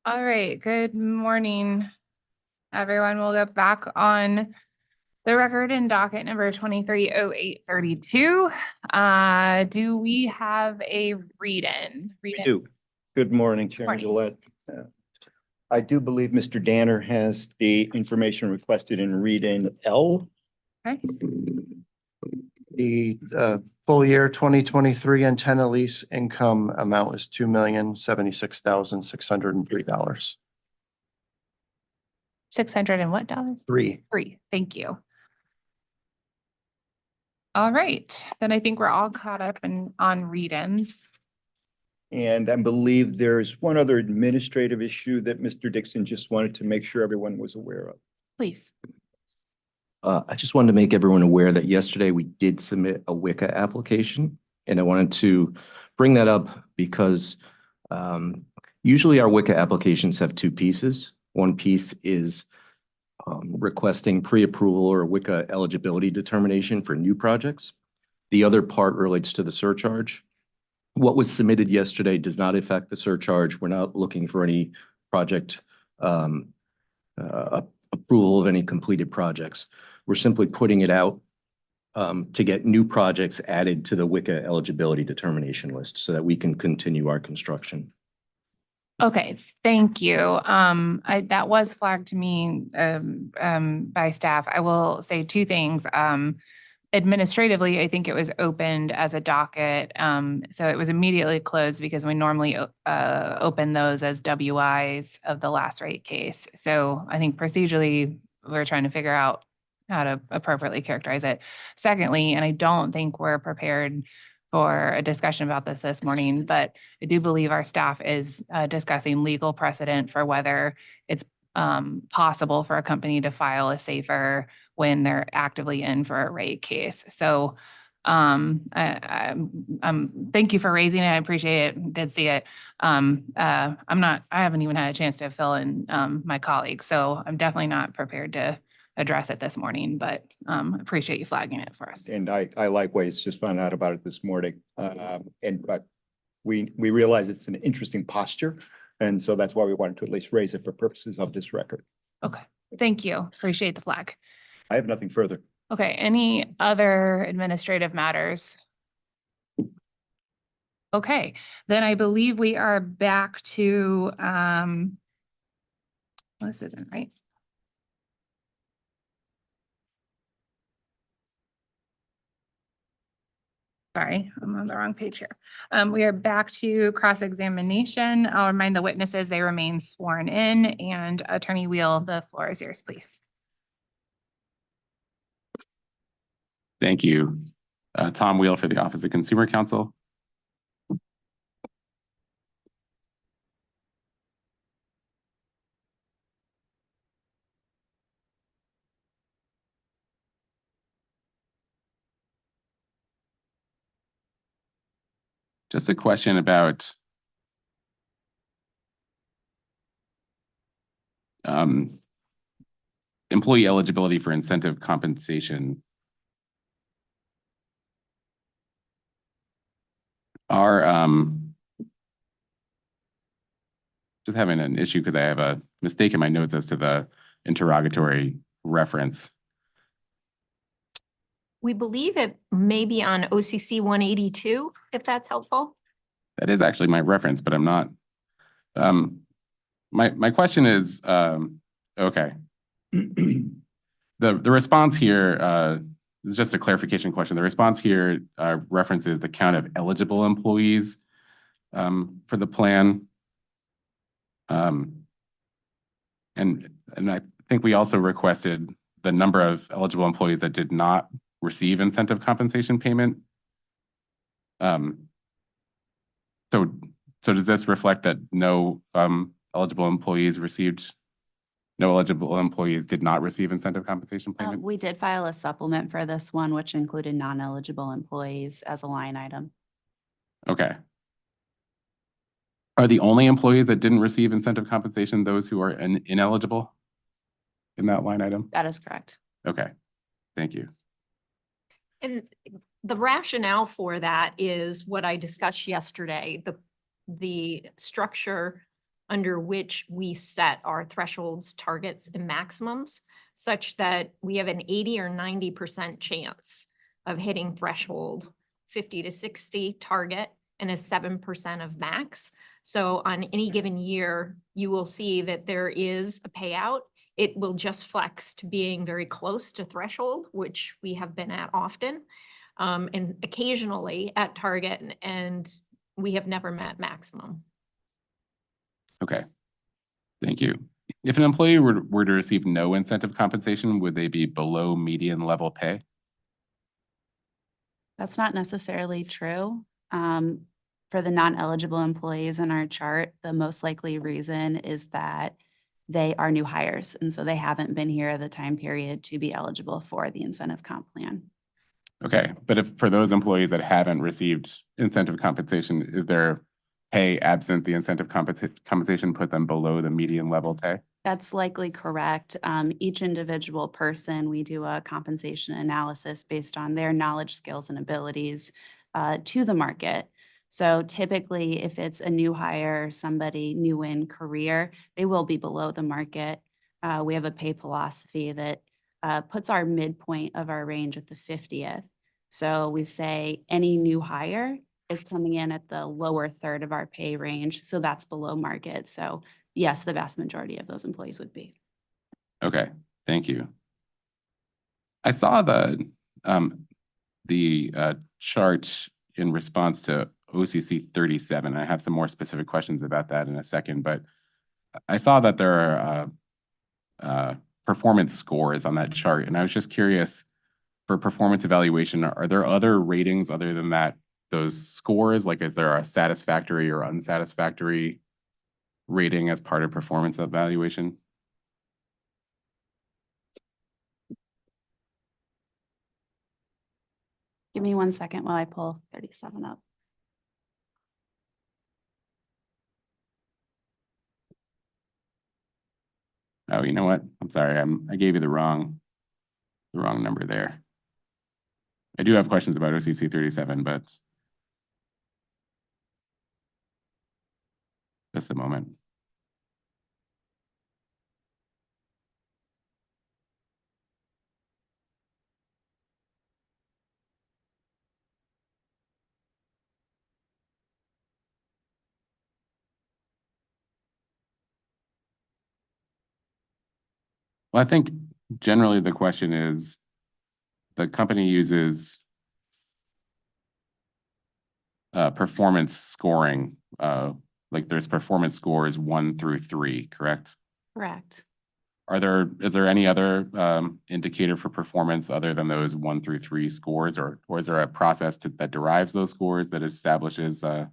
All right, good morning, everyone. We'll get back on the record in docket number 230832. Do we have a read-in? We do. Good morning, Chairman Gillette. I do believe Mr. Danner has the information requested in read-in L. Okay. The full year 2023 antenna lease income amount is $2,076,603. 600 and what dollars? Three. Thank you. All right, then I think we're all caught up on read-ins. And I believe there's one other administrative issue that Mr. Dixon just wanted to make sure everyone was aware of. Please. I just wanted to make everyone aware that yesterday we did submit a WICA application, and I wanted to bring that up because usually our WICA applications have two pieces. One piece is requesting pre-approval or WICA eligibility determination for new projects. The other part relates to the surcharge. What was submitted yesterday does not affect the surcharge. We're not looking for any project approval of any completed projects. We're simply putting it out to get new projects added to the WICA eligibility determination list so that we can continue our construction. Okay, thank you. That was flagged to me by staff. I will say two things. Administratively, I think it was opened as a docket. So it was immediately closed because we normally open those as WIs of the last rate case. So I think procedurally, we're trying to figure out how to appropriately characterize it. Secondly, and I don't think we're prepared for a discussion about this morning, but I do believe our staff is discussing legal precedent for whether it's possible for a company to file a SAFER when they're actively in for a rate case. So thank you for raising it. I appreciate it. Did see it. I haven't even had a chance to fill in my colleagues, so I'm definitely not prepared to address it this morning, but appreciate you flagging it for us. And I likewise just found out about it this morning. But we realize it's an interesting posture. And so that's why we wanted to at least raise it for purposes of this record. Okay, thank you. Appreciate the flag. I have nothing further. Okay, any other administrative matters? Okay, then I believe we are back to, this isn't right. Sorry, I'm on the wrong page here. We are back to cross-examination. I'll remind the witnesses they remain sworn in, and Attorney Wheel, the floor is yours, please. Thank you. Tom Wheel for the Office of Consumer Counsel. Just a question about employee eligibility for incentive compensation. Just having an issue because I have a mistake in my notes as to the interrogatory reference. We believe it may be on OCC 182, if that's helpful. That is actually my reference, but I'm not. My question is, okay. The response here is just a clarification question. The response here references the count of eligible employees for the plan. And I think we also requested the number of eligible employees that did not receive incentive compensation payment. So does this reflect that no eligible employees did not receive incentive compensation payment? We did file a supplement for this one, which included non-eligible employees as a line item. Okay. Are the only employees that didn't receive incentive compensation those who are ineligible in that line item? That is correct. Okay, thank you. And the rationale for that is what I discussed yesterday. The structure under which we set our thresholds, targets, and maximums, such that we have an 80 or 90% chance of hitting threshold 50 to 60 target and a 7% of max. So on any given year, you will see that there is a payout. It will just flex to being very close to threshold, which we have been at often, and occasionally at target, and we have never met maximum. Okay, thank you. If an employee were to receive no incentive compensation, would they be below median level pay? That's not necessarily true. For the non-eligible employees in our chart, the most likely reason is that they are new hires, and so they haven't been here the time period to be eligible for the incentive comp plan. Okay, but if for those employees that haven't received incentive compensation, is their pay absent the incentive compensation put them below the median level pay? That's likely correct. Each individual person, we do a compensation analysis based on their knowledge, skills, and abilities to the market. So typically, if it's a new hire, somebody new in career, they will be below the market. We have a pay philosophy that puts our midpoint of our range at the 50th. So we say any new hire is coming in at the lower third of our pay range. So that's below market. So yes, the vast majority of those employees would be. Okay, thank you. I saw the chart in response to OCC 37. I have some more specific questions about that in a second, but I saw that there are performance scores on that chart, and I was just curious, for performance evaluation, are there other ratings other than that, those scores? Like, is there a satisfactory or unsatisfactory rating as part of performance evaluation? Give me 1 second while I pull 37 up. Oh, you know what? I'm sorry. I gave you the wrong number there. I do have questions about OCC 37, but just a moment. Well, I think generally the question is, the company uses performance scoring, like there's performance scores 1 through 3, correct? Correct. Is there any other indicator for performance other than those 1 through 3 scores, or is there a process that derives those scores that establishes a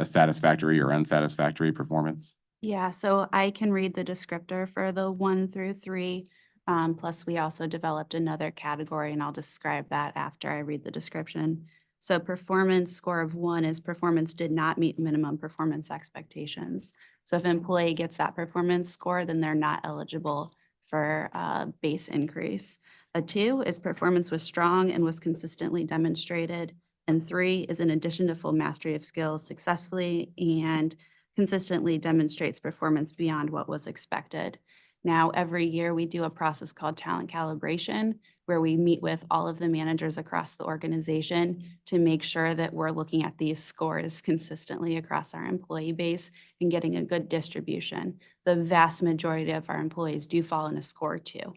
satisfactory or unsatisfactory performance? Yeah, so I can read the descriptor for the 1 through 3. Plus, we also developed another category, and I'll describe that after I read the description. So performance score of 1 is performance did not meet minimum performance expectations. So if an employee gets that performance score, then they're not eligible for a base increase. A 2 is performance was strong and was consistently demonstrated. And 3 is in addition to full mastery of skills successfully and consistently demonstrates performance beyond what was expected. Now, every year we do a process called talent calibration, where we meet with all of the managers across the organization to make sure that we're looking at these scores consistently across our employee base and getting a good distribution. The vast majority of our employees do fall in a score 2.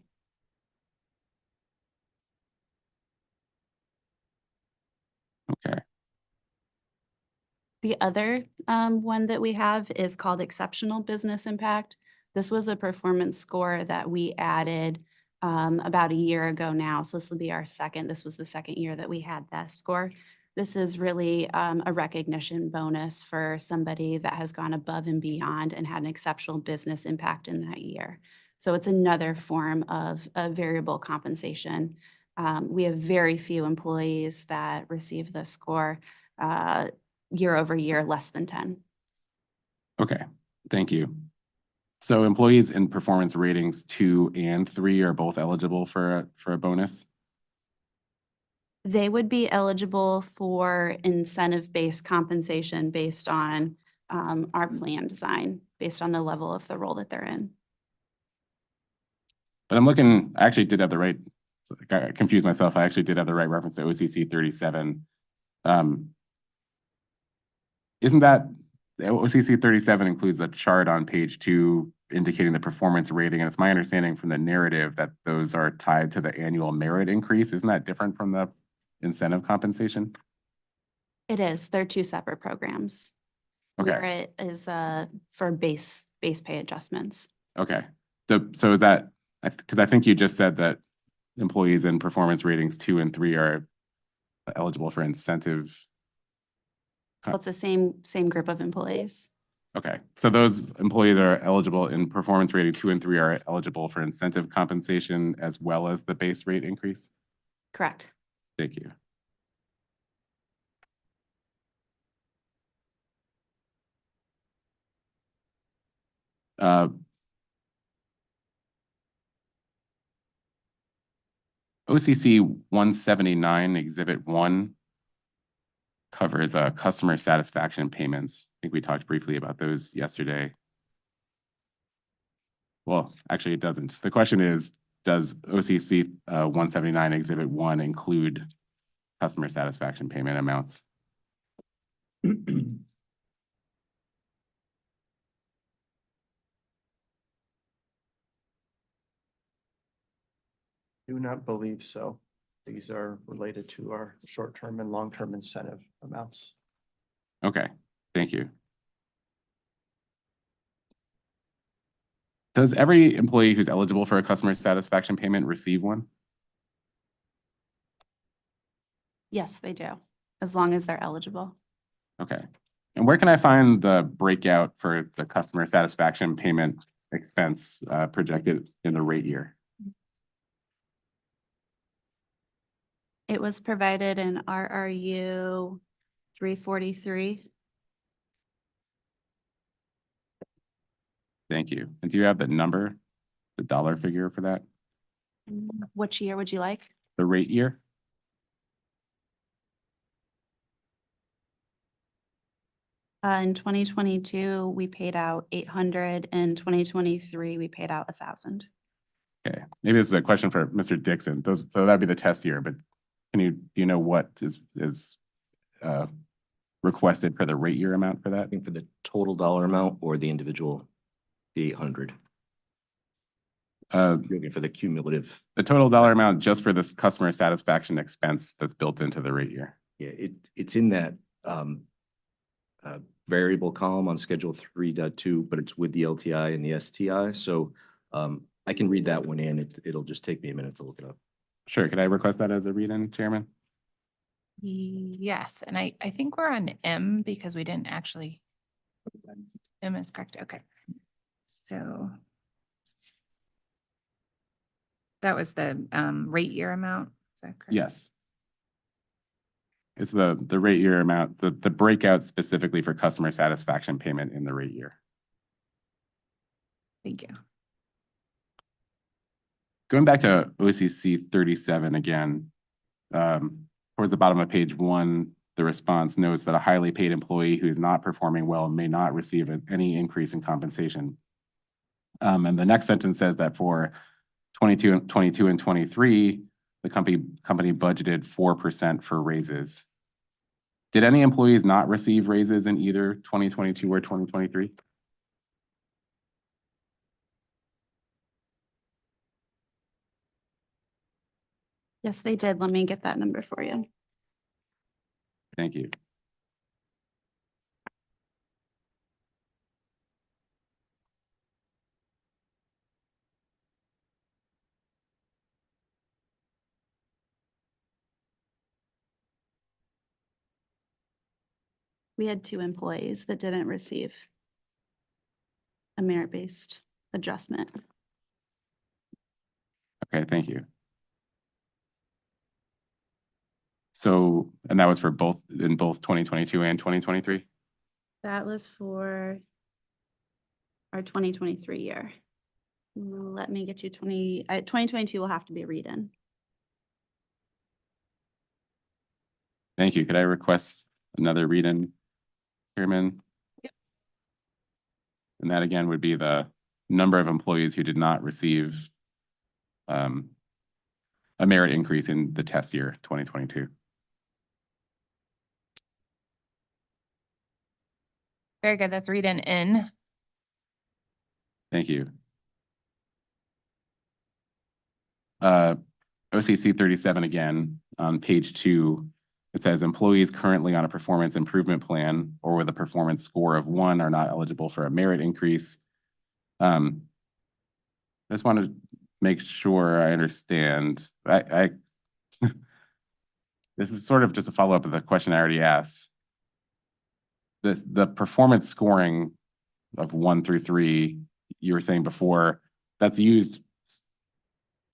Okay. The other one that we have is called exceptional business impact. This was a performance score that we added about a year ago now. So this will be this was the second year that we had that score. This is really a recognition bonus for somebody that has gone above and beyond and had an exceptional business impact in that year. So it's another form of a variable compensation. We have very few employees that receive this score. Year over year, less than 10. Okay, thank you. So employees in performance ratings 2 and 3 are both eligible for a bonus? They would be eligible for incentive-based compensation based on our plan design based on the level of the role that they're in. But I'm looking, I actually did have the right, so I got confused myself. I actually did have the right reference to OCC 37. Isn't that, OCC 37 includes a chart on page 2 indicating the performance rating, and it's my understanding from the narrative that those are tied to the annual merit increase. Isn't that different from the incentive compensation? It is. They're two separate programs. Okay. Merit is for base pay adjustments. Okay, so is that, because I think you just said that employees in performance ratings 2 and 3 are eligible for incentive. Well, it's the same group of employees. Okay, so those employees are eligible in performance rating 2 and 3 are eligible for incentive compensation as well as the base rate increase? Correct. Thank you. OCC 179 Exhibit 1 covers customer satisfaction payments. I think we talked briefly about those yesterday. Well, actually, it doesn't. The question is, does OCC 179 Exhibit 1 include customer satisfaction payment amounts? Do not believe so. These are related to our short-term and long-term incentive amounts. Okay, thank you. Does every employee who's eligible for a customer satisfaction payment receive one? Yes, they do, as long as they're eligible. Okay. And where can I find the breakout for the customer satisfaction payment expense projected in the rate year? It was provided in RRU 343. Thank you. And do you have the number, the dollar figure for that? Which year would you like? The rate year? In 2022, we paid out 800. In 2023, we paid out 1,000. Okay, maybe this is a question for Mr. Dixon. So that'd be the test year, but do you know what is requested for the rate year amount for that? I think for the total dollar amount or the individual, the 800. You're looking for the cumulative. The total dollar amount just for this customer satisfaction expense that's built into the rate year. Yeah, it's in that variable column on Schedule 3.2, but it's with the LTI and the STI. So I can read that one in. It'll just take me a minute to look it up. Sure. Could I request that as a read-in, Chairman? Yes, and I think we're on M because we didn't actually. M is correct. Okay. So that was the rate year amount. Is that correct? Yes. It's the rate year amount, the breakout specifically for customer satisfaction payment in the rate year. Thank you. Going back to OCC 37 again, towards the bottom of page 1, the response notes that a highly paid employee who is not performing well may not receive any increase in compensation. And the next sentence says that for 22 and 23, the company budgeted 4% for raises. Did any employees not receive raises in either 2022 or 2023? Yes, they did. Let me get that number for you. Thank you. We had 2 employees that didn't receive a merit-based adjustment. Okay, thank you. So, and that was for both, in both 2022 and 2023? That was for our 2023 year. Let me get you 2022 will have to be a read-in. Thank you. Could I request another read-in, Chairman? Yep. And that again would be the number of employees who did not receive a merit increase in the test year 2022. Very good. That's read in N. Thank you. OCC 37 again, on page 2, it says employees currently on a performance improvement plan or with a performance score of 1 are not eligible for a merit increase. I just want to make sure I understand. This is sort of just a follow-up of the question I already asked. The performance scoring of 1 through 3, you were saying before, that's used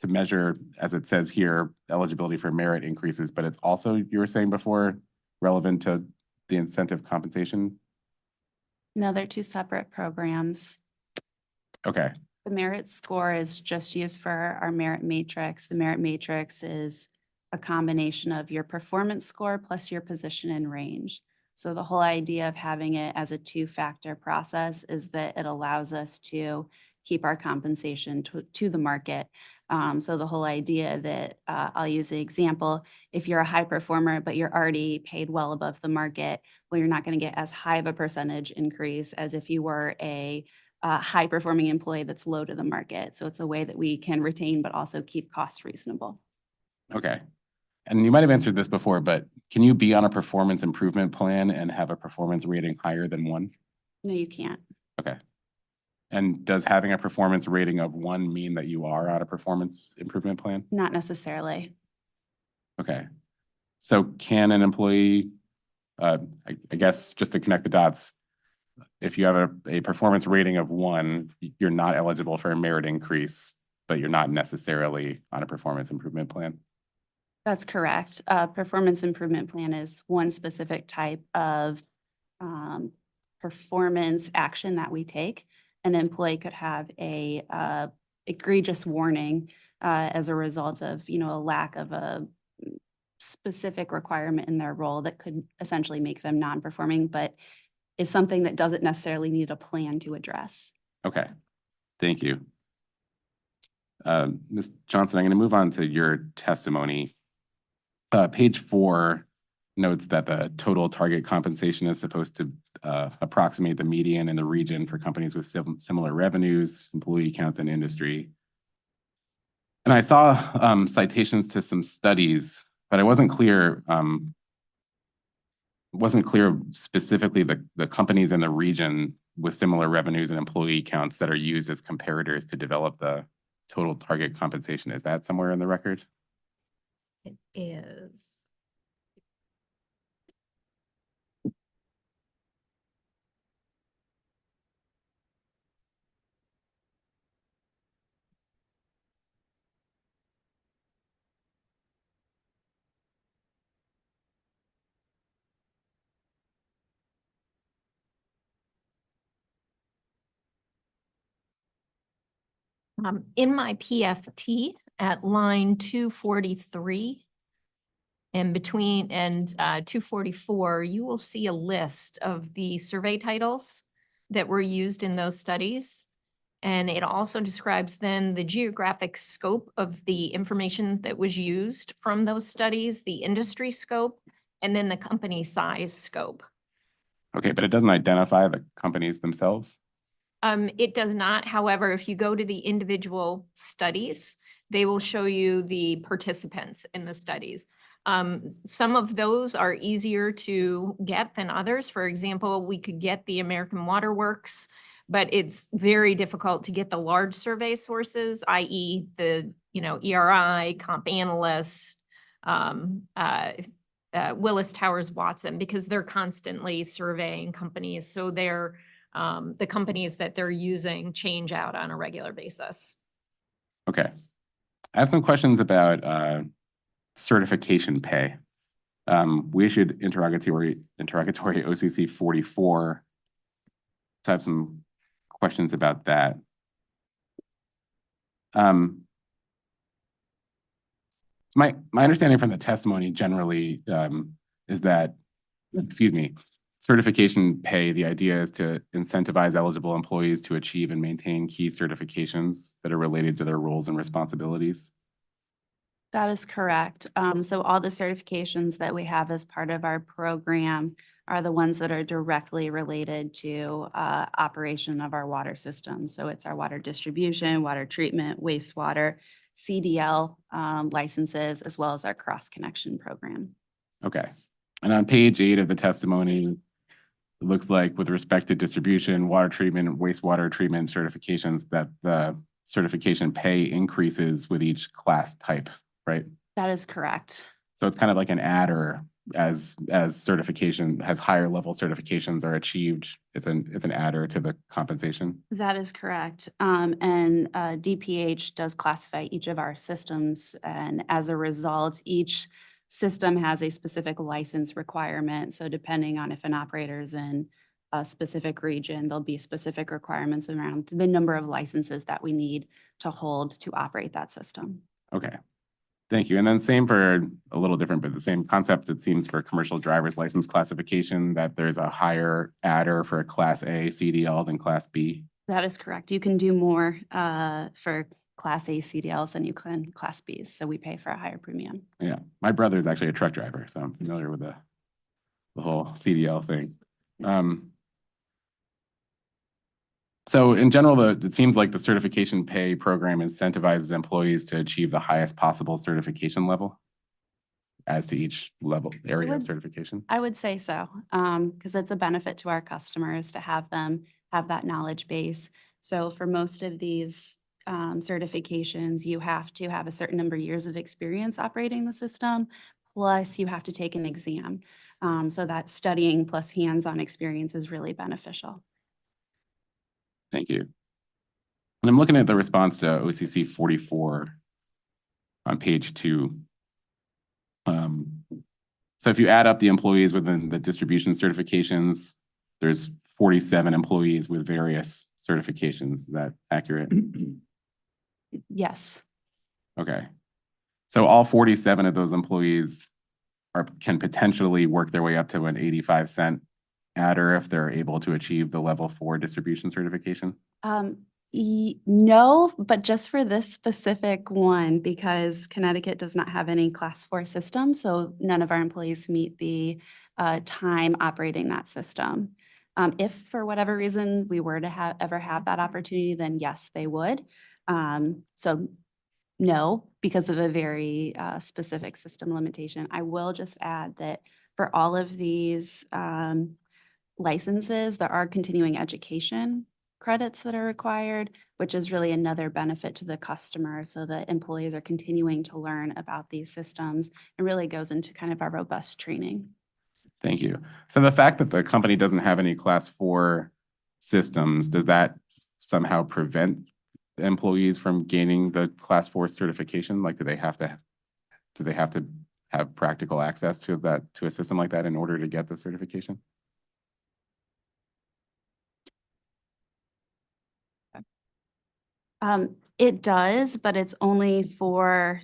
to measure, as it says here, eligibility for merit increases, but it's also, you were saying before, relevant to the incentive compensation? No, they're two separate programs. Okay, The merit score is just used for our merit matrix. The merit matrix is a combination of your performance score plus your position and range. So the whole idea of having it as a two-factor process is that it allows us to keep our compensation to the market. So the whole idea that, I'll use an example, if you're a high performer, but you're already paid well above the market, well, you're not going to get as high of a percentage increase as if you were a high-performing employee that's low to the market. So it's a way that we can retain, but also keep costs reasonable. okay. And you might have answered this before, but can you be on a performance improvement plan and have a performance rating higher than 1? No, you can't. Okay. And does having a performance rating of 1 mean that you are on a performance improvement plan? Not necessarily. Okay. So can an employee, I guess just to connect the dots, if you have a performance rating of 1, you're not eligible for a merit increase, but you're not necessarily on a performance improvement plan? That's correct. Performance improvement plan is one specific type of performance action that we take. An employee could have a egregious warning as a result of, a lack of a specific requirement in their role that could essentially make them non-performing, but is something that doesn't necessarily need a plan to address. Okay, thank you. Ms. Johnson, I'm going to move on to your testimony. Page 4 notes that the total target compensation is supposed to approximate the median in the region for companies with similar revenues, employee counts, and industry. And I saw citations to some studies, but I wasn't clear specifically the companies in the region with similar revenues and employee counts that are used as comparators to develop the total target compensation. Is that somewhere in the record? It is. In my PFT at line 243 and 244, you will see a list of the survey titles that were used in those studies. And it also describes then the geographic scope of the information that was used from those studies, the industry scope, and then the company size scope. Okay, but it doesn't identify the companies themselves? It does not. However, if you go to the individual studies, they will show you the participants in the studies. Some of those are easier to get than others. For example, we could get the American Water Works, but it's very difficult to get the large survey sources, i.e. the, ERI, Comp Analyst, Willis Towers Watson, because they're constantly surveying companies. So they're the companies that they're using change out on a regular basis. Okay. I have some questions about certification pay. We issued interrogatory OCC 44. So I have some questions about that. My understanding from the testimony generally is that, certification pay, the idea is to incentivize eligible employees to achieve and maintain key certifications that are related to their roles and responsibilities. That is correct. So all the certifications that we have as part of our program are the ones that are directly related to operation of our water system. So it's our water distribution, water treatment, wastewater, CDL licenses, as well as our cross-connection program. Okay. And on page 8 of the testimony, it looks like with respect to distribution, water treatment, and wastewater treatment certifications, that the certification pay increases with each class type, right? That is correct. So it's kind of like an adder as certification, has higher level certifications are achieved. It's an adder to the compensation. That is correct. And DPH does classify each of our systems. And as a result, each system has a specific license requirement. So depending on if an operator is in a specific region, there'll be specific requirements around the number of licenses that we need to hold to operate that system. Okay. Thank you. And then same for a little different, but the same concept, it seems, for commercial driver's license classification, that there's a higher adder for a Class A CDL than Class B. That is correct. You can do more for Class A CDLs than you can Class Bs. So we pay for a higher premium. Yeah. My brother is actually a truck driver, so I'm familiar with the whole CDL thing. So in general, it seems like the certification pay program incentivizes employees to achieve the highest possible certification level as to each level area of would- certification. I would say so, because it's a benefit to our customers to have them have that knowledge base. So for most of these certifications, you have to have a certain number of years of experience operating the system, plus you have to take an exam. So that studying plus hands-on experience is really beneficial. Thank you. And I'm looking at the response to OCC 44 on page 2. So if you add up the employees within the distribution certifications, there's 47 employees with various certifications. Is that accurate? Yes, Okay. So all 47 of those employees can potentially work their way up to an 85-cent adder if they're able to achieve the level 4 distribution certification? no, but just for this specific one, because Connecticut does not have any Class 4 system, so none of our employees meet the time operating that system. If for whatever reason we were to ever have that opportunity, then yes, they would. So no, because of a very specific system limitation. I will just add that for all of these licenses, there are continuing education credits that are required, which is really another benefit to the customer. So the employees are continuing to learn about these systems and really goes into kind of our robust training. Thank you. So the fact that the company doesn't have any Class 4 systems, does that somehow prevent employees from gaining the Class 4 certification? Like, do they have to have practical access to a system like that in order to get the certification? It does, but it's only for,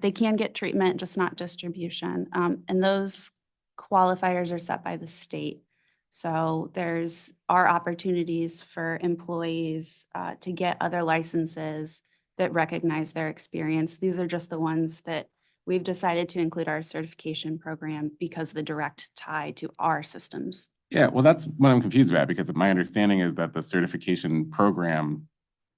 they can get treatment, just not distribution. And those qualifiers are set by the state. So are opportunities for employees to get other licenses that recognize their experience. These are just the ones that we've decided to include our certification program because the direct tie to our systems. Yeah, well, that's what I'm confused about, because my understanding is that the certification program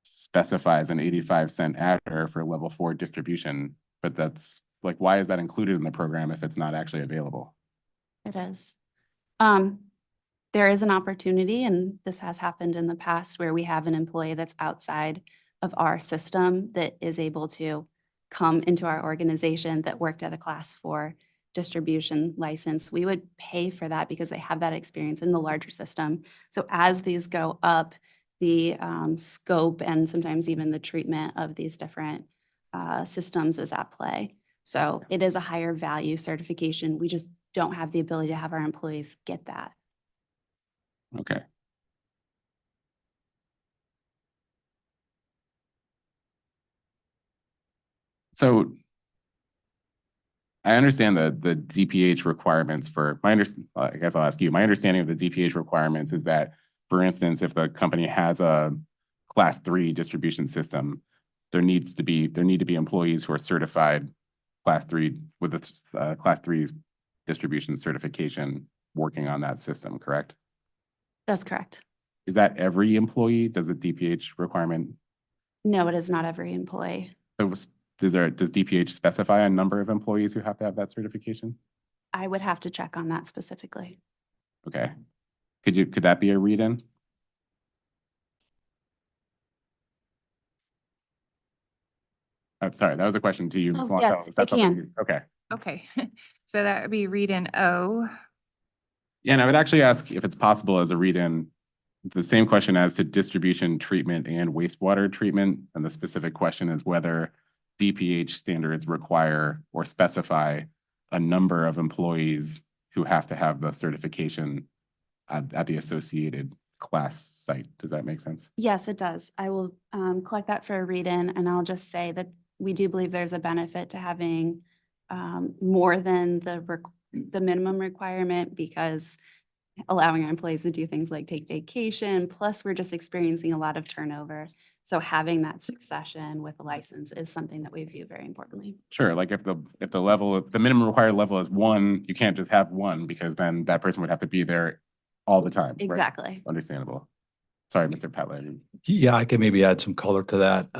specifies an 85-cent adder for level 4 distribution, but that's like, why is that included in the program if it's not actually available? It is. There is an opportunity, and this has happened in the past, where we have an employee that's outside of our system that is able to come into our organization that worked at a Class 4 distribution license. We would pay for that because they have that experience in the larger system. So as these go up, the scope and sometimes even the treatment of these different systems is at play. So it is a higher value certification. We just don't have the ability to have our employees get that. Okay. So I understand the DPH requirements for I guess I'll ask you, my understanding of the DPH requirements is that, for instance, if the company has a class 3 distribution system, there need to be employees who are certified class 3 with a class 3 distribution certification working on that system, correct? That's correct. Is that every employee? Does the DPH requirement, No, it is not every employee. does DPH specify a number of employees who have to have that certification? I would have to check on that specifically. Okay. Could that be a read-in? I'm sorry, that was a question to you, Ms. Oh, Longo. yes, Is that it something can. you- Okay. Okay, so that would be read in O. Yeah, and I would actually ask if it's possible as a read-in, the same question as to distribution, treatment, and wastewater treatment. And the specific question is whether DPH standards require or specify a number of employees who have to have the certification at the associated class site. Does that make sense? Yes, it does. I will collect that for a read-in, and I'll just say that we do believe there's a benefit to having more than the minimum requirement, because allowing our employees to do things like take vacation, plus we're just experiencing a lot of turnover. So having that succession with a license is something that we view very importantly. Sure, like if the minimum required level is 1, you can't just have 1, because then that person would have to be there all the time. Right? Exactly. Understandable. Sorry, Mr. Petler. Yeah, I can maybe add some color to that.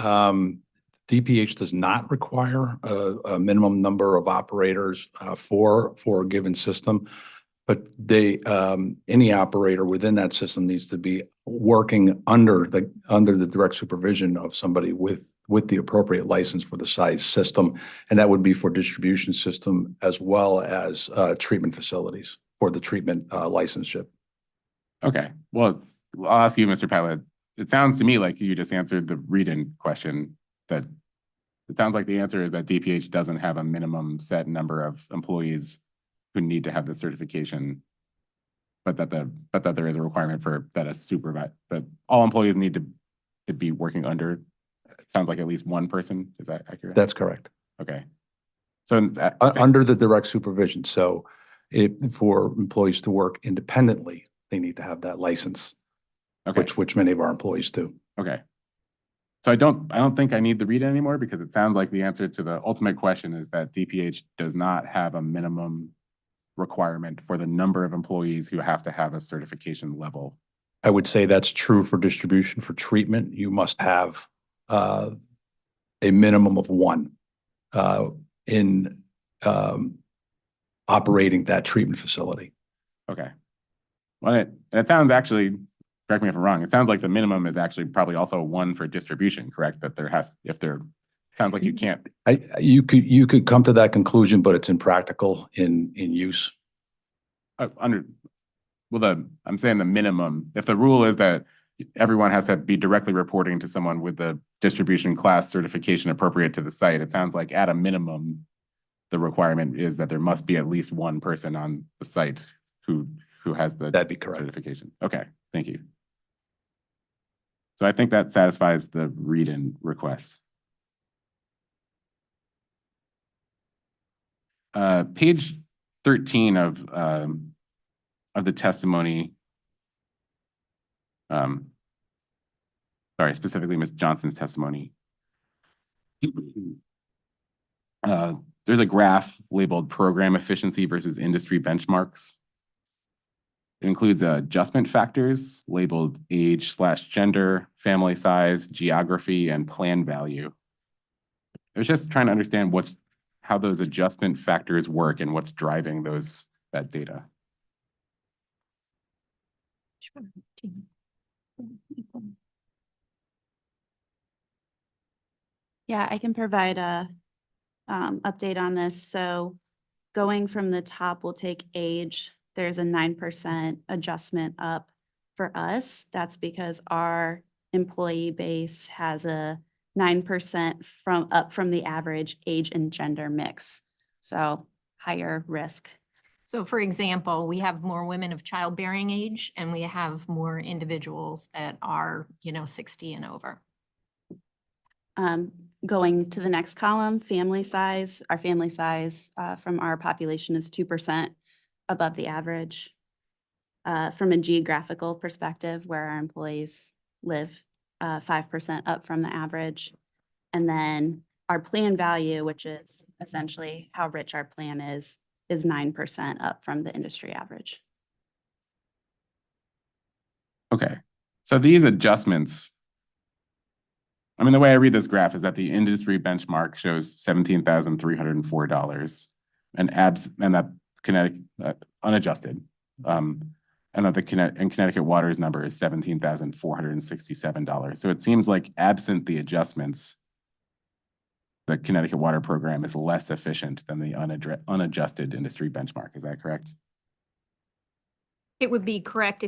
DPH does not require a minimum number of operators for a given system. But any operator within that system needs to be working under the direct supervision of somebody with the appropriate license for the size system. And that would be for distribution system as well as treatment facilities for the treatment licenseship. Okay, well, I'll ask you, Mr. Petler. It sounds to me like you just answered the read-in question. That it sounds like the answer is that DPH doesn't have a minimum set number of employees who need to have the certification, but that there is a requirement for that all employees need to be working under. It sounds like at least one person. Is that accurate? That's correct. Okay. So Under the direct supervision. So for employees to work independently, they need to have that license, okay. which many of our employees do. Okay. So I don't think I need the read anymore, because it sounds like the answer to the ultimate question is that DPH does not have a minimum requirement for the number of employees who have to have a certification level. I would say that's true for distribution. For treatment, you must have a minimum of 1 in operating that treatment facility. Okay. Well, it sounds actually, correct me if I'm wrong, it sounds like the minimum is actually probably also 1 for distribution, correct? That sounds like you can't. You could come to that conclusion, but it's impractical in use. I'm saying the minimum, if the rule is that everyone has to be directly reporting to someone with the distribution class certification appropriate to the site, it sounds like at a minimum, the requirement is that there must be at least 1 person on the site who has the That'd be correct. certification. Okay, thank you. So I think that satisfies the read-in request. Page 13 of the testimony. Sorry, specifically Ms. Johnson's testimony. There's a graph labeled program efficiency versus industry benchmarks. It includes adjustment factors labeled age/gender, family size, geography, and plan value. I was just trying to understand how those adjustment factors work and what's driving that data. Yeah, I can provide a update on this. So going from the top, we'll take age. There's a 9% adjustment up for us. That's because our employee base has a 9% up from the average age and gender mix. So higher risk. So for example, we have more women of childbearing age, and we have more individuals that are, 60 and over. going to the next column, family size, our family size from our population is 2% above the average. From a geographical perspective, where our employees live, 5% up from the average. And then our plan value, which is essentially how rich our plan is 9% up from the industry average. Okay, so these adjustments, I mean, the way I read this graph is that the industry benchmark shows $17,304 and that Connecticut unadjusted. And that Connecticut Water's number is $17,467. So it seems like absent the adjustments, the Connecticut Water program is less efficient than the unadjusted industry benchmark. Is that correct? It would be correct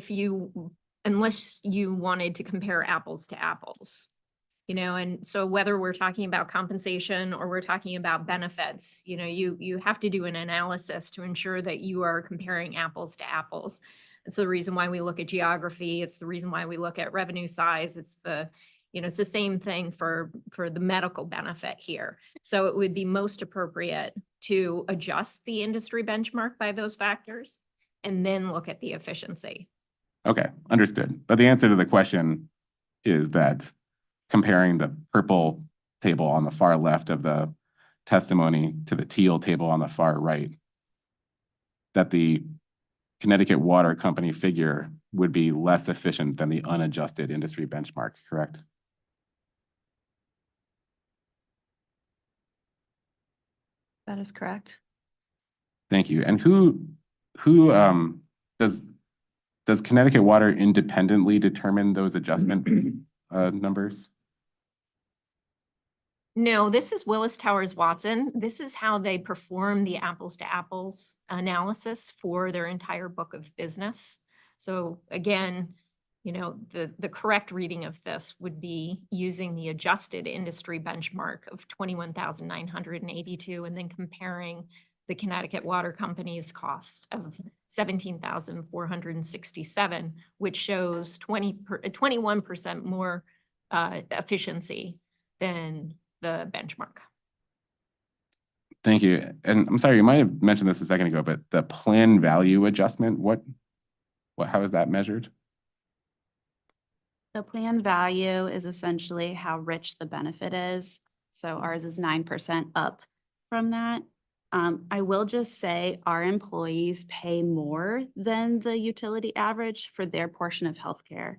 unless you wanted to compare apples to apples. And so whether we're talking about compensation or we're talking about benefits, you have to do an analysis to ensure that you are comparing apples to apples. It's the reason why we look at geography. It's the reason why we look at revenue size. It's the same thing for the medical benefit here. So it would be most appropriate to adjust the industry benchmark by those factors and then look at the efficiency. Okay, understood. But the answer to the question is that comparing the purple table on the far left of the testimony to the teal table on the far right, that the Connecticut Water Company figure would be less efficient than the unadjusted industry benchmark, correct? That is correct. Thank you. And who does Connecticut Water independently determine those adjustment numbers? No, this is Willis Towers Watson. This is how they perform the apples to apples analysis for their entire book of business. So again, the correct reading of this would be using the adjusted industry benchmark of 21,982 and then comparing the Connecticut Water Company's cost of 17,467, which shows 21% more efficiency than the benchmark. Thank you. And I'm sorry, you might have mentioned this a second ago, but the plan value adjustment, how is that measured? The plan value is essentially how rich the benefit is. So ours is 9% up from that. I will just say our employees pay more than the utility average for their portion of healthcare.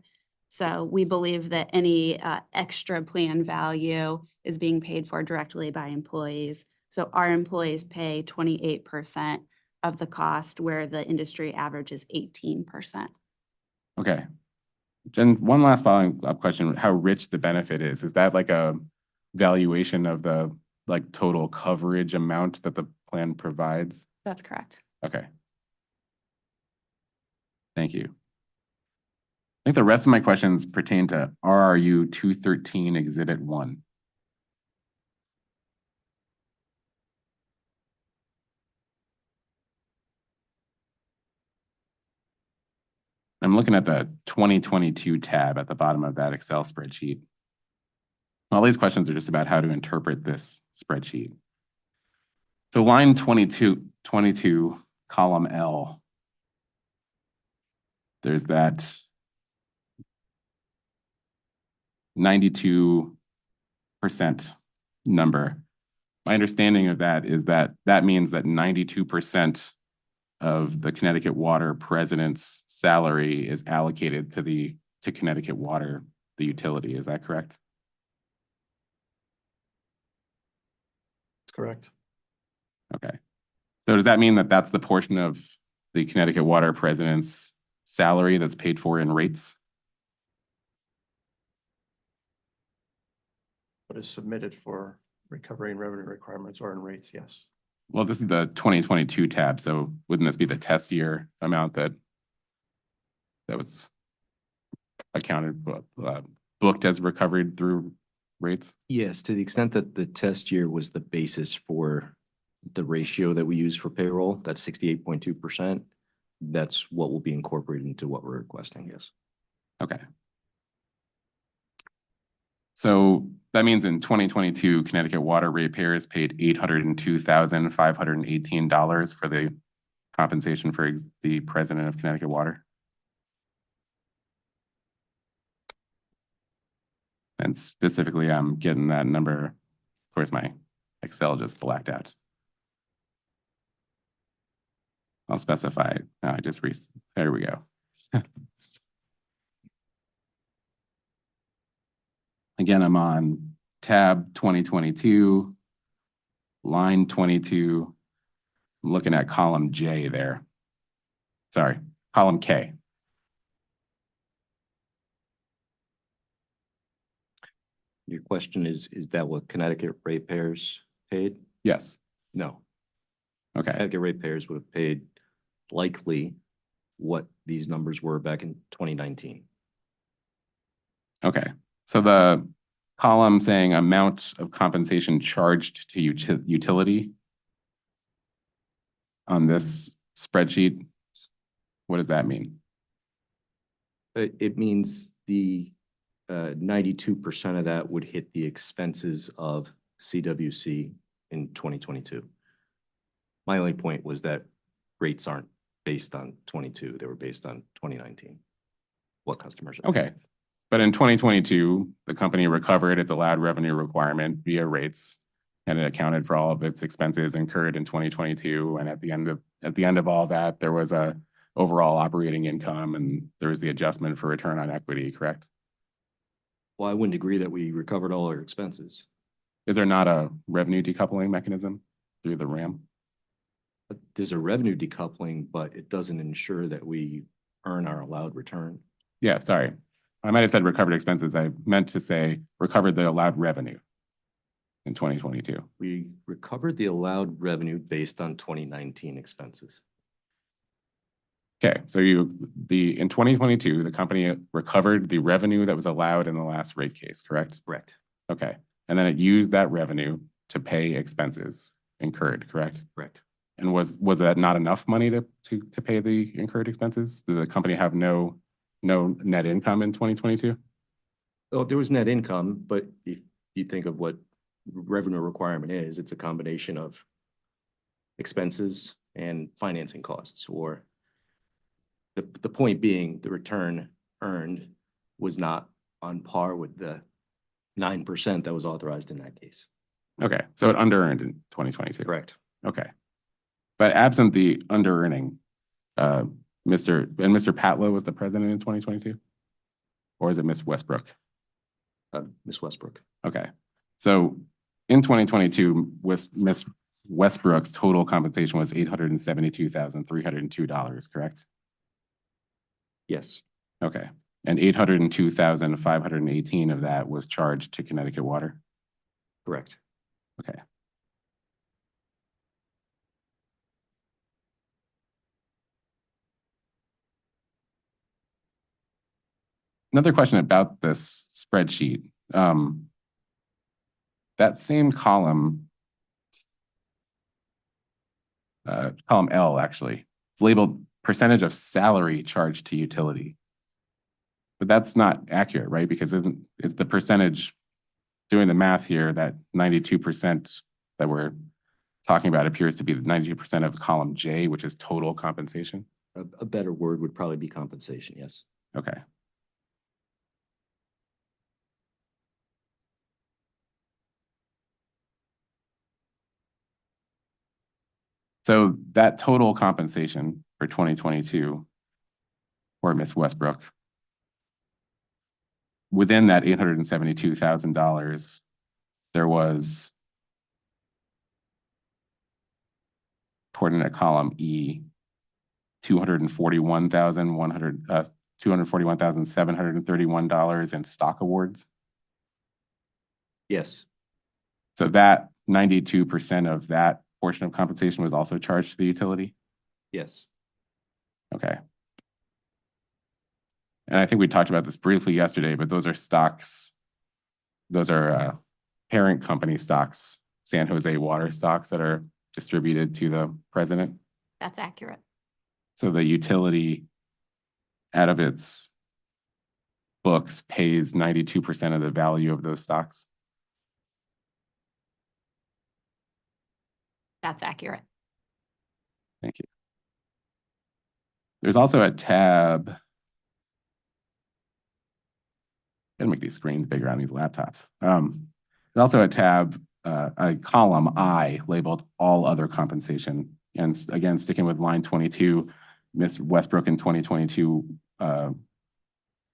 So we believe that any extra plan value is being paid for directly by employees. So our employees pay 28% of the cost, where the industry average is 18%. Okay. And one last following up question, how rich the benefit is that like a valuation of the total coverage amount that the plan provides? That's correct. Okay. Thank you. I think the rest of my questions pertain to RRU 213 Exhibit 1. I'm looking at the 2022 tab at the bottom of that Excel spreadsheet. All these questions are just about how to interpret this spreadsheet. So line 22, column L, there's that 92% number. My understanding of that is that means that 92% of the Connecticut Water president's salary is allocated to Connecticut Water, the utility. Is that correct? That's correct. Okay. So does that mean that that's the portion of the Connecticut Water president's salary that's paid for in rates? What is submitted for recovery and revenue requirements or in rates, yes. Well, this is the 2022 tab, so wouldn't this be the test year amount that was accounted, booked as recovered through rates? Yes, to the extent that the test year was the basis for the ratio that we use for payroll, that's 68.2%. That's what will be incorporated into what we're requesting, yes. Okay. So that means in 2022, Connecticut water ratepayers paid $802,518 for the compensation for the president of Connecticut Water. And specifically, I'm getting that number. Of course, my Excel just blacked out. I'll specify it. No, I just there we go. Again, I'm on tab 2022, line 22. I'm looking at column J there. Sorry, column K. Your question is that what Connecticut ratepayers paid? Yes. No. Okay. Connecticut ratepayers would have paid likely what these numbers were back in 2019. Okay. So the column saying amount of compensation charged to utility on this spreadsheet, what does that mean? It means the 92% of that would hit the expenses of CWC in 2022. My only point was that rates aren't based on 22, they were based on 2019. What customers are paying. Okay. But in 2022, the company recovered its allowed revenue requirement via rates, and it accounted for all of its expenses incurred in 2022. And at the end of all that, there was a overall operating income, and there was the adjustment for return on equity, correct? Well, I wouldn't agree that we recovered all our expenses. Is there not a revenue decoupling mechanism through the RAM? But there's a revenue decoupling, but it doesn't ensure that we earn our allowed return. Yeah, sorry. I might have said recovered expenses. I meant to say recovered the allowed revenue in 2022. We recovered the allowed revenue based on 2019 expenses. Okay, so in 2022, the company recovered the revenue that was allowed in the last rate case, correct? Correct. Okay, and then it used that revenue to pay expenses incurred, correct? Correct. And was that not enough money to pay the incurred expenses? Did the company have no net income in 2022? Oh, there was net income, but if you think of what revenue requirement is, it's a combination of expenses and financing costs, or the point being the return earned was not on par with the 9% that was authorized in that case. Okay, so it under-earned in 2022. Correct. Okay. But absent the under-earning, Mr. Patlow was the president in 2022? Or is it Ms. Westbrook? Ms. Westbrook. Okay. So in 2022, Ms. Westbrook's total compensation was $872,302, correct? Yes. Okay. And $802,518 of that was charged to Connecticut Water? Correct. Okay. Another question about this spreadsheet. That same column, column L actually, it's labeled percentage of salary charged to utility. But that's not accurate, right? Because it's the percentage, doing the math here, that 92% that we're talking about appears to be the 92% of column J, which is total compensation. A better word would probably be compensation, yes. Okay. So that total compensation for 2022 for Ms. Westbrook, within that $872,000, there was, according to column E, $241,731 in stock awards. Yes. So that 92% of that portion of compensation was also charged to the utility? Yes. Okay. And I think we talked about this briefly yesterday, but those are stocks. Those are parent company stocks, San Jose Water stocks that are distributed to the president. That's accurate. So the utility, out of its books pays 92% of the value of those stocks? That's accurate. Thank you. There's also a tab. Gotta make these screens bigger on these laptops. There's also a tab, a column I labeled all other compensation. And again, sticking with line 22, Ms. Westbrook in 2022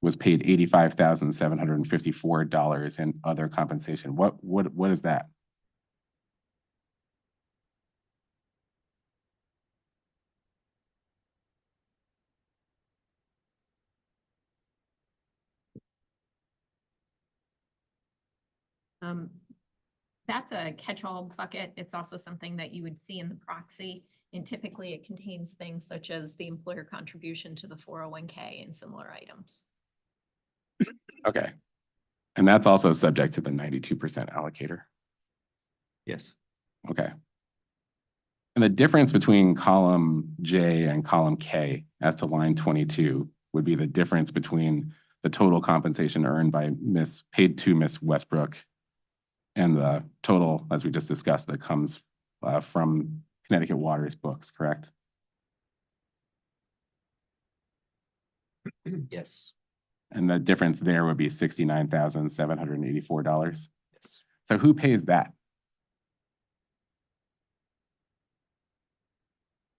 was paid $85,754 in other compensation. What is that? That's a catch-all bucket. It's also something that you would see in the proxy. And typically it contains things such as the employer contribution to the 401k and similar items. Okay. And that's also subject to the 92% allocator. Yes. Okay. And the difference between column J and column K as to line 22 would be the difference between the total compensation earned by paid to Miss Westbrook and the total, as we just discussed, that comes from Connecticut Water's books, correct? Yes. And the difference there would be $69,784. Yes. So who pays that?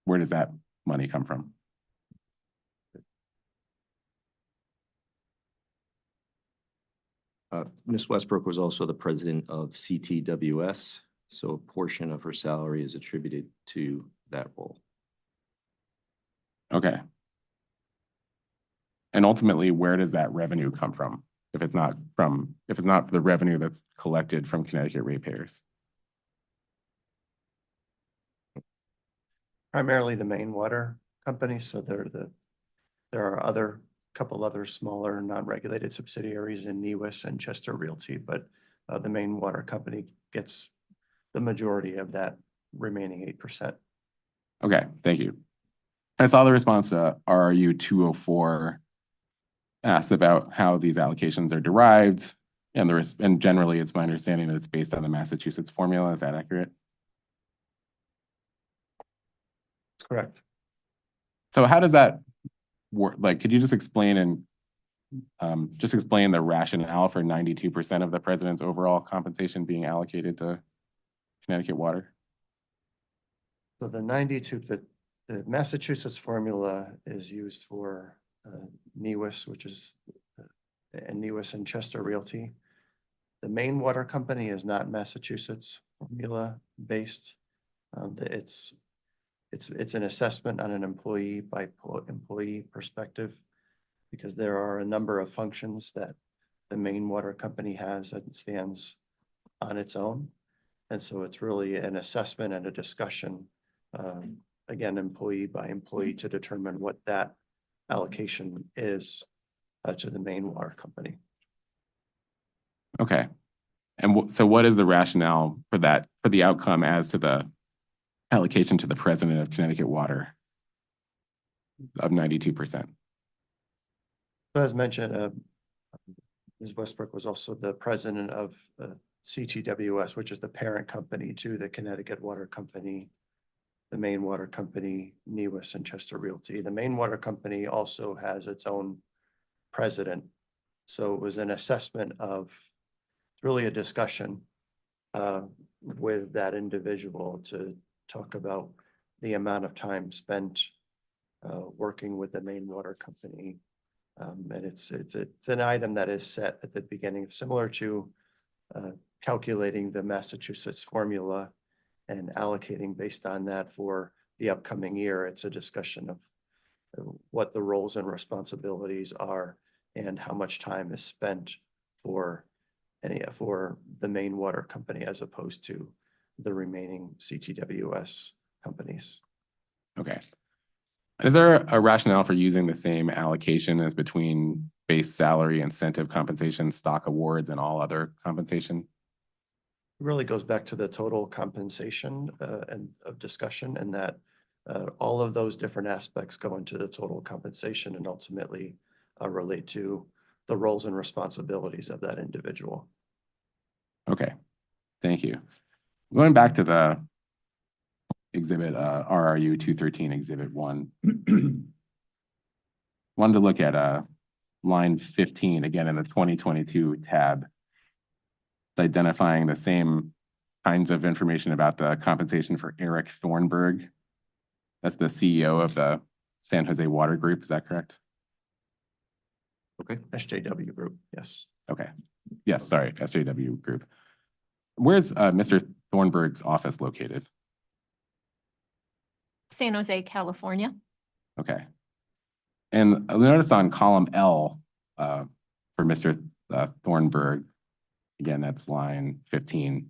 Where does that money come from? Ms. Westbrook was also the president of CTWS, so a portion of her salary is attributed to that role. Okay. And ultimately, where does that revenue come from? If it's not the revenue that's collected from Connecticut ratepayers? Primarily the main water company, so there are couple other smaller non-regulated subsidiaries in Newis and Chester Realty, but the main water company gets the majority of that remaining 8%. Okay, thank you. I saw the response to RRU 204 asked about how these allocations are derived, and generally it's my understanding that it's based on the Massachusetts formula. Is that accurate? That's correct. So how does that work? Like, could you just explain the rationale for 92% of the president's overall compensation being allocated to Connecticut Water? So the Massachusetts formula is used for Newis, which is and Newis and Chester Realty. The main water company is not Massachusetts formula based. It's an assessment on an employee by employee perspective, because there are a number of functions that the main water company has that stands on its own. And so it's really an assessment and a discussion, again, employee by employee, to determine what that allocation is to the main water company. Okay. And so what is the rationale for that, for the outcome as to the allocation to the president of Connecticut Water of 92%? So as mentioned, Ms. Westbrook was also the president of CTWS, which is the parent company to the Connecticut Water Company, the main water company, Newis and Chester Realty. The main water company also has its own president. So it was an assessment of, really a discussion with that individual to talk about the amount of time spent working with the main water company. And it's an item that is set at the beginning, similar to calculating the Massachusetts formula and allocating based on that for the upcoming year. It's a discussion of what the roles and responsibilities are and how much time is spent for the main water company as opposed to the remaining CTWS companies. Okay. Is there a rationale for using the same allocation as between base salary, incentive compensation, stock awards, and all other compensation? It really goes back to the total compensation and of discussion, and that all of those different aspects go into the total compensation and ultimately relate to the roles and responsibilities of that individual. Okay, thank you. Going back to the exhibit, RRU 213, exhibit 1. Wanted to look at line 15, again in the 2022 tab. It's identifying the same kinds of information about the compensation for Eric Thornburg. That's the CEO of the San Jose Water Group, is that correct? Okay. SJW Group, yes. Okay, yes, sorry, SJW Group. Where's Mr. Thornburg's office located? San Jose, California. Okay. And I noticed on column L for Mr. Thornburg, again, that's line 15,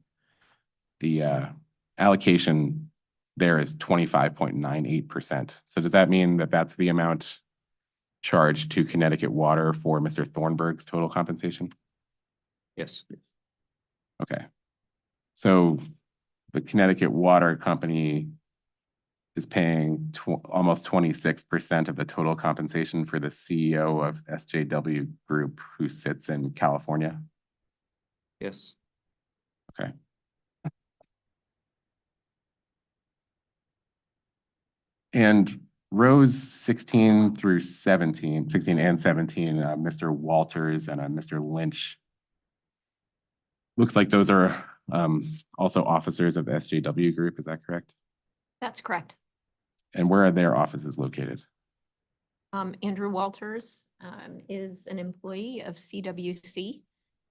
the allocation there is 25.98%. So does that mean that that's the amount charged to Connecticut Water for Mr. Thornburg's total compensation? Yes. Okay. So the Connecticut Water Company is paying almost 26% of the total compensation for the CEO of SJW Group who sits in California. Yes. Okay. And rows 16 through 17, 16 and 17, Mr. Walters and Mr. Lynch. Looks like those are also officers of the SJW Group, is that correct? That's correct. And where are their offices located? Andrew Walters is an employee of CWC,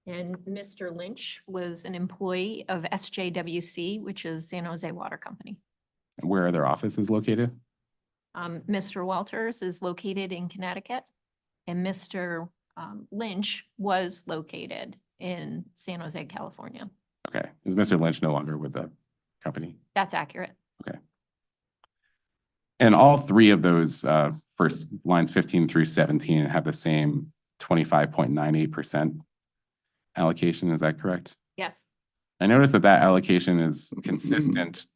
and Mr. Lynch was an employee of SJWC, which is San Jose Water Company. And where are their offices located? Mr. Walters is located in Connecticut, and Mr. Lynch was located in San Jose, California. Okay. Is Mr. Lynch no longer with the company? That's accurate. Okay. And all three of those first lines 15 through 17 have the same 25.98% allocation, is that correct? Yes. I noticed that that allocation is consistent,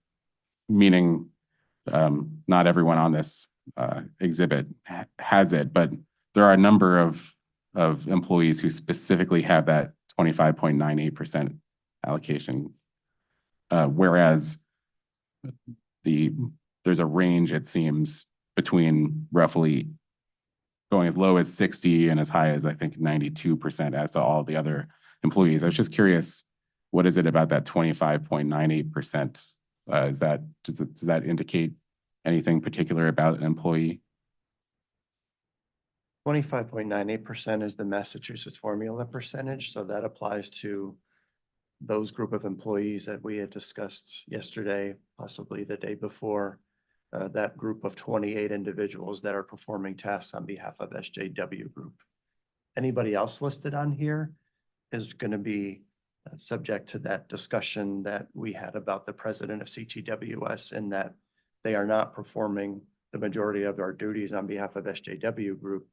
meaning not everyone on this exhibit has it, but there are a number of employees who specifically have that 25.98% allocation, whereas there's a range, it seems, between roughly going as low as 60 and as high as I think 92% as to all the other employees. I was just curious, what is it about that 25.98%? Does that indicate anything particular about an employee? 25.98% is the Massachusetts formula percentage, so that applies to those group of employees that we had discussed yesterday, possibly the day before, that group of 28 individuals that are performing tasks on behalf of SJW Group. Anybody else listed on here is going to be subject to that discussion that we had about the president of CTWS, in that they are not performing the majority of our duties on behalf of SJW Group.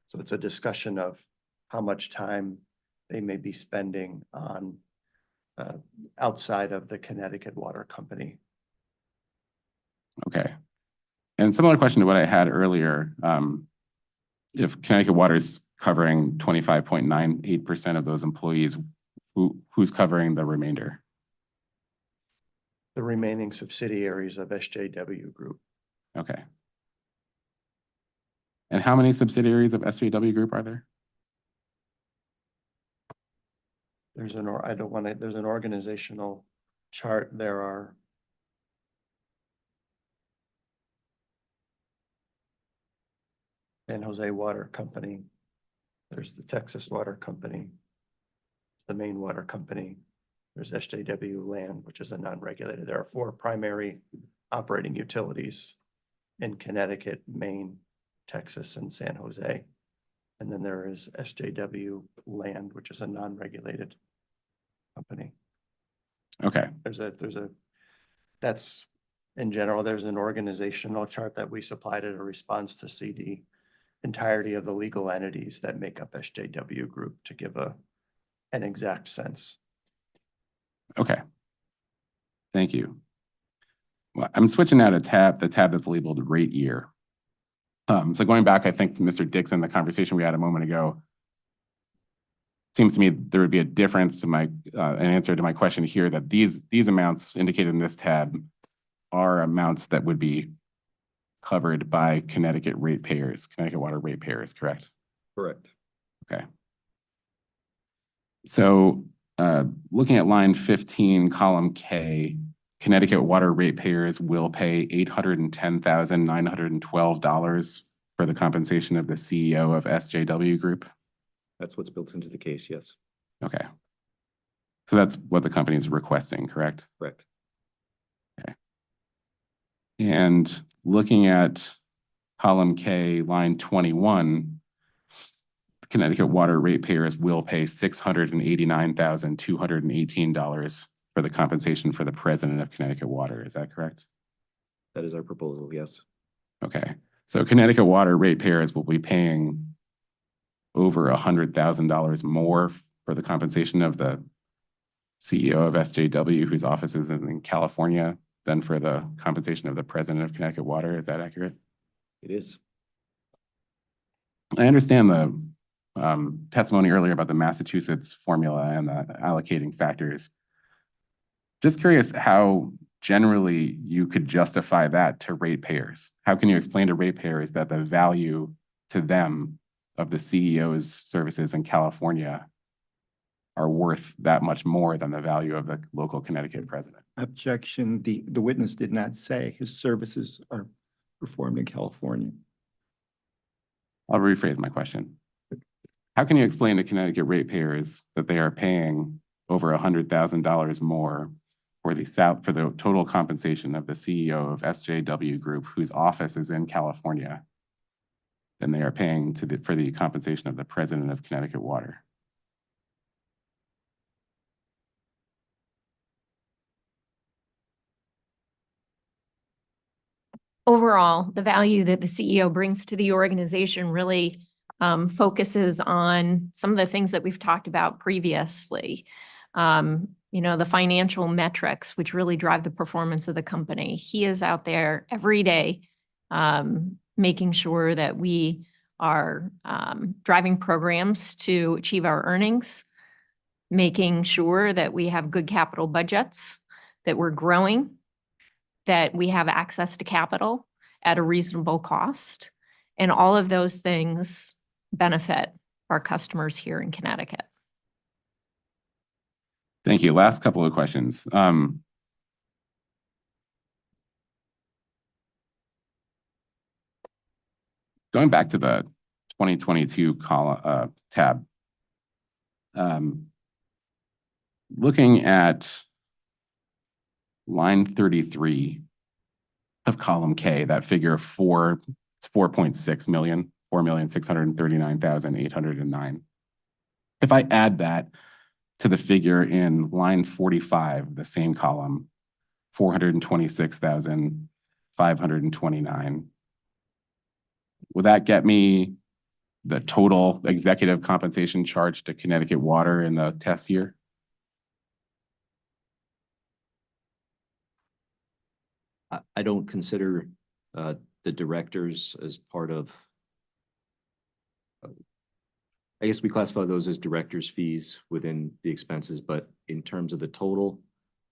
So it's a discussion of how much time they may be spending on outside of the Connecticut Water Company. Okay. And similar question to what I had earlier, if Connecticut Water is covering 25.98% of those employees, who's covering the remainder? The remaining subsidiaries of SJW Group. Okay. And how many subsidiaries of SJW Group are there? There's an organizational chart. There are San Jose Water Company. There's the Texas Water Company, the Maine Water Company. There's SJW Land, which is a non-regulated. There are 4 primary operating utilities in Connecticut, Maine, Texas, and San Jose. And then there is SJW Land, which is a non-regulated company. Okay. That's in general, there's an organizational chart that we supplied as a response to see the entirety of the legal entities that make up SJW Group to give an exact sense. Okay. Thank you. Well, I'm switching now to the tab that's labeled rate year. So going back, I think to Mr. Dixon, the conversation we had a moment ago, seems to me there would be a difference to my, an answer to my question here, that these amounts indicated in this tab are amounts that would be covered by Connecticut ratepayers, Connecticut water ratepayers, correct? Correct. Okay. So, looking at line 15, column K, Connecticut water ratepayers will pay $810,912 for the compensation of the CEO of SJW Group. That's what's built into the case, yes. Okay. So that's what the company is requesting, correct? Correct. And looking at column K, line 21, Connecticut water ratepayers will pay $689,218 for the compensation for the president of Connecticut Water. Is that correct? That is our proposal, yes. Okay. So Connecticut water ratepayers will be paying over $100,000 more for the compensation of the CEO of SJW, whose office is in California, than for the compensation of the president of Connecticut Water. Is that accurate? It is. I understand the testimony earlier about the Massachusetts formula and the allocating factors. Just curious how generally you could justify that to ratepayers. How can you explain to ratepayers that the value to them of the CEO's services in California are worth that much more than the value of the local Connecticut president? Objection, the witness did not say his services are performed in California. I'll rephrase my question. How can you explain to Connecticut ratepayers that they are paying over $100,000 more for the total compensation of the CEO of SJW Group, whose office is in California, than they are paying for the compensation of the president of Connecticut Water? Overall, the value that the CEO brings to the organization really focuses on some of the things that we've talked about previously. The financial metrics, which really drive the performance of the company. He is out there every day making sure that we are driving programs to achieve our earnings, making sure that we have good capital budgets, that we're growing, that we have access to capital at a reasonable cost. And all of those things benefit our customers here in Connecticut. Thank you. Last couple of questions. Going back to the 2022 column, tab, looking at line 33 of column K, that figure it's 4.6 million, 4,639,809. If I add that to the figure in line 45, the same column, 426,529, will that get me the total executive compensation charged to Connecticut Water in the test year? I don't consider the directors as part of, I guess we classify those as directors' fees within the expenses, but in terms of the total,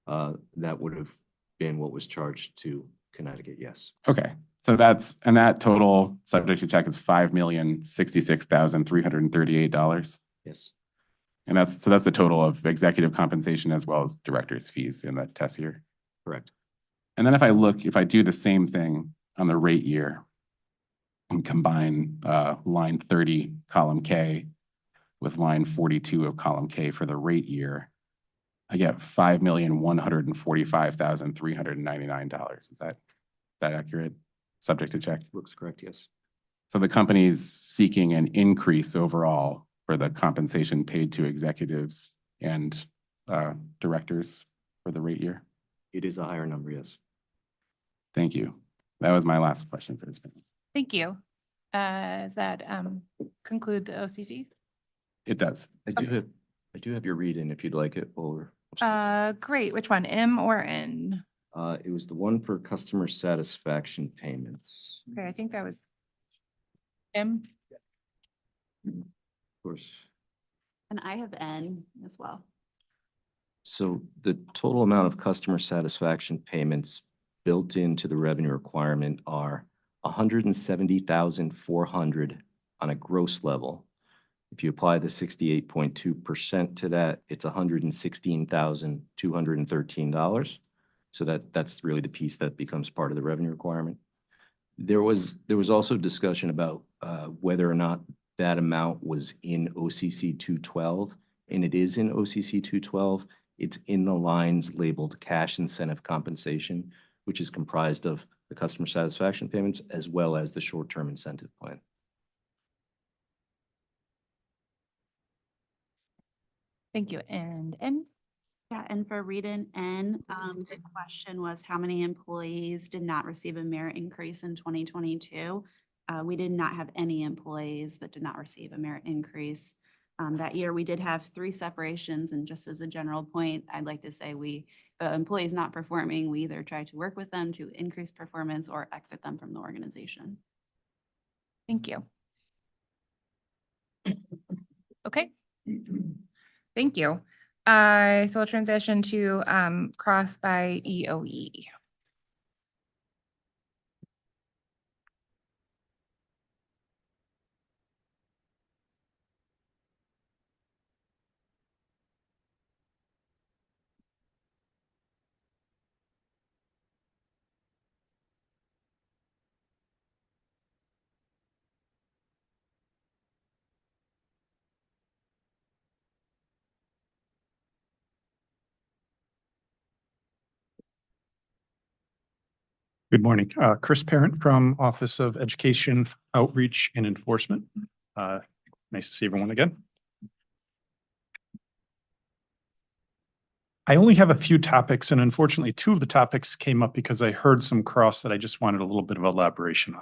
that would have been what was charged to Connecticut, yes. Okay, so that total subject to check is $5,066,338. Yes. And that's the total of executive compensation as well as director's fees in that test year. Correct. And then if I do the same thing on the rate year and combine line 30, column K, with line 42 of column K for the rate year, I get $5,145,399. Is that accurate? Subject to check? Looks correct, yes. So the company's seeking an increase overall for the compensation paid to executives and directors for the rate year? It is a higher number, yes. Thank you. That was my last question for this meeting. Thank you. Does that conclude the OCC? It does. I do have your read-in if you'd like it, or Great. Which one, M or N? it was the one for customer satisfaction payments. Okay, I think that was M. Of course. And I have N as well. So the total amount of customer satisfaction payments built into the revenue requirement are 170,400 on a gross level. If you apply the 68.2% to that, it's $116,213. So that's really the piece that becomes part of the revenue requirement. There was also discussion about whether or not that amount was in OCC 212, and it is in OCC 212. It's in the lines labeled cash incentive compensation, which is comprised of the customer satisfaction payments as well as the short-term incentive plan. Thank you. And Yeah, and for read in N, the question was how many employees did not receive a merit increase in 2022? We did not have any employees that did not receive a merit increase. That year, we did have 3 separations, and just as a general point, I'd like to say employees not performing, we either try to work with them to increase performance or exit them from the organization. thank you. Okay. Thank you. So we'll transition to cross by EOE. Good morning. Chris Parent from Office of Education Outreach and Enforcement. Nice to see everyone again. I only have a few topics, and unfortunately, 2 of the topics came up because I heard some cross that I just wanted a little bit of elaboration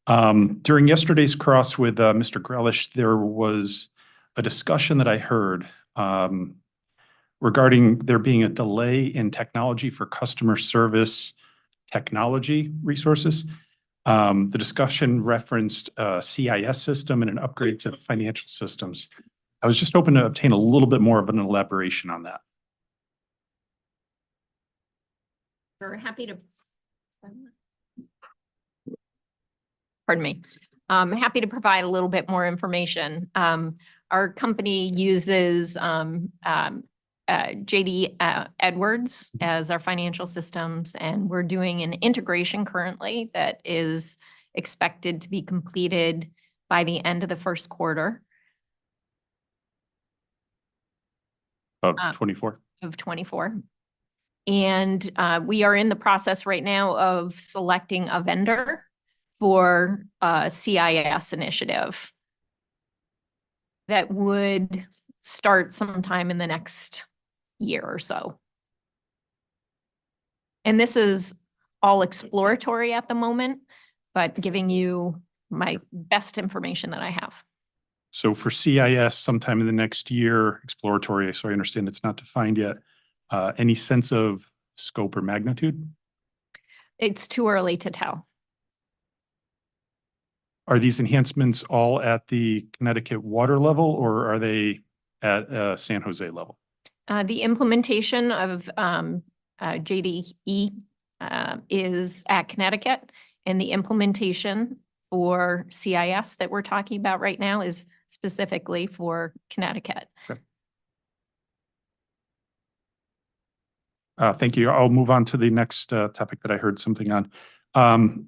on. During yesterday's cross with Mr. Grealish, there was a discussion that I heard regarding there being a delay in technology for customer service technology resources. The discussion referenced a CIS system and an upgrade to financial systems. I was just hoping to obtain a little bit more of an elaboration on that. We're happy to. Pardon me. I'm happy to provide a little bit more information. Our company uses JD Edwards as our financial systems, and we're doing an integration currently that is expected to be completed by the end of the first quarter Of 24. of 24. And we are in the process right now of selecting a vendor for a CIS initiative that would start sometime in the next year or so. And this is all exploratory at the moment, but giving you my best information that I have. So for CIS, sometime in the next year, exploratory, so I understand it's not defined yet. Any sense of scope or magnitude? It's too early to tell. Are these enhancements all at the Connecticut water level, or are they at San Jose level? The implementation of JDE is at Connecticut, and the implementation for CIS that we're talking about right now is specifically for Connecticut. Okay. Thank you. I'll move on to the next topic that I heard something on.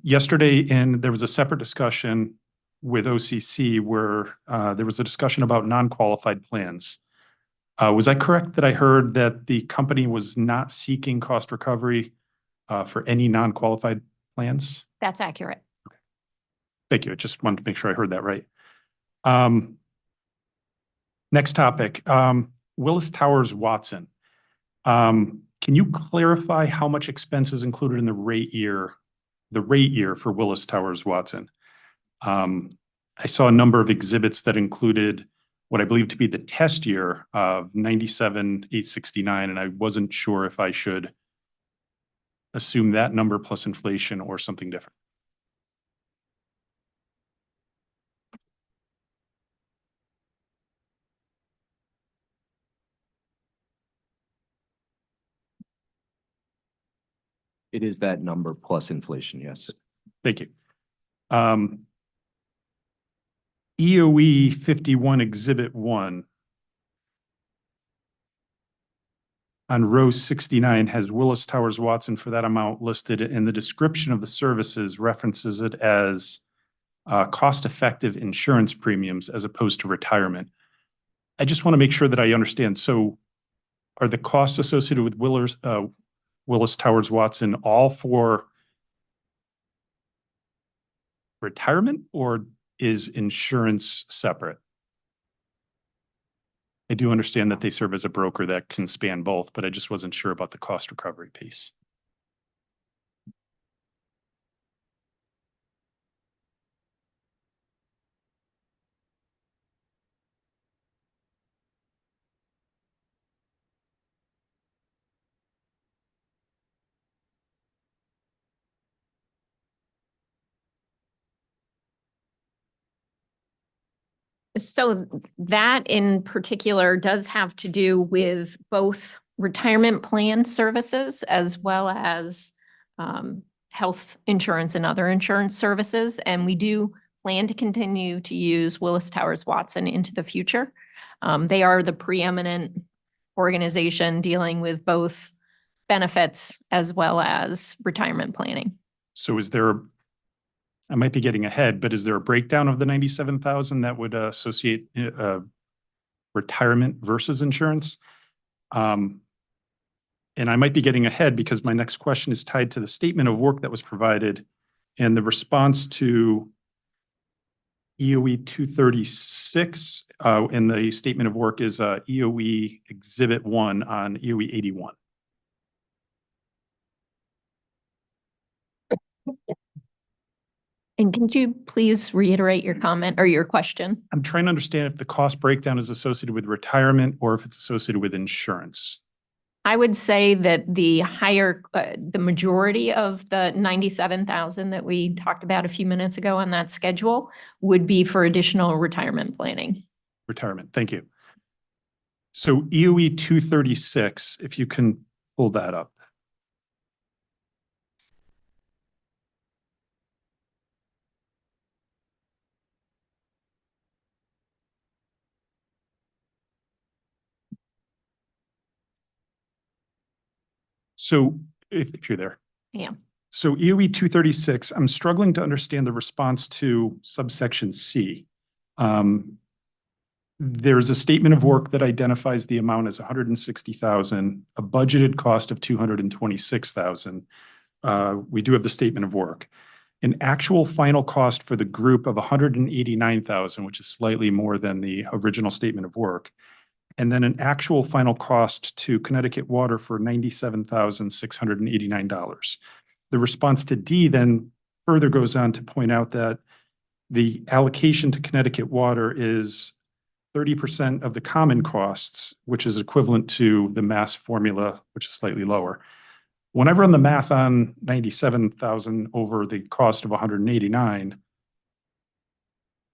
Yesterday, there was a separate discussion with OCC where there was a discussion about non-qualified plans. Was I correct that I heard that the company was not seeking cost recovery for any non-qualified plans? That's accurate. Okay. Thank you. I just wanted to make sure I heard that right. Next topic, Willis Towers Watson. Can you clarify how much expense is included in the rate year for Willis Towers Watson? I saw a number of exhibits that included what I believe to be the test year of 97,869, and I wasn't sure if I should assume that number plus inflation or something different. It is that number plus inflation, yes. Thank you. EOE 51 Exhibit 1 on row 69 has Willis Towers Watson for that amount listed, and the description of the services references it as cost-effective insurance premiums as opposed to retirement. I just want to make sure that I understand. So are the costs associated with Willis Towers Watson all for retirement, or is insurance separate? I do understand that they serve as a broker that can span both, but I just wasn't sure about the cost recovery piece. So that in particular does have to do with both retirement plan services as well as health insurance and other insurance services. And we do plan to continue to use Willis Towers Watson into the future. They are the preeminent organization dealing with both benefits as well as retirement planning. So is there, I might be getting ahead, but is there a breakdown of the 97,000 that would associate retirement versus insurance? And I might be getting ahead because my next question is tied to the statement of work that was provided, and the response to EOE 236 in the statement of work is EOE Exhibit 1 on EOE 81. And can you please reiterate your comment or your question? I'm trying to understand if the cost breakdown is associated with retirement or if it's associated with insurance. I would say that the higher, the majority of the 97,000 that we talked about a few minutes ago on that schedule would be for additional retirement planning. Retirement, thank you. So EOE 236, if you can pull that up. So if you're there. Yeah. So EOE 236, I'm struggling to understand the response to subsection C. There's a statement of work that identifies the amount as 160,000, a budgeted cost of 226,000. We do have the statement of work. An actual final cost for the group of 189,000, which is slightly more than the original statement of work. And then an actual final cost to Connecticut Water for $97,689. The response to D then further goes on to point out that the allocation to Connecticut Water is 30% of the common costs, which is equivalent to the mass formula, which is slightly lower. When I run the math on 97,000 over the cost of 189,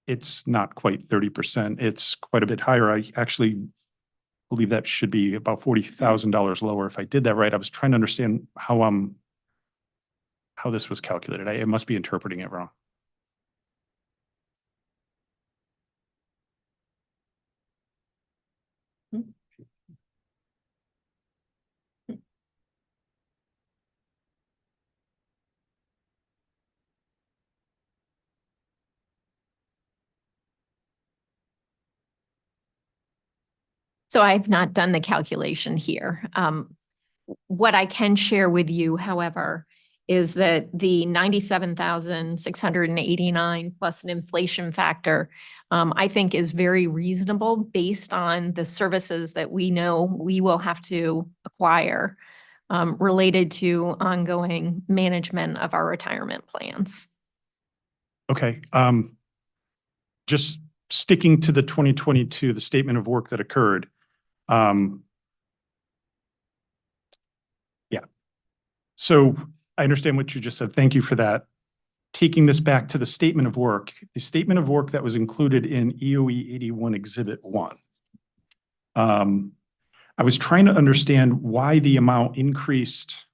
it's not quite 30%. It's quite a bit higher. I actually believe that should be about $40,000 lower. If I did that right, I was trying to understand how this was calculated. I must be interpreting it wrong. So I've not done the calculation here. What I can share with you, however, is that the 97,689 plus an inflation factor, I think is very reasonable based on the services that we know we will have to acquire related to ongoing management of our retirement plans. Okay. Just sticking to the 2022, the statement of work that occurred. Yeah. So I understand what you just said. Thank you for that. Taking this back to the statement of work, the statement of work that was included in EOE 81 Exhibit 1. I was trying to understand why the amount increased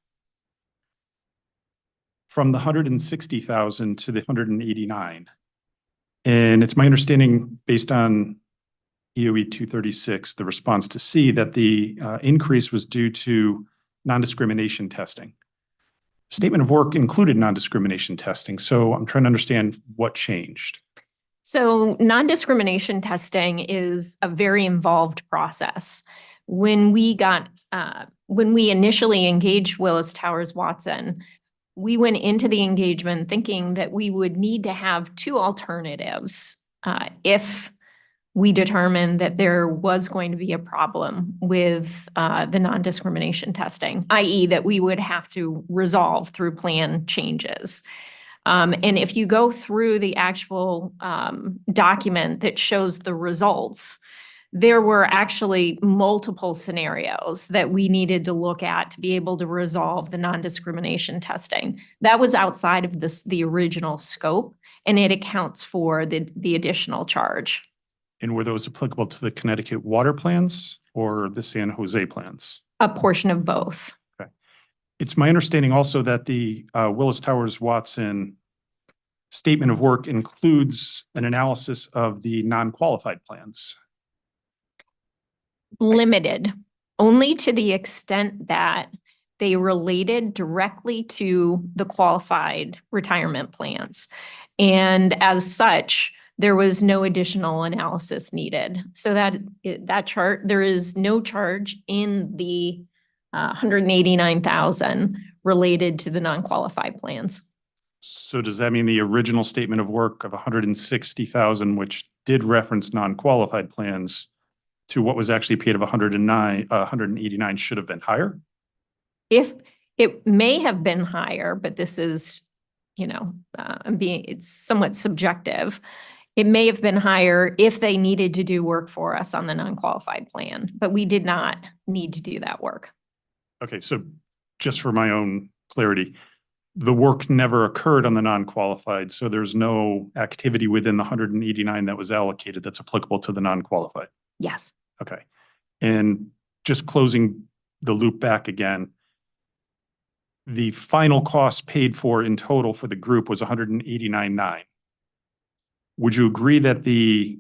from the 160,000 to the 189. And it's my understanding, based on EOE 236, the response to C, that the increase was due to non-discrimination testing. Statement of work included non-discrimination testing, so I'm trying to understand what changed. So non-discrimination testing is a very involved process. When we initially engaged Willis Towers Watson, we went into the engagement thinking that we would need to have two alternatives if we determined that there was going to be a problem with the non-discrimination testing, i.e. that we would have to resolve through plan changes. And if you go through the actual document that shows the results, there were actually multiple scenarios that we needed to look at to be able to resolve the non-discrimination testing. That was outside of the original scope, and it accounts for the additional charge. And were those applicable to the Connecticut water plans or the San Jose plans? A portion of both. It's my understanding also that the Willis Towers Watson statement of work includes an analysis of the non-qualified plans. Limited, only to the extent that they related directly to the qualified retirement plans. And as such, there was no additional analysis needed. So that chart, there is no charge in the 189,000 related to the non-qualified plans. So does that mean the original statement of work of 160,000, which did reference non-qualified plans, to what was actually paid of 189 should have been higher? If it may have been higher, but this is, it's somewhat subjective. It may have been higher if they needed to do work for us on the non-qualified plan, but we did not need to do that work. Okay, so just for my own clarity, the work never occurred on the non-qualified, so there's no activity within the 189 that was allocated that's applicable to the non-qualified. Yes. Okay. And just closing the loop back again, the final cost paid for in total for the group was 189.9. Would you agree that the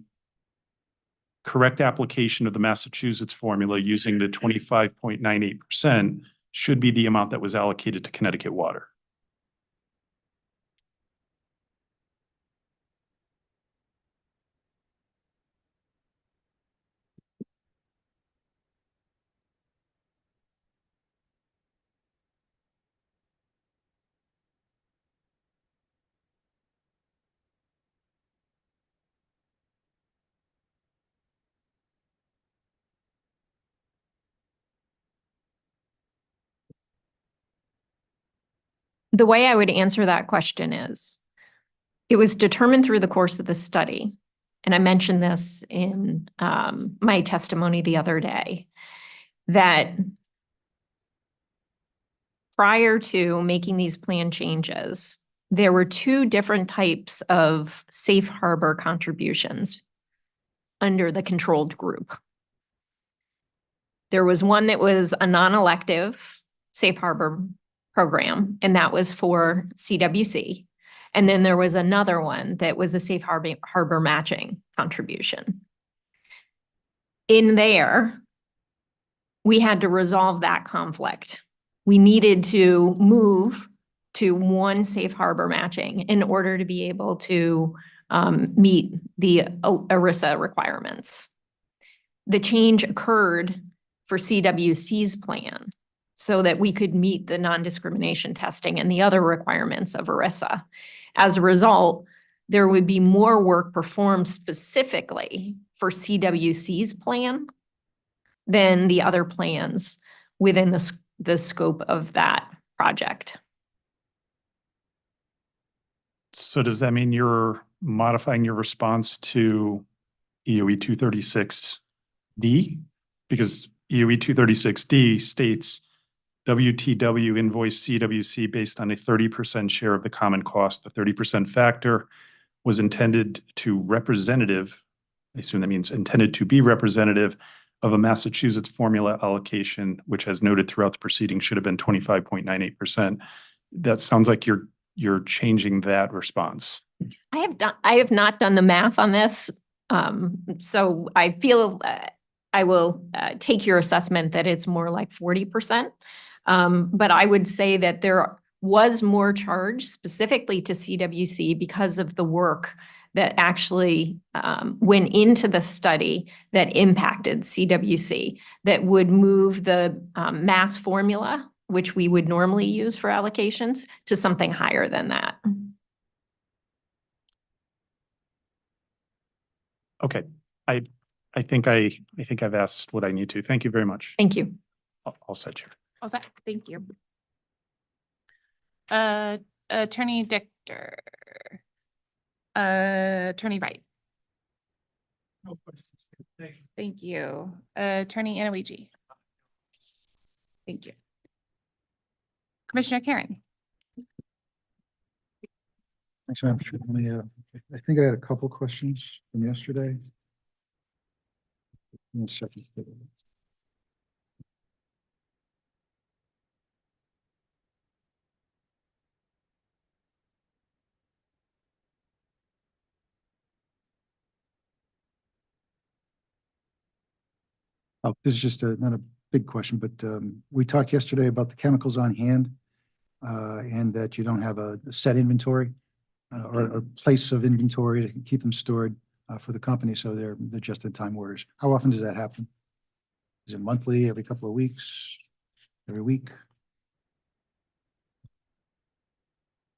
correct application of the Massachusetts formula using the 25.98% should be the amount that was allocated to Connecticut Water? The way I would answer that question is, it was determined through the course of the study, and I mentioned this in my testimony the other day, that prior to making these plan changes, there were two different types of safe harbor contributions under the controlled group. There was one that was a non-elective safe harbor program, and that was for CWC. And then there was another one that was a safe harbor matching contribution. In there, we had to resolve that conflict. We needed to move to one safe harbor matching in order to be able to meet the ERISA requirements. The change occurred for CWC's plan so that we could meet the non-discrimination testing and the other requirements of ERISA. As a result, there would be more work performed specifically for CWC's plan than the other plans within the scope of that project. So does that mean you're modifying your response to EOE 236D? Because EOE 236D states WTW invoice CWC based on a 30% share of the common cost. The 30% factor was intended to representative, I assume that means intended to be representative of a Massachusetts formula allocation, which as noted throughout the proceeding should have been 25.98%. That sounds like you're you're changing that response? I have not done the math on this. So I feel I will take your assessment that it's more like 40%. But I would say that there was more charge specifically to CWC because of the work that actually went into the study that impacted CWC, that would move the mass formula, which we would normally use for allocations, to something higher than that. Okay, I think I've asked what I need to. Thank you very much. Thank you. I'll set Chair. All set. Thank you. Attorney Dichter. Attorney Wright. No questions. Thank you. Attorney Inoue. Thank you. Commissioner Karen. Thanks, Madam Chair. Let me, I think I had a couple questions from yesterday. One second. This is just not a big question, but we talked yesterday about the chemicals on hand and that you don't have a set inventory or a place of inventory to keep them stored for the company. So they're just-in-time orders. How often does that happen? Is it monthly, every couple of weeks, every week?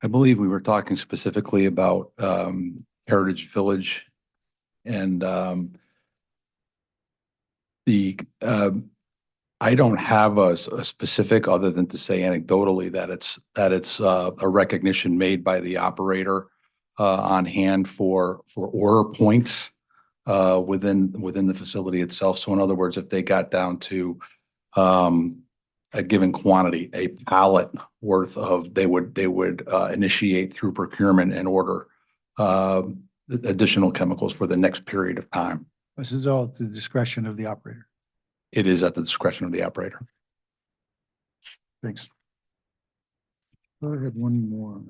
I believe we were talking specifically about Heritage Village and I don't have a specific other than to say anecdotally that it's a recognition made by the operator on hand for order points within the facility itself. So in other words, if they got down to a given quantity, a pallet worth of, they would initiate through procurement and order additional chemicals for the next period of time. This is all at the discretion of the operator. It is at the discretion of the operator. Thanks. I had one more.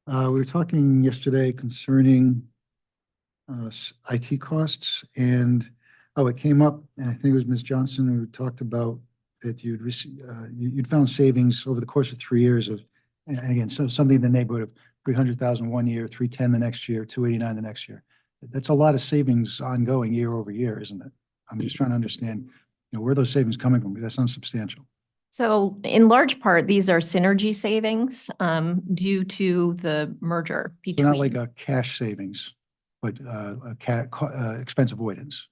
We were talking yesterday concerning IT costs, and it came up, and I think it was Ms. Johnson who talked about that you'd found savings over the course of 3 years of, and again, something in the neighborhood of 300,000 one year, 310 the next year, 289 the next year. That's a lot of savings ongoing year over year, isn't it? I'm just trying to understand, where are those savings coming from? Because that sounds substantial. So in large part, these are synergy savings due to the merger So between. not like a cash savings, but expense avoidance.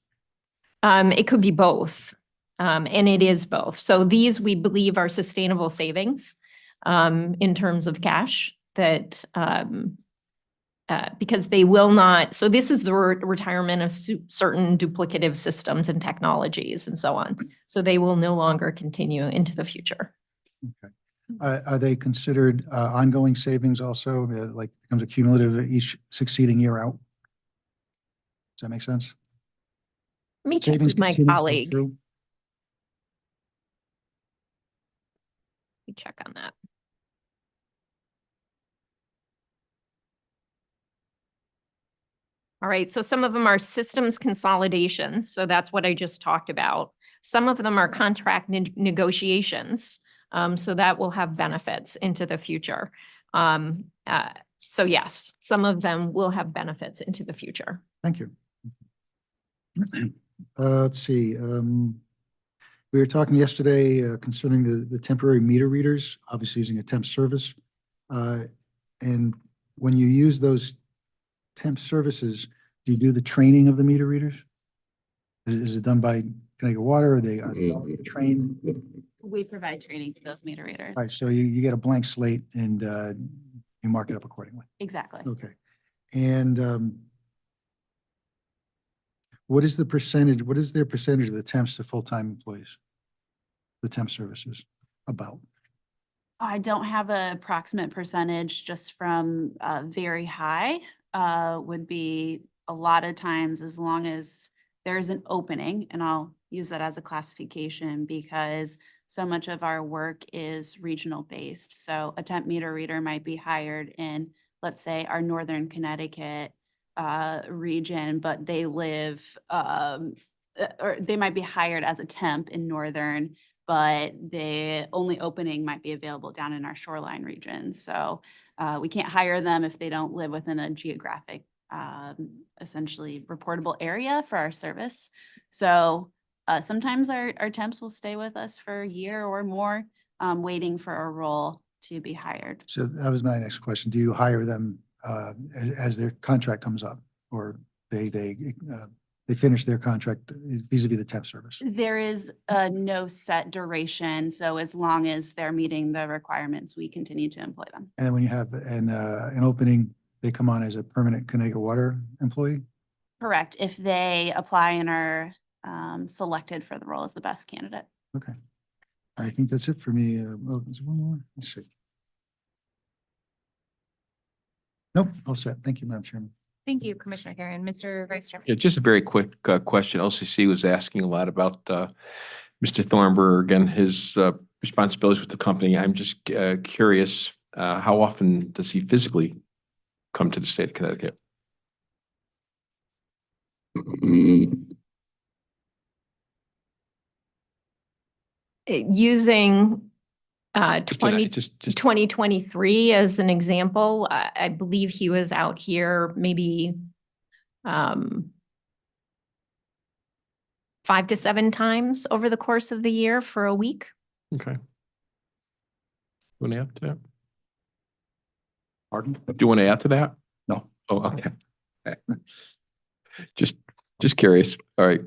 It could be both, and it is both. So these, we believe, are sustainable savings in terms of cash that because they will not, so this is the retirement of certain duplicative systems and technologies and so on. So they will no longer continue into the future. Okay. Are they considered ongoing savings also, like becomes a cumulative each succeeding year out? Does that make sense? Let me check Savings with my continue to come colleague. through? Let me check on that. All right, so some of them are systems consolidations. So that's what I just talked about. Some of them are contract negotiations. So that will have benefits into the future. So yes, some of them will have benefits into the future. Thank you. Let's see. We were talking yesterday concerning the temporary meter readers, obviously using a temp service. And when you use those temp services, do you do the training of the meter readers? Is it done by Connecticut Water? Or are they trained? We provide training to those meter readers. All right, so you get a blank slate and you mark it up accordingly. Exactly. Okay. And what is the percentage? What is their percentage of the temps to full-time employees? The temp services about? I don't have an approximate percentage, just from very high would be a lot of times, as long as there's an opening, and I'll use that as a classification because so much of our work is regional based. So a temp meter reader might be hired in, let's say, our northern Connecticut region, but they live or they might be hired as a temp in northern, but the only opening might be available down in our shoreline region. So we can't hire them if they don't live within a geographic, essentially reportable area for our service. So sometimes our temps will stay with us for a year or more, waiting for a role to be hired. So that was my next question. Do you hire them as their contract comes up, or they finish their contract vis-a-vis the temp service? There is no set duration, so as long as they're meeting the requirements, we continue to employ them. And then when you have an opening, they come on as a permanent Connecticut Water employee? Correct, if they apply and are selected for the role as the best candidate. Okay. I think that's it for me. Oh, there's one more. Let's see. Nope, all set. Thank you, Madam Chairman. Thank you, Commissioner Karen. Mr. Vice Chairman. Yeah, just a very quick question. LCC was asking a lot about Mr. Thornburg and his responsibilities with the company. I'm just curious, how often does he physically come to the state of Connecticut? Using Just an- 2023 as an example, I believe he was out here maybe 5 to 7 times over the course of the year for a week. Okay. Want to add to that? Pardon? Do you want to add to that? No. Oh, okay. Just curious. All right.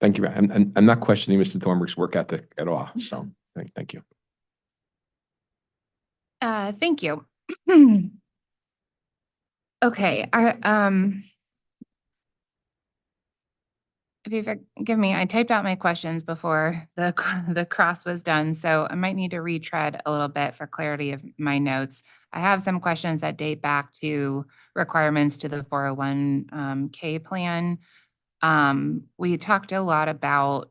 Thank you. I'm not questioning Mr. Thornburg's work ethic at all. So thank you. Thank you. Okay, if you forgive me, I typed out my questions before the cross was done, so I might need to retread a little bit for clarity of my notes. I have some questions that date back to requirements to the 401k plan. We talked a lot about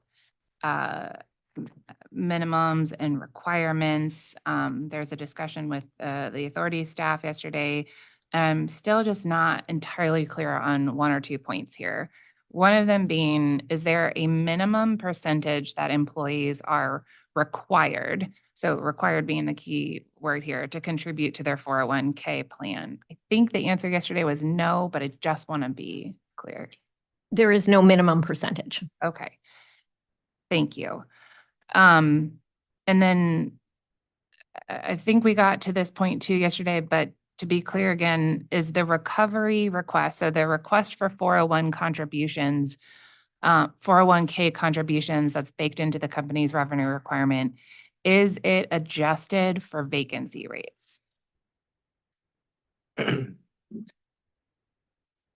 minimums and requirements. There's a discussion with the authority staff yesterday. I'm still just not entirely clear on 1 or 2 points here. One of them being, is there a minimum percentage that employees are required? So required being the key word here, to contribute to their 401k plan. I think the answer yesterday was no, but I just want to be clear. There is no minimum percentage. Okay. Thank you. And then I think we got to this point too yesterday, but to be clear again, is the recovery request, so the request for 401 contributions, 401k contributions that's baked into the company's revenue requirement, is it adjusted for vacancy rates? It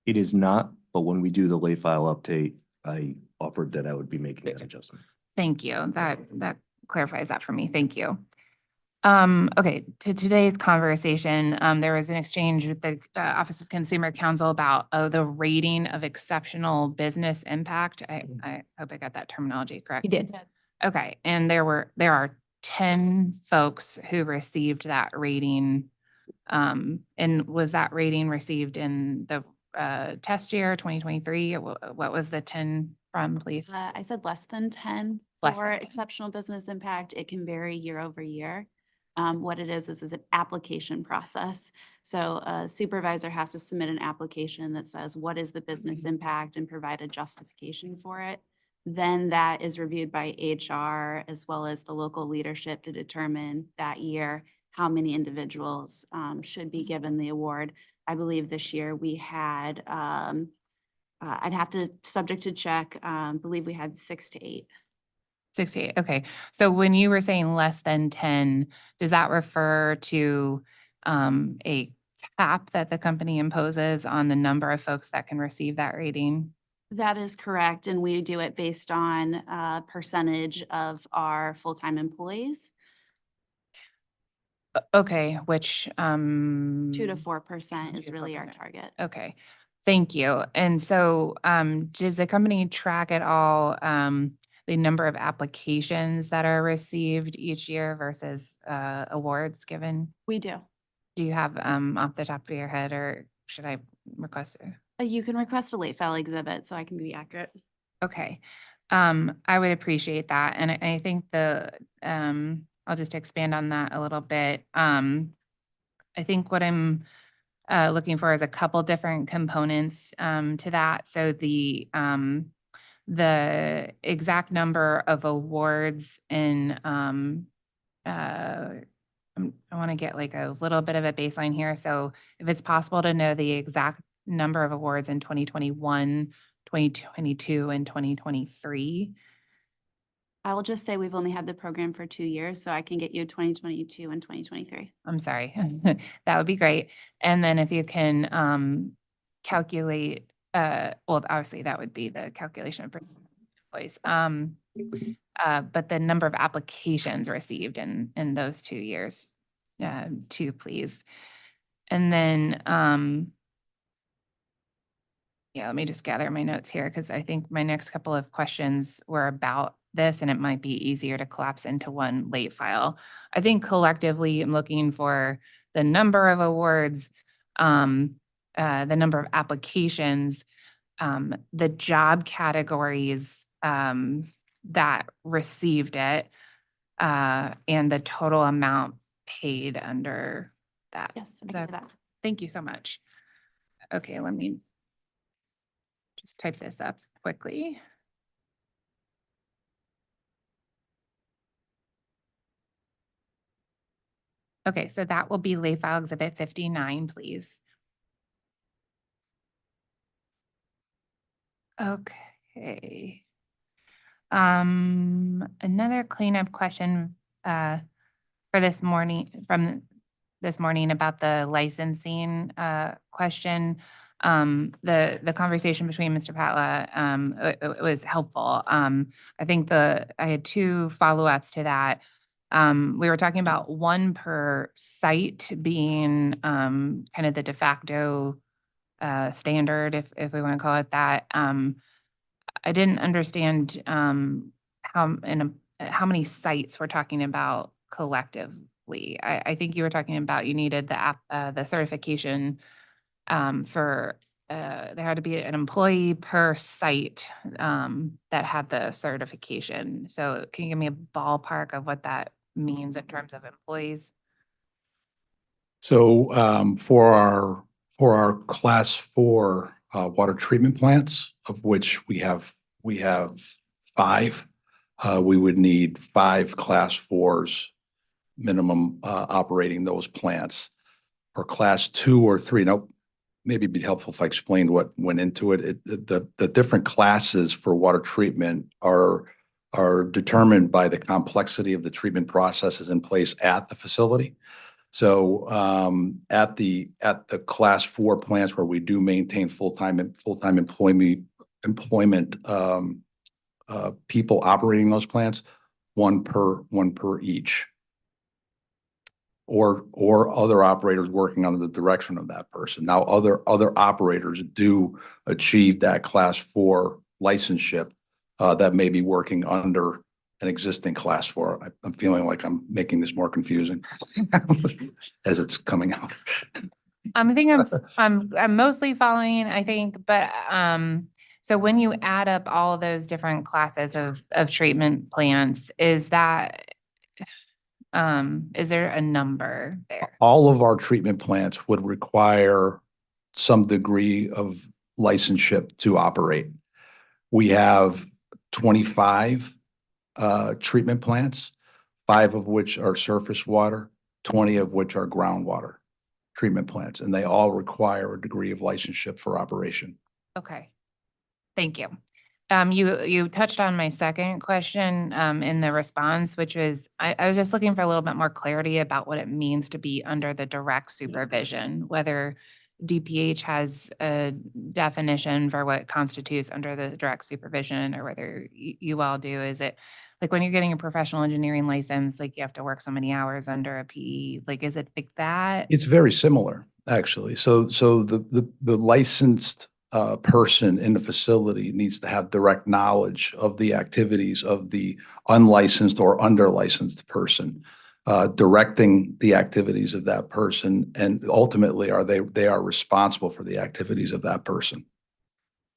is not, but when we do the lay file update, I offered that I would be making that adjustment. Thank you. That clarifies that for me. Thank you. Okay, to today's conversation, there was an exchange with the Office of Consumer Counsel about the rating of exceptional business impact. I hope I got that terminology correct. You did. Okay, and there are 10 folks who received that rating. And was that rating received in the test year 2023? What was the 10 from, please? I said less than 10 Less for than 10. exceptional business impact. It can vary year over year. What it is an application process. So a supervisor has to submit an application that says, what is the business impact, and provide a justification for it. Then that is reviewed by HR as well as the local leadership to determine that year how many individuals should be given the award. I believe this year we had, I'd have to, subject to check, believe we had 6 to 8. 68. Okay. So when you were saying less than 10, does that refer to a cap that the company imposes on the number of folks that can receive that rating? That is correct. And we do it based on percentage of our full-time employees. Okay, which, 2 to 4% 2 is to really our 4%. target. Okay, thank you. And so, does the company track at all, the number of applications that are received each year versus, awards given? We do. Do you have, off the top of your head, or should I request it? You can request a late file exhibit so I can be accurate. Okay. I would appreciate that. And I think I'll just expand on that a little bit. I think what I'm looking for is a couple different components to that. So the exact number of awards and I want to get like a little bit of a baseline here. So if it's possible to know the exact number of awards in 2021, 2022, and 2023. I will just say we've only had the program for 2 years, so I can get you 2022 and 2023. I'm sorry. That would be great. And then if you can calculate, well, obviously that would be the calculation of employees. But the number of applications received in those 2 years, too, please. And then, yeah, let me just gather my notes here because I think my next couple of questions were about this, and it might be easier to collapse into one late file. I think collectively, I'm looking for the number of awards, the number of applications, the job categories that received it, and the total amount paid under that. Yes, I can do that. Thank you so much. Okay, let me just type this up quickly. Okay, so that will be late file exhibit 59, please. Okay. Another cleanup question for this morning, from this morning, about the licensing question. The conversation between Mr. Patla it was helpful. I think I had 2 follow-ups to that. We were talking about 1 per site being kind of the de facto standard, if we want to call it that. I didn't understand how many sites we're talking about collectively. I think you were talking about you needed the certification for there had to be an employee per site that had the certification. So can you give me a ballpark of what that means in terms of employees? So for our class 4 water treatment plants, of which we have 5, we would need 5 class 4s minimum operating those plants. For class 2 or 3, now maybe it'd be helpful if I explained what went into it. The different classes for water treatment are determined by the complexity of the treatment processes in place at the facility. So at the class 4 plants where we do maintain full-time employment people operating those plants, one per each. Or other operators working under the direction of that person. Now, other operators do achieve that class 4 licenseship that may be working under an existing class 4. I'm feeling like I'm making this more confusing as it's coming out. I'm mostly following, I think, but so when you add up all of those different classes of treatment plants, is there a number there? All of our treatment plants would require some degree of licenseship to operate. We have 25 treatment plants, 5 of which are surface water, 20 of which are groundwater treatment plants, and they all require a degree of licenseship for operation. Okay, thank you. You touched on my second question in the response, which was, I was just looking for a little bit more clarity about what it means to be under the direct supervision, whether DPH has a definition for what constitutes under the direct supervision, or whether you all do. Is it like when you're getting a professional engineering license, like you have to work so many hours under a PE, like, is it like that? It's very similar, actually. So the licensed person in the facility needs to have direct knowledge of the activities of the unlicensed or under-licensed person, directing the activities of that person, and ultimately they are responsible for the activities of that person.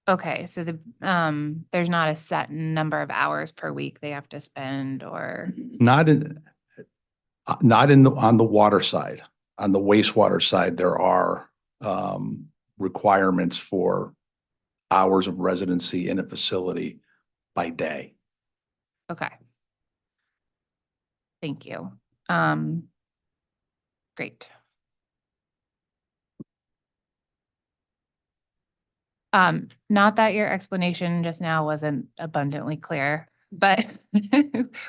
Okay, so there's not a set number of hours per week they have to spend or, Not in on the water side. On the wastewater side, there are requirements for hours of residency in a facility by day. okay. Thank you. Great. Not that your explanation just now wasn't abundantly clear, but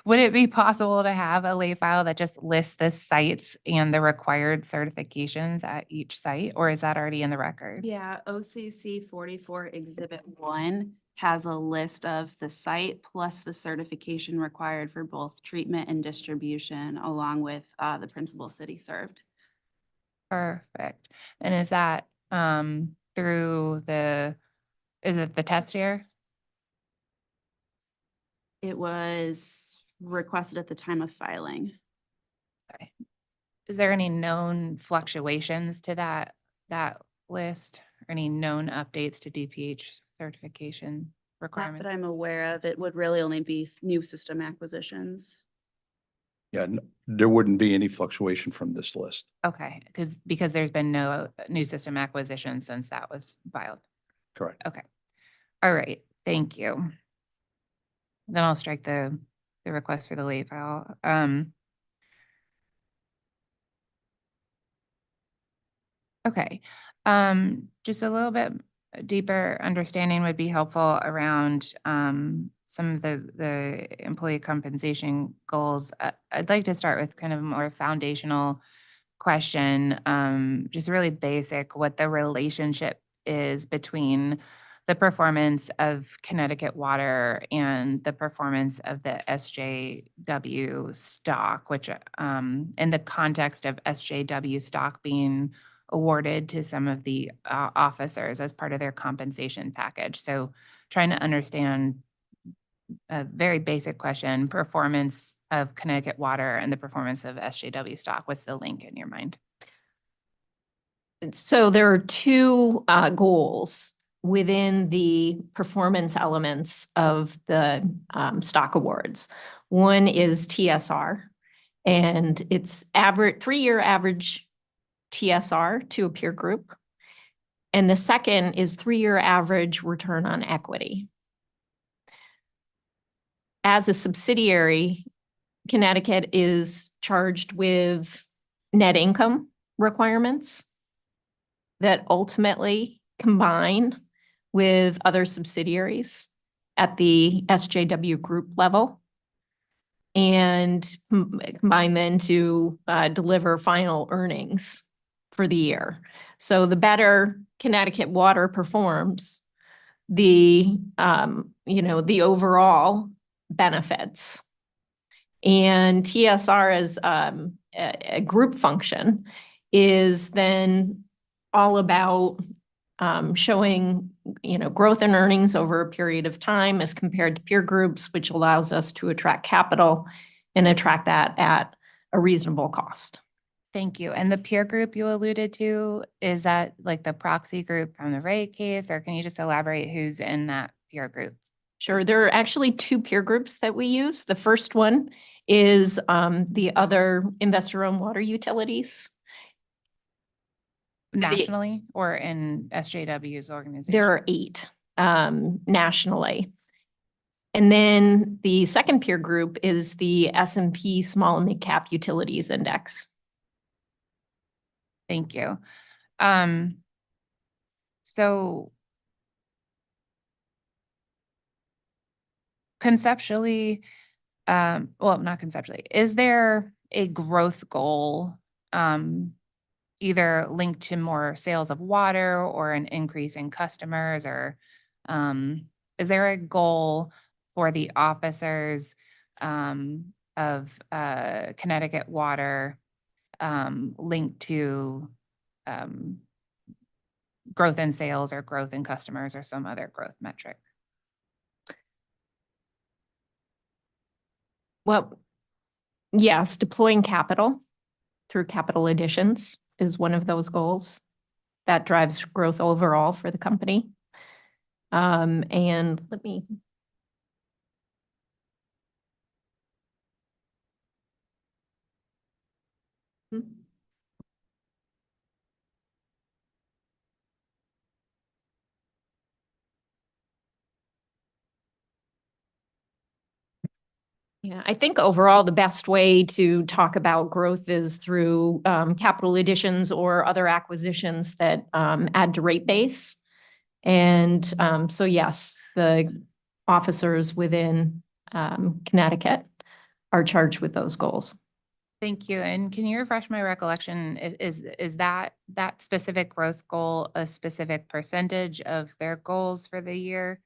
would it be possible to have a lay file that just lists the sites and the required certifications at each site, or is that already in the record? Yeah, OCC 44 Exhibit 1 has a list of the site plus the certification required for both treatment and distribution, along with the principal city served. Perfect. And is that through is it the test year? It was requested at the time of filing. Okay. Is there any known fluctuations to that list? Or any known updates to DPH certification Not requirements? that I'm aware of, it would really only be new system acquisitions. Yeah, there wouldn't be any fluctuation from this list. Okay, because there's been no new system acquisition since that was filed. Correct. Okay. All right, thank you. Then I'll strike the request for the late file. Okay, just a little bit deeper understanding would be helpful around some of the employee compensation goals. I'd like to start with kind of a more foundational question, just really basic, what the relationship is between the performance of Connecticut Water and the performance of the SJW stock, which in the context of SJW stock being awarded to some of the officers as part of their compensation package. So trying to understand a very basic question, performance of Connecticut Water and the performance of SJW stock. What's the link in your mind? So there are two goals within the performance elements of the stock awards. One is TSR, and it's average 3-year average TSR to a peer group. And the second is 3-year average return on equity. As a subsidiary, Connecticut is charged with net income requirements that ultimately combine with other subsidiaries at the SJW group level and combine then to deliver final earnings for the year. So the better Connecticut Water performs, the the overall benefits. And TSR as a group function is then all about showing, growth in earnings over a period of time as compared to peer groups, which allows us to attract capital and attract that at a reasonable cost. Thank you. And the peer group you alluded to, is that like the proxy group from the rate case, or can you just elaborate who's in that peer group? Sure. There are actually 2 peer groups that we use. The first one is the other investor-owned water utilities. Nationally or in SJW's organization? There are 8 nationally. And then the second peer group is the S&P Small and Mid Cap Utilities Index. Thank you. So conceptually, well, not conceptually, is there a growth goal, either linked to more sales of water or an increase in customers, or is there a goal for the officers of Connecticut Water linked to growth in sales or growth in customers or some other growth metric? Well, yes, deploying capital through capital additions is one of those goals that drives growth overall for the company. And let me. Yeah, I think overall the best way to talk about growth is through capital additions or other acquisitions that add to rate base. And so yes, the officers within Connecticut are charged with those goals. Thank you. And can you refresh my recollection? Is that specific growth goal a specific percentage of their goals for the year?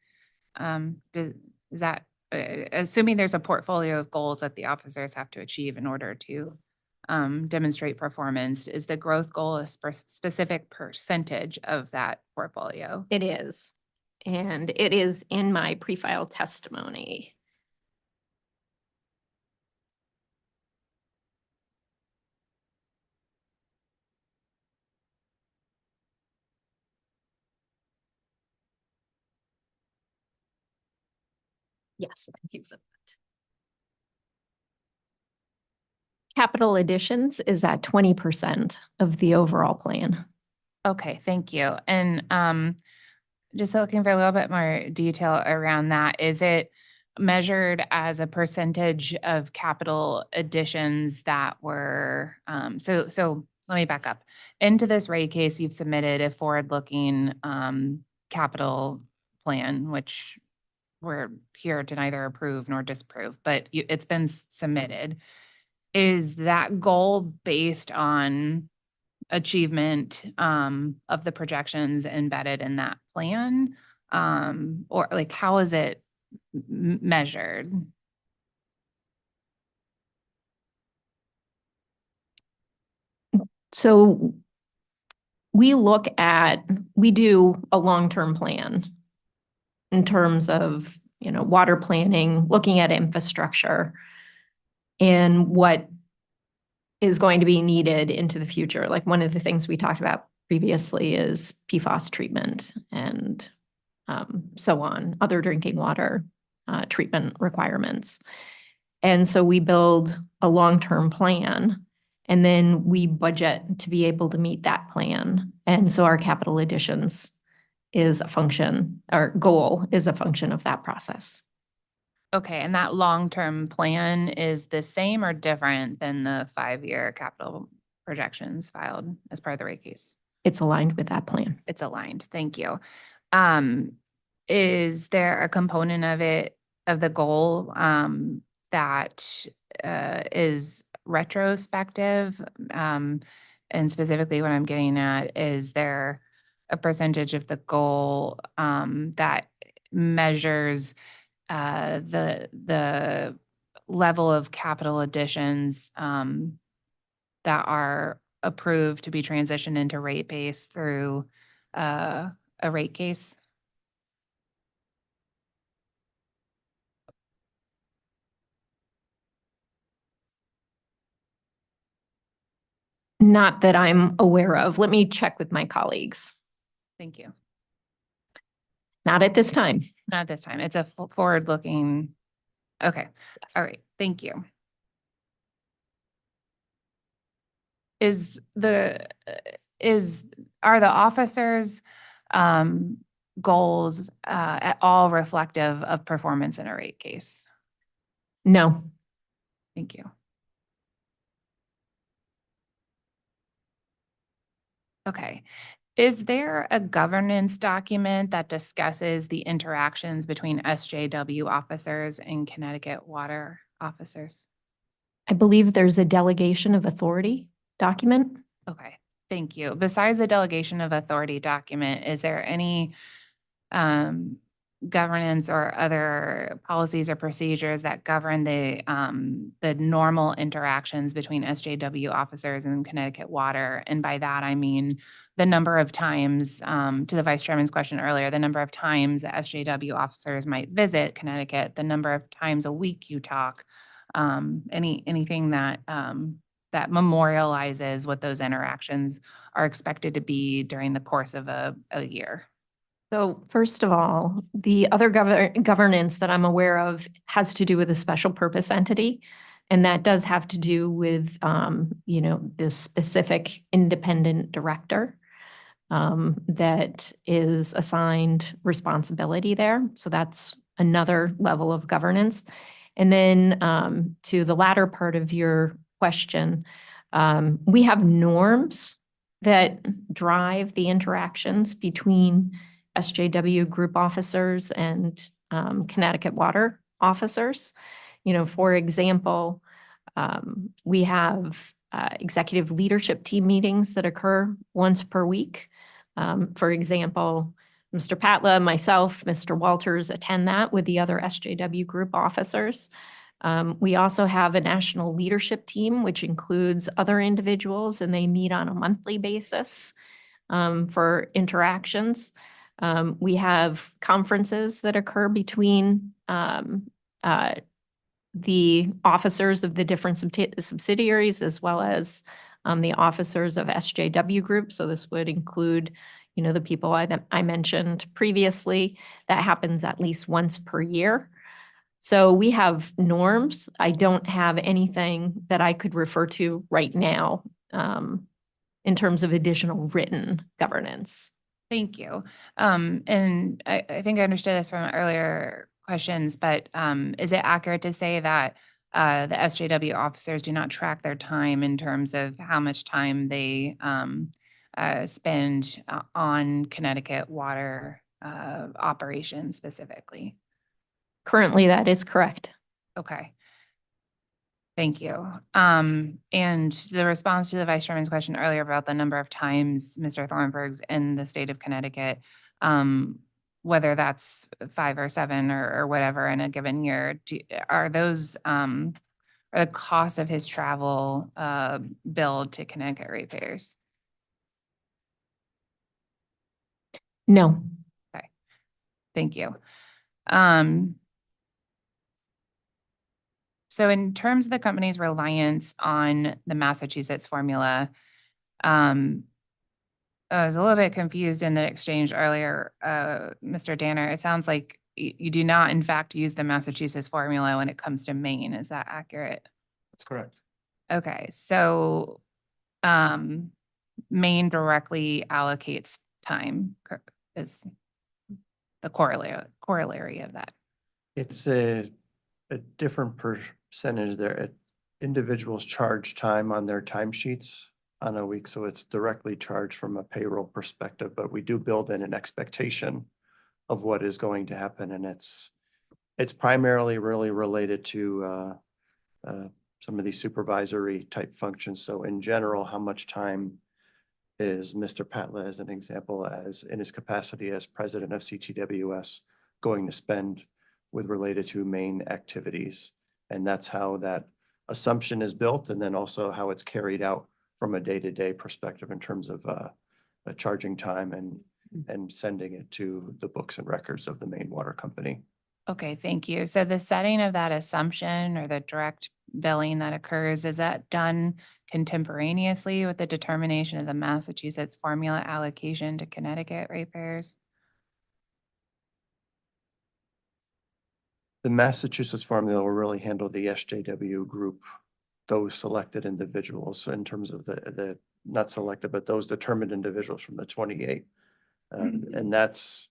Is that assuming there's a portfolio of goals that the officers have to achieve in order to demonstrate performance, is the growth goal a specific percentage of that portfolio? It is. And it is in my pre-file testimony. Yes, thank you for that. Capital additions is at 20% of the overall plan. Okay, thank you. And just looking for a little bit more detail around that, is it measured as a percentage of capital additions that were, so let me back up. Into this rate case, you've submitted a forward-looking capital plan, which we're here to neither approve nor disapprove, but it's been submitted. Is that goal based on achievement of the projections embedded in that plan? Or like, how is it measured? So we do a long-term plan in terms of, water planning, looking at infrastructure and what is going to be needed into the future. Like one of the things we talked about previously is PFAS treatment and so on, other drinking water treatment requirements. And so we build a long-term plan and then we budget to be able to meet that plan. And so our capital additions is a function, our goal is a function of that process. Okay, and that long-term plan is the same or different than the 5-year capital projections filed as part of the rate case? It's aligned with that plan. It's aligned. Thank you. Is there a component of it, of the goal, that is retrospective? And specifically what I'm getting at, is there a percentage of the goal that measures the level of capital additions that are approved to be transitioned into rate base through a rate case? Not that I'm aware of. Let me check with my colleagues. Thank you. Not at this time. Not at this time. It's a forward-looking. Okay. Yes. All right. Thank you. Are the officers' goals at all reflective of performance in a rate case? No. Thank you. Okay. Is there a governance document that discusses the interactions between SJW officers and Connecticut water officers? I believe there's a delegation of authority document. Okay, thank you. Besides the delegation of authority document, is there any governance or other policies or procedures that govern the normal interactions between SJW officers and Connecticut Water. And by that, I mean the number of times, to the Vice Chairman's question earlier, the number of times that SJW officers might visit Connecticut, the number of times a week you talk, anything that that memorializes what those interactions are expected to be during the course of a year. So first of all, the other governance that I'm aware of has to do with a special purpose entity. And that does have to do with, you know, the specific independent director that is assigned responsibility there. So that's another level of governance. And then to the latter part of your question, we have norms that drive the interactions between SJW group officers and Connecticut Water officers. You know, for example, we have executive leadership team meetings that occur once per week. For example, Mr. Patla, myself, Mr. Walters attend that with the other SJW group officers. We also have a national leadership team, which includes other individuals, and they meet on a monthly basis for interactions. We have conferences that occur between the officers of the different subsidiaries as well as the officers of SJW Group. So this would include, you know, the people I mentioned previously. That happens at least once per year. So we have norms. I don't have anything that I could refer to right now in terms of additional written governance. Thank you. And I think I understood this from earlier questions, but is it accurate to say that the SJW officers do not track their time in terms of how much time they spend on Connecticut Water operations specifically? Currently, that is correct. Okay. Thank you. And the response to the Vice Chairman's question earlier about the number of times Mr. Thornburg's in the state of Connecticut, whether that's 5 or 7 or whatever in a given year, are those are the costs of his travel billed to Connecticut ratepayers? No. Okay. Thank you. So in terms of the company's reliance on the Massachusetts formula, I was a little bit confused in the exchange earlier, Mr. Danner. It sounds like you do not, in fact, use the Massachusetts formula when it comes to Maine. Is that accurate? That's correct. Okay, so Maine directly allocates time is the corollary of that. It's a different percentage there. Individuals charge time on their timesheets on a week, so it's directly charged from a payroll perspective, but we do build in an expectation of what is going to happen, and it's primarily really related to some of these supervisory type functions. So in general, how much time is Mr. Patla, as an example, as in his capacity as president of CTWS, going to spend with related to Maine activities? And that's how that assumption is built, and then also how it's carried out from a day-to-day perspective in terms of charging time and sending it to the books and records of the Maine Water Company. Okay, thank you. So the setting of that assumption or the direct billing that occurs, is that done contemporaneously with the determination of the Massachusetts formula allocation to Connecticut ratepayers? The Massachusetts formula will really handle the SJW group, those selected individuals in terms of the not selected, but those determined individuals from the 28. And that's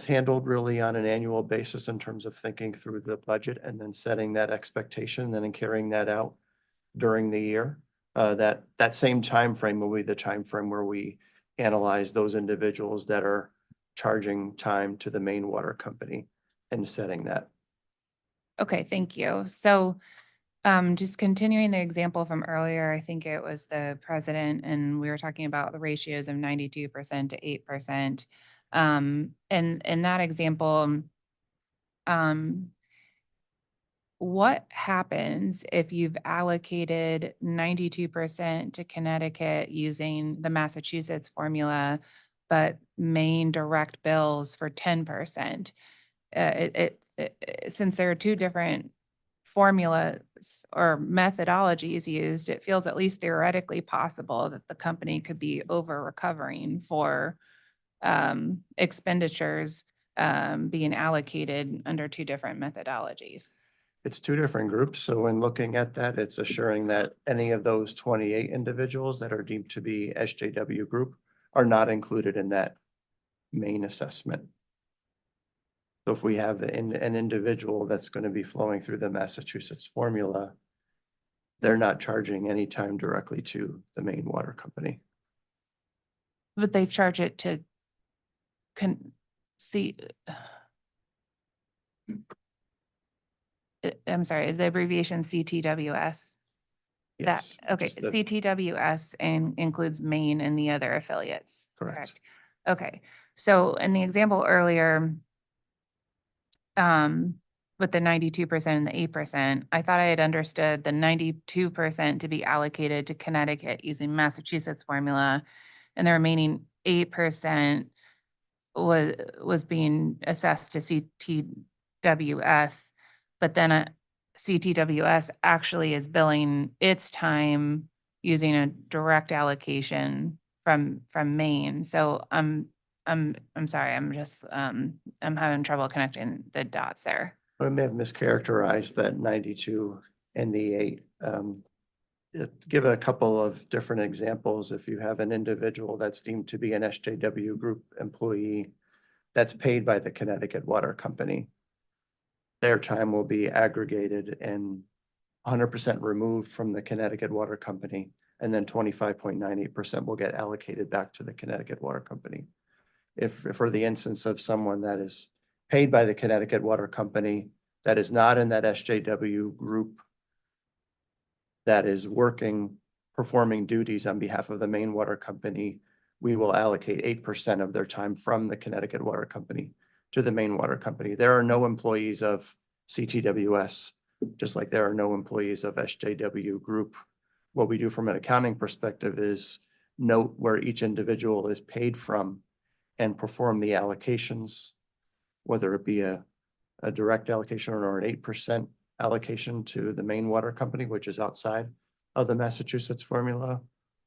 handled really on an annual basis in terms of thinking through the budget and then setting that expectation and then carrying that out during the year. That same time frame will be the time frame where we analyze those individuals that are charging time to the Maine Water Company and setting that. Okay, thank you. So just continuing the example from earlier, I think it was the president, and we were talking about the ratios of 92% to 8%. In that example, what happens if you've allocated 92% to Connecticut using the Massachusetts formula, but Maine direct bills for 10%? Since there are two different formulas or methodologies used, it feels at least theoretically possible that the company could be over recovering for expenditures being allocated under two different methodologies. It's two different groups. So when looking at that, it's assuring that any of those 28 individuals that are deemed to be SJW group are not included in that main assessment. So if we have an individual that's going to be flowing through the Massachusetts formula, they're not charging any time directly to the Maine water company. But they charge it to see. I'm sorry, is the abbreviation CTWS? Yes. Okay, just the- CTWS and includes Maine and the other affiliates. Correct. Okay, so in the example earlier, with the 92% and the 8%, I thought I had understood the 92% to be allocated to Connecticut using Massachusetts formula, and the remaining 8% was being assessed to CTWS, but then CTWS actually is billing its time using a direct allocation from Maine. So I'm sorry, I'm just I'm having trouble connecting the dots there. I may have mischaracterized that 92 and the 8. Give a couple of different examples. If you have an individual that's deemed to be an SJW group employee that's paid by the Connecticut Water Company, their time will be aggregated and 100% removed from the Connecticut Water Company, and then 25.98% will get allocated back to the Connecticut Water Company. If for the instance of someone that is paid by the Connecticut Water Company that is not in that SJW group, that is performing duties on behalf of the Maine Water Company, we will allocate 8% of their time from the Connecticut Water Company to the Maine Water Company. There are no employees of CTWS, just like there are no employees of SJW Group. What we do from an accounting perspective is note where each individual is paid from and perform the allocations, whether it be a direct allocation or an 8% allocation to the Maine Water Company, which is outside of the Massachusetts formula,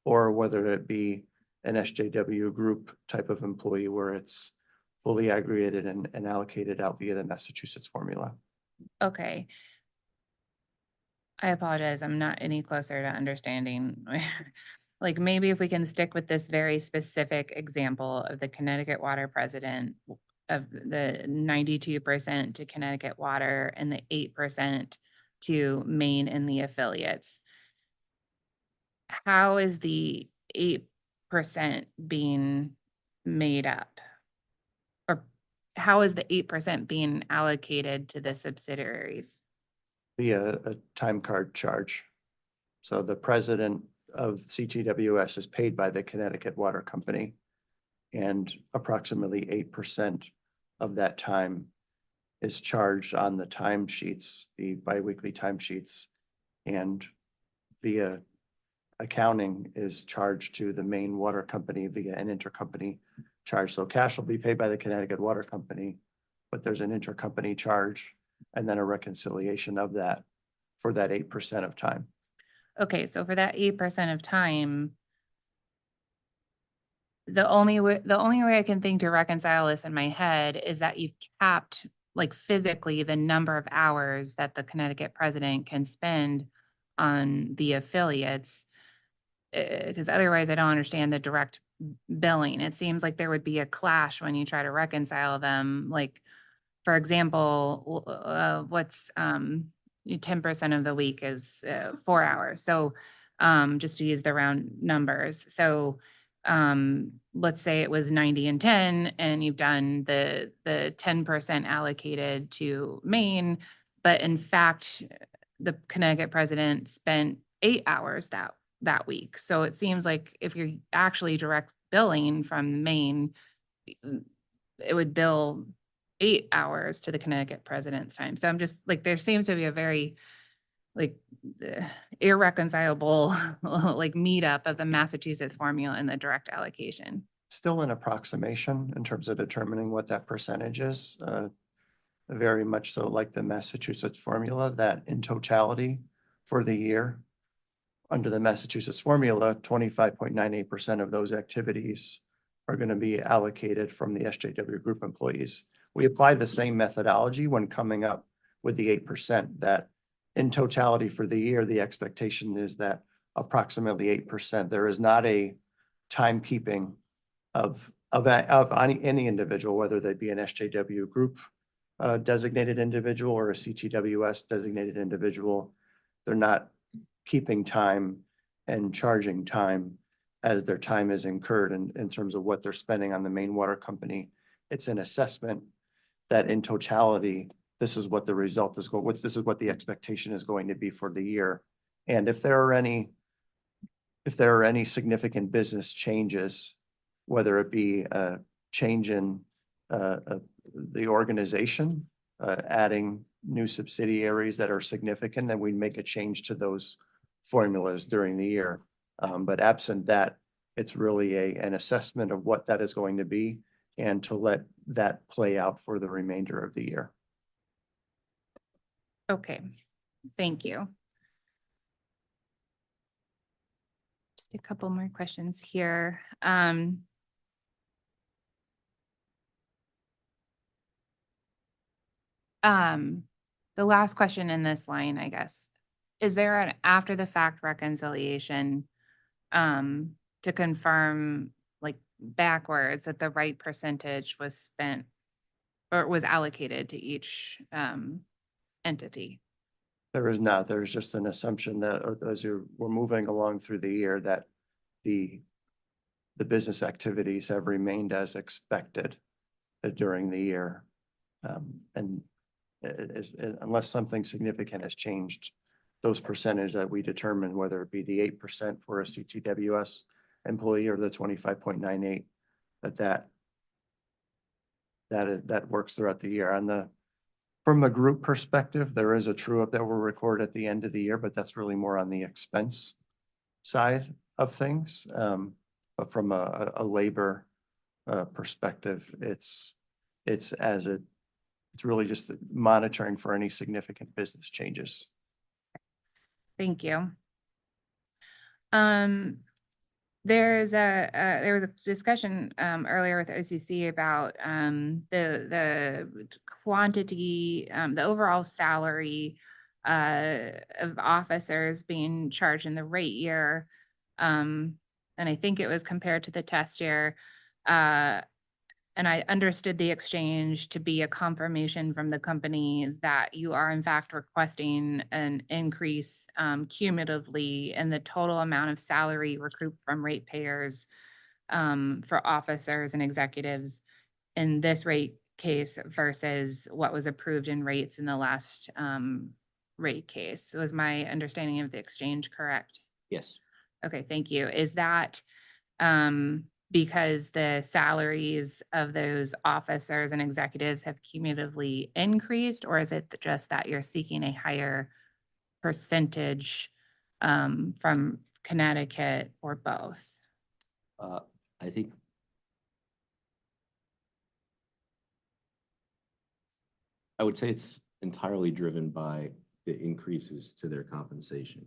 or whether it be an SJW group type of employee where it's fully aggregated and allocated out via the Massachusetts formula. Okay. I apologize, I'm not any closer to understanding. Like maybe if we can stick with this very specific example of the Connecticut Water president of the 92% to Connecticut Water and the 8% to Maine and the affiliates. How is the 8% being made up? Or how is the 8% being allocated to the subsidiaries? Via a time card charge. So the president of CTWS is paid by the Connecticut Water Company, and approximately 8% of that time is charged on the timesheets, the biweekly timesheets, and via accounting is charged to the Maine Water Company via an intercompany charge. So cash will be paid by the Connecticut Water Company, but there's an intercompany charge and then a reconciliation of that for that 8% of time. Okay, so for that 8% of time, the only way I can think to reconcile this in my head is that you've capped, like physically, the number of hours that the Connecticut president can spend on the affiliates. Because otherwise I don't understand the direct billing. It seems like there would be a clash when you try to reconcile them. Like, for example, what's 10% of the week is 4 hours. So just to use the round numbers. So let's say it was 90 and 10, and you've done the 10% allocated to Maine, but in fact, the Connecticut president spent 8 hours that week. So it seems like if you're actually direct billing from Maine, it would bill 8 hours to the Connecticut president's time. So I'm just like, there seems to be a very like irreconcilable like meetup of the Massachusetts formula and the direct allocation. Still an approximation in terms of determining what that percentage is. Very much so like the Massachusetts formula, that in totality for the year, under the Massachusetts formula, 25.98% of those activities are going to be allocated from the SJW group employees. We applied the same methodology when coming up with the 8%, that in totality for the year, the expectation is that approximately 8%. There is not a timekeeping of any individual, whether they be an SJW group designated individual or a CTWS designated individual. They're not keeping time and charging time as their time is incurred in terms of what they're spending on the main water company. It's an assessment that in totality, this is what the result is going, this is what the expectation is going to be for the year. And if there are any significant business changes, whether it be a change in the organization, adding new subsidiaries that are significant, then we'd make a change to those formulas during the year. But absent that, it's really an assessment of what that is going to be and to let that play out for the remainder of the year. Okay, thank you. Just a couple more questions here. The last question in this line, I guess, is there an after the fact reconciliation to confirm like backwards that the right percentage was spent or was allocated to each entity? There is not. There's just an assumption that as we're moving along through the year, that the business activities have remained as expected during the year. And unless something significant has changed, those percentage that we determine, whether it be the 8% for a CTWS employee or the 25.98, that works throughout the year. From the group perspective, there is a true up that will record at the end of the year, but that's really more on the expense side of things. But from a labor perspective, it's really just monitoring for any significant business changes. Thank you. There was a discussion earlier with OCC about the quantity, the overall salary of officers being charged in the rate year. And I think it was compared to the test year. And I understood the exchange to be a confirmation from the company that you are in fact requesting an increase cumulatively in the total amount of salary recouped from ratepayers for officers and executives in this rate case versus what was approved in rates in the last rate case. Was my understanding of the exchange correct? Yes. Okay, thank you. Is that because the salaries of those officers and executives have cumulatively increased, or is it just that you're seeking a higher percentage from Connecticut, or both? I think I would say it's entirely driven by the increases to their compensation.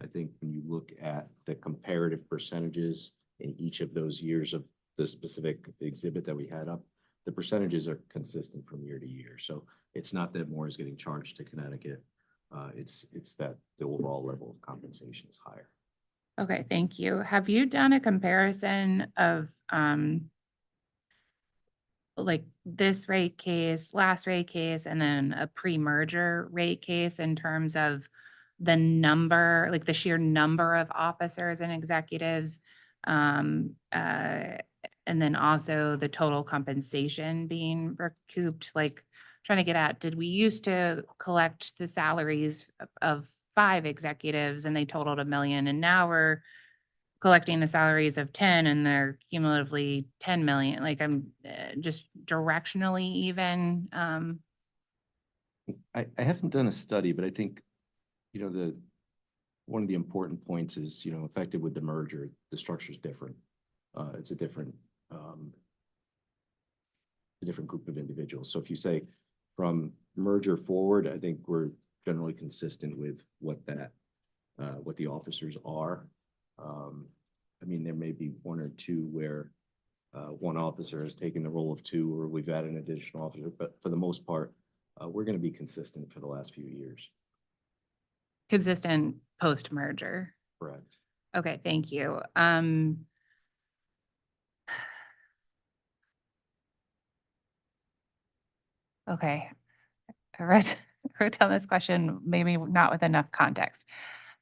I think when you look at the comparative percentages in each of those years of the specific exhibit that we had up, the percentages are consistent from year to year. So it's not that more is getting charged to Connecticut. It's that the overall level of compensation is higher. Okay, thank you. Have you done a comparison of like this rate case, last rate case, and then a pre-merger rate case in terms of the number, like the sheer number of officers and executives, and then also the total compensation being recouped? Like, trying to get at, did we used to collect the salaries of 5 executives and they totaled $1 million, and now we're collecting the salaries of 10 and they're cumulatively 10 million? Like, just directionally even? I haven't done a study, but I think, one of the important points is, effective with the merger, the structure is different. It's a different group of individuals. So if you say from merger forward, I think we're generally consistent with what the officers are. There may be one or two where one officer has taken the role of two, or we've added an additional officer, but for the most part, we're going to be consistent for the last few years. Consistent post-merger. Correct. Okay, thank you. Okay, I wrote down this question, maybe not with enough context.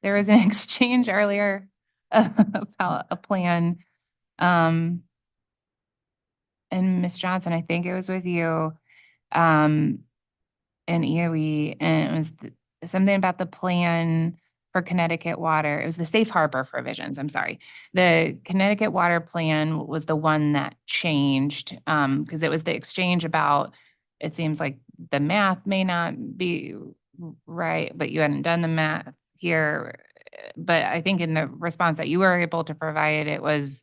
There was an exchange earlier about a plan, and Ms. Johnson, I think it was with you, in EOE, and it was something about the plan for Connecticut water. It was the safe harbor provisions, I'm sorry. The Connecticut water plan was the one that changed, because it was the exchange about, it seems like the math may not be right, but you hadn't done the math here. But I think in the response that you were able to provide, it was,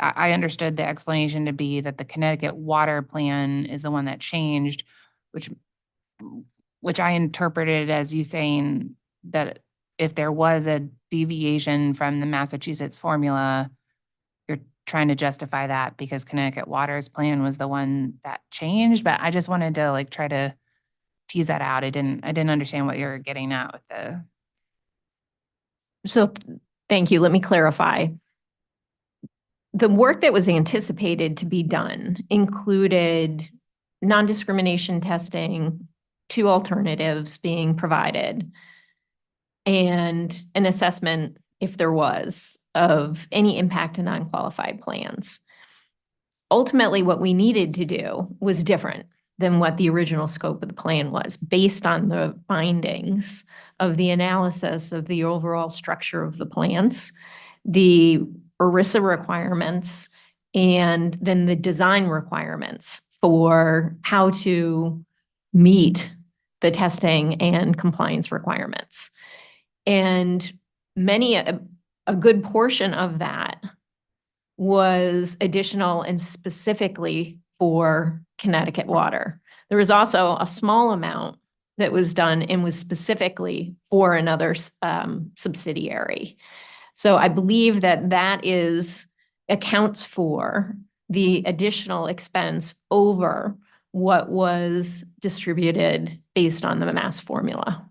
I understood the explanation to be that the Connecticut water plan is the one that changed, which I interpreted as you saying that if there was a deviation from the Massachusetts formula, you're trying to justify that because Connecticut Water's plan was the one that changed. But I just wanted to try to tease that out. I didn't understand what you were getting at with the. So thank you. Let me clarify. The work that was anticipated to be done included non-discrimination testing, 2 alternatives being provided, and an assessment, if there was, of any impact to non-qualified plans. Ultimately, what we needed to do was different than what the original scope of the plan was, based on the findings of the analysis of the overall structure of the plans, the ERISA requirements, and then the design requirements for how to meet the testing and compliance requirements. And a good portion of that was additional and specifically for Connecticut Water. There was also a small amount that was done and was specifically for another subsidiary. So I believe that accounts for the additional expense over what was distributed based on the mass formula.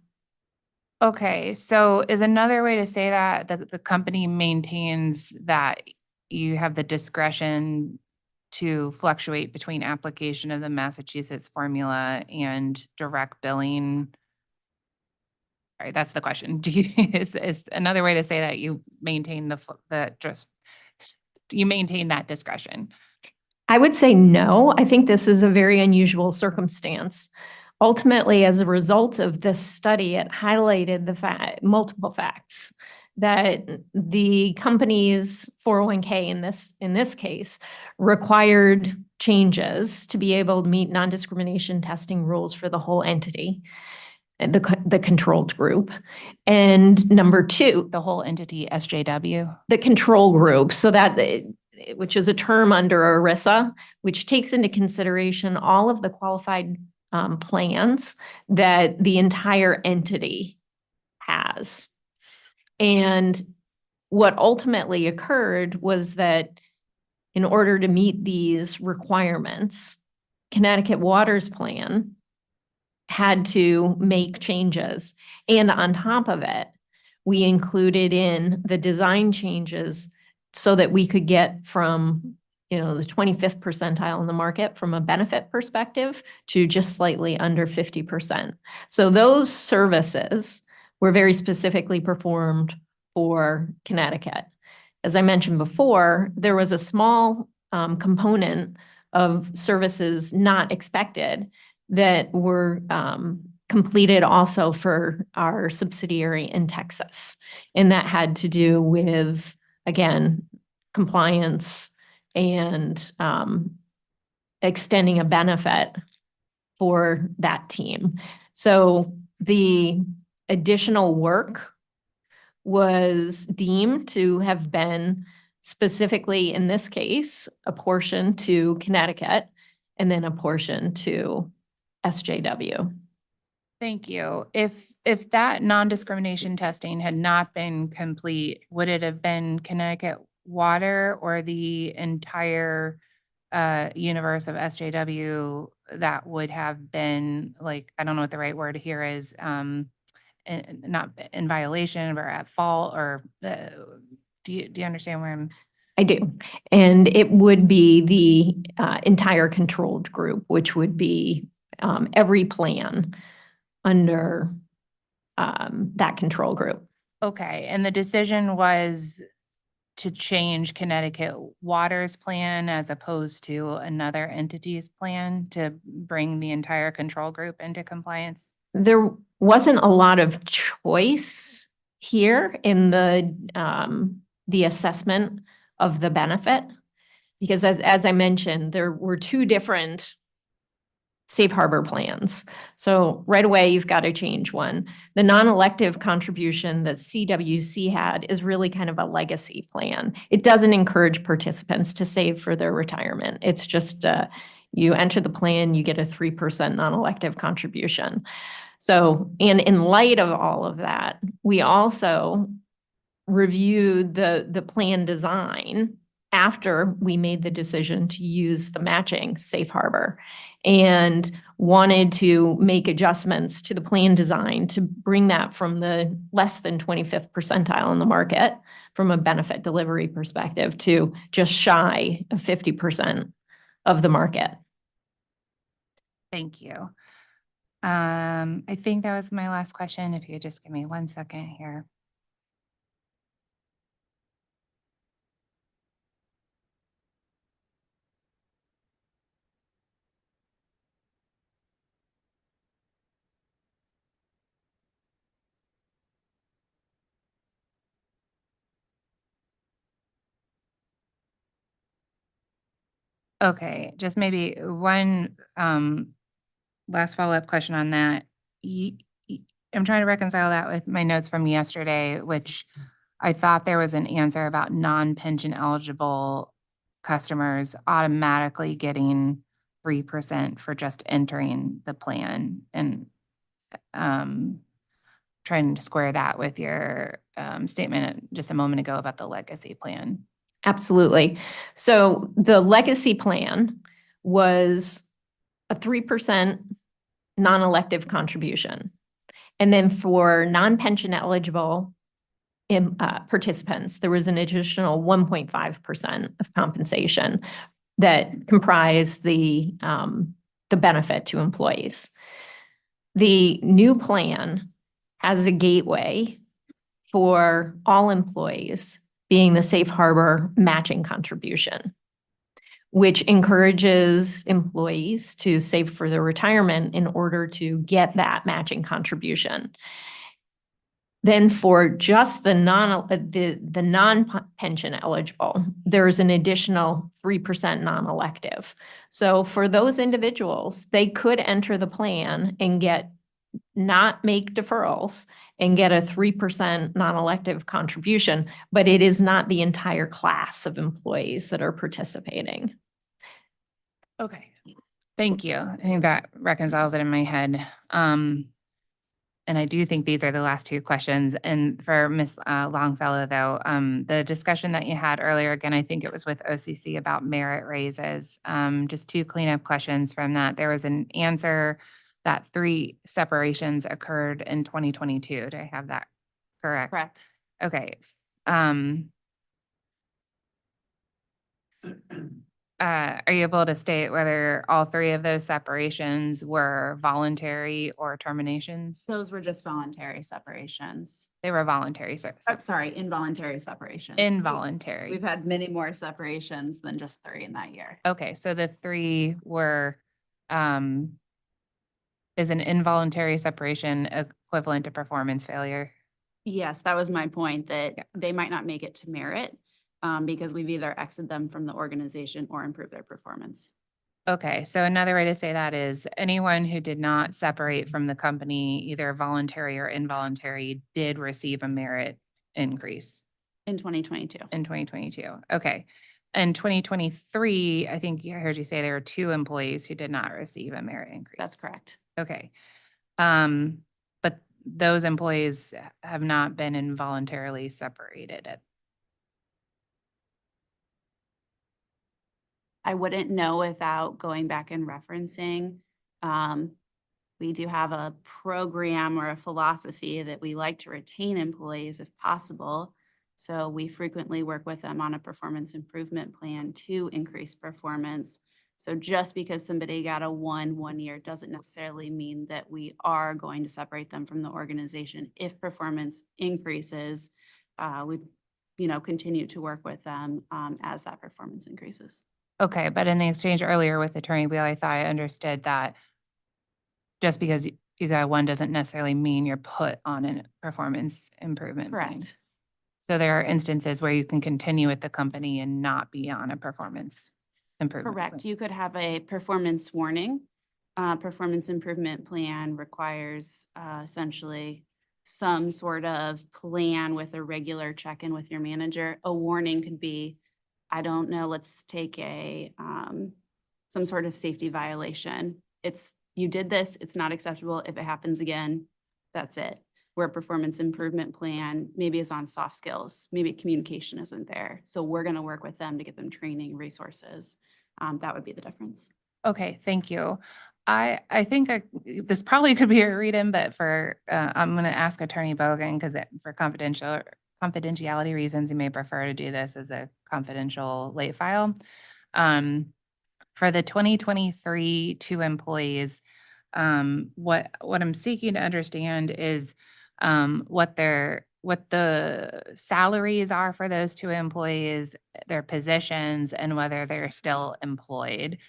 Okay, so is another way to say that the company maintains that you have the discretion to fluctuate between application of the Massachusetts formula and direct billing? All right, that's the question. Is another way to say that you maintain you maintain that discretion? I would say no. I think this is a very unusual circumstance. Ultimately, as a result of this study, it highlighted multiple facts that the company's 401k in this case required changes to be able to meet non-discrimination testing rules for the whole entity, the controlled group. And number 2, The whole entity, SJW? the control group, so that which is a term under ERISA, which takes into consideration all of the qualified plans that the entire entity has. And what ultimately occurred was that in order to meet these requirements, Connecticut Water's plan had to make changes. And on top of it, we included in the design changes so that we could get from the 25th percentile in the market from a benefit perspective to just slightly under 50%. So those services were very specifically performed for Connecticut. As I mentioned before, there was a small component of services not expected that were completed also for our subsidiary in Texas. And that had to do with, again, compliance and extending a benefit for that team. So the additional work was deemed to have been specifically, in this case, a portion to Connecticut and then a portion to SJW. Thank you. If that non-discrimination testing had not been complete, would it have been Connecticut Water or the entire universe of SJW that would have been like, I don't know what the right word here is, not in violation or at fault, or do you understand where I'm? I do. And it would be the entire controlled group, which would be every plan under that control group. Okay, and the decision was to change Connecticut Water's plan as opposed to another entity's plan to bring the entire control group into compliance? There wasn't a lot of choice here in the assessment of the benefit, because as I mentioned, there were two different safe harbor plans. So right away, you've got to change one. The non-elective contribution that CWC had is really kind of a legacy plan. It doesn't encourage participants to save for their retirement. It's just you enter the plan, you get a 3% non-elective contribution. So, and in light of all of that, we also reviewed the plan design after we made the decision to use the matching safe harbor and wanted to make adjustments to the plan design to bring that from the less than 25th percentile in the market from a benefit delivery perspective to just shy of 50% of the market. Thank you. I think that was my last question. If you could just give me 1 second here. Okay, just maybe one last follow-up question on that. I'm trying to reconcile that with my notes from yesterday, which I thought there was an answer about non-pension eligible customers automatically getting 3% for just entering the plan, and trying to square that with your statement just a moment ago about the legacy plan. Absolutely. So the legacy plan was a 3% non-elective contribution. And then for non-pension eligible participants, there was an additional 1.5% of compensation that comprised the benefit to employees. The new plan has a gateway for all employees, being the safe harbor matching contribution, which encourages employees to save for their retirement in order to get that matching contribution. Then for just the non-pension eligible, there's an additional 3% non-elective. So for those individuals, they could enter the plan and not make deferrals and get a 3% non-elective contribution, but it is not the entire class of employees that are participating. Okay, thank you. I think that reconciles it in my head. And I do think these are the last two questions. And for Ms. Longfellow, though, the discussion that you had earlier, again, I think it was with OCC about merit raises. Just two cleanup questions from that. There was an answer that 3 separations occurred in 2022. Do I have that correct? Correct. Okay. Are you able to state whether all 3 of those separations were voluntary or terminations? Those were just voluntary separations. They were voluntary. I'm sorry, involuntary separations. Involuntary. We've had many more separations than just 3 in that year. Okay, so the 3 were, is an involuntary separation equivalent to performance failure? Yes, that was my point, that they might not make it to merit because we've either exited them from the organization or improved their performance. Okay, so another way to say that is anyone who did not separate from the company, either voluntary or involuntary, did receive a merit increase In 2022. in 2022. Okay. In 2023, I think I heard you say there were 2 employees who did not receive a merit increase. That's correct. Okay. But those employees have not been involuntarily separated. I wouldn't know without going back and referencing. We do have a program or a philosophy that we like to retain employees if possible. So we frequently work with them on a performance improvement plan to increase performance. So just because somebody got a 1 year doesn't necessarily mean that we are going to separate them from the organization. If performance increases, we, continue to work with them as that performance increases. Okay, but in the exchange earlier with Attorney Beal, I thought I understood that just because you got 1 doesn't necessarily mean you're put on a performance improvement plan. Correct. So there are instances where you can continue with the company and not be on a performance improvement plan. Correct. You could have a performance warning. Performance improvement plan requires essentially some sort of plan with a regular check-in with your manager. A warning could be, I don't know, let's take some sort of safety violation. You did this, it's not acceptable. If it happens again, that's it. Where a performance improvement plan maybe is on soft skills, maybe communication isn't there. So we're going to work with them to get them training resources. That would be the difference. Okay, thank you. I think this probably could be a read-in, but I'm going to ask Attorney Bogan because for confidentiality reasons, you may prefer to do this as a confidential late file. For the 2023 2 employees, what I'm seeking to understand is what the salaries are for those 2 employees, their positions, and whether they're still employed.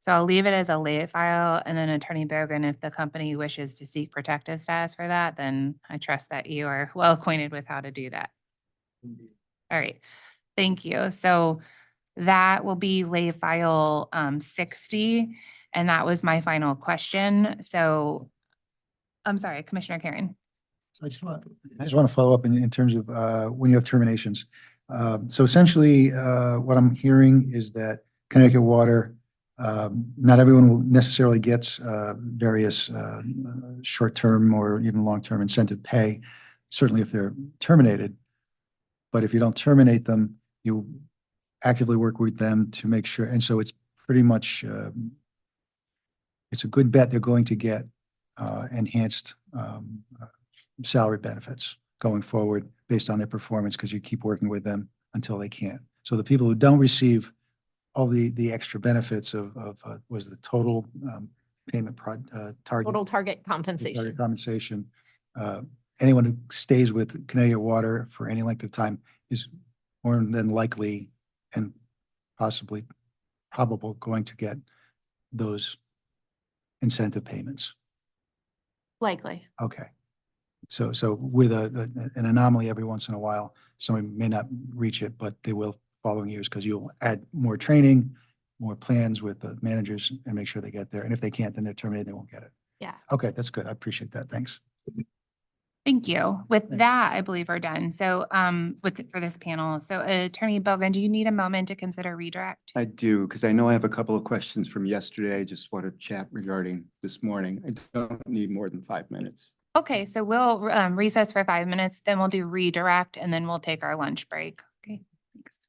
So I'll leave it as a late file, and then Attorney Bogan, if the company wishes to seek protective status for that, then I trust that you are well acquainted with how to do that. All right, thank you. So that will be lay file 60, and that was my final question. So I'm sorry, Commissioner Karen. So I just want to follow up in terms of when you have terminations. So essentially, what I'm hearing is that Connecticut Water, not everyone will necessarily gets various short-term or even long-term incentive pay, certainly if they're terminated. But if you don't terminate them, you actively work with them to make sure. And so it's pretty much, it's a good bet they're going to get enhanced salary benefits going forward based on their performance because you keep working with them until they can't. So the people who don't receive all the extra benefits of was the total payment target. Total target compensation. Target compensation. Anyone who stays with Connecticut Water for any length of time is more than likely and probable going to get those incentive payments. Likely. Okay. So with an anomaly every once in a while, somebody may not reach it, but they will following years because you'll add more training, more plans with the managers and make sure they get there. And if they can't, then they're terminated, they won't get it. Yeah. Okay, that's good. I appreciate that. Thanks. Thank you. With Thanks. that, I believe we're done. So for this panel, so Attorney Bogan, do you need a moment to consider redirect? I do, because I know I have a couple of questions from yesterday. I just want to chat regarding this morning. I don't need more than 5 minutes. Okay, so we'll recess for 5 minutes, then we'll do redirect, and then we'll take our lunch break. Okay, thanks.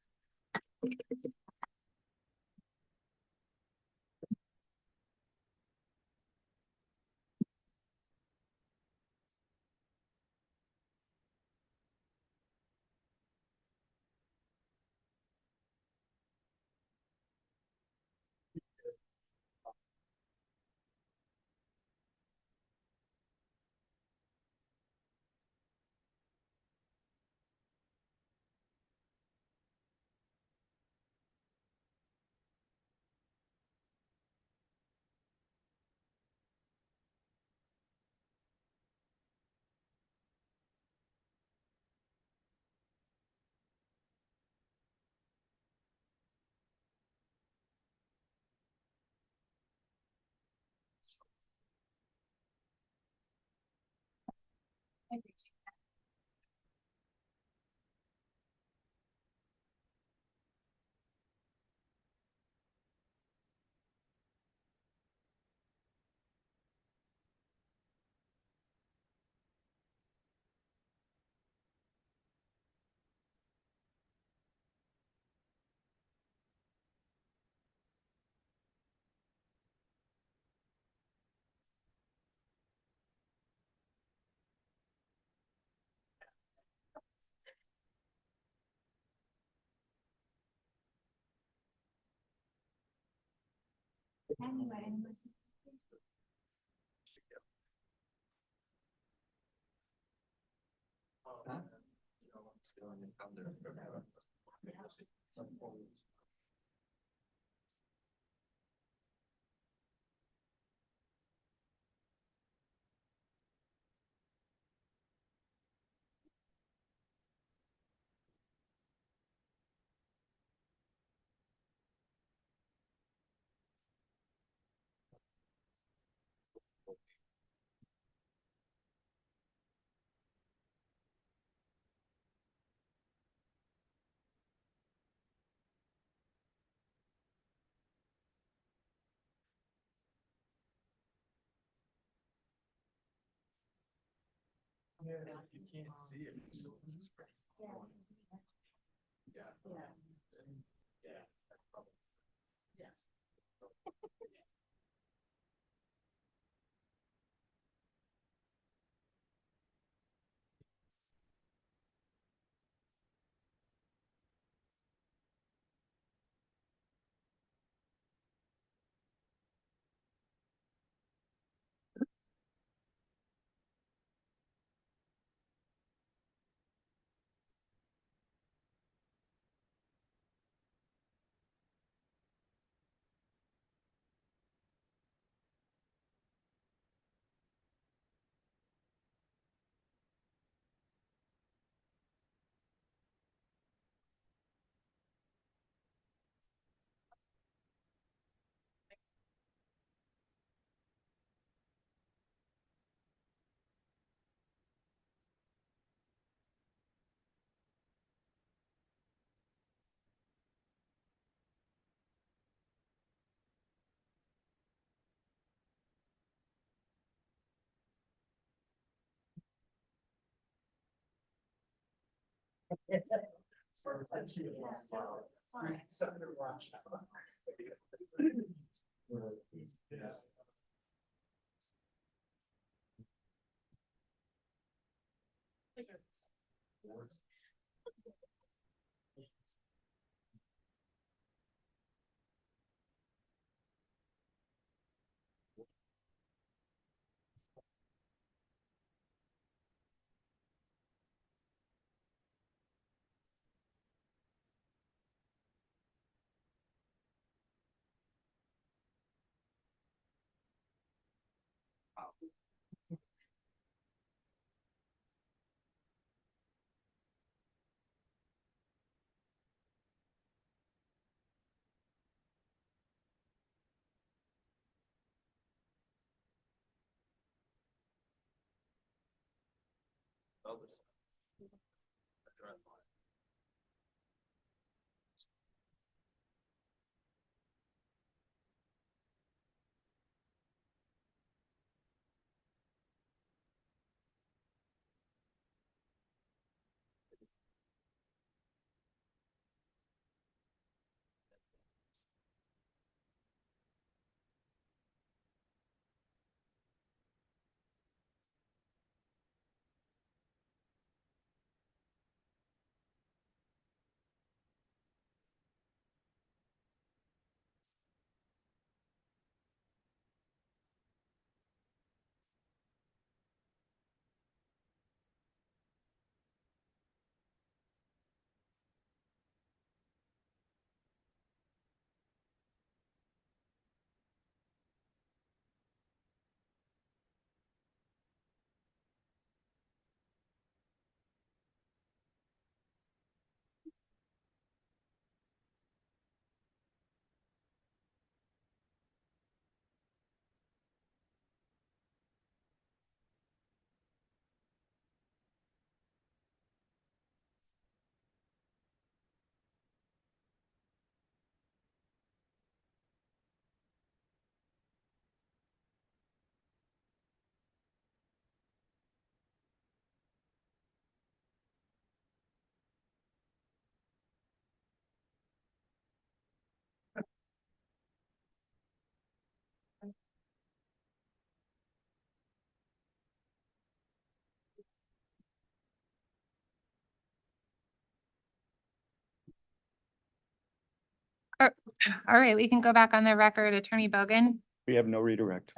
All right, we can go back on the record. Attorney Bogan. We have no redirect.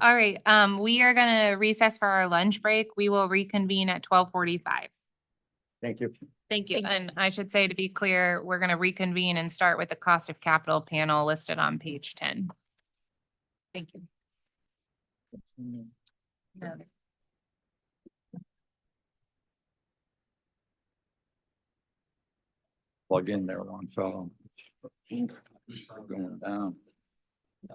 All right, we are gonna recess for our lunch break. We will reconvene at 12:45. Thank you. Thank you. And I should say, to be clear, we're gonna reconvene and start with the cost of capital panel listed on page 10. Thank you. No. Plug in there, one fellow. Going down. I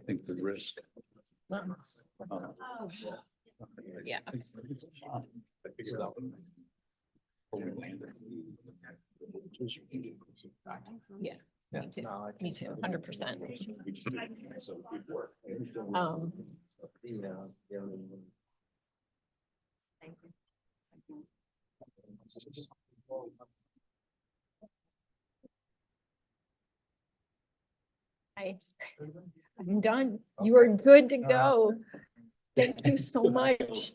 think the risk. Yeah. Yeah. Me too. Me too, 100%. I'm done. You are good to go. Thank you so much.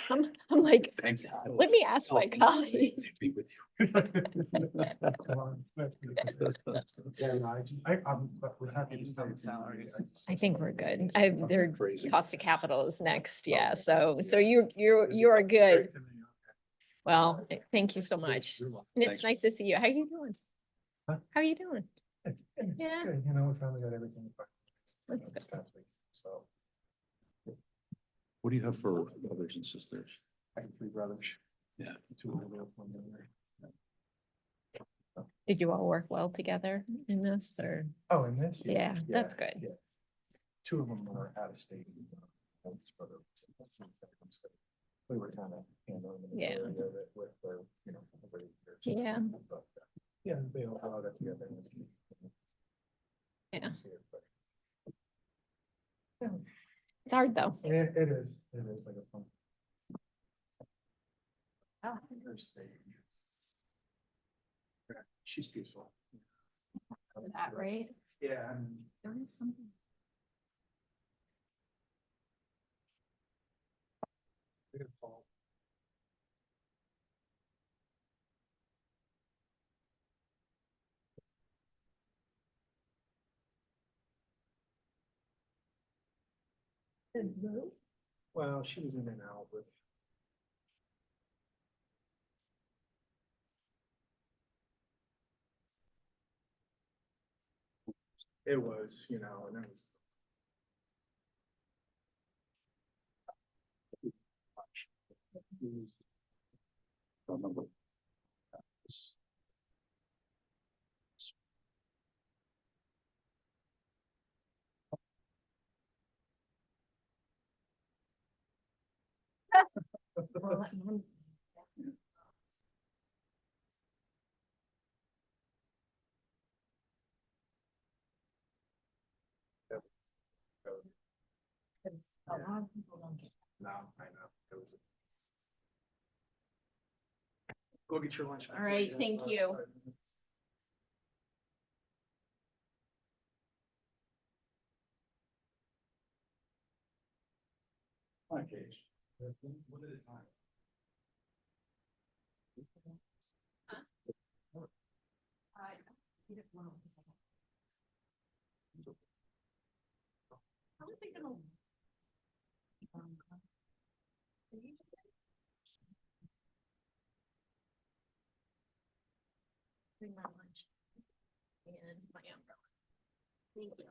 I'm like, Thank you. let me ask my colleague. Be with I think we're good. Their Crazy. cost of capital is next. Yeah. So you are good. Well, thank you so much. And it's Thanks. nice to see you. How you doing? Huh? How are you doing? Yeah. Good, you know, we finally got everything. That's good. So, What do you have for brothers and sisters? I have 3 brothers. Yeah. 2 of them live, 1 younger. Did you all work well together in this or? Oh, and this? Yeah, that's good. Yeah. 2 of them were out of state. Oldest brother was in second state. We were kind of handling the Yeah. majority of it with their, you know, everybody. Yeah. But, yeah, they all got it together. Yeah. See it, but It's hard though. It is like a fun. Oh. Her stage. She's peaceful. That right? Yeah. There is something. Well, she was in and out with. It was, you know, and it was. A lot of people don't get. No, I know. It was. Go get your lunch. All right, thank you. Okay. One at a time. Bring my lunch and my umbrella. Thank you.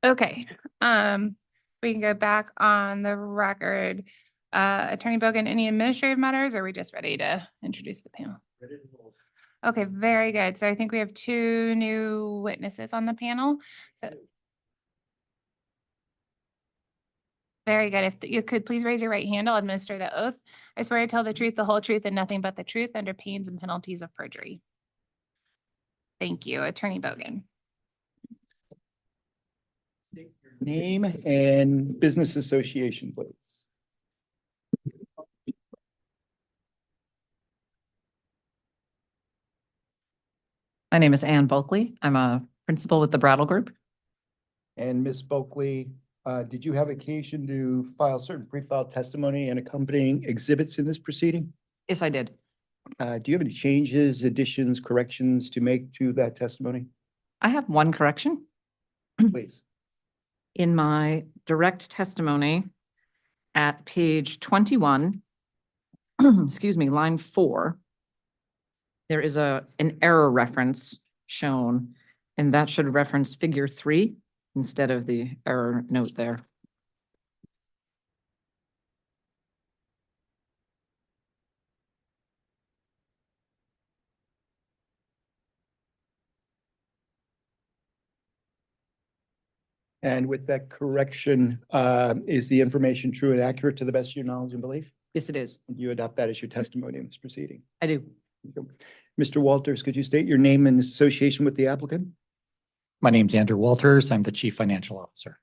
Okay, we can go back on the record. Attorney Bogan, any administrative matters, or are we just ready to introduce the panel? Okay, very good. So I think we have two new witnesses on the panel. So very good. If you could please raise your right hand, I'll administer the oath. I swear to tell the truth, the whole truth, and nothing but the truth under pains and penalties of perjury. Thank you, Attorney Bogan. Name and business association, please. My name is Ann Bulkley. I'm a principal with the Brattle Group. And Ms. Bulkley, did you have occasion to file certain pre-filed testimony and accompanying exhibits in this proceeding? Yes, I did. Do you have any changes, additions, corrections to make to that testimony? I have one correction. Please. In my direct testimony at page 21, excuse me, line 4, there is an error reference shown, and that should reference figure 3 instead of the error note there. And with that correction, is the information true and accurate to the best of your knowledge and belief? Yes, it is. You adopt that as your testimony in this proceeding? I do. Mr. Walters, could you state your name and association with the applicant? My name's Andrew Walters. I'm the Chief Financial Officer.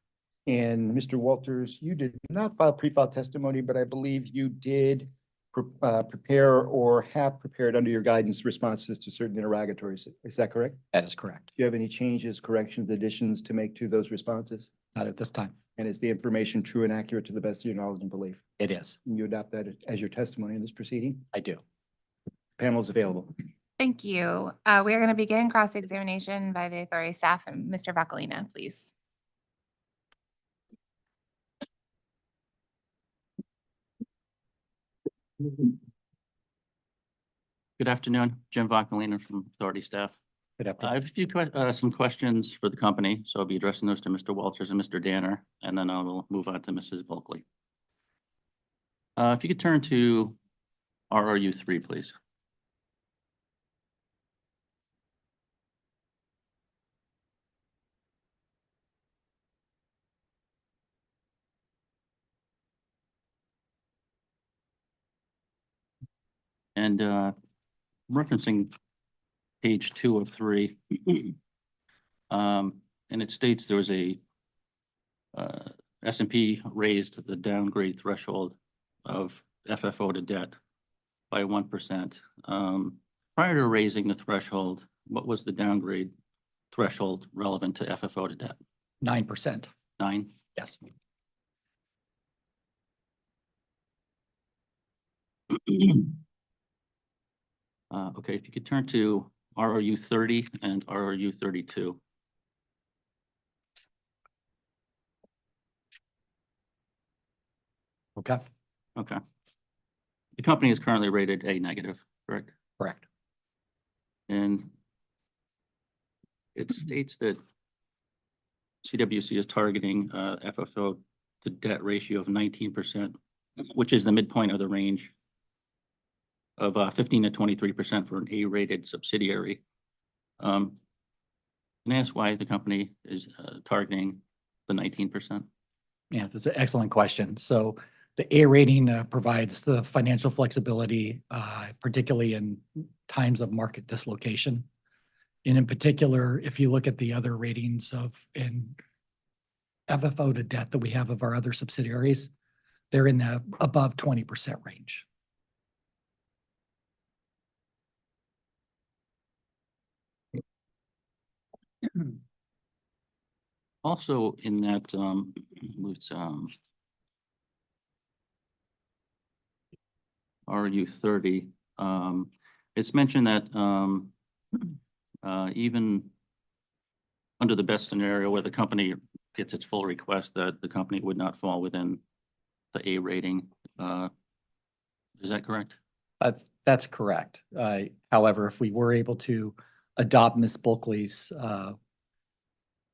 And Mr. Walters, you did not file pre-filed testimony, but I believe you did prepare or have prepared under your guidance responses to certain interrogatories. Is that correct? That is correct. Do you have any changes, corrections, additions to make to those responses? Not at this time. And is the information true and accurate to the best of your knowledge and belief? It is. And you adopt that as your testimony in this proceeding? I do. Panel is available. Thank you. We are going to begin cross-examination by the authority staff. And Mr. Vacalina, please. Good afternoon, Jim Vacalina from Authority Staff. Good I afternoon. have a few some questions for the company, so I'll be addressing those to Mr. Walters and Mr. Danner, and then I will move on to Mrs. Bulkley. If you could turn to RRU 3, please. And referencing page 2 of 3, and it states there was a S&P raised the downgrade threshold of FFO to debt by 1%. Prior to raising the threshold, what was the downgrade threshold relevant to FFO to debt? 9%. 9? Yes. Okay, if you could turn to RRU 30 and RRU 32. Okay. Okay. The company is currently rated A negative, correct? Correct. And it states that CWC is targeting FFO to debt ratio of 19%, which is the midpoint of the range of 15 to 23% for an A-rated subsidiary. Can I ask why the company is targeting the 19%? Yeah, that's an excellent question. So the A rating provides the financial flexibility, particularly in times of market dislocation. And in particular, if you look at the other ratings in FFO to debt that we have of our other subsidiaries, they're in the above 20% range. Also in that, RU 30, it's mentioned that even under the best scenario where the company gets its full request, that the company would not fall within the A rating. Is that correct? That's correct. However, if we were able to adopt Ms. Bulkley's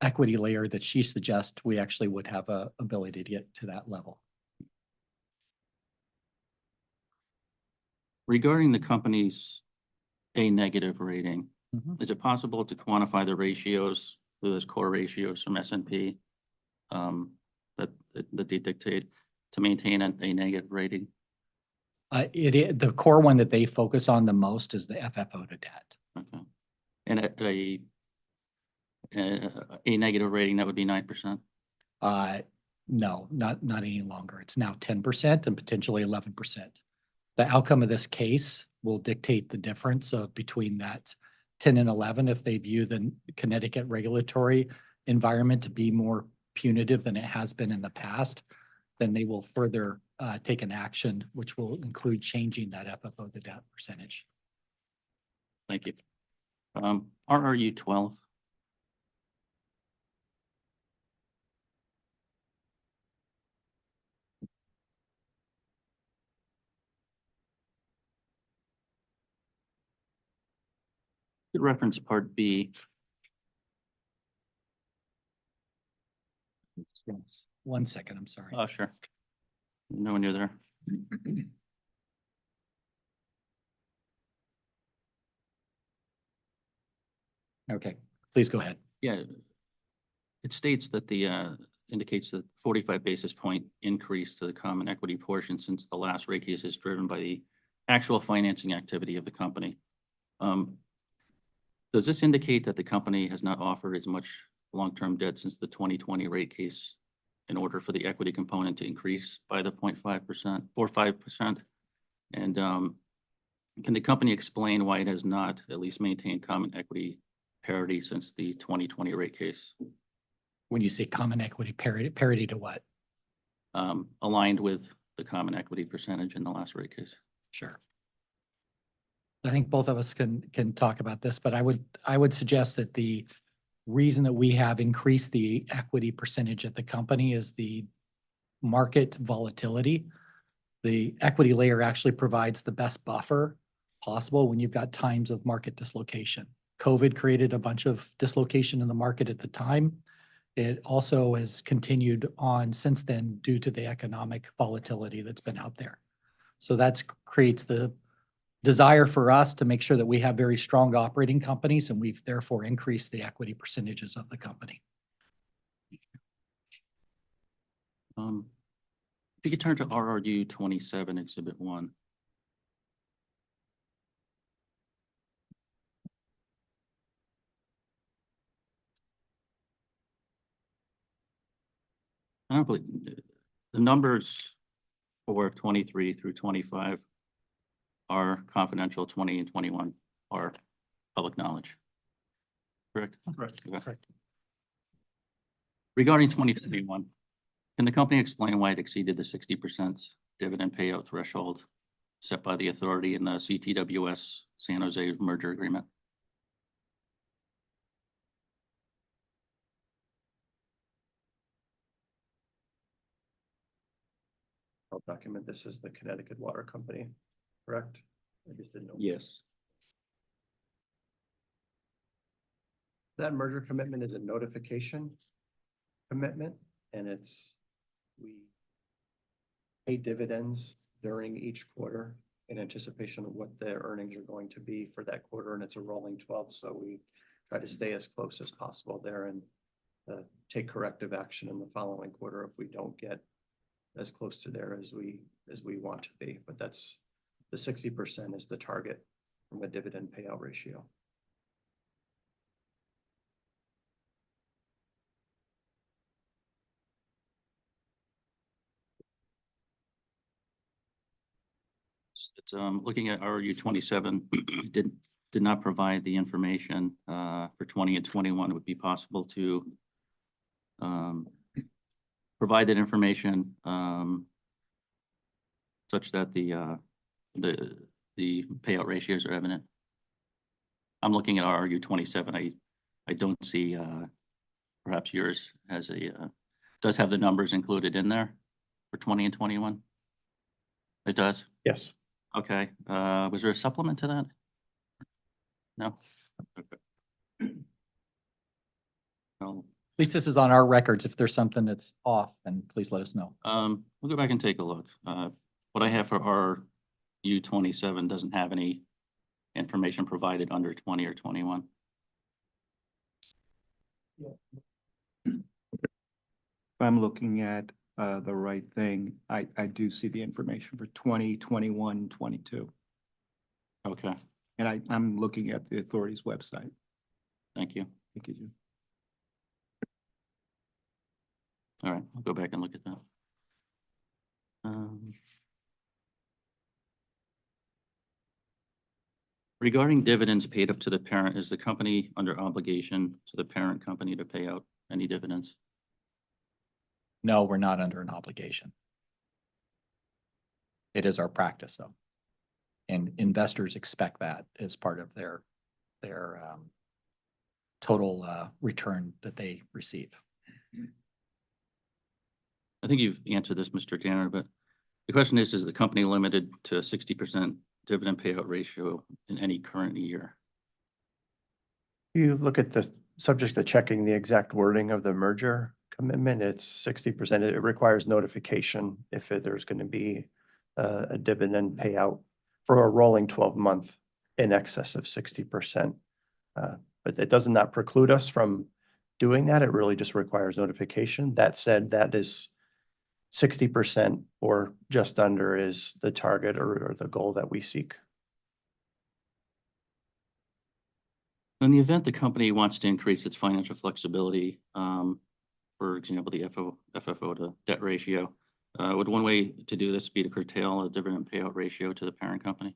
equity layer that she suggests, we actually would have a ability to get to that level. Regarding the company's A negative rating, Mhm. is it possible to quantify the ratios, those core ratios from S&P that they dictate to maintain a negative rating? The core one that they focus on the most is the FFO to debt. Okay. And a negative rating, that would be 9%? No, not any longer. It's now 10% and potentially 11%. The outcome of this case will dictate the difference of between that 10 and 11. If they view the Connecticut regulatory environment to be more punitive than it has been in the past, then they will further take an action, which will include changing that FFO to debt percentage. Thank you. RRU 12. Could reference Part B. Yes. 1 second, I'm sorry. Oh, sure. No one near there. Okay, please go ahead. Yeah. It states that indicates that 45 basis point increase to the common equity portion since the last rate case is driven by the actual financing activity of the company. Does this indicate that the company has not offered as much long-term debt since the 2020 rate case in order for the equity component to increase by the 0.5% or 5%? And can the company explain why it has not at least maintained common equity parity since the 2020 rate case? When you say common equity parity to what? Aligned with the common equity percentage in the last rate case. Sure. I think both of us can talk about this, but I would suggest that the reason that we have increased the equity percentage at the company is the market volatility. The equity layer actually provides the best buffer possible when you've got times of market dislocation. COVID created a bunch of dislocation in the market at the time. It also has continued on since then due to the economic volatility that's been out there. So that creates the desire for us to make sure that we have very strong operating companies, and we've therefore increased the equity percentages of the company. If you could turn to RRU 27, Exhibit 1. I don't believe the numbers for 23 through 25 are confidential. 20 and 21 are public knowledge. Correct? Correct. Okay. Correct. Regarding 2021, can the company explain why it exceeded the 60% dividend payout threshold set by the authority in the CTWS San Jose merger agreement? I'll document this as the Connecticut Water Company, correct? I just didn't know. Yes. That merger commitment is a notification commitment, and we pay dividends during each quarter in anticipation of what their earnings are going to be for that quarter, and it's a rolling 12, so we try to stay as close as possible there and take corrective action in the following quarter if we don't get as close to there as we want to be. But that's the 60% is the target from a dividend payout ratio. It's looking at RU 27 did not provide the information for 20 and 21. It would be possible to provide that information such that the payout ratios are evident. I'm looking at RU 27. I don't see perhaps yours has does have the numbers included in there for 20 and 21. It does. Yes. Okay, was there a supplement to that? No? Okay. I'll least this is on our records. If there's something that's off, then please let us know. We'll go back and take a look. What I have for our U-27 doesn't have any information provided under 20 or 21. If I'm looking at the right thing, I do see the information for 20, 21, 22. Okay, And I'm looking at the authority's website. thank you. Thank you, Jim. All right, I'll go back and look at that. Regarding dividends paid up to the parent, is the company under obligation to the parent company to pay out any dividends? No, we're not under an obligation. It is our practice though. And investors expect that as part of their total return that they receive. I think you've answered this, Mr. Tanner, but the question is the company limited to 60% dividend payout ratio in any current year? You look at the subject to checking the exact wording of the merger commitment, it's 60%. It requires notification if there's going to be a dividend payout for a rolling 12-month in excess of 60%. But it does not preclude us from doing that. It really just requires notification. That said, that is 60% or just under is the target or the goal that we seek. In the event the company wants to increase its financial flexibility, for example, the FFO to debt ratio, would one way to do this be to curtail a dividend payout ratio to the parent company?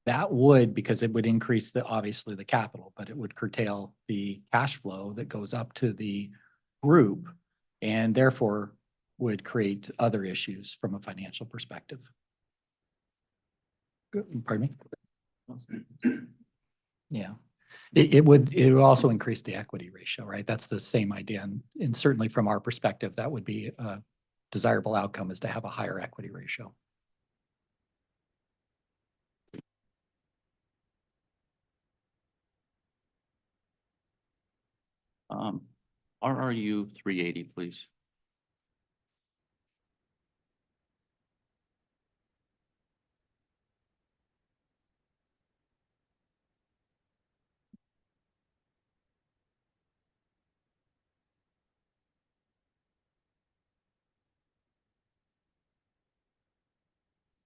That would, because it would increase obviously the capital, but it would curtail the cash flow that goes up to the group and therefore would create other issues from a financial perspective. Pardon me? Yeah, it would also increase the equity ratio, right? That's the same idea. And certainly from our perspective, that would be a desirable outcome, is to have a higher equity ratio. RRU 380, please.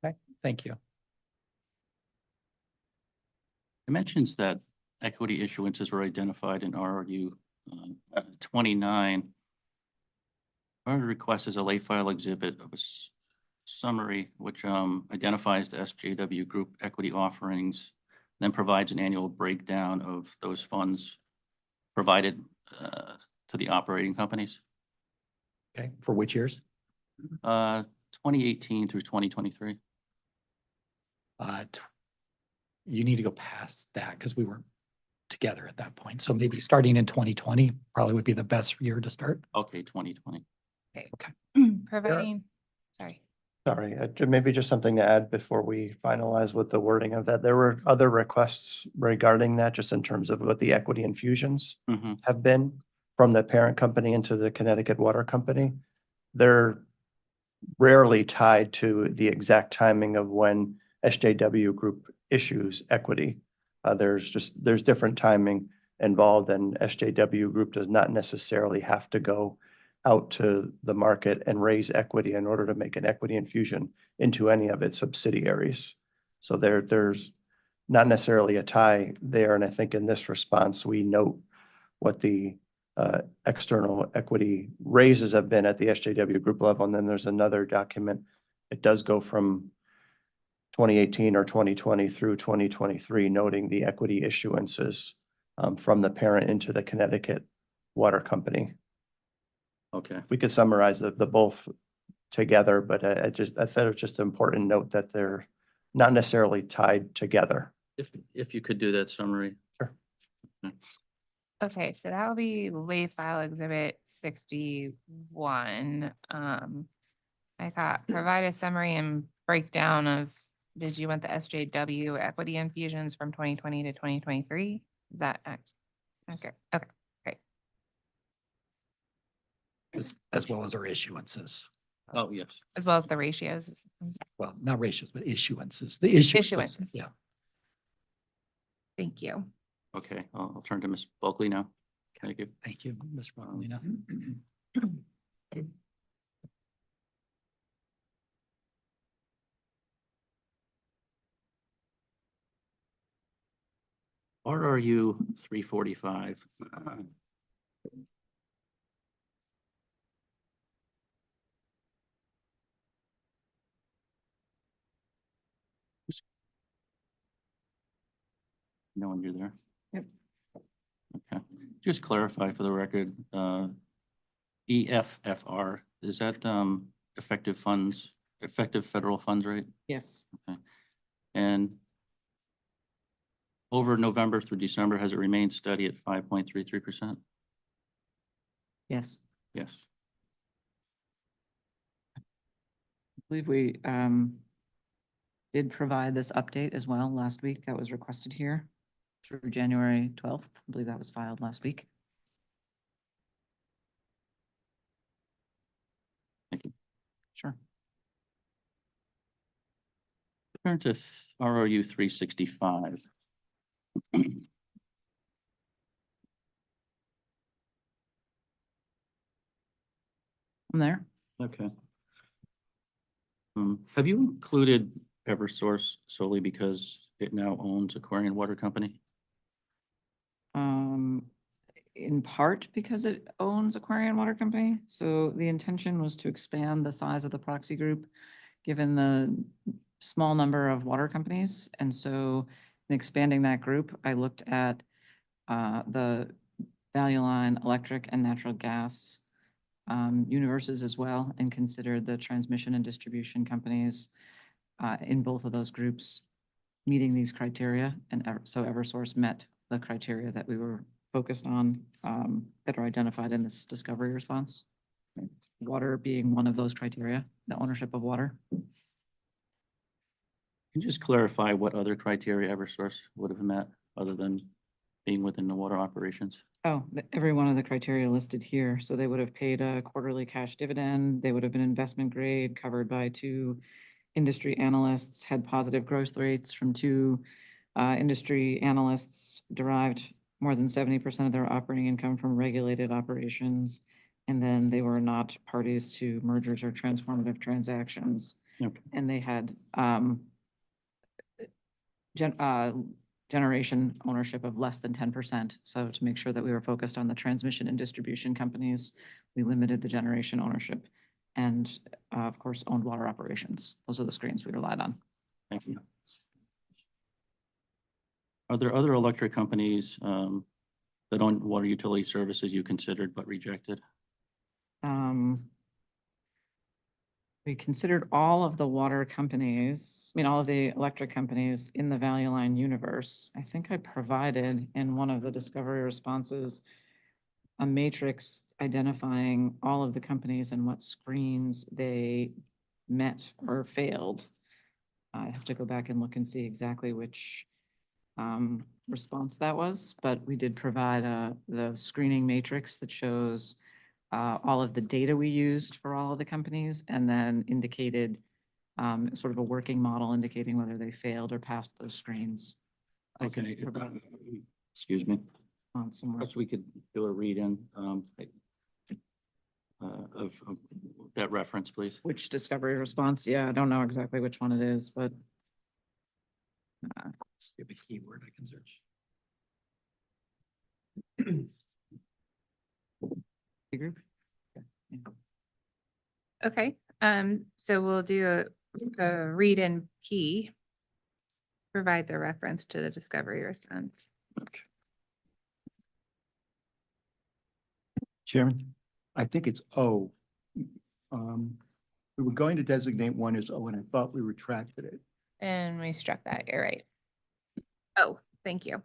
Okay, thank you. It mentions that equity issuances were identified in RRU 29. Our request is a late file exhibit of a summary which identifies the SJW Group equity offerings, then provides an annual breakdown of those funds provided to the operating companies. Okay, for which years? 2018 through 2023. You need to go past that because we weren't together at that point. So maybe starting in 2020 probably would be the best year to start. Okay, 2020. Okay. Providing, sorry. Sorry, maybe just something to add before we finalize with the wording of that. There were other requests regarding that, just in terms of what the equity infusions have been from the parent company into the Connecticut Water Company. They're rarely tied to the exact timing of when SJW Group issues equity. There's different timing involved, and SJW Group does not necessarily have to go out to the market and raise equity in order to make an equity infusion into any of its subsidiaries. So there's not necessarily a tie there. And I think in this response, we note what the external equity raises have been at the SJW Group level. And then there's another document. It does go from 2018 or 2020 through 2023, noting the equity issuances from the parent into the Connecticut Water Company. Okay. We could summarize the both together, but I thought it was just an important note that they're not necessarily tied together. If you could do that summary. Sure. Okay, so that will be late file exhibit 61. I got provide a summary and breakdown of, did you want the SJW equity infusions from 2020 to 2023? Is that Okay, okay, great. As well as our issuances. Oh, yes. As well as the ratios. Well, not ratios, but issuances. The issuances. Issuances. Yeah. Thank you. Okay, I'll turn to Ms. Bulkley now. Thank you. Thank you, Ms. Rosalina. RRU 345. No one, you're there? Yep. Okay, just clarify for the record, EFFR, is that effective funds, effective federal funds rate? Yes. Okay. And over November through December, has it remained steady at 5.33%? Yes. Yes. I believe we did provide this update as well last week. That was requested here through January 12th. I believe that was filed last week. Thank you. Sure. Turn to ROU 365. I'm there. Okay. Have you included Eversource solely because it now owns Aquarian Water Company? In part because it owns Aquarian Water Company. So the intention was to expand the size of the proxy group, given the small number of water companies. And so in expanding that group, I looked at the value line, electric and natural gas universes as well, and considered the transmission and distribution companies in both of those groups meeting these criteria. And so Eversource met the criteria that we were focused on that are identified in this discovery response. Water being one of those criteria, the ownership of water. Can you just clarify what other criteria Eversource would have met other than being within the water operations? Oh, every one of the criteria listed here. So they would have paid a quarterly cash dividend. They would have been investment grade, covered by 2 industry analysts, had positive growth rates from 2 industry analysts, derived more than 70% of their operating income from regulated operations. And then they were not parties to mergers or transformative transactions. Okay. And they had generation ownership of less than 10%. So to make sure that we were focused on the transmission and distribution companies, we limited the generation ownership and of course, owned water operations. Those are the screens we relied on. Thank you. Are there other electric companies that own water utility services you considered but rejected? We considered all of the water companies, all of the electric companies in the value line universe. I think I provided in one of the discovery responses a matrix identifying all of the companies and what screens they met or failed. I have to go back and look and see exactly which response that was, but we did provide the screening matrix that shows all of the data we used for all of the companies, and then indicated sort of a working model indicating whether they failed or passed those screens. Okay. Excuse me. Somewhere. Perhaps we could do a read-in of that reference, please. Which discovery response? Yeah, I don't know exactly which one it is, but Give a keyword I can search. group. Okay, so we'll do a read in P. Provide the reference to the discovery response. Chairman, I think it's O. We were going to designate one as O, and I thought we retracted it. And we struck that, you're right. Oh, thank you.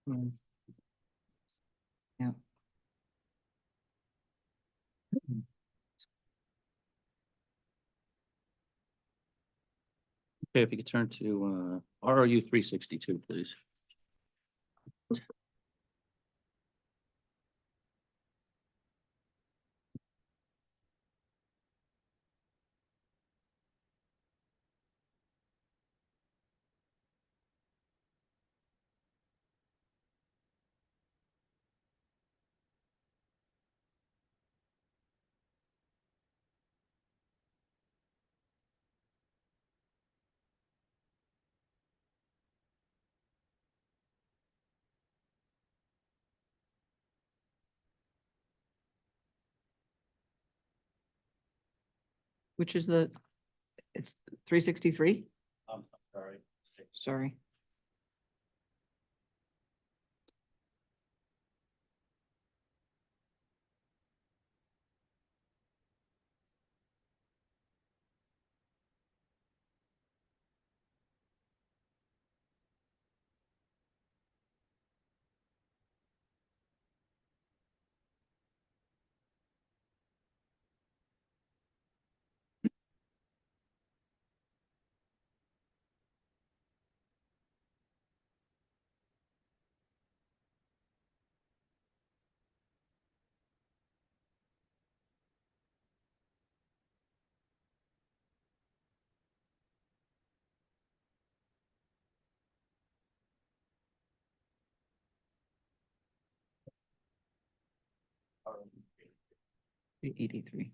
Mm. Yeah. Okay, if you could turn to ROU 362, please. Which is it's 363? Sorry. Sorry. $83.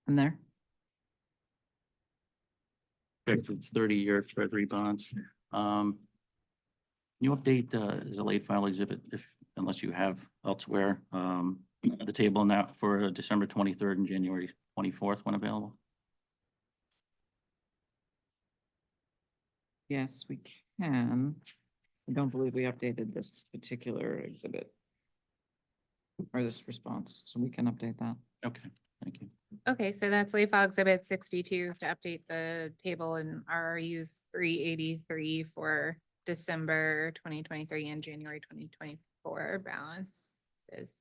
And there? It's 30-year treasury bonds. You update as a late file exhibit unless you have elsewhere, the table now for December 23rd and January 24th when available. Yes, we can. I don't believe we updated this particular exhibit or this response, so we can update that. Okay, thank you. Okay, so that's late file exhibit 62 to update the table in RU 383 for December 2023 and January 2024 balances.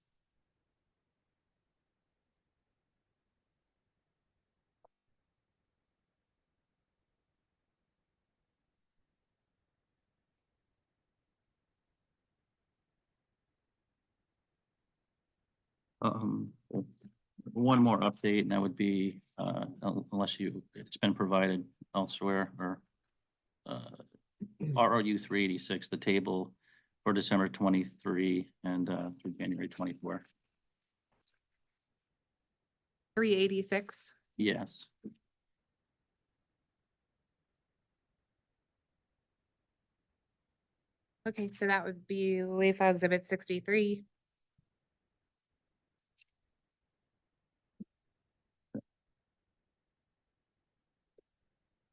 One more update, and that would be, unless it's been provided elsewhere, or ROU 386, the table for December 23 and through January 24. 386. Yes. Okay, so that would be late file exhibit 63.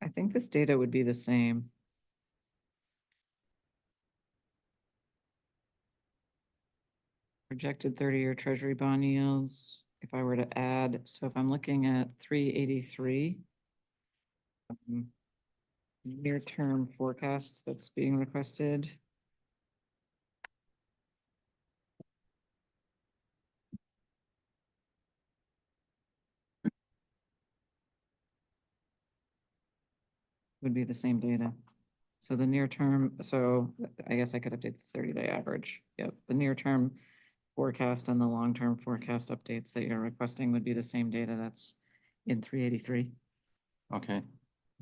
I think this data would be the same. Projected 30-year treasury bond yields, if I were to add, so if I'm looking at 383, near-term forecast that's being requested. Would be the same data. So the near term, so I guess I could update the 30-day average. Yep, the near term forecast and the long-term forecast updates that you're requesting would be the same data that's in 383. Okay.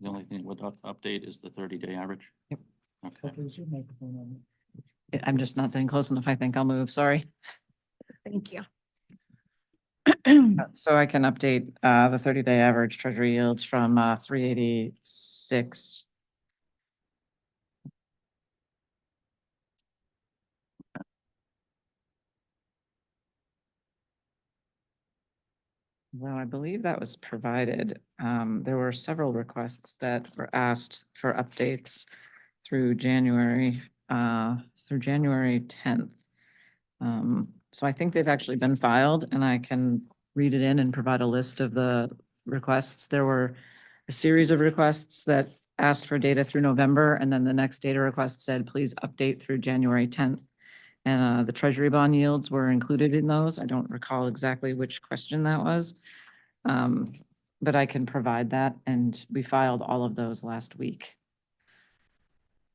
The only thing with update is the 30-day average. Yep. Okay. I'm just not saying close enough. I think I'll move. Sorry. Thank you. So I can update the 30-day average treasury yields from 386. Well, I believe that was provided. There were several requests that were asked for updates through January 10th. So I think they've actually been filed and I can read it in and provide a list of the requests. There were a series of requests that asked for data through November, and then the next data request said, please update through January 10th. And the treasury bond yields were included in those. I don't recall exactly which question that was. But I can provide that, and we filed all of those last week.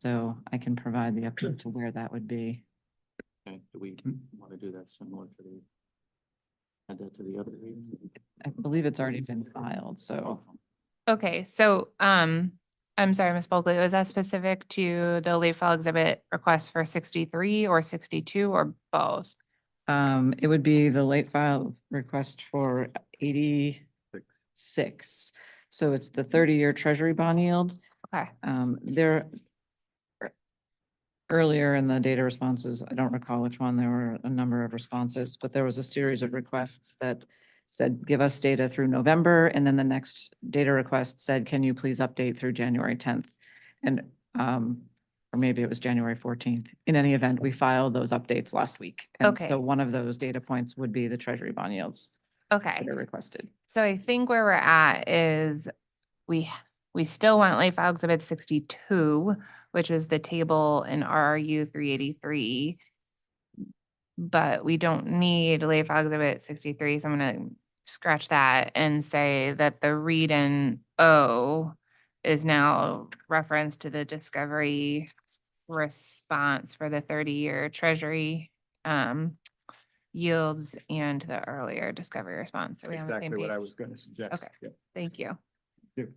So I can provide the update to where that would be. Okay, do we want to do that similar to the, add that to the other reading? I believe it's already been filed, so. Okay, so, I'm sorry, Ms. Bulkley, was that specific to the late file exhibit request for 63 or 62 or both? It would be the late file request for 86. So it's the 30-year treasury bond yield. Okay, There, earlier in the data responses, I don't recall which one, there were a number of responses, but there was a series of requests that said, give us data through November, and then the next data request said, can you please update through January 10th? And, or maybe it was January 14th. In any event, we filed those updates last week. And Okay. so one of those data points would be the treasury bond yields okay. that are requested. So I think where we're at is we still want late file exhibit 62, which was the table in RRU 383. But we don't need late file exhibit 63, so I'm gonna scratch that and say that the read in O is now reference to the discovery response for the 30-year treasury yields and the earlier discovery response. So we have the same Exactly what I page. was going to suggest. Okay. Yeah. Thank you. Thank you.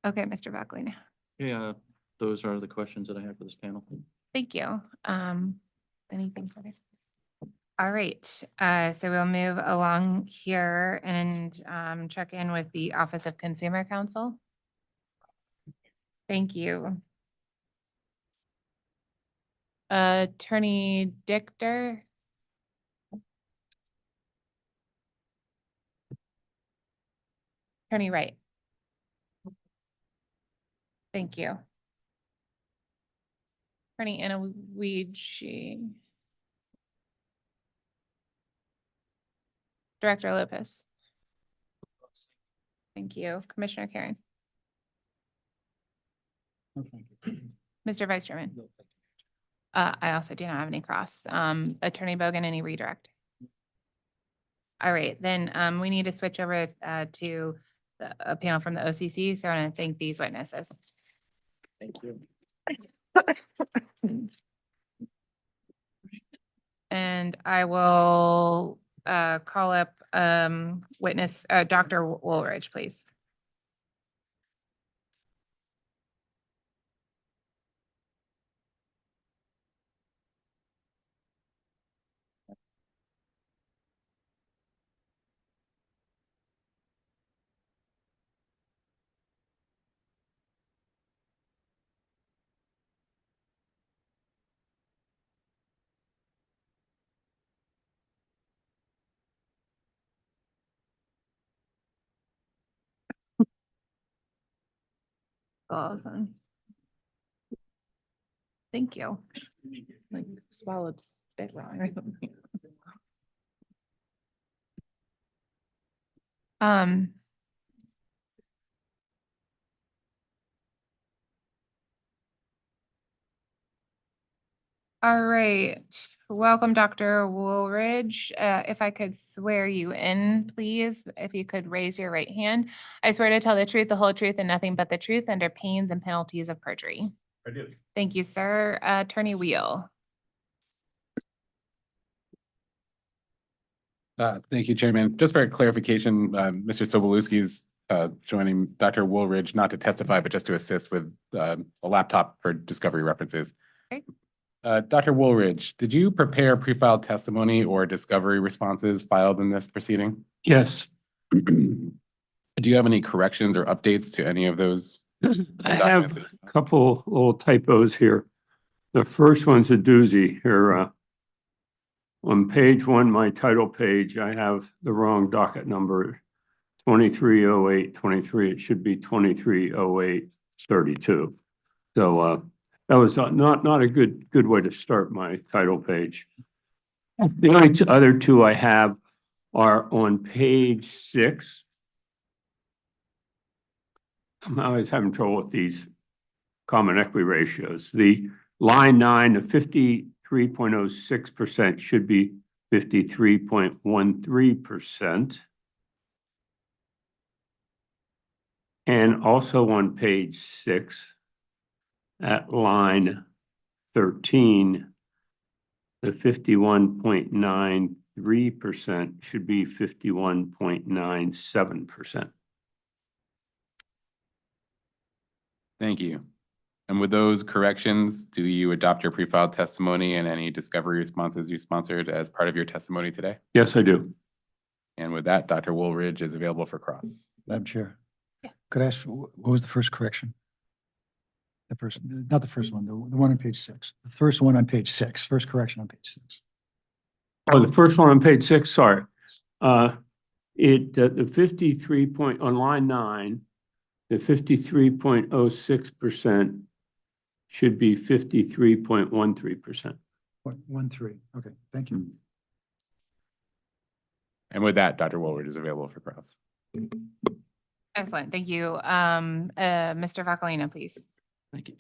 Okay, Mr. Buckley now. Yeah, those are the questions that I have for this panel. Thank you. Anything further? All right, so we'll move along here and check in with the Office of Consumer Counsel. Thank you. Attorney Dichter. Attorney Wright. Thank you. Attorney Anaweji. Director Lopez. Thank you. Commissioner Karen. No, thank you. Mr. Vice Chairman. I also do not have any cross. Attorney Bogan, any redirect? All right, then we need to switch over to a panel from the OCC. So I want to thank these witnesses. Thank you. And I will call up witness Dr. Woolridge, please. Awesome. Thank you. Like swallowed spit wrong or something. All right, welcome, Dr. Woolridge. If I could swear you in, please, if you could raise your right hand. I swear to tell the truth, the whole truth, and nothing but the truth under pains and penalties of perjury. I do. Thank you, sir. Attorney Wheel. Thank you, Chairman. Just for clarification, Mr. Sobolewski is joining Dr. Woolridge not to testify, but just to assist with a laptop for discovery references. Okay. Dr. Woolridge, did you prepare pre-filed testimony or discovery responses filed in this proceeding? Yes, Do you have any corrections or updates to any of those? I have a couple little typos here. The first one's a doozy here. On page one, my title page, I have the wrong docket number. 230823. It should be 230832. So that was not a good way to start my title page. The only other two I have are on page 6. I'm always having trouble with these common equity ratios. The line 9, the 53.06% should be 53.13%. And also on page 6, at line 13, the 51.93% should be 51.97%. Thank you. And with those corrections, do you adopt your pre-filed testimony and any discovery responses you sponsored as part of your testimony today? Yes, I do. And with that, Dr. Woolridge is available for cross. Madam Chair. Could I ask, what was the first correction? The first, not the first one, the one on page 6. The first one on page 6, first correction on page 6. Oh, the first one on page 6, sorry. The 53 point, on line 9, the 53.06% should be 53.13%. 13, okay, thank you. And with that, Dr. Woolridge is available for cross. Excellent. Thank you. Mr. Vocalina, please. Thank you.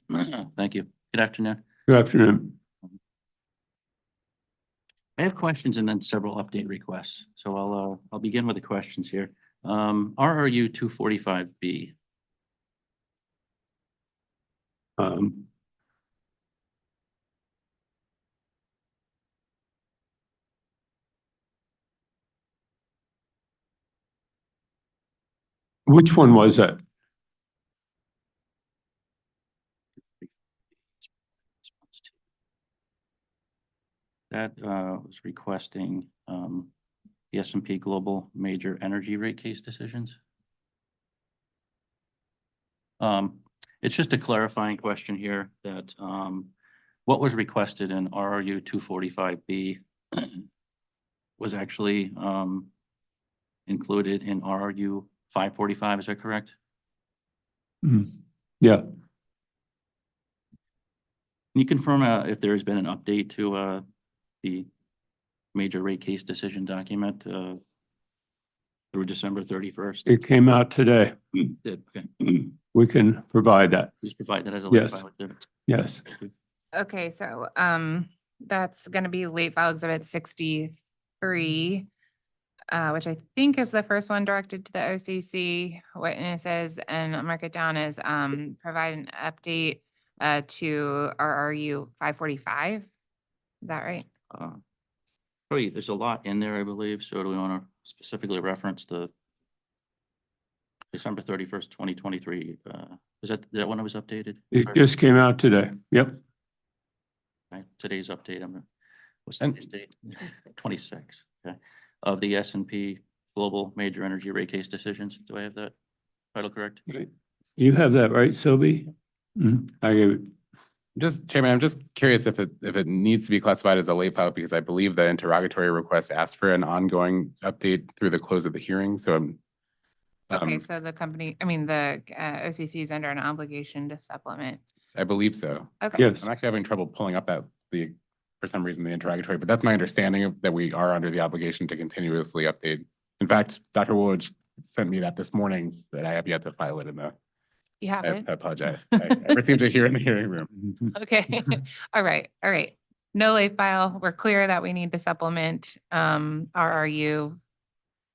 Thank you. Good afternoon. Good afternoon. I have questions and then several update requests. So I'll begin with the questions here. RRU 245B. Which one was that? That was requesting the S&P Global Major Energy Rate Case decisions. It's just a clarifying question here that what was requested in RRU 245B was actually included in RRU 545, is that correct? Yeah. Can you confirm if there has been an update to the major rate case decision document through December 31st? It came out today. Did, okay. We can provide that. Please provide that as a Yes. late file exhibit. Yes. Okay, so that's gonna be late file exhibit 63, which I think is the first one directed to the OCC witnesses, and I'll mark it down as provide an update to RRU 545. Is that right? Probably there's a lot in there, I believe. So do we want to specifically reference the December 31st, 2023? Is that when it was updated? It just came out today. Yep. Right, today's update, what's today's date? 26, okay. Of the S&P Global Major Energy Rate Case decisions. Do I have that title correct? You have that, right, Sobi? I gave it. Chairman, I'm just curious if it needs to be classified as a late file, because I believe the interrogatory request asked for an ongoing update through the close of the hearing. So I'm Okay, so the company, I mean, the OCC is under an obligation to supplement. I believe so. Okay. Yes. I'm actually having trouble pulling up for some reason, the interrogatory, but that's my understanding of that we are under the obligation to continuously update. In fact, Dr. Woolridge sent me that this morning, but I have yet to file it in the. You have I it? apologize. I received it here in the hearing room. Okay, all right. No late file. We're clear that we need to supplement RRU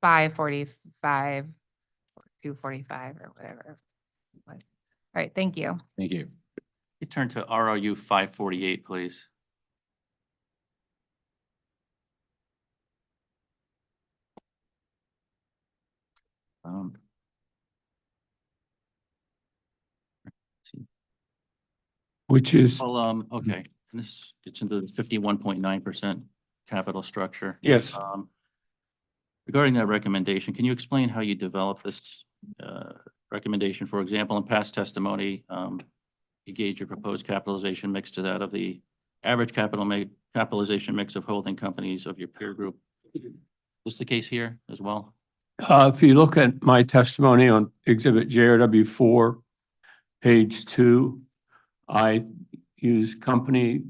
545, 245 or whatever. All right, thank you. Thank you. You turn to RRU 548, please. Which is, Well, okay, and this gets into the 51.9% capital structure. yes. Regarding that recommendation, can you explain how you develop this recommendation? For example, in past testimony, you gauge your proposed capitalization mix to that of the average capitalization mix of holding companies of your peer group. Is this the case here as well? If you look at my testimony on Exhibit JRW4, page 2, I use company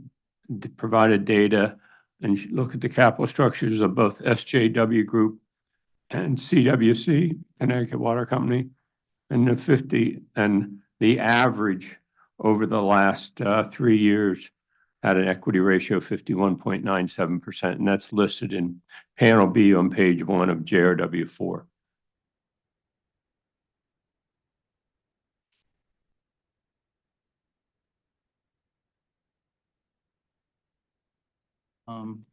provided data and look at the capital structures of both SJW Group and CWC, Connecticut Water Company, and the average over the last 3 years had an equity ratio of 51.97%, and that's listed in panel B on page 1 of JRW4.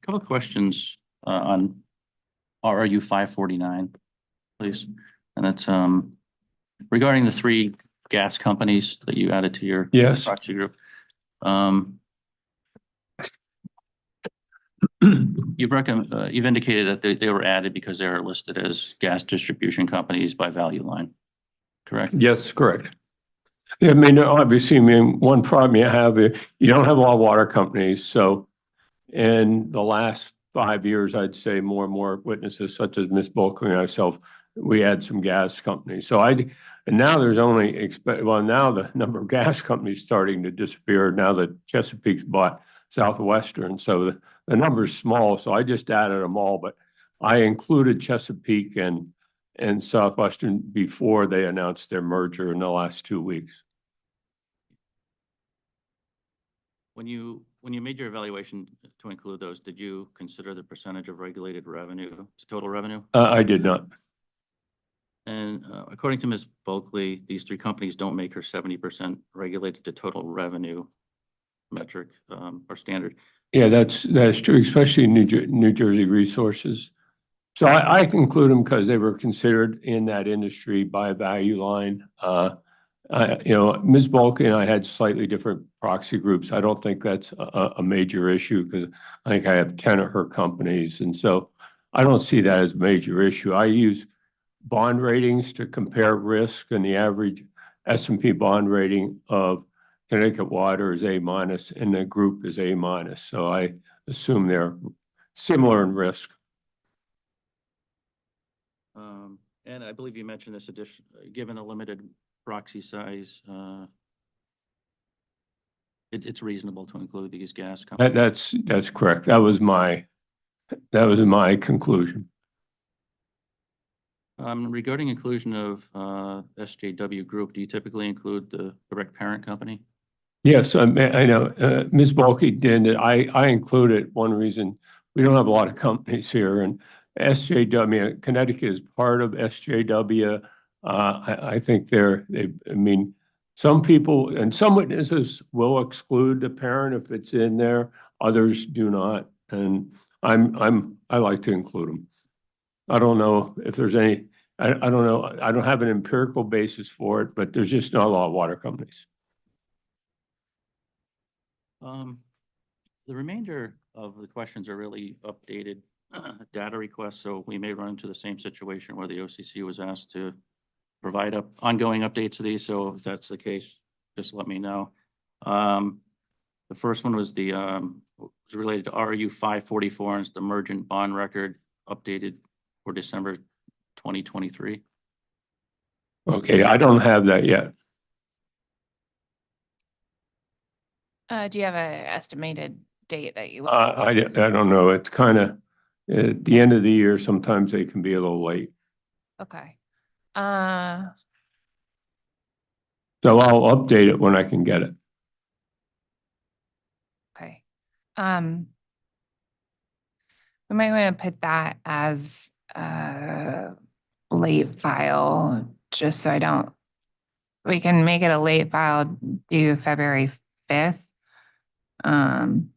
Couple of questions on RRU 549, please. And that's regarding the 3 gas companies that you added to your Yes. proxy group. You've indicated that they were added because they are listed as gas distribution companies by value line, correct? Yes, correct. I mean, obviously, one problem you have, you don't have a lot of water companies. So in the last 5 years, I'd say more and more witnesses such as Ms. Bulker and myself, we had some gas companies. And now there's only, now the number of gas companies starting to disappear now that Chesapeake's bought Southwestern. So the number's small. So I just added them all, but I included Chesapeake and Southwestern before they announced their merger in the last 2 weeks. When you made your evaluation to include those, did you consider the percentage of regulated revenue to total revenue? I did not. And according to Ms. Bulkley, these 3 companies don't make her 70% regulated to total revenue metric or standard. Yeah, that's true, especially New Jersey Resources. So I conclude them because they were considered in that industry by a value line. Ms. Bulky and I had slightly different proxy groups. I don't think that's a major issue because I think I have 10 of her companies. And so I don't see that as a major issue. I use bond ratings to compare risk, and the average S&P bond rating of Connecticut Water is A-, and the group is A-. So I assume they're similar in risk. And I believe you mentioned this addition, given the limited proxy size, it's reasonable to include these gas companies. That's correct. That was my conclusion. Regarding inclusion of SJW Group, do you typically include the direct parent company? Yes, I know. Ms. Bulky did it. I included one reason. We don't have a lot of companies here, and SJW, Connecticut is part of SJW. I think some people and some witnesses will exclude the parent if it's in there. Others do not, and I like to include them. I don't know if there's any. I don't know. I don't have an empirical basis for it, but there's just not a lot of water companies. The remainder of the questions are really updated data requests, so we may run into the same situation where the OCC was asked to provide ongoing updates to these. So if that's the case, just let me know. The first one was was related to RU 544, and it's the emergent bond record updated for December 2023. Okay, I don't have that yet. Do you have an estimated date that you? I don't know. It's kind of at the end of the year. Sometimes they can be a little late. Okay. So I'll update it when I can get it. Okay. We might want to put that as late file, just so we can make it a late file due February 5th. And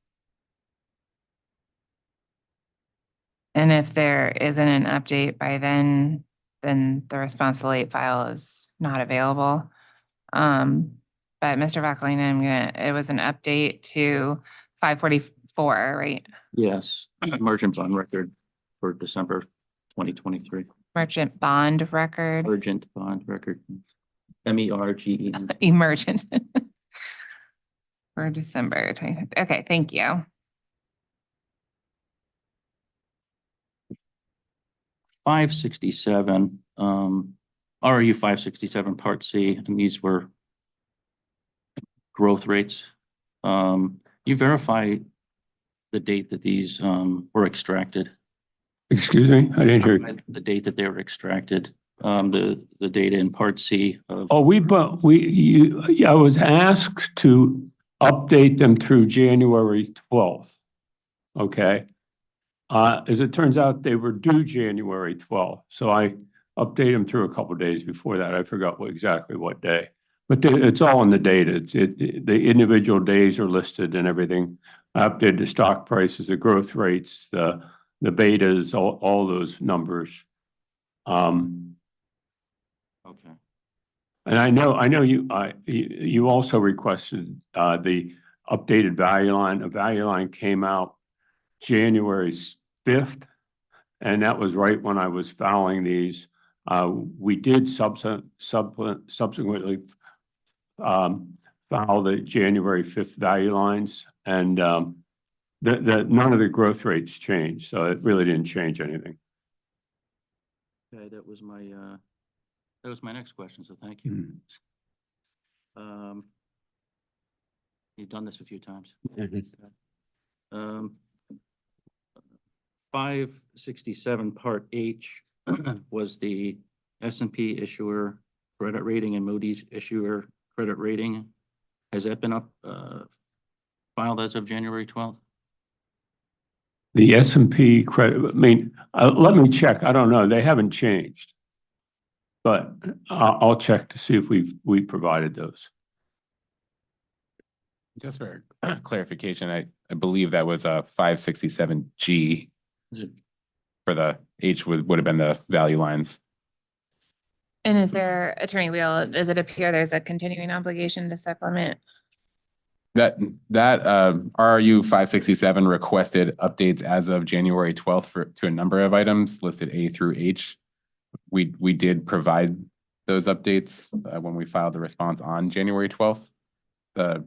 if there isn't an update by then the response to late file is not available. But Mr. Vacalina, it was an update to 544, right? Yes, emergent bond record for December 2023. Merchant bond record. Emergent bond record. MERGE. Emergent. For December 20. Okay, thank you. 567, RU 567 Part C, and these were growth rates. You verify the date that these were extracted? Excuse me, I didn't hear. The date that they were extracted, the data in Part C of. Oh, I was asked to update them through January 12th. Okay. As it turns out, they were due January 12th. So I updated them through a couple of days before that. I forgot exactly what day. But it's all in the data. The individual days are listed and everything. I updated the stock prices, the growth rates, the betas, all those numbers. Okay. And I know you also requested the updated value line. A value line came out January 5th, and that was right when I was filing these. We did subsequently file the January 5th value lines, and none of the growth rates changed, so it really didn't change anything. Okay, that was my next question, so thank you. You've done this a few times. 567 Part H was the S&P issuer credit rating and Moody's issuer credit rating. Has that been filed as of January 12th? The S&P credit, let me check. I don't know. They haven't changed. But I'll check to see if we provided those. Just for clarification, I believe that was a 567G. For the H would have been the value lines. And is there, Attorney Wheel, does it appear there's a continuing obligation to supplement? That RU 567 requested updates as of January 12th to a number of items listed A through H. We did provide those updates when we filed the response on January 12th. The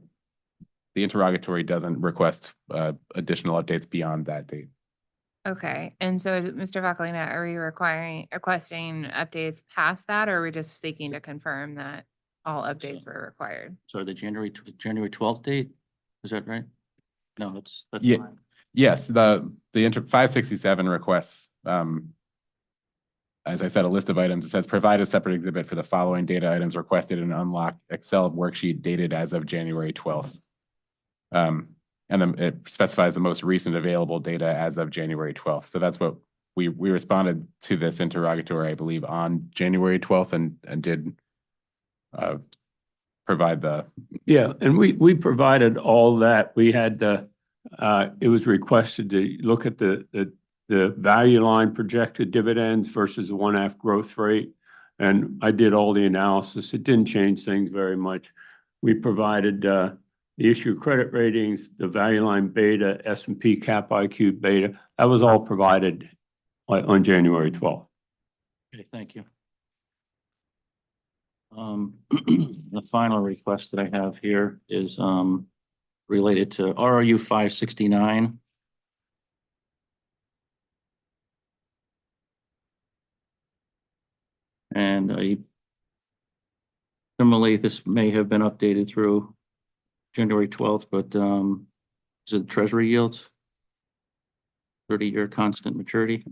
interrogatory doesn't request additional updates beyond that date. Okay, and so Mr. Vacalina, are we requesting updates past that, or are we just seeking to confirm that all updates were required? So the January 12th date, is that right? No, that's Yeah. fine. Yes, the 567 requests, as I said, a list of items. It says provide a separate exhibit for the following data items requested in an unlocked Excel worksheet dated as of January 12th. And then it specifies the most recent available data as of January 12th. So that's what we responded to this interrogatory, I believe, on January 12th and did provide the. Yeah, and we provided all that. We had it was requested to look at the value line projected dividends versus the 1/2 growth rate. And I did all the analysis. It didn't change things very much. We provided the issue credit ratings, the value line beta, S&P cap IQ beta. That was all provided on January 12th. Okay, thank you. The final request that I have here is related to RRU 569. And similarly, this may have been updated through January 12th, but is it Treasury yields? 30-year constant maturity?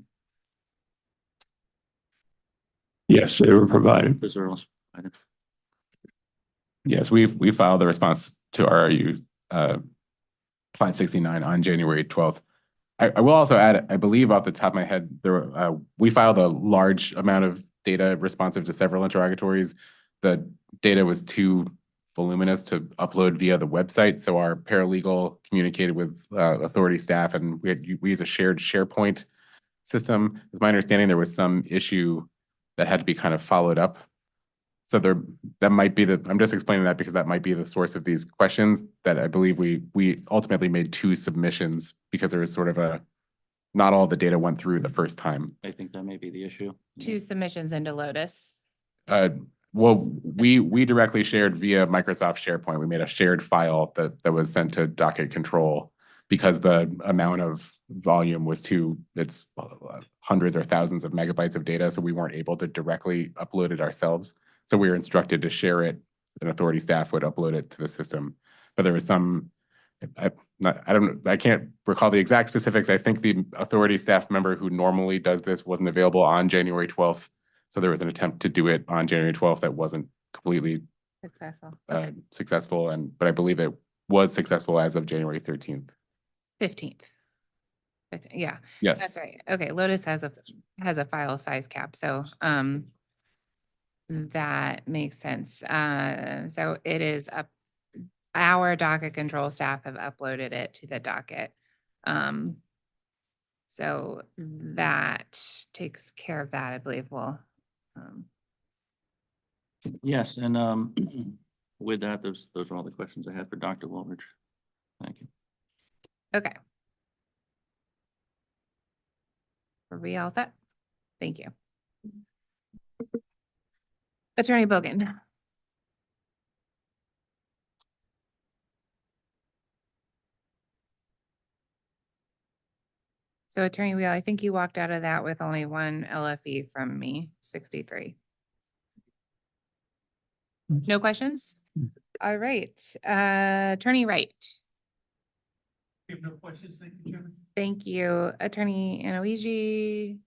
Yes, they were provided. Those are also provided. Yes, we filed the response to RRU 569 on January 12th. I will also add, I believe off the top of my head, we filed a large amount of data responsive to several interrogatories. The data was too voluminous to upload via the website, so our paralegal communicated with authority staff, and we use a shared SharePoint system. It's my understanding there was some issue that had to be kind of followed up. So that might be I'm just explaining that because that might be the source of these questions, that I believe we ultimately made 2 submissions because there was sort of not all the data went through the first time. I think that may be the issue. 2 submissions into Lotus. Well, we directly shared via Microsoft SharePoint. We made a shared file that was sent to docket control because the amount of volume was it's hundreds or thousands of megabytes of data, so we weren't able to directly upload it ourselves. So we were instructed to share it, and authority staff would upload it to the system. But there was some, I can't recall the exact specifics. I think the authority staff member who normally does this wasn't available on January 12th. So there was an attempt to do it on January 12th that wasn't completely Successful. Okay. successful, but I believe it was successful as of January 13th. 15th. Yeah, Yes. that's right. Okay, Lotus has a file size cap, so that makes sense. So it is up, our docket control staff have uploaded it to the docket. So that takes care of that, I believe. Well, Yes, and with that, those are all the questions I had for Dr. Woolridge. Thank you. okay. Are we all set? Thank you. Attorney Bogan. So Attorney Wheel, I think you walked out of that with only one LFE from me, 63. No questions? All right, Attorney Wright. We have no questions. Thank you, Chairman. Thank you. Attorney Anoiji.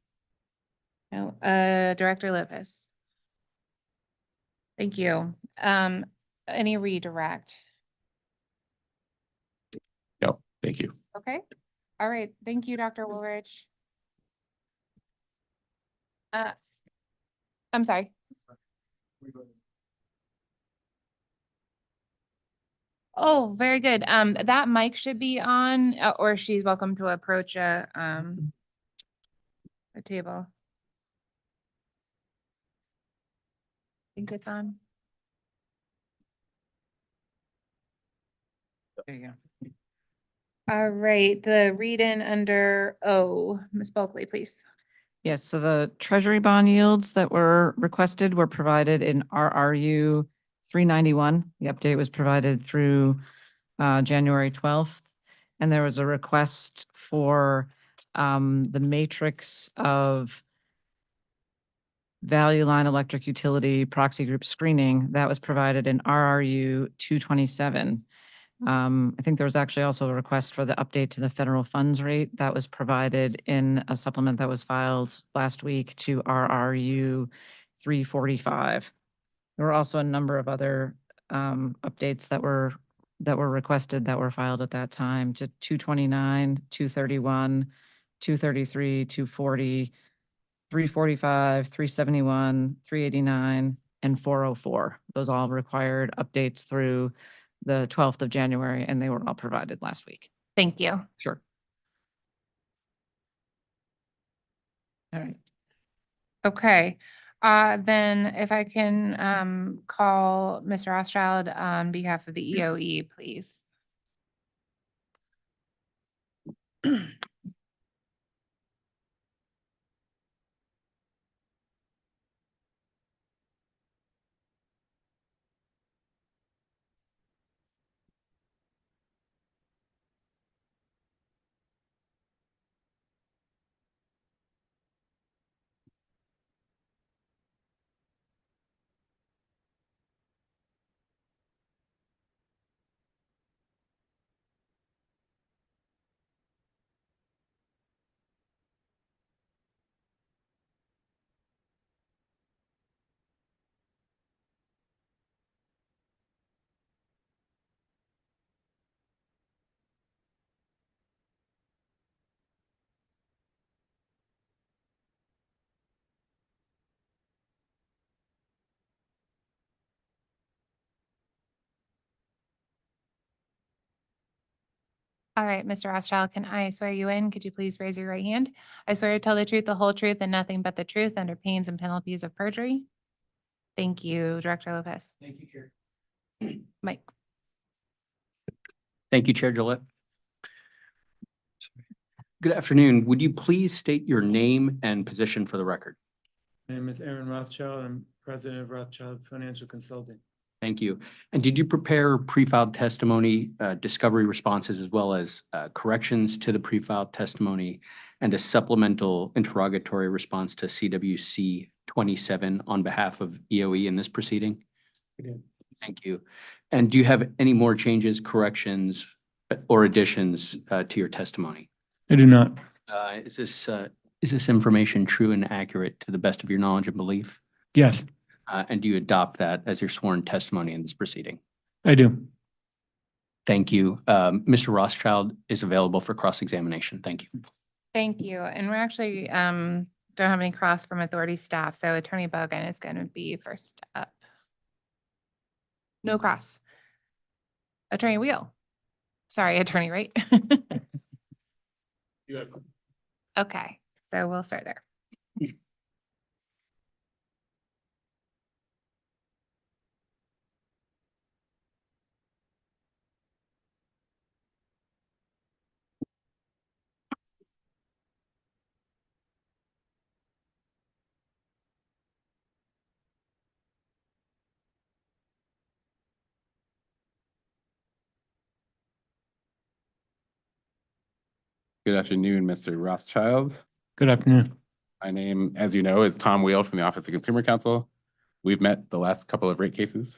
No, Director Lopez. Thank you. Any redirect? No, thank you. Okay. All right. Thank you, Dr. Woolridge. I'm sorry. Oh, very good. That mic should be on, or she's welcome to approach a table. I think it's on. There you go. All right, the read-in under O, Ms. Bulkley, please. Yes, so the treasury bond yields that were requested were provided in RRU 391. The update was provided through January 12th. And there was a request for the matrix of value line electric utility proxy group screening that was provided in RRU 227. I think there was actually also a request for the update to the federal funds rate that was provided in a supplement that was filed last week to RRU 345. There were also a number of other updates that were requested that were filed at that time to 229, 231, 233, 240, 345, 371, 389, and 404. Those all required updates through the 12th of January, and they were all provided last week. Thank you. Sure. All right. Okay, then if I can call Mr. Rothschild on behalf of the EOE, please. All right, Mr. Rothschild, can I swear you in? Could you please raise your right hand? I swear to tell the truth, the whole truth, and nothing but the truth under pains and penalties of perjury. Thank you, Director Lopez. Thank you, Chair. Mike. Thank you, Chair Gillette. Good afternoon. Would you please state your name and position for the record? My name is Aaron Rothschild. I'm president of Rothschild Financial Consulting. Thank you. And did you prepare pre-filed testimony, discovery responses, as well as corrections to the pre-filed testimony and a supplemental interrogatory response to CWC 27 on behalf of EOE in this proceeding? We did. Thank you. And do you have any more changes, corrections, or additions to your testimony? I do not. Is this information true and accurate to the best of your knowledge and belief? Yes, And do you adopt that as your sworn testimony in this proceeding? I do. Thank you. Mr. Rothschild is available for cross-examination. Thank you. Thank you. And we're actually, don't have any cross from authority staff, so Attorney Bogan is going to be first up. No cross. Attorney Wheel. Sorry, Attorney Wright. Okay, so we'll start there. Good afternoon, Mr. Rothschild. Good afternoon. My name, as you know, is Tom Wheel from the Office of Consumer Counsel. We've met the last couple of rate cases.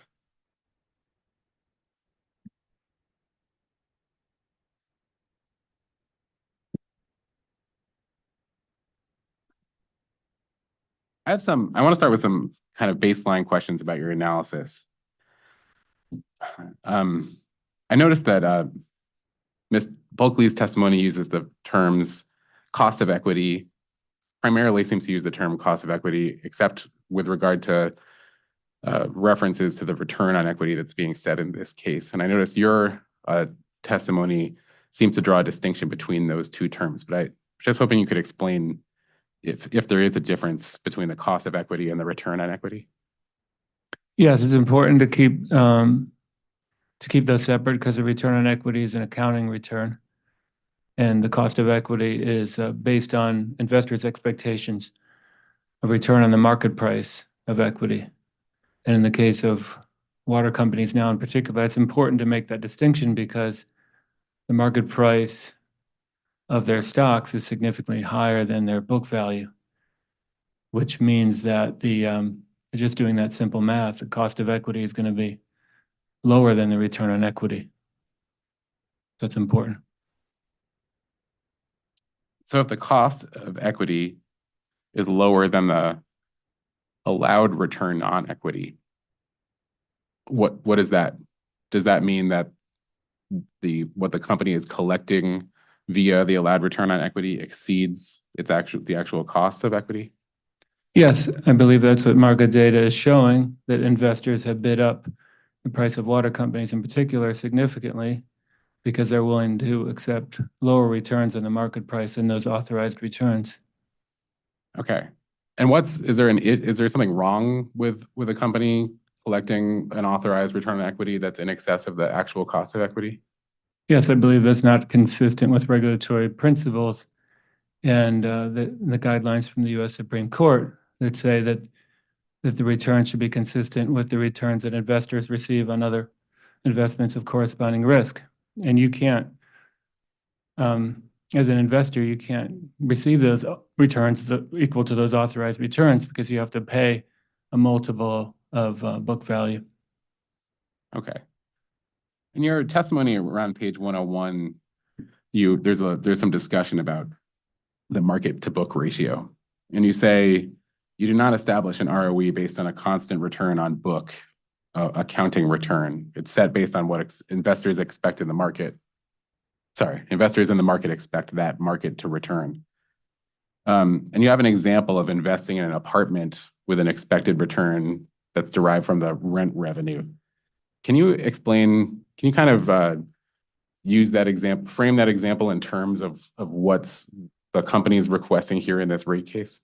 I want to start with some kind of baseline questions about your analysis. I noticed that Ms. Bulkley's testimony uses the terms cost of equity, primarily seems to use the term cost of equity, except with regard to references to the return on equity that's being said in this case. And I noticed your testimony seems to draw a distinction between those two terms, but I was just hoping you could explain if there is a difference between the cost of equity and the return on equity. Yes, it's important to keep those separate because the return on equity is an accounting return. And the cost of equity is based on investors' expectations of return on the market price of equity. And in the case of water companies now in particular, it's important to make that distinction because the market price of their stocks is significantly higher than their book value, which means that just doing that simple math, the cost of equity is going to be lower than the return on equity. That's important. So if the cost of equity is lower than the allowed return on equity, what is that? Does that mean that what the company is collecting via the allowed return on equity exceeds the actual cost of equity? Yes, I believe that's what market data is showing, that investors have bid up the price of water companies in particular significantly because they're willing to accept lower returns on the market price than those authorized returns. Okay. And is there something wrong with a company collecting an authorized return on equity that's in excess of the actual cost of equity? Yes, I believe that's not consistent with regulatory principles and the guidelines from the U.S. Supreme Court that say that the return should be consistent with the returns that investors receive on other investments of corresponding risk. And you can't, as an investor, you can't receive those returns equal to those authorized returns because you have to pay a multiple of book value. Okay. In your testimony around page 101, there's some discussion about the market to book ratio. And you say you do not establish an ROE based on a constant return on book accounting return. It's set based on what investors expect in the market. Sorry, investors in the market expect that market to return. And you have an example of investing in an apartment with an expected return that's derived from the rent revenue. Can you kind of use that example, frame that example in terms of what's the company is requesting here in this rate case?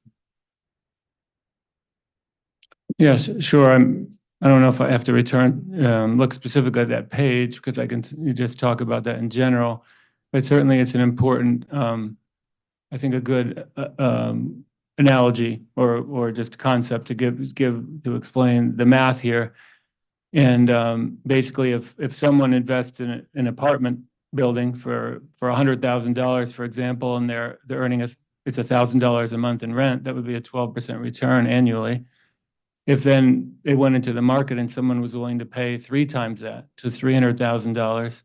Yes, sure. I don't know if I have to look specifically at that page because I can just talk about that in general. But certainly it's an important, I think a good analogy or just concept to explain the math here. And basically if someone invests in an apartment building for $100,000, for example, and they're earning it's $1,000 a month in rent, that would be a 12% return annually. If then it went into the market and someone was willing to pay 3 times that, to $300,000,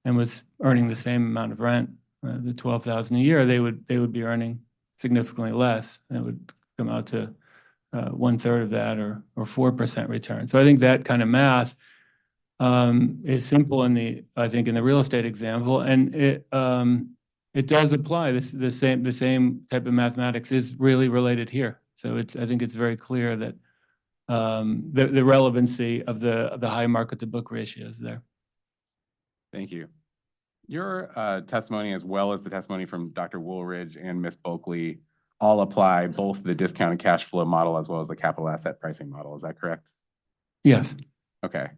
and was earning the same amount of rent, the $12,000 a year, they would be earning significantly less. And it would come out to 1/3 of that, or 4% return. So I think that kind of math is simple I think in the real estate example, and it does apply. The same type of mathematics is really related here. So I think it's very clear that the relevancy of the high market to book ratio is there. Thank you. Your testimony, as well as the testimony from Dr. Woolridge and Ms. Bulkley, all apply both the discounted cash flow model as well as the capital asset pricing model. Is that correct? Yes. Okay.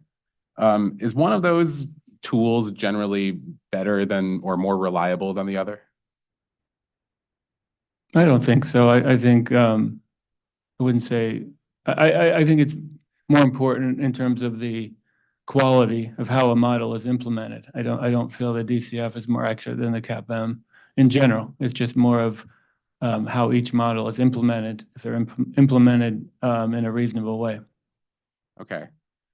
Is one of those tools generally better than or more reliable than the other? I don't think so. I think I wouldn't say. I think it's more important in terms of the quality of how a model is implemented. I don't feel the DCF is more accurate than the CAPM in general. It's just more of how each model is implemented, if they're implemented in a reasonable way. Okay.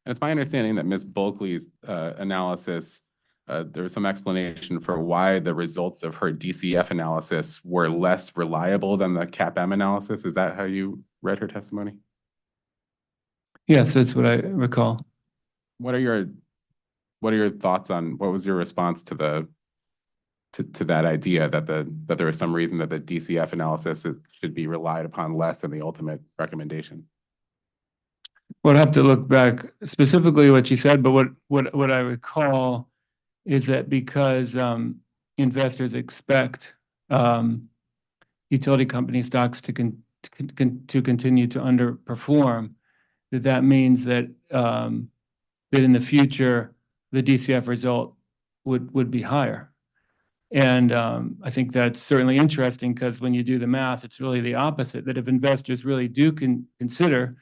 And it's my understanding that Ms. Bulkley's analysis, there was some explanation for why the results of her DCF analysis were less reliable than the CAPM analysis. Is that how you read her testimony? Yes, that's what I recall. What are your thoughts on, what was your response to that idea that there was some reason that the DCF analysis should be relied upon less than the ultimate recommendation? Well, I'd have to look back specifically what she said, but what I recall is that because investors expect utility company stocks to continue to underperform, that means that that in the future the DCF result would be higher. And I think that's certainly interesting, because when you do the math, it's really the opposite, that if investors really do consider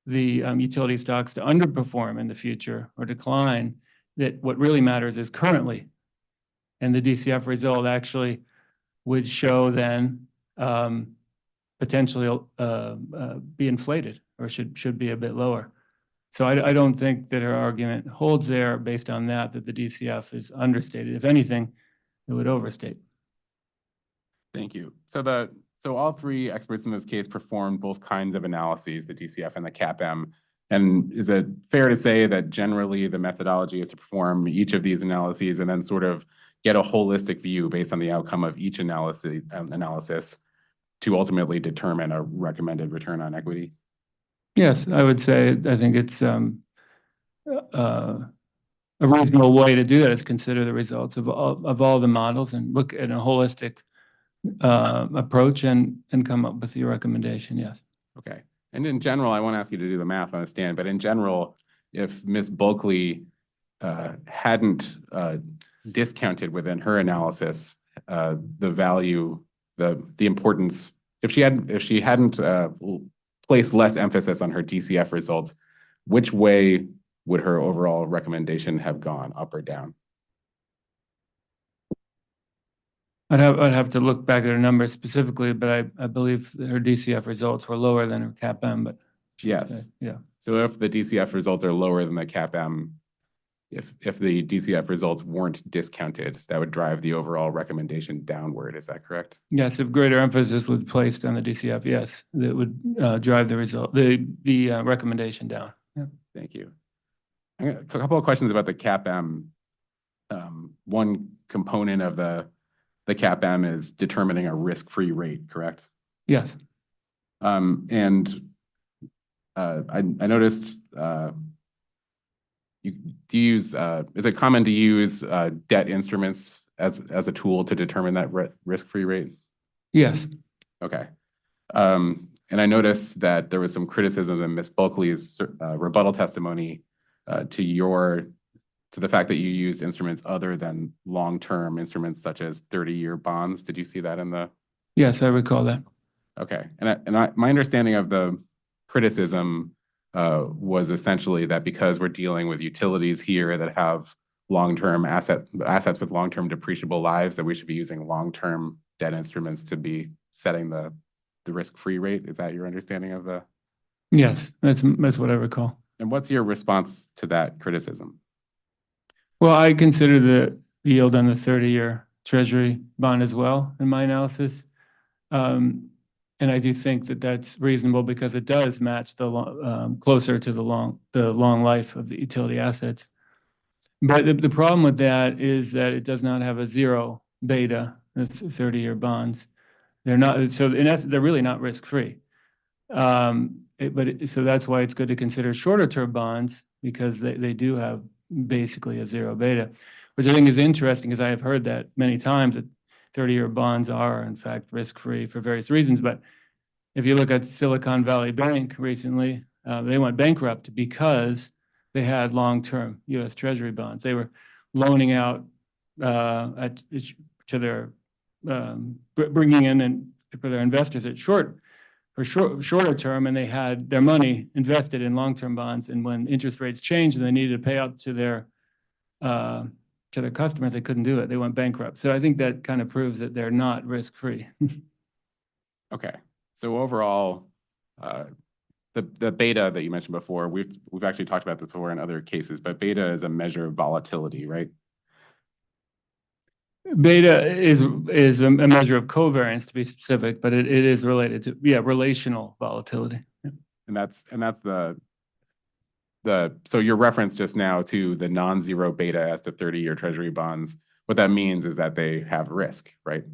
the utility stocks to underperform in the future or decline, that what really matters is currently. And the DCF result actually would show then potentially be inflated, or should be a bit lower. So I don't think that her argument holds there based on that the DCF is understated. If anything, it would overstate. Thank you. So all three experts in this case performed both kinds of analyses, the DCF and the CAPM. And is it fair to say that generally the methodology is to perform each of these analyses and then sort of get a holistic view based on the outcome of each analysis to ultimately determine a recommended return on equity? Yes, I would say, I think it's a reasonable way to do that is consider the results of all the models and look at a holistic approach and come up with your recommendation. Yes. Okay. And in general, I won't ask you to do the math on a stand, but in general, if Ms. Bulkley hadn't discounted within her analysis the value, the importance, if she hadn't placed less emphasis on her DCF results, which way would her overall recommendation have gone, up or down? I'd have to look back at her numbers specifically, but I believe her DCF results were lower than her CAPM, but. Yes. Yeah. So if the DCF results are lower than the CAPM, if the DCF results weren't discounted, that would drive the overall recommendation downward. Is that correct? Yes, if greater emphasis was placed on the DCF, yes, that would drive the result, the recommendation down. Yeah. Thank you. A couple of questions about the CAPM. One component of the CAPM is determining a risk-free rate, correct? Yes. And I noticed is it common to use debt instruments as a tool to determine that risk-free rate? Yes. Okay. And I noticed that there was some criticism in Ms. Bulkley's rebuttal testimony to the fact that you use instruments other than long-term instruments such as 30-year bonds. Did you see that in the? Yes, I recall that. Okay. And my understanding of the criticism was essentially that because we're dealing with utilities here that have long-term assets with long-term depreciable lives, that we should be using long-term debt instruments to be setting the risk-free rate. Is that your understanding of the? Yes, that's what I recall. And what's your response to that criticism? Well, I consider the yield on the 30-year Treasury bond as well in my analysis. And I do think that that's reasonable because it does match the closer to the long life of the utility assets. But the problem with that is that it does not have a zero beta, the 30-year bonds. They're not, so in essence, they're really not risk-free. So that's why it's good to consider shorter term bonds because they do have basically a zero beta, which I think is interesting because I have heard that many times that 30-year bonds are in fact risk-free for various reasons. But if you look at Silicon Valley Bank recently, they went bankrupt because they had long-term U.S. Treasury bonds. They were loaning out to their bringing in and for their investors at shorter term, and they had their money invested in long-term bonds. And when interest rates changed and they needed to pay out to their customers, they couldn't do it. They went bankrupt. So I think that kind of proves that they're not risk-free. Okay, so overall, the beta that you mentioned before, we've actually talked about this before in other cases, but beta is a measure of volatility, right? Beta is a measure of covariance to be specific, but it is related to relational volatility. Yeah. And that's so your reference just now to the non-zero beta as to 30-year Treasury bonds, what that means is that they have risk, right?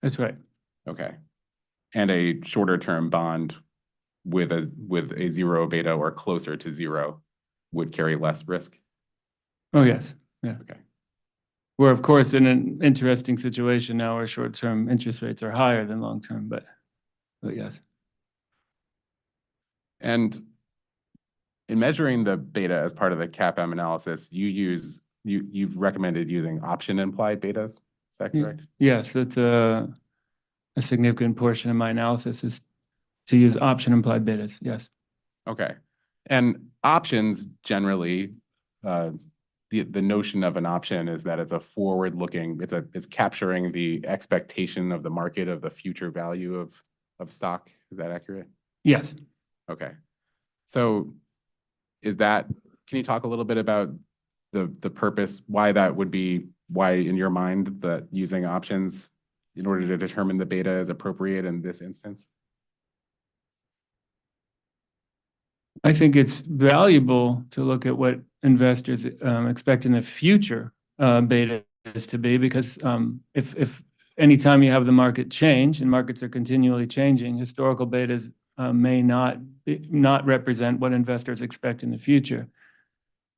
That's right. Okay. And a shorter term bond with a zero beta or closer to zero would carry less risk? Oh, yes. Yeah. Okay. We're, of course, in an interesting situation now where short-term interest rates are higher than long-term, but yes. And in measuring the beta as part of the CAPM analysis, you've recommended using option implied betas. Is that correct? Yes, that's a significant portion of my analysis is to use option implied betas. Yes. Okay. And options generally, the notion of an option is that it's a forward-looking, it's capturing the expectation of the market of the future value of stock. Is that accurate? Yes. Okay. So can you talk a little bit about the purpose, why in your mind that using options in order to determine the beta is appropriate in this instance? I think it's valuable to look at what investors expect in the future beta is to be, because if anytime you have the market change, and markets are continually changing, historical betas may not represent what investors expect in the future.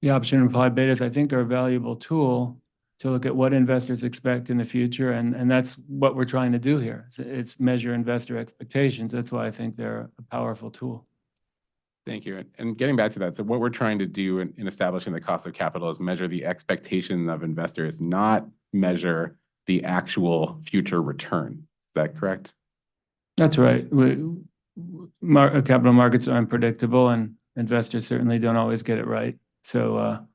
The option implied betas, I think, are a valuable tool to look at what investors expect in the future, and that's what we're trying to do here. It's measure investor expectations. That's why I think they're a powerful tool. Thank you. And getting back to that, so what we're trying to do in establishing the cost of capital is measure the expectation of investors, not measure the actual future return. Is that correct? That's right. Capital markets are unpredictable, and investors certainly don't always get it right. So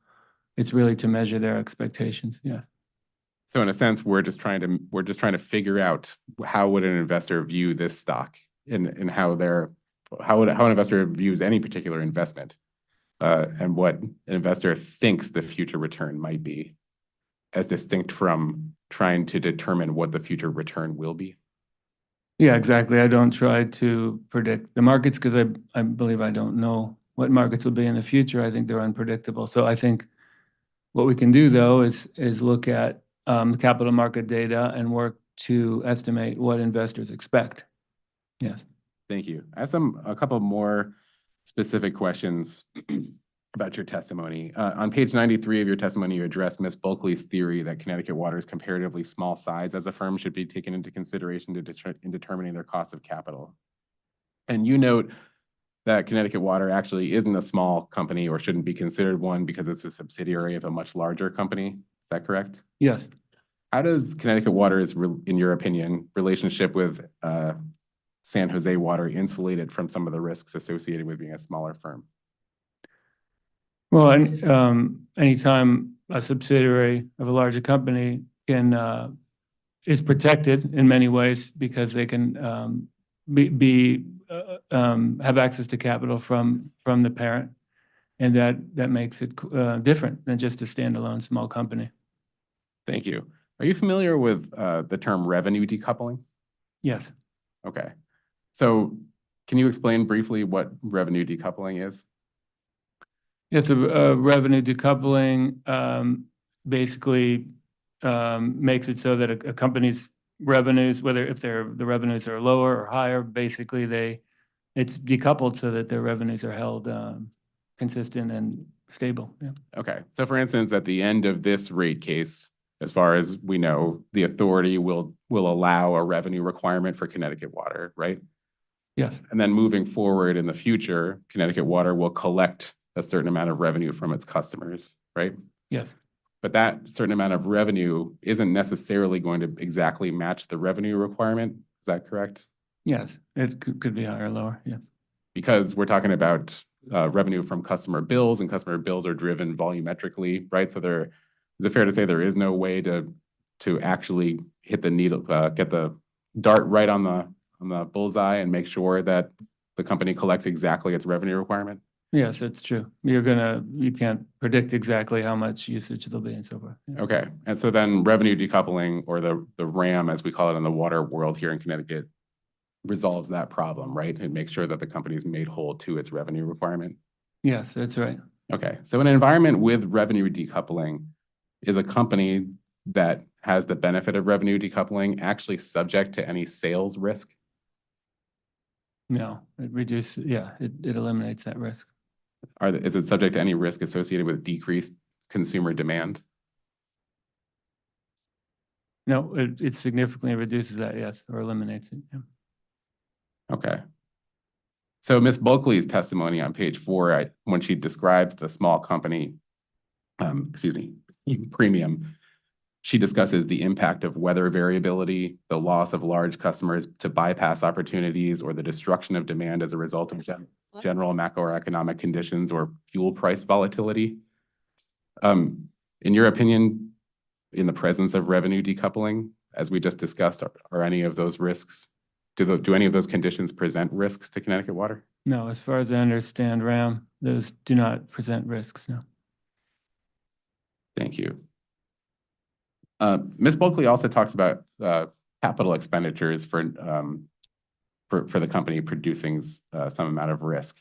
it's really to measure their expectations. Yeah. So in a sense, we're just trying to figure out how would an investor view this stock and how an investor views any particular investment, and what an investor thinks the future return might be, as distinct from trying to determine what the future return will be. Yeah, exactly. I don't try to predict the markets because I believe I don't know what markets will be in the future. I think they're unpredictable. So I think what we can do, though, is look at the capital market data and work to estimate what investors expect. Yes. Thank you. I have a couple more specific questions about your testimony. On page 93 of your testimony, you addressed Ms. Bulkley's theory that Connecticut Water's comparatively small size as a firm should be taken into consideration in determining their cost of capital. And you note that Connecticut Water actually isn't a small company or shouldn't be considered one because it's a subsidiary of a much larger company. Is that correct? Yes. How does Connecticut Water's, in your opinion, relationship with San Jose Water insulated from some of the risks associated with being a smaller firm? Well, anytime a subsidiary of a larger company is protected in many ways because they can have access to capital from the parent. And that makes it different than just a standalone small company. Thank you. Are you familiar with the term revenue decoupling? Yes. Okay. So can you explain briefly what revenue decoupling is? Yes, a revenue decoupling basically makes it so that a company's revenues, whether if the revenues are lower or higher, basically it's decoupled so that their revenues are held consistent and stable. Yeah. Okay. So for instance, at the end of this rate case, as far as we know, the authority will allow a revenue requirement for Connecticut Water, right? Yes. And then moving forward in the future, Connecticut Water will collect a certain amount of revenue from its customers, right? Yes. But that certain amount of revenue isn't necessarily going to exactly match the revenue requirement. Is that correct? Yes, it could be higher or lower. Yeah. Because we're talking about revenue from customer bills, and customer bills are driven volumetrically, right? So is it fair to say there is no way to actually hit the needle, get the dart right on the bullseye and make sure that the company collects exactly its revenue requirement? Yes, it's true. You can't predict exactly how much usage there'll be and so forth. Yeah. Okay. And so then revenue decoupling, or the RAM, as we call it in the water world here in Connecticut, resolves that problem, right? And makes sure that the company is made whole to its revenue requirement. Yes, that's right. Okay. So in an environment with revenue decoupling, is a company that has the benefit of revenue decoupling actually subject to any sales risk? No, it eliminates that risk. Is it subject to any risk associated with decreased consumer demand? No, it significantly reduces that, yes, or eliminates it. Yeah. Okay. So Ms. Bulkley's testimony on page 4, when she describes the small company, premium, she discusses the impact of weather variability, the loss of large customers to bypass opportunities, or the destruction of demand as a result of general macroeconomic conditions or fuel price volatility. In your opinion, in the presence of revenue decoupling, as we just discussed, are any of those risks, do any of those conditions present risks to Connecticut Water? No, as far as I understand, RAM, those do not present risks, no. Thank you. Ms. Bulkley also talks about capital expenditures for the company producing some amount of risk.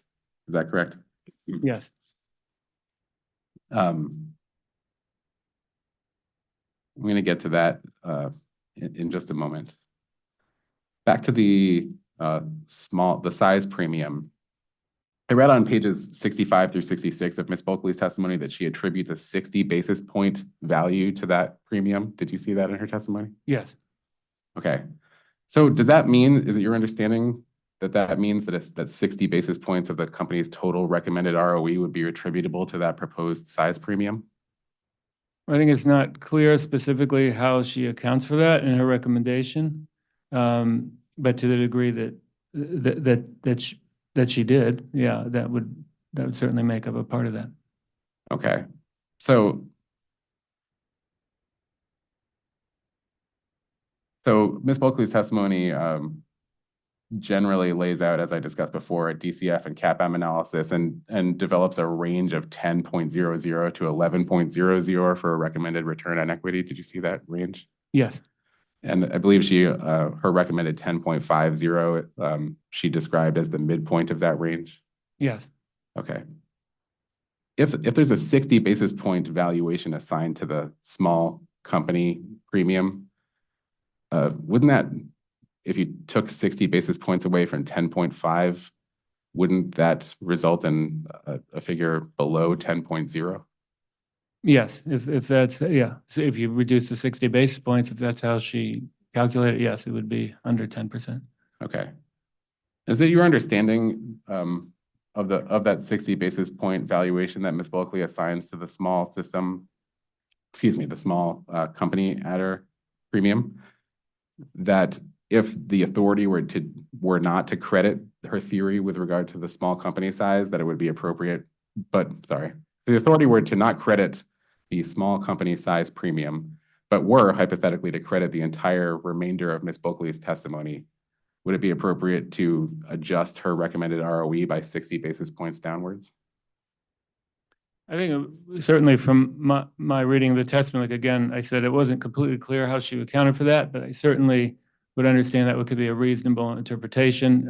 Is that correct? Yes. I'm going to get to that in just a moment. Back to the size premium. I read on pages 65 through 66 of Ms. Bulkley's testimony that she attributes a 60 basis point value to that premium. Did you see that in her testimony? Yes. Okay. So does that mean, is it your understanding that means that 60 basis points of the company's total recommended ROE would be attributable to that proposed size premium? I think it's not clear specifically how she accounts for that in her recommendation, but to the degree that she did, yeah, that would certainly make up a part of that. Okay. So Ms. Bulkley's testimony generally lays out, as I discussed before, a DCF and CAPM analysis and develops a range of 10.00 to 11.00 for a recommended return on equity. Did you see that range? Yes. And I believe her recommended 10.50, she described as the midpoint of that range. Yes. Okay. If there's a 60 basis point valuation assigned to the small company premium, wouldn't that, if you took 60 basis points away from 10.5, wouldn't that result in a figure below 10.0? Yes, if that's, yeah. So if you reduce the 60 basis points, if that's how she calculated, yes, it would be under 10%. Okay. Is it your understanding of that 60 basis point valuation that Ms. Bulkley assigns to the small the small company adder premium, that if the authority were not to credit her theory with regard to the small company size, that it would be appropriate, the authority were to not credit the small company size premium, but were hypothetically to credit the entire remainder of Ms. Bulkley's testimony, would it be appropriate to adjust her recommended ROE by 60 basis points downwards? I think certainly from my reading of the testimony, like again, I said it wasn't completely clear how she accounted for that, but I certainly would understand that could be a reasonable interpretation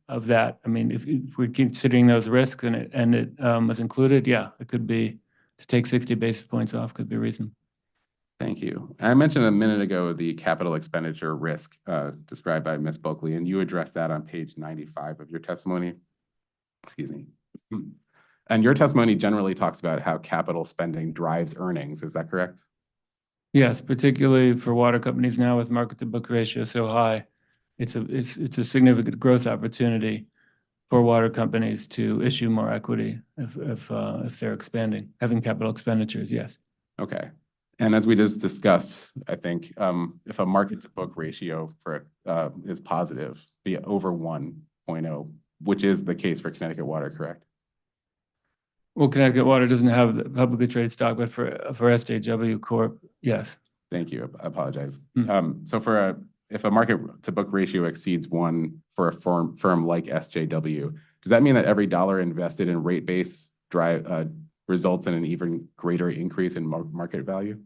of that. I mean, if we're considering those risks and it was included, yeah, it could be to take 60 basis points off could be reasonable. Thank you. I mentioned a minute ago the capital expenditure risk described by Ms. Bulkley, and you addressed that on page 95 of your testimony. Excuse me. And your testimony generally talks about how capital spending drives earnings. Is that correct? Yes, particularly for water companies now with market to book ratio so high, it's a significant growth opportunity for water companies to issue more equity if they're expanding, having capital expenditures. Yes. Okay. And as we just discussed, I think if a market to book ratio for is positive, be it over 1.0, which is the case for Connecticut Water, correct? Well, Connecticut Water doesn't have the publicly traded stock, but for SJW Corp, yes. Thank you. I apologize. Mm. So if a market to book ratio exceeds 1 for a firm like SJW, does that mean that every dollar invested in rate base results in an even greater increase in market value?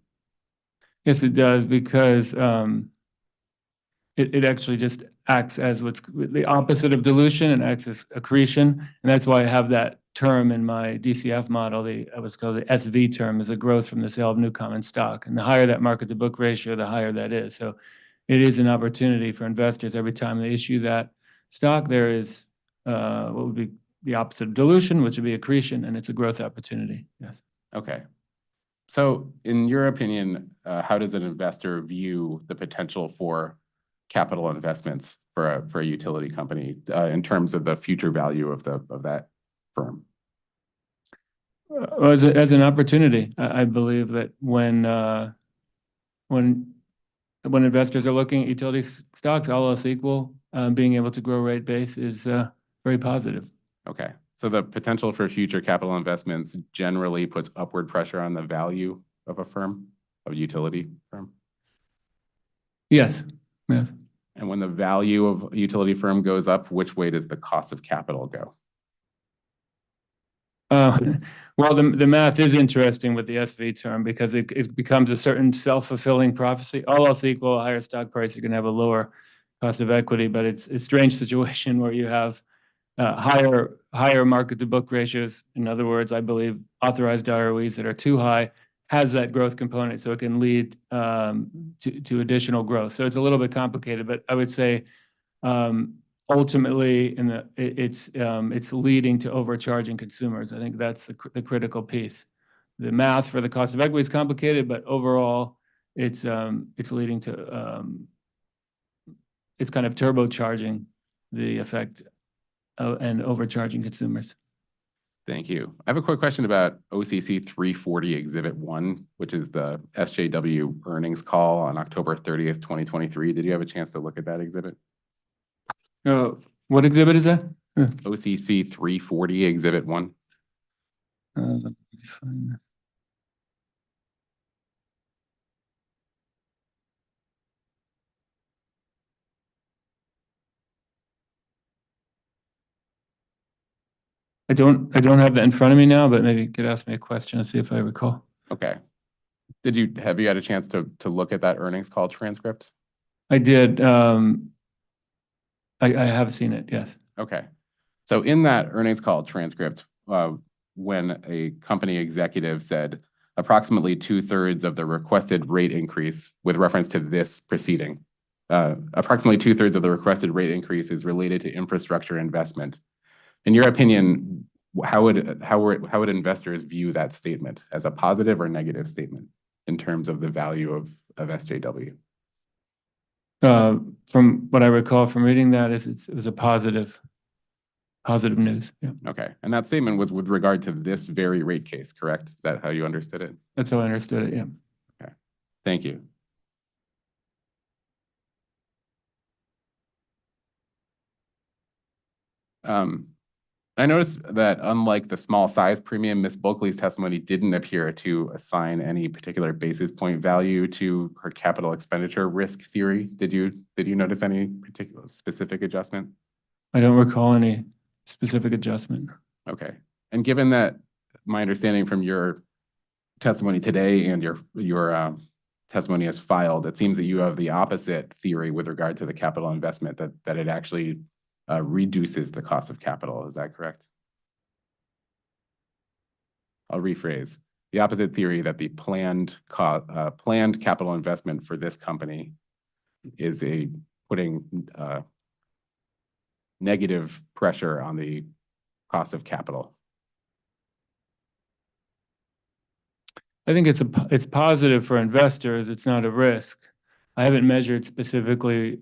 Yes, it does, because it actually just acts as what's the opposite of dilution and acts as accretion. And that's why I have that term in my DCF model, what's called the SV term, is a growth from the sale of new common stock. And the higher that market to book ratio, the higher that is. So it is an opportunity for investors every time they issue that stock. There is what would be the opposite of dilution, which would be accretion, and it's a growth opportunity. Yes. Okay. So in your opinion, how does an investor view the potential for capital investments for a utility company in terms of the future value of that firm? As an opportunity, I believe that when investors are looking at utility stocks, all else equal, being able to grow rate base is very positive. Okay. So the potential for future capital investments generally puts upward pressure on the value of a utility firm? Yes. Yes. And when the value of a utility firm goes up, which way does the cost of capital go? Well, the math is interesting with the SV term because it becomes a certain self-fulfilling prophecy. All else equal, a higher stock price, you're going to have a lower cost of equity, but it's a strange situation where you have higher market to book ratios. In other words, I believe authorized ROEs that are too high has that growth component, so it can lead to additional growth. So it's a little bit complicated, but I would say ultimately it's leading to overcharging consumers. I think that's the critical piece. The math for the cost of equity is complicated, but overall it's leading to it's kind of turbocharging the effect and overcharging consumers. Thank you. I have a quick question about OCC 340 Exhibit 1, which is the SJW earnings call on October 30th, 2023. Did you have a chance to look at that exhibit? What exhibit is that? OCC 340 Exhibit 1. Let me find that. I don't have that in front of me now, but maybe you could ask me a question and see if I recall. Okay. Have you had a chance to look at that earnings call transcript? I did. I have seen it, yes. Okay. So in that earnings call transcript, when a company executive said approximately 2/3 of the requested rate increase with reference to this proceeding, approximately 2/3 of the requested rate increase is related to infrastructure investment. In your opinion, how would investors view that statement, as a positive or negative statement in terms of the value of SJW? From what I recall from reading that, it was a positive news. Yeah. Okay. And that statement was with regard to this very rate case, correct? Is that how you understood it? That's how I understood it, yeah. Okay. Thank you. I noticed that unlike the small size premium, Ms. Bulkley's testimony didn't appear to assign any particular basis point value to her capital expenditure risk theory. Did you notice any particular specific adjustment? I don't recall any specific adjustment. Okay. And given that my understanding from your testimony today and your testimony as filed, it seems that you have the opposite theory with regard to the capital investment, that it actually reduces the cost of capital. Is that correct? I'll rephrase. The opposite theory, that the planned capital investment for this company is putting negative pressure on the cost of capital. I think it's positive for investors. It's not a risk. I haven't measured specifically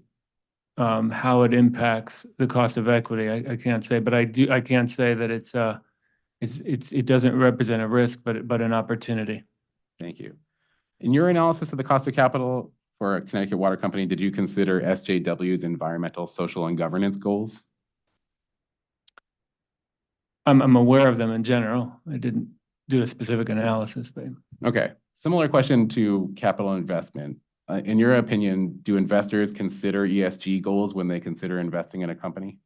how it impacts the cost of equity. I can't say, but I can say that it doesn't represent a risk, but an opportunity. Thank you. In your analysis of the cost of capital for a Connecticut Water Company, did you consider SJW's environmental, social, and governance goals? I'm aware of them in general. I didn't do a specific analysis, but Okay. Similar question to capital investment. In your opinion, do investors consider ESG goals when they consider investing in a company?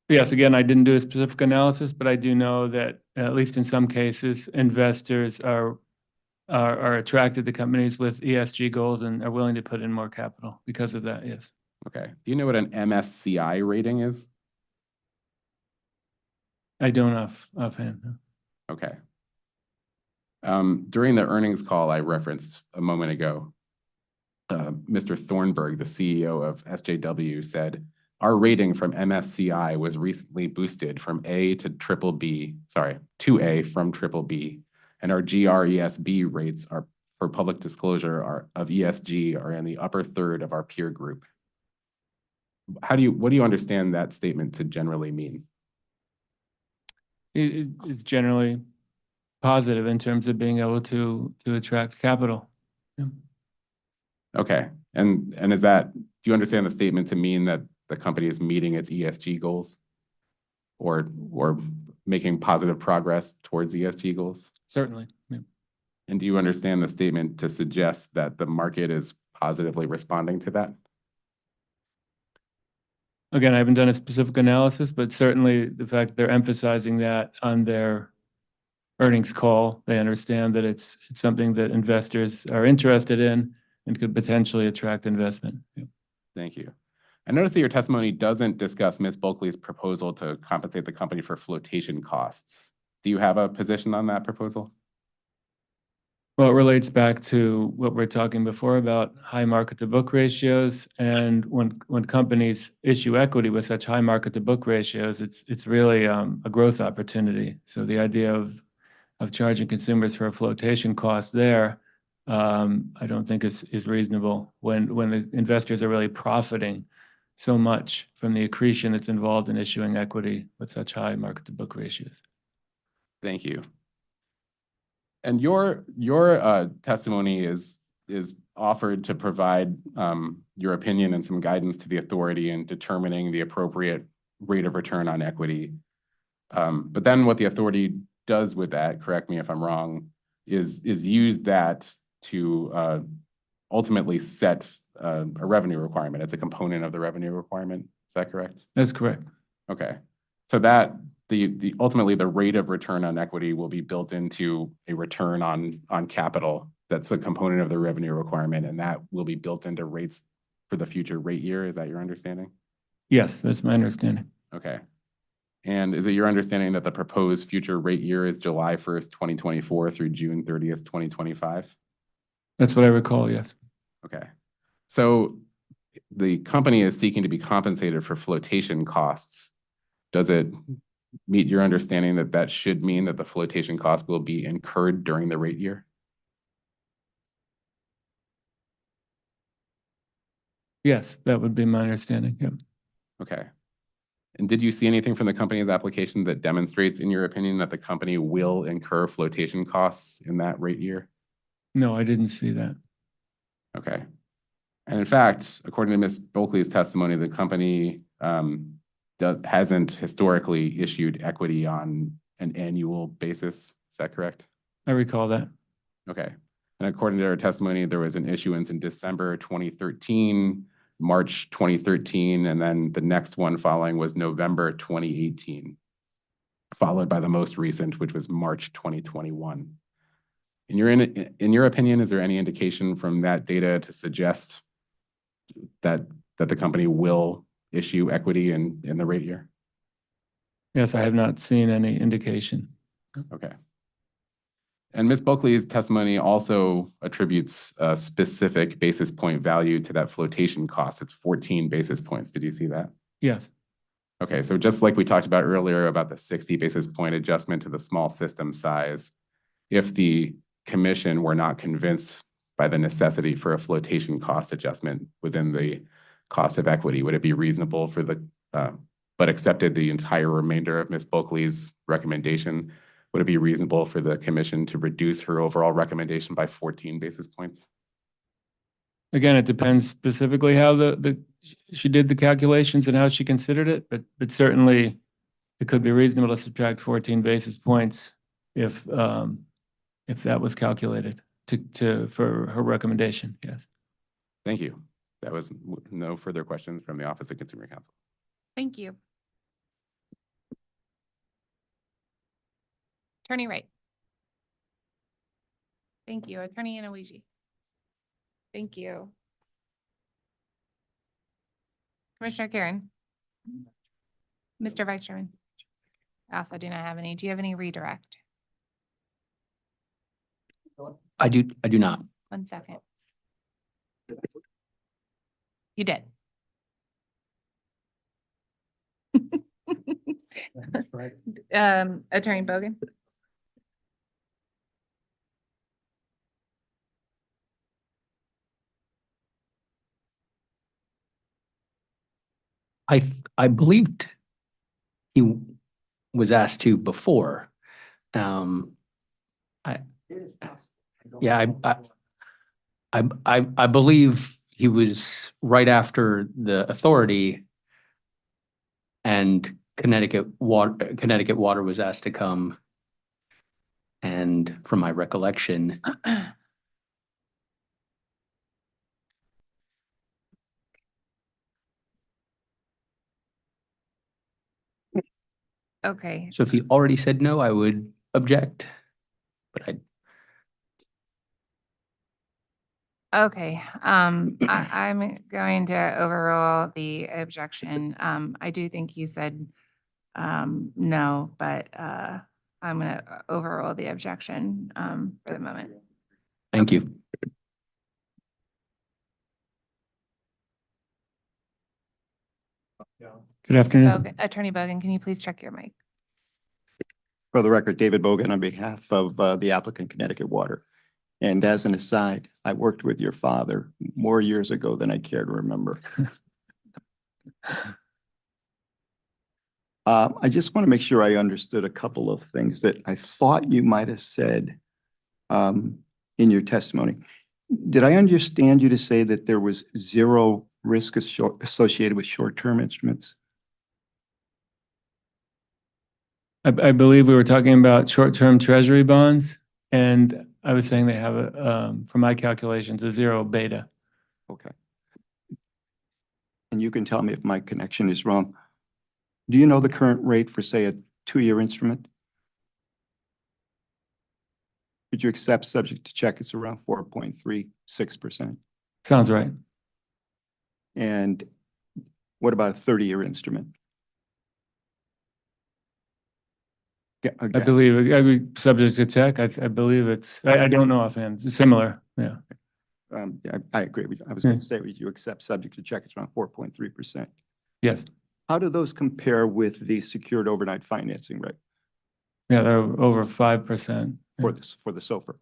yes, again, I didn't do a specific analysis, but I do know that at least in some cases, investors are attracted to companies with ESG goals and are willing to put in more capital because of that, yes. Okay. Do you know what an MSCI rating is? I don't offhand. No. Okay. During the earnings call I referenced a moment ago, Mr. Thornburg, the CEO of SJW, said, our rating from MSCI was recently boosted from A to triple B, sorry, to A from triple B, and our GRESB rates are, for public disclosure, of ESG are in the upper third of our peer group. What do you understand that statement to generally mean? It's generally positive in terms of being able to attract capital. Yeah. Okay. And is that, do you understand the statement to mean that the company is meeting its ESG goals or making positive progress towards ESG goals? Certainly. Yeah. And do you understand the statement to suggest that the market is positively responding to that? Again, I haven't done a specific analysis, but certainly the fact that they're emphasizing that on their earnings call, they understand that it's something that investors are interested in and could potentially attract investment. Yeah. Thank you. I noticed that your testimony doesn't discuss Ms. Bulkley's proposal to compensate the company for flotation costs. Do you have a position on that proposal? Well, it relates back to what we're talking before about high market to book ratios. And when companies issue equity with such high market to book ratios, it's really a growth opportunity. So the idea of charging consumers for a flotation cost there, I don't think is reasonable when the investors are really profiting so much from the accretion that's involved in issuing equity with such high market to book ratios. Thank you. And your testimony is offered to provide your opinion and some guidance to the authority in determining the appropriate rate of return on equity. But then what the authority does with that, correct me if I'm wrong, is use that to ultimately set a revenue requirement. It's a component of the revenue requirement. Is that correct? That's correct. Okay. So that ultimately the rate of return on equity will be built into a return on capital. That's a component of the revenue requirement, and that will be built into rates for the future rate year. Is that your understanding? Yes, that's my understanding. Okay. And is it your understanding that the proposed future rate year is July 1st, 2024 through June 30th, 2025? That's what I recall, yes. Okay. So the company is seeking to be compensated for flotation costs. Does it meet your understanding that that should mean that the flotation cost will be incurred during the rate year? Yes, that would be my understanding. Yeah. Okay. And did you see anything from the company's application that demonstrates, in your opinion, that the company will incur flotation costs in that rate year? No, I didn't see that. Okay. And in fact, according to Ms. Bulkley's testimony, the company hasn't historically issued equity on an annual basis. Is that correct? I recall that. Okay. And according to our testimony, there was an issuance in December 2013, March 2013, and then the next one following was November 2018, followed by the most recent, which was March 2021. In your opinion, is there any indication from that data to suggest that the company will issue equity in the rate year? Yes, I have not seen any indication. Okay. And Ms. Bulkley's testimony also attributes a specific basis point value to that flotation cost. It's 14 basis points. Did you see that? Yes. Okay, so just like we talked about earlier about the 60 basis point adjustment to the small system size, if the commission were not convinced by the necessity for a flotation cost adjustment within the cost of equity, would it be reasonable for but accepted the entire remainder of Ms. Bulkley's recommendation, would it be reasonable for the commission to reduce her overall recommendation by 14 basis points? Again, it depends specifically how she did the calculations and how she considered it, but certainly it could be reasonable to subtract 14 basis points if that was calculated for her recommendation. Yes. Thank you. That was no further questions from the Office of Consumer Counsel. Thank you. Attorney Wright. Thank you. Attorney Inoue. Thank you. Commissioner Karen. Mr. Vice Chairman. I also do not have any. Do you have any redirect? I do not. 1 second. You did. Attorney Bogan. I believed he was asked to before. I believe he was right after the authority, and Connecticut Water was asked to come. And from my recollection, Okay. so if he already said no, I would object. But Okay, I'm going to overrule the objection. I do think you said no, but I'm gonna overrule the objection for the moment. thank you. Good afternoon. Attorney Bogan, can you please check your mic? For the record, David Bogan on behalf of the applicant Connecticut Water. And as an aside, I worked with your father more years ago than I care to remember. I just want to make sure I understood a couple of things that I thought you might have said in your testimony. Did I understand you to say that there was zero risk associated with short-term instruments? I believe we were talking about short-term treasury bonds, and I was saying they have from my calculations, a zero beta. Okay. And you can tell me if my connection is wrong. Do you know the current rate for, say, a 2-year instrument? Could you accept subject to check? It's around 4.36%. Sounds right. And what about a 30-year instrument? I believe, subject to check, I believe I don't know offhand, it's similar, yeah. Yeah, I agree with you. I was going to say, would you accept subject to check? It's around 4.3%. Yes. How do those compare with the secured overnight financing rate? Yeah, they're over 5%. For the SOFR?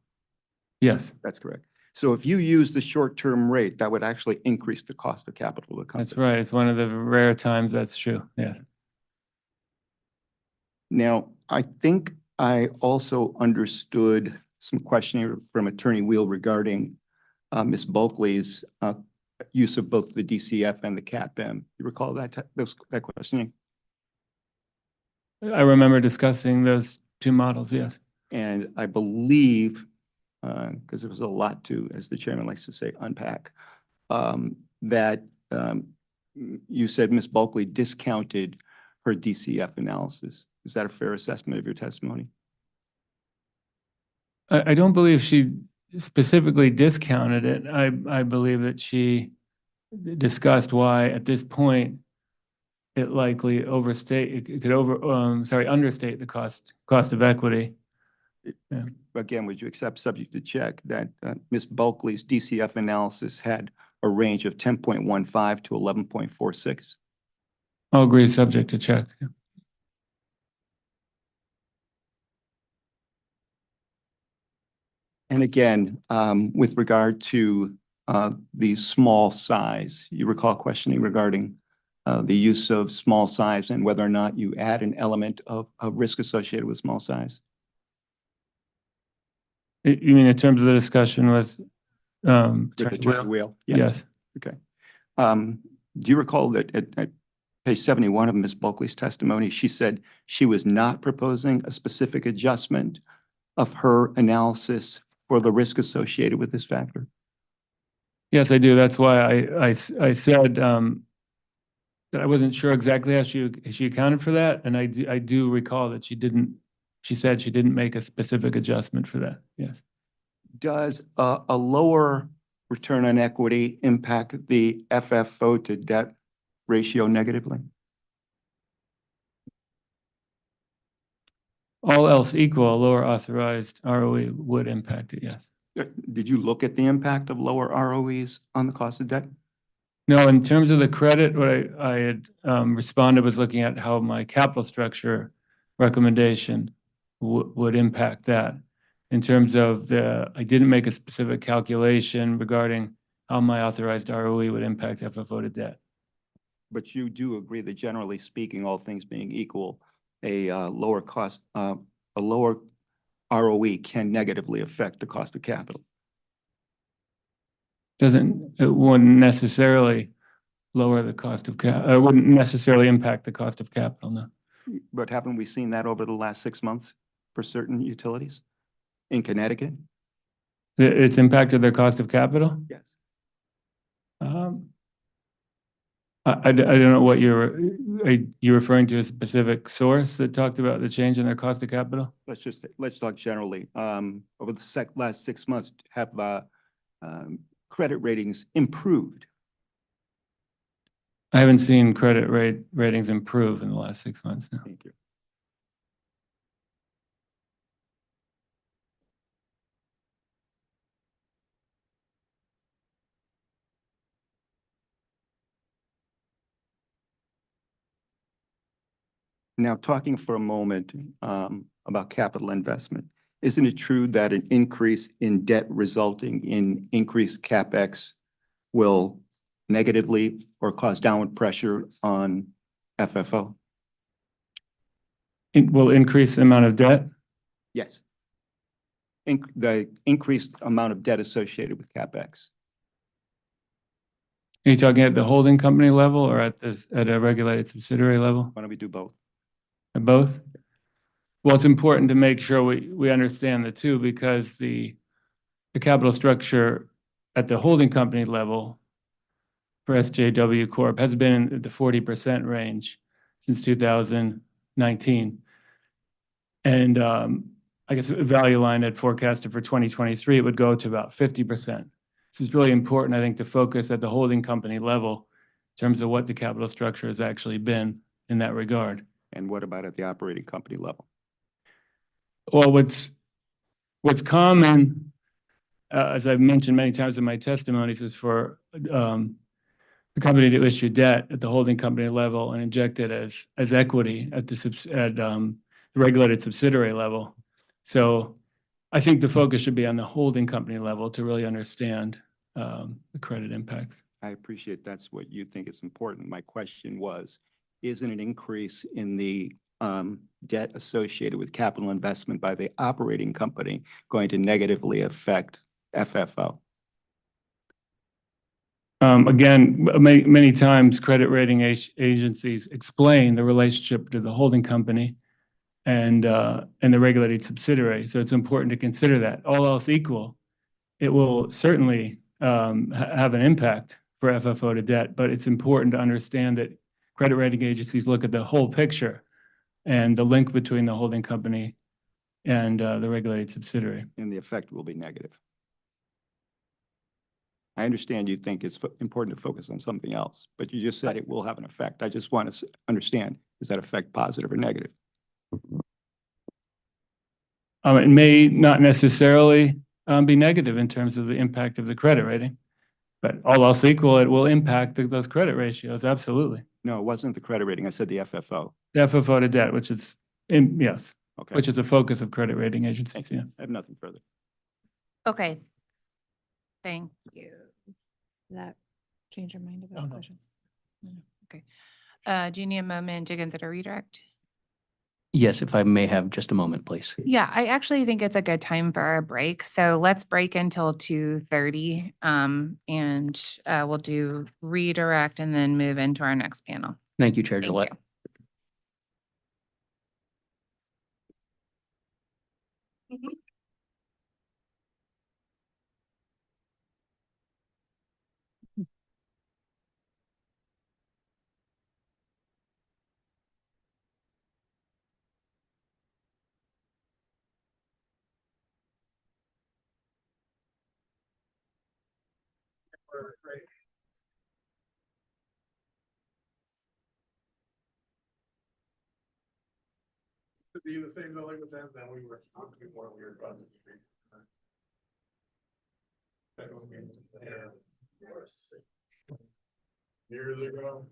Yes. That's correct. So if you use the short-term rate, that would actually increase the cost of capital of the company. That's right. It's one of the rare times that's true. Yeah. Now, I think I also understood some questioning from Attorney Wheel regarding Ms. Bulkley's use of both the DCF and the CAPM. You recall that questioning? I remember discussing those two models, yes. And I believe, because there was a lot to, as the chairman likes to say, unpack, that you said Ms. Bulkley discounted her DCF analysis. Is that a fair assessment of your testimony? I don't believe she specifically discounted it. I believe that she discussed why at this point it likely it could understate the cost of equity. Yeah. Again, would you accept, subject to check, that Ms. Bulkley's DCF analysis had a range of 10.15 to 11.46? I'll agree, subject to check. Yeah. And again, with regard to the small size, you recall questioning regarding the use of small size and whether or not you add an element of risk associated with small size? You mean in terms of the discussion with Attorney Wheel? Yes. Okay. Do you recall that at page 71 of Ms. Bulkley's testimony, she said she was not proposing a specific adjustment of her analysis for the risk associated with this factor? Yes, I do. That's why I said that I wasn't sure exactly how she accounted for that, and I do recall that she said she didn't make a specific adjustment for that. Yes. Does a lower return on equity impact the FFO to debt ratio negatively? All else equal, a lower authorized ROE would impact it, yes. Did you look at the impact of lower ROEs on the cost of debt? No, in terms of the credit, what I had responded was looking at how my capital structure recommendation would impact that. In terms of I didn't make a specific calculation regarding how my authorized ROE would impact FFO to debt. But you do agree that generally speaking, all things being equal, a lower ROE can negatively affect the cost of capital. It wouldn't necessarily lower the cost of it wouldn't necessarily impact the cost of capital, no. But haven't we seen that over the last 6 months for certain utilities in Connecticut? It's impacted their cost of capital? Yes. I don't know what are you referring to a specific source that talked about the change in their cost of capital? Let's talk generally. Over the last 6 months, have credit ratings improved? I haven't seen credit ratings improve in the last 6 months, no. Thank you. Now, talking for a moment about capital investment, isn't it true that an increase in debt resulting in increased CapEx will negatively or cause downward pressure on FFO? It will increase the amount of debt? Yes. The increased amount of debt associated with CapEx. Are you talking at the holding company level or at a regulated subsidiary level? Why don't we do both? At both? Well, it's important to make sure we understand the two, because the capital structure at the holding company level for SJW Corp has been in the 40% range since 2019. And I guess Value Line had forecasted for 2023, it would go to about 50%. This is really important, I think, to focus at the holding company level in terms of what the capital structure has actually been in that regard. And what about at the operating company level? Well, what's common, as I've mentioned many times in my testimonies, is for the company to issue debt at the holding company level and inject it as equity at the regulated subsidiary level. So I think the focus should be on the holding company level to really understand the credit impacts. I appreciate that's what you think is important. My question was, isn't an increase in the debt associated with capital investment by the operating company going to negatively affect FFO? Again, many times credit rating agencies explain the relationship to the holding company and the regulated subsidiary. So it's important to consider that. All else equal, it will certainly have an impact for FFO to debt, but it's important to understand that credit rating agencies look at the whole picture and the link between the holding company and the regulated subsidiary. And the effect will be negative. I understand you think it's important to focus on something else, but you just said it will have an effect. I just want to understand, is that effect positive or negative? It may not necessarily be negative in terms of the impact of the credit rating, but all else equal, it will impact those credit ratios, absolutely. No, it wasn't the credit rating. I said the FFO. The FFO to debt, which is, yes, Okay. which is a focus of credit rating agencies, yeah. I have nothing further. Okay. Thank you. Did that change your mind about questions? No. Okay. Do you need a moment to consider redirect? Yes, if I may have just a moment, please. Yeah, I actually think it's a good time for a break. So let's break until 2:30. And we'll do redirect and then move into our next panel. Thank you, Chair Thank Gillette. you. To be in the same building with them, then we were talking more weird about the street. Years ago.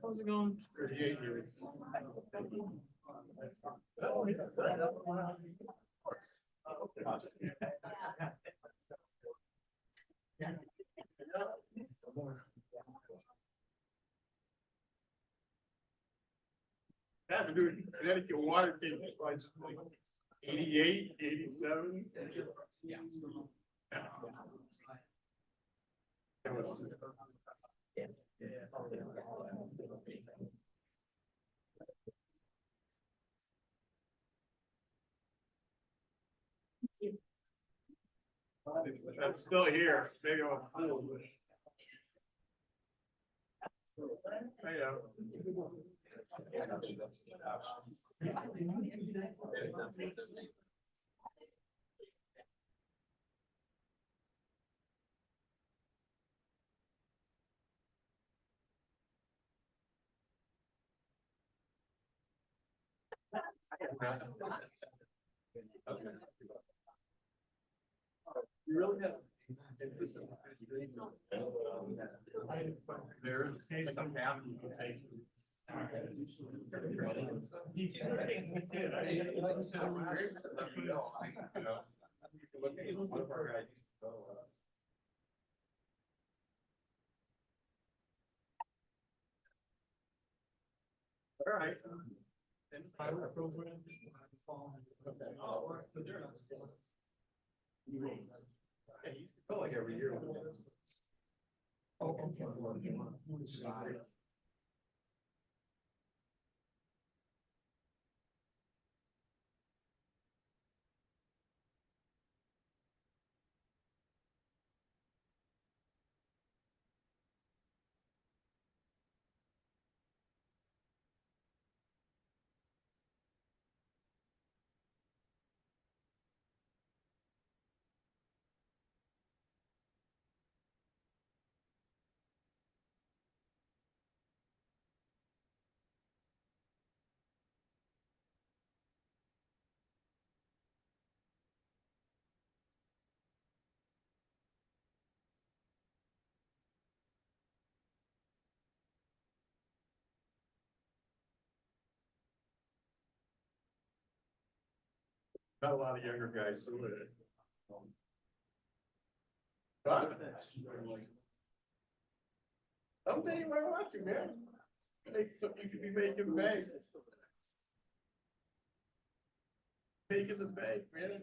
How's it going? 38 years. Yeah, I've been doing Connecticut water cases by just like 88, 87. Yeah. I'm still here. Maybe I'm a fool, but. You really have. There's some applications. All right. Felt like every year. Not a lot of younger guys do it. But someday you might want to, man. You could be making bank. Making the bank, man.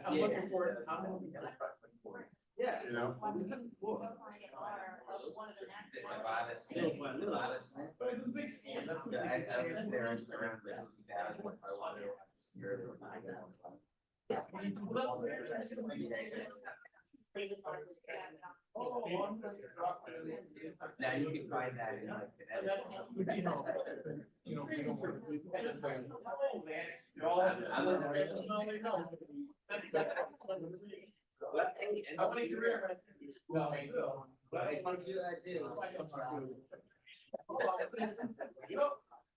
I'm looking forward to. Yeah. You know. But it's a big scam. That's what now you can find that in like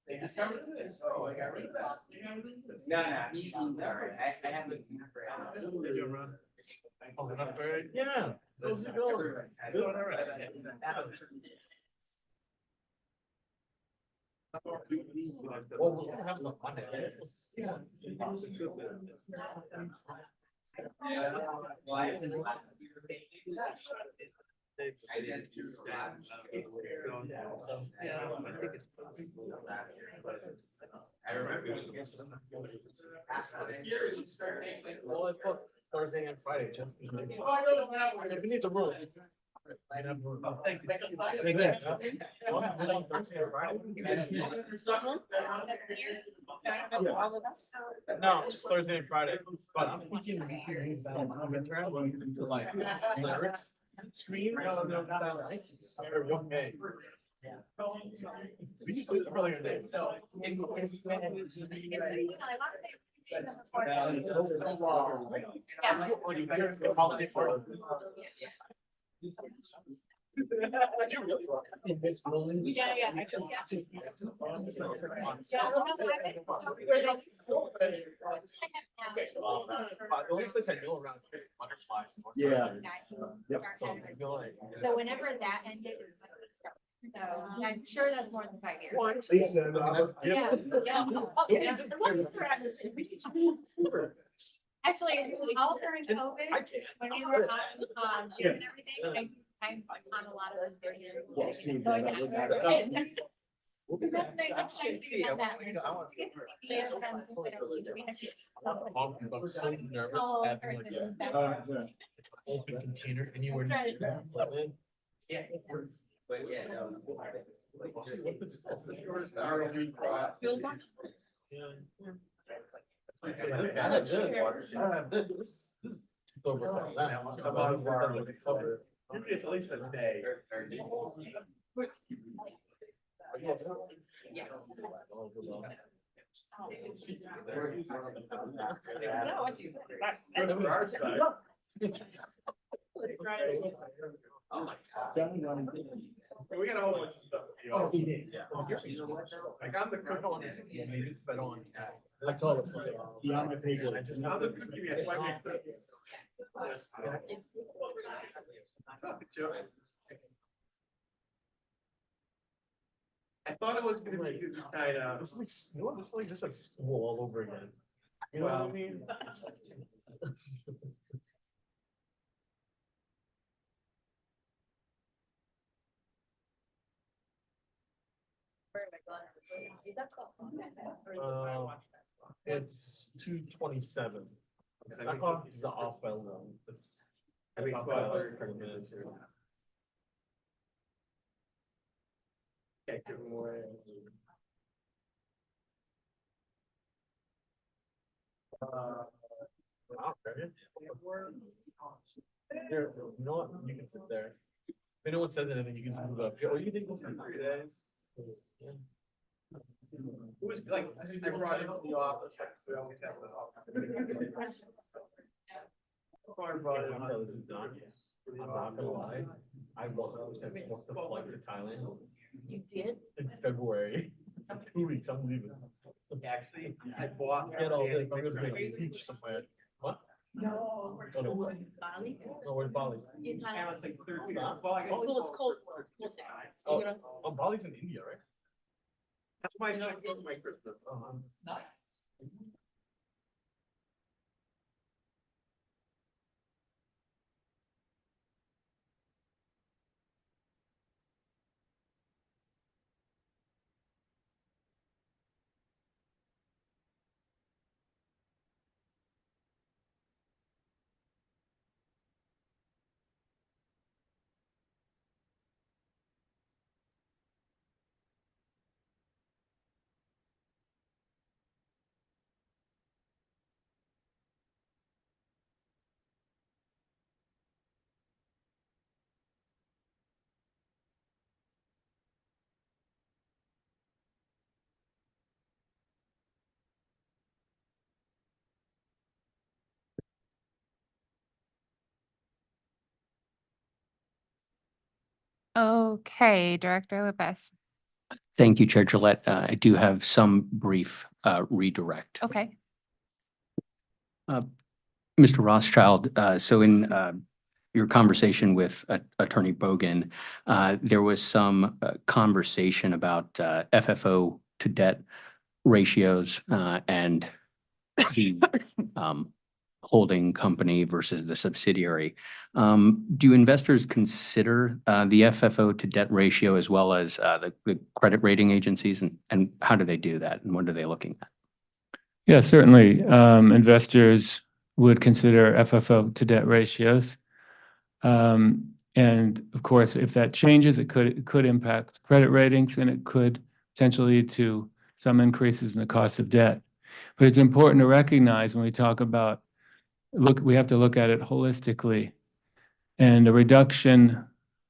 they discovered this. Oh, I got rid of that. No, he's all right. I have a. Holding up bird. Yeah. How's it going? Doing all right. Well, we're gonna have enough Monday. I did two staff. I remember. Well, I booked Thursday and Friday just. If you need the room. Thank you. Yes. No, just Thursday and Friday, but I'm thinking to like lyrics, screens. Okay. We just do it earlier today. In this building. Yeah. The only place I know around here is butterflies. So whenever that ended. So I'm sure that's more than 5 years. Actually, all during COVID, when we were on Zoom and everything, I on a lot of those videos. I'm so nervous having like an open container and you were. That's right. Yeah. But yeah, no. It's at least a day. We got a whole bunch of stuff. Oh, he did. Yeah. Like I'm the cook. Maybe it's 'cause I don't want to. I saw it. Beyond my pay grade. I just. I'm the cook. Give me a swipe. I thought it was gonna be kind of. This is like, you know what, this is like just like school all over again. You know what I mean? It's 2:27. That clock is off well known. It's off by like 30 minutes. Can't give them away. Here, you know what? You can sit there. If no one says anything, you can just move up. Or you can take this for 3 days. Yeah. It was like, I brought it to the office. We always have it off. I brought it until this is done. I'm not gonna lie. I 100% booked the flight to Thailand. You did? In February. 2 weeks, I'm leaving. Actually, I bought. Get all this. I'm gonna be on the beach somewhere. What? No. Bali? No, where's Bali? In Thailand. It's like 13. Well, It's cold. Oh, Bali's in India, right? That's my Christmas. Nice. Okay, Director Lopez. Thank you, Chair Gillette. I do have some brief redirect. Okay. Mr. Rothschild, so in your conversation with Attorney Bogan, there was some conversation about FFO to debt ratios and the holding company versus the subsidiary. Do investors consider the FFO to debt ratio as well as the credit rating agencies, and how do they do that, and what are they looking at? Yeah, certainly. Investors would consider FFO to debt ratios. And of course, if that changes, it could impact credit ratings, and it could potentially lead to some increases in the cost of debt. But it's important to recognize when we talk about, we have to look at it holistically. And a reduction,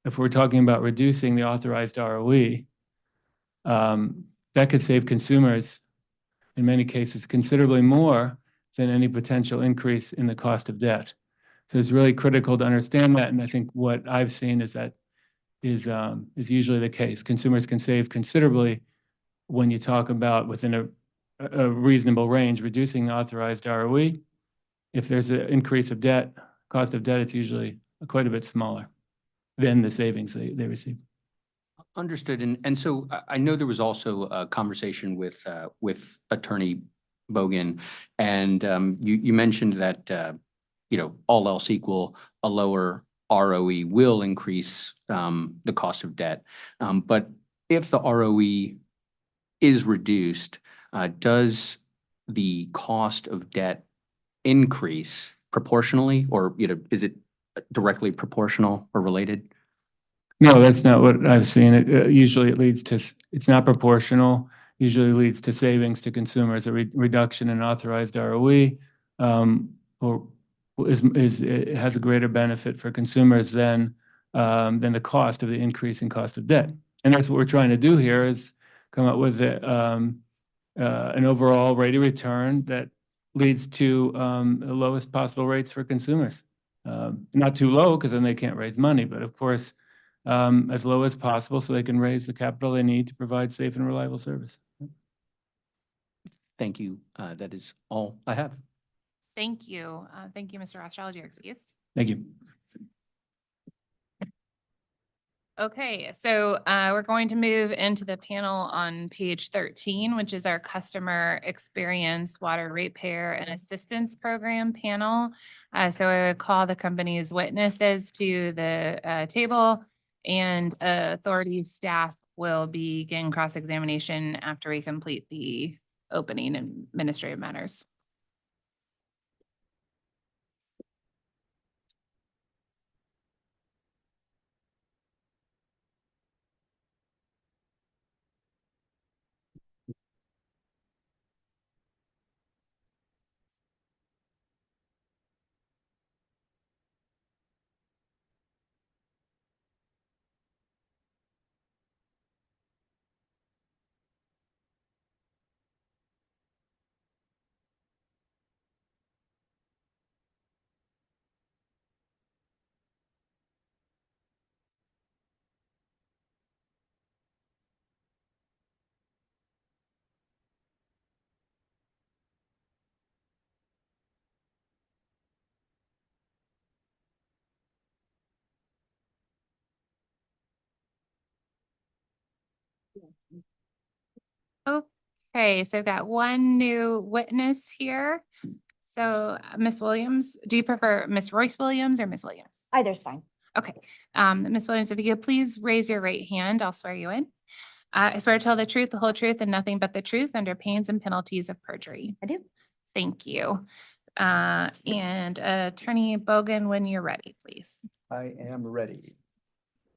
if we're talking about reducing the authorized ROE, that could save consumers, in many cases, considerably more than any potential increase in the cost of debt. So it's really critical to understand that, and I think what I've seen is that is usually the case. Consumers can save considerably when you talk about within a reasonable range, reducing the authorized ROE. If there's an increase of debt, cost of debt, it's usually quite a bit smaller than the savings they receive. Understood. And so I know there was also a conversation with Attorney Bogan, and you mentioned that all else equal, a lower ROE will increase the cost of debt. But if the ROE is reduced, does the cost of debt increase proportionally, or is it directly proportional or related? No, that's not what I've seen. Usually it leads to, it's not proportional, usually leads to savings to consumers, a reduction in authorized ROE, or it has a greater benefit for consumers than the cost of the increase in cost of debt. And that's what we're trying to do here, is come up with an overall rate of return that leads to the lowest possible rates for consumers. Not too low, because then they can't raise money, but of course, as low as possible so they can raise the capital they need to provide safe and reliable service. Thank you. That is all I have. Thank you. Thank you, Mr. Rothschild. You're excused. Thank you. Okay, so we're going to move into the panel on page 13, which is our Customer Experience Water Ratepayer and Assistance Program panel. So I would call the company's witnesses to the table, and authority staff will begin cross-examination after we complete the opening and administrative matters. Okay, so I've got one new witness here. So Ms. Williams, do you prefer Ms. Royce Williams or Ms. Williams? Either's fine. Okay, Ms. Williams, if you could please raise your right hand, I'll swear you in. I swear to tell the truth, the whole truth, and nothing but the truth under pains and penalties of perjury. I do. Thank you. And Attorney Bogan, when you're ready, please. I am ready.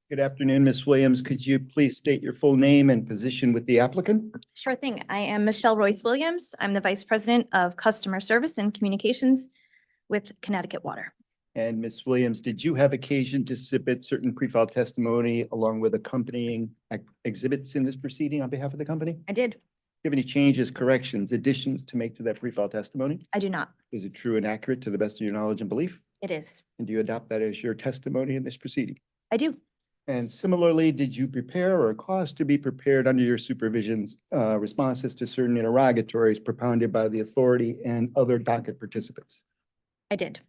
Good afternoon, Ms. Williams. Could you please state your full name and position with the applicant? Sure thing. I am Michelle Royce Williams. I'm the Vice President of Customer Service and Communications with Connecticut Water. And Ms. Williams, did you have occasion to submit certain pre-filed testimony along with accompanying exhibits in this proceeding on behalf of the company? I did. Do you have any changes, corrections, additions to make to that pre-filed testimony? I do not. Is it true and accurate to the best of your knowledge and belief? It is. And do you adopt that as your testimony in this proceeding? I do. And similarly, did you prepare or cause to be prepared under your supervision's responses to certain interrogatories propounded by the authority and other docket participants? I did.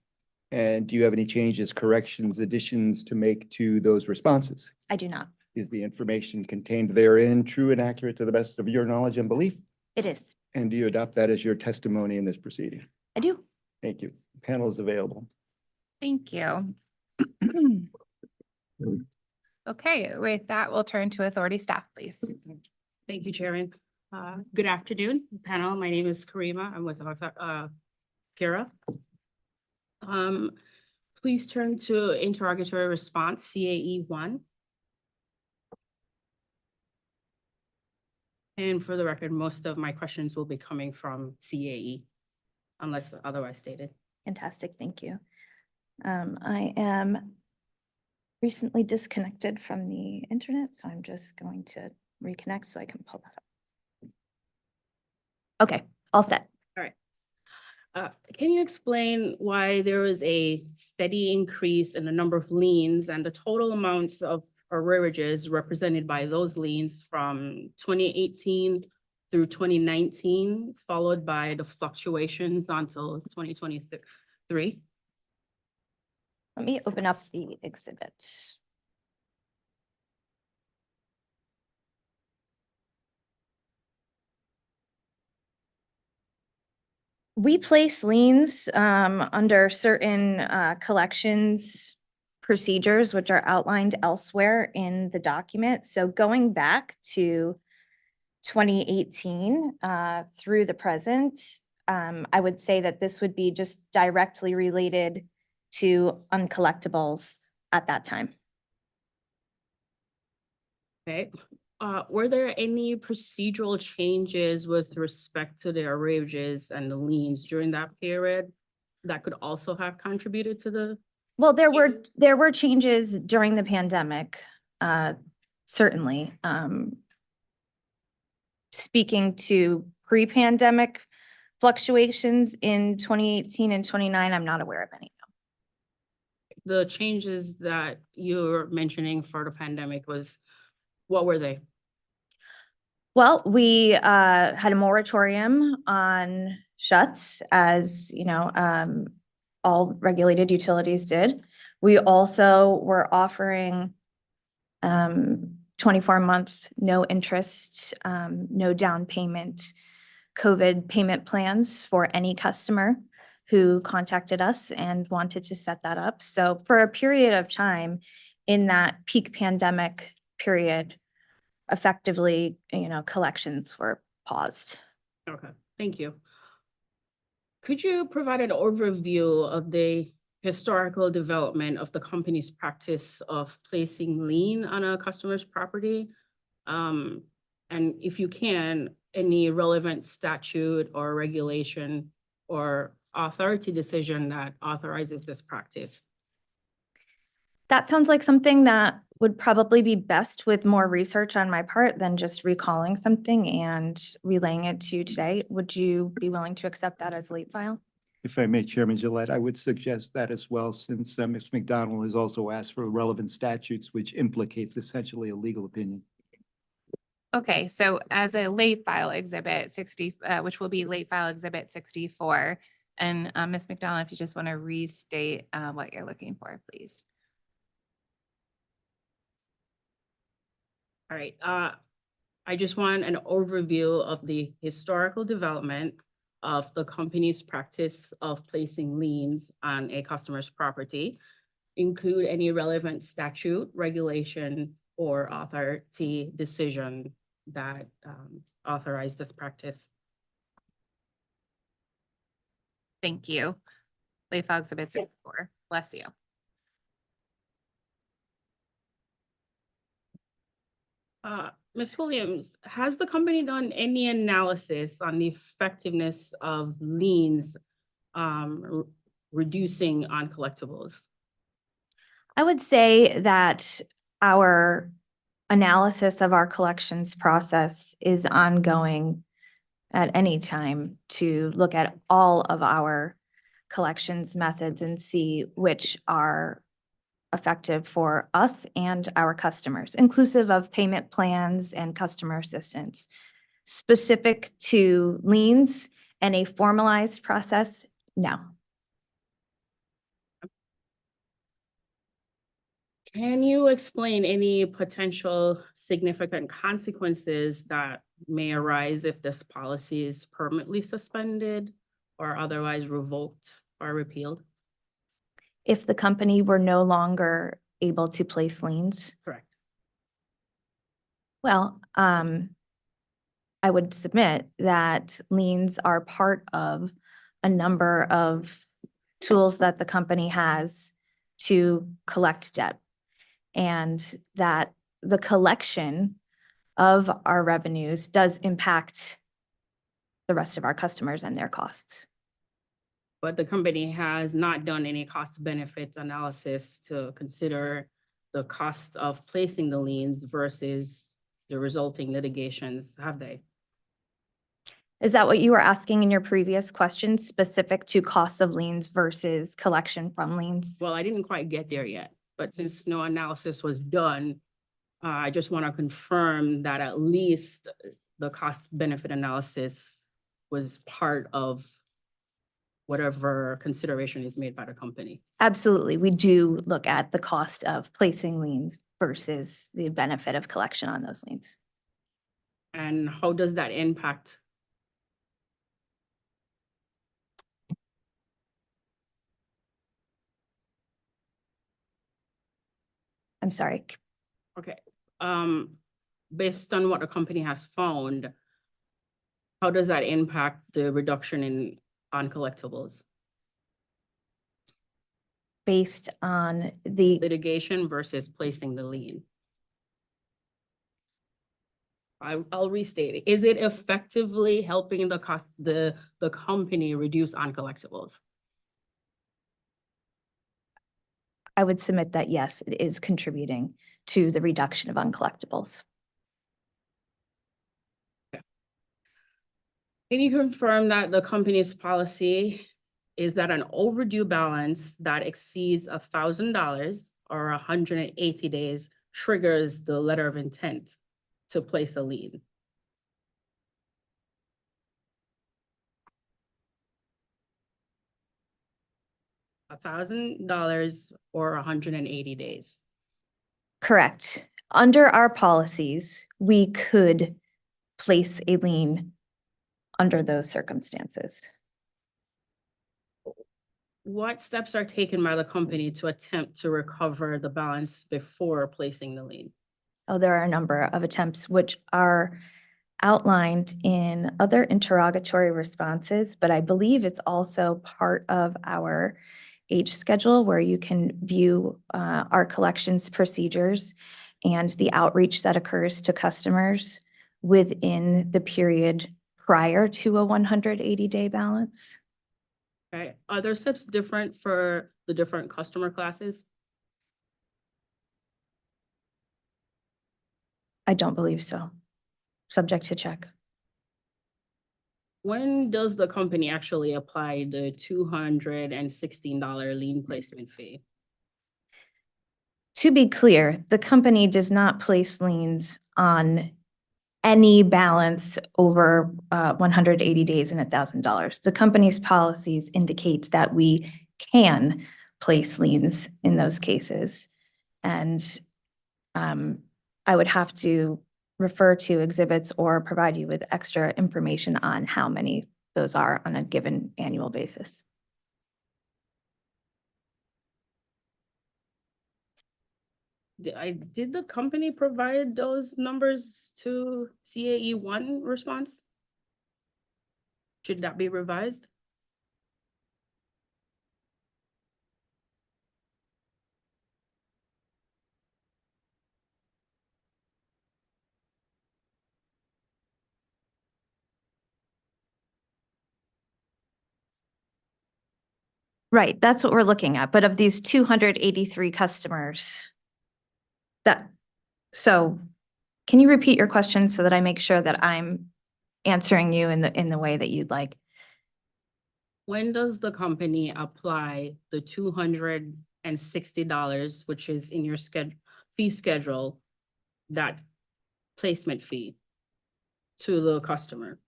And do you have any changes, corrections, additions to make to those responses? I do not. Is the information contained therein true and accurate to the best of your knowledge and belief? It is. And do you adopt that as your testimony in this proceeding? I do. Thank you. The panel is available. Thank you. Okay, with that, we'll turn to authority staff, please. Thank you, Chairman. Good afternoon, panel. My name is Karima. I'm with Kira. Please turn to interrogatory response, CAE 1. And for the record, most of my questions will be coming from CAE, unless otherwise stated. Fantastic. Thank you. I am recently disconnected from the internet, so I'm just going to reconnect so I can pull that up. Okay, all set. All right. Can you explain why there was a steady increase in the number of liens and the total amounts of arrearages represented by those liens from 2018 through 2019, followed by the fluctuations until 2023? Let me open up the exhibit. We place liens under certain collections procedures, which are outlined elsewhere in the document. So going back to 2018 through the present, I would say that this would be just directly related to uncollectibles at that time. Okay, were there any procedural changes with respect to the arrearages and the liens during that period that could also have contributed to the? Well, there were changes during the pandemic, certainly. Speaking to pre-pandemic fluctuations in 2018 and 29, I'm not aware of any. The changes that you're mentioning for the pandemic what were they? Well, we had a moratorium on shuts, as you know, all regulated utilities did. We also were offering 24-month, no interest, no down payment, COVID payment plans for any customer who contacted us and wanted to set that up. So for a period of time in that peak pandemic period, effectively, collections were paused. Okay, thank you. Could you provide an overview of the historical development of the company's practice of placing lien on a customer's property? And if you can, any relevant statute or regulation or authority decision that authorizes this practice? That sounds like something that would probably be best with more research on my part than just recalling something and relaying it to you today. Would you be willing to accept that as late file? If I may, Chairman Gillette, I would suggest that as well, since Ms. McDonald has also asked for relevant statutes, which implicates essentially a legal opinion. Okay, so as a late file exhibit 60, which will be late file exhibit 64. And Ms. McDonald, if you just want to restate what you're looking for, please. All right, I just want an overview of the historical development of the company's practice of placing liens on a customer's property. Include any relevant statute, regulation, or authority decision that authorize this practice. Thank you. Late file exhibit 64. Bless you. Ms. Williams, has the company done any analysis on the effectiveness of liens reducing uncollectibles? I would say that our analysis of our collections process is ongoing at any time to look at all of our collections methods and see which are effective for us and our customers, inclusive of payment plans and customer assistance. Specific to liens and a formalized process, no. Can you explain any potential significant consequences that may arise if this policy is permanently suspended or otherwise revoked or repealed? If the company were no longer able to place liens? Correct. Well, I would submit that liens are part of a number of tools that the company has to collect debt. And that the collection of our revenues does impact the rest of our customers and their costs. But the company has not done any cost benefit analysis to consider the cost of placing the liens versus the resulting litigations, have they? Is that what you were asking in your previous question, specific to costs of liens versus collection from liens? Well, I didn't quite get there yet, but since no analysis was done, I just want to confirm that at least the cost benefit analysis was part of whatever consideration is made by the company. Absolutely. We do look at the cost of placing liens versus the benefit of collection on those liens. And how does that impact? I'm sorry. Okay, based on what the company has found, how does that impact the reduction in uncollectibles? Based on the litigation versus placing the lien. I'll restate it. Is it effectively helping the company reduce uncollectibles? I would submit that yes, it is contributing to the reduction of uncollectibles. Can you confirm that the company's policy is that an overdue balance that exceeds $1,000 or 180 days triggers the letter of intent to place a lien? $1,000 or 180 days. Correct. Under our policies, we could place a lien under those circumstances. What steps are taken by the company to attempt to recover the balance before placing the lien? Oh, there are a number of attempts which are outlined in other interrogatory responses, but I believe it's also part of our H schedule where you can view our collections procedures and the outreach that occurs to customers within the period prior to a 180-day balance. Okay, are there steps different for the different customer classes? I don't believe so. Subject to check. When does the company actually apply the $216 lien placement fee? To be clear, the company does not place liens on any balance over 180 days and $1,000. The company's policies indicate that we can place liens in those cases. And I would have to refer to exhibits or provide you with extra information on how many those are on a given annual basis. Did the company provide those numbers to CAE1 response? Should that be revised? Right, that's what we're looking at. But of these 283 customers, so can you repeat your question so that I make sure that I'm answering you in the way that you'd like? When does the company apply the $260, which is in your fee schedule, that placement fee to the customer?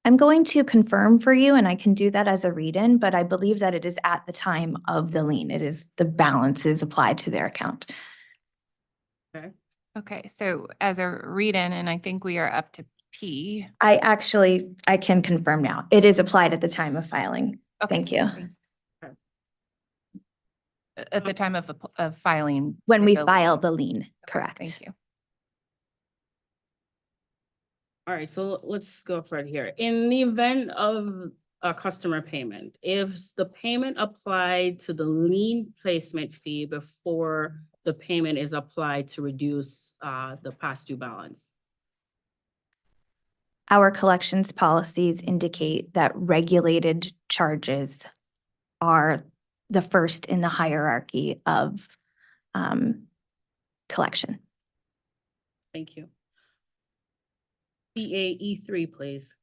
I'm going to confirm for you, and I can do that as a read-in, but I believe that it is at the time of the lien. It is the balance is applied to their account. Okay. Okay, so as a read-in, and I think we are up to P. I can confirm now. It is applied at the time of filing. Okay, Thank you. At the time of filing. When we the lien. file the lien, Okay, correct. Thank you. All right, so let's go right here. In the event of a customer payment, if the payment applied to the lien placement fee before the payment is applied to reduce the past due balance? Our collections policies indicate that regulated charges are the first in the hierarchy of collection. Thank you. CAE3, please.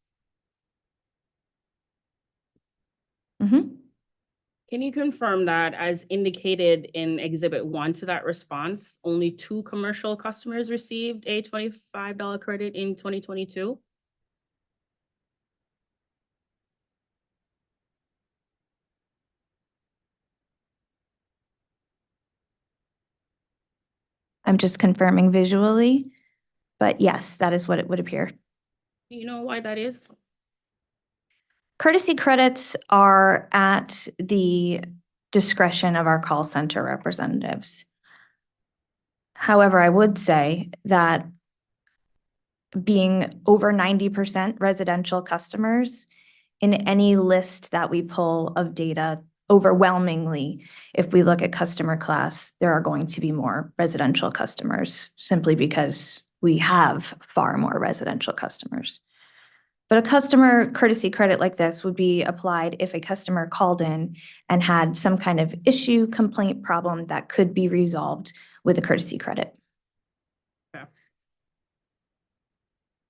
Mm-hmm. Can you confirm that as indicated in Exhibit 1 to that response, only 2 commercial customers received a $25 credit in 2022? I'm just confirming visually, but yes, that is what it would appear. Do you know why that is? Courtesy credits are at the discretion of our call center representatives. However, I would say that being over 90% residential customers in any list that we pull of data, overwhelmingly, if we look at customer class, there are going to be more residential customers simply because we have far more residential customers. But a customer courtesy credit like this would be applied if a customer called in and had some kind of issue, complaint, problem that could be resolved with a courtesy credit.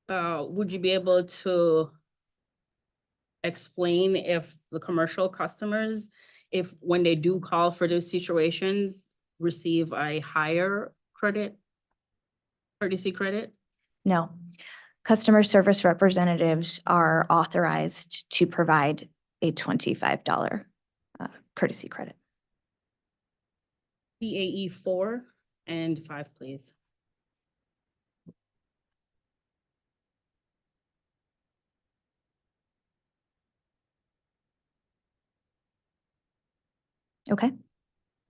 Would you be able to explain if the commercial customers, if when they do call for those situations, receive a higher courtesy credit? No. Customer service representatives are authorized to provide a $25 courtesy credit. CAE 4 and 5, please. Okay.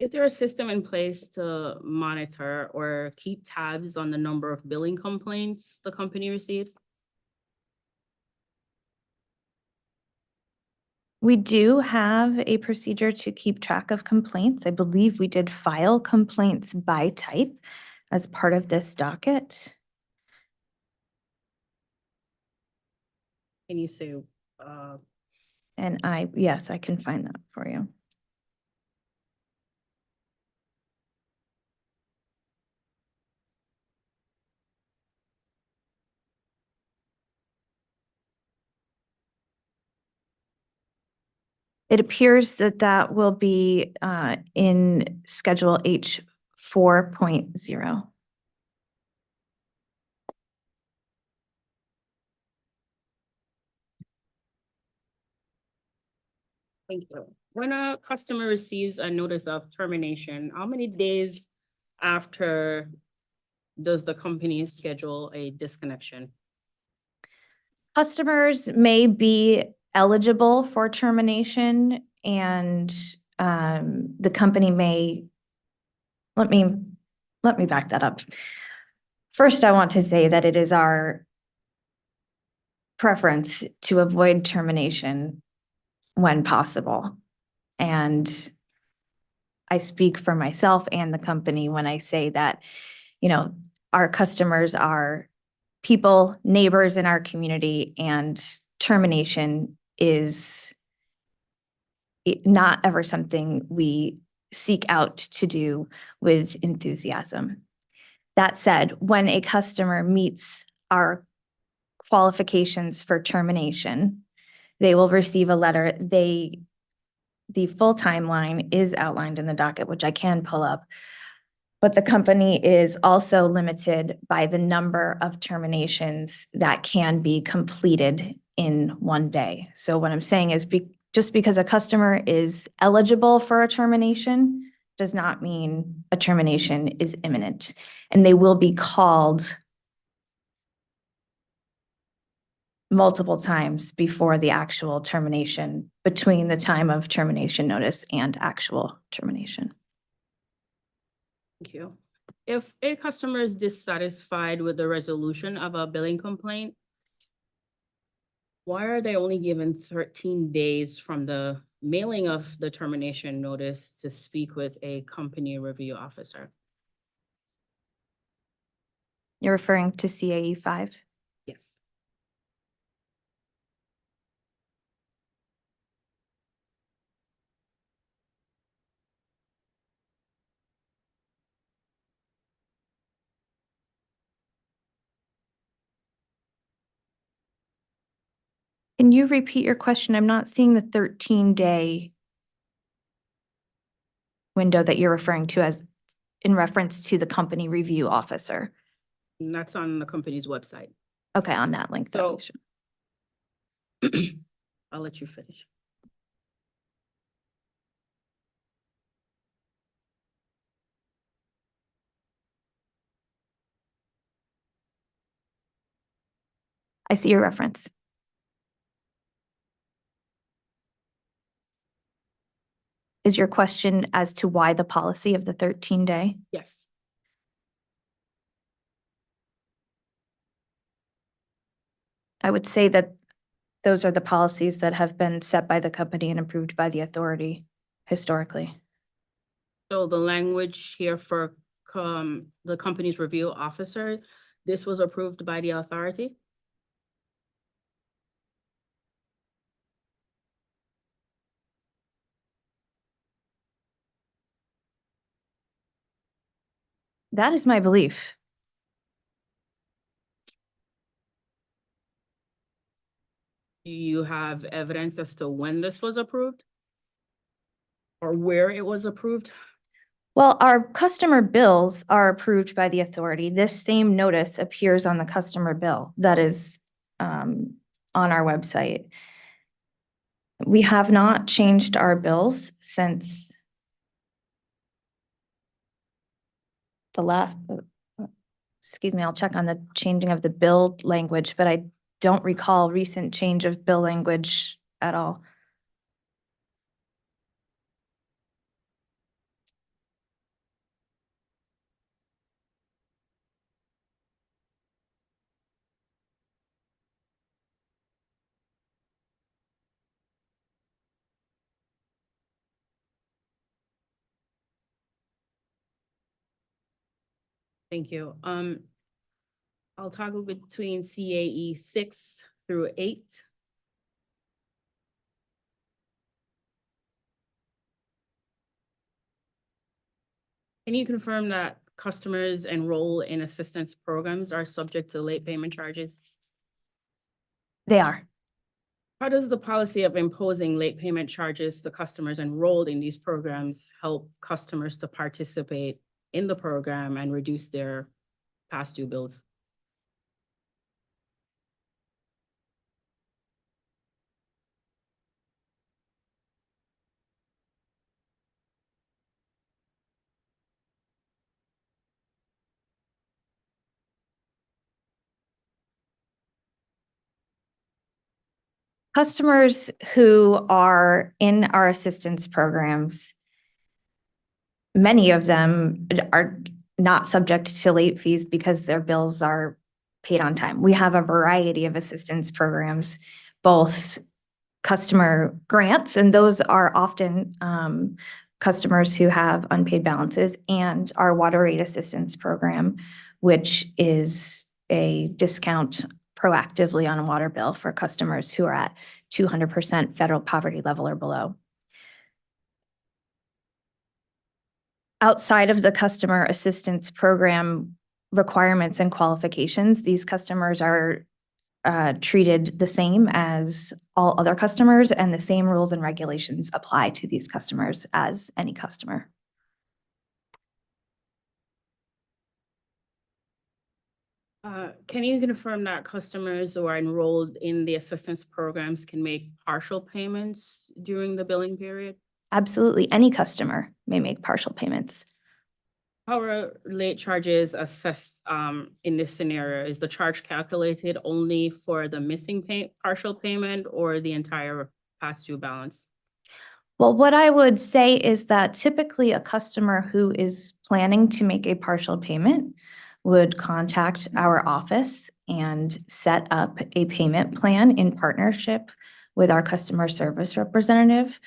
Is there a system in place to monitor or keep tabs on the number of billing complaints the company receives? We do have a procedure to keep track of complaints. I believe we did file complaints by type as part of this docket. Can you say, And yes, I can find that for you. It appears that that will be in Schedule H 4.0. thank you. When a customer receives a notice of termination, how many days after does the company schedule a disconnection? Customers may be eligible for termination and the company may, let me back that up. First, I want to say that it is our preference to avoid termination when possible. And I speak for myself and the company when I say that, our customers are people, neighbors in our community, and termination is not ever something we seek out to do with enthusiasm. That said, when a customer meets our qualifications for termination, they will receive a letter. The full timeline is outlined in the docket, which I can pull up. But the company is also limited by the number of terminations that can be completed in one day. So what I'm saying is just because a customer is eligible for a termination does not mean a termination is imminent. And they will be called multiple times before the actual termination, between the time of termination notice and actual termination. Thank you. If a customer is dissatisfied with the resolution of a billing complaint, why are they only given 13 days from the mailing of the termination notice to speak with a company review officer? You're referring to CAE 5? Yes. Can you repeat your question? I'm not seeing the 13-day window that you're referring to as in reference to the company review officer. And that's on the company's website. Okay, on that link. So I'll let you finish. I see your reference. Is your question as to why the policy of the 13-day? Yes. I would say that those are the policies that have been set by the company and approved by the authority historically. So the language here for the company's review officer, this was approved by the authority? That is my belief. Do you have evidence as to when this was approved? Or where it was approved? Well, our customer bills are approved by the authority. This same notice appears on the customer bill that is on our website. We have not changed our bills since the last, excuse me, I'll check on the changing of the bill language, but I don't recall recent change of bill language at all. Thank you. I'll toggle between CAE 6 through 8. Can you confirm that customers enroll in assistance programs are subject to late payment charges? They are. How does the policy of imposing late payment charges to customers enrolled in these programs help customers to participate in the program and reduce their past due bills? Customers who are in our assistance programs, many of them are not subject to late fees because their bills are paid on time. We have a variety of assistance programs, both customer grants, and those are often customers who have unpaid balances, and our water rate assistance program, which is a discount proactively on a water bill for customers who are at 200% federal poverty level or below. Outside of the customer assistance program requirements and qualifications, these customers are treated the same as all other customers, and the same rules and regulations apply to these customers as any customer. Can you confirm that customers who are enrolled in the assistance programs can make partial payments during the billing period? Absolutely, any customer may make partial payments. How are late charges assessed in this scenario? Is the charge calculated only for the missing partial payment or the entire past due balance? Well, what I would say is that typically a customer who is planning to make a partial payment would contact our office and set up a payment plan in partnership with our customer service representative.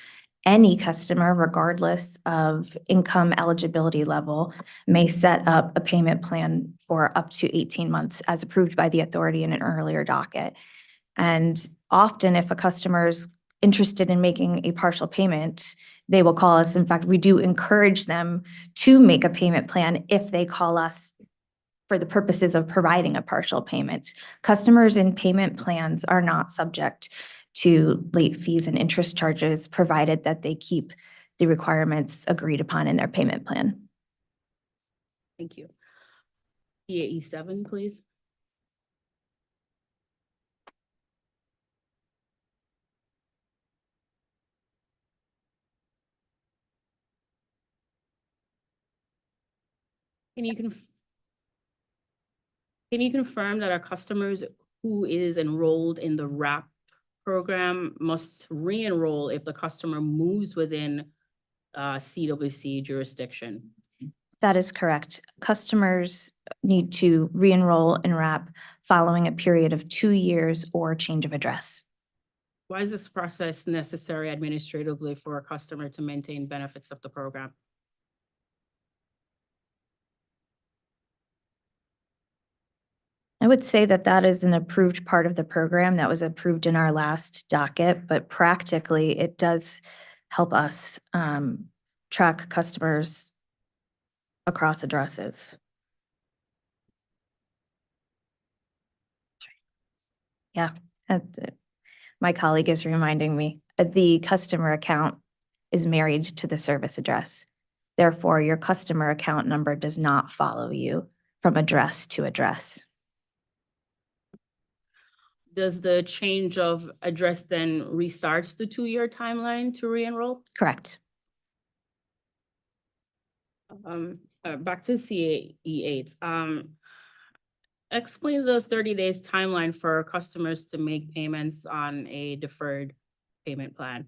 Any customer, regardless of income eligibility level, may set up a payment plan for up to 18 months as approved by the authority in an earlier docket. And often if a customer is interested in making a partial payment, they will call us. In fact, we do encourage them to make a payment plan if they call us for the purposes of providing a partial payment. Customers in payment plans are not subject to late fees and interest charges, provided that they keep the requirements agreed upon in their payment plan. Thank you. EAE 7, please. Can you confirm that our customers who is enrolled in the WRAP program must re-enroll if the customer moves within CWC jurisdiction? That is correct. Customers need to re-enroll in RAP following a period of 2 years or change of address. Why is this process necessary administratively for a customer to maintain benefits of the program? I would say that that is an approved part of the program that was approved in our last docket, but practically it does help us track customers across addresses. Yeah, my colleague is reminding me, the customer account is married to the service address. Therefore, your customer account number does not follow you from address to address. Does the change of address then restarts the 2-year timeline to re-enroll? Correct. Back to CAE 8. Explain the 30 days timeline for customers to make payments on a deferred payment plan.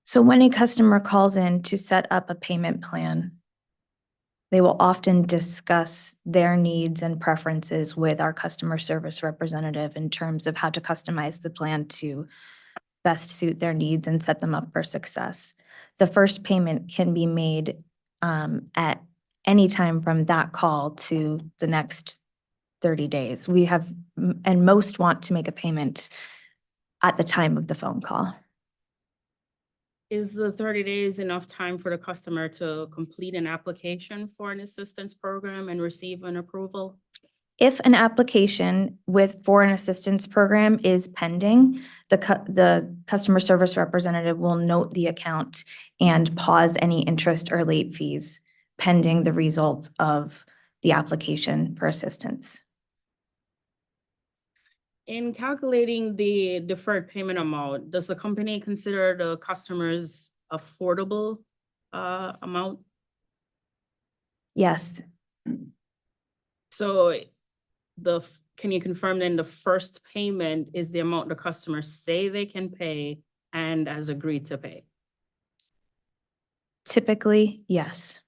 So when a customer calls in to set up a payment plan, they will often discuss their needs and preferences with our customer service representative in terms of how to customize the plan to best suit their needs and set them up for success. The first payment can be made at any time from that call to the next 30 days. We have, and most want to make a payment at the time of the phone call. Is the 30 days enough time for the customer to complete an application for an assistance program and receive an approval? If an application for an assistance program is pending, the customer service representative will note the account and pause any interest or late fees pending the results of the application for assistance. In calculating the deferred payment amount, does the company consider the customer's affordable amount? Yes. So can you confirm then the first payment is the amount the customers say they can pay and has agreed to pay? Typically, yes.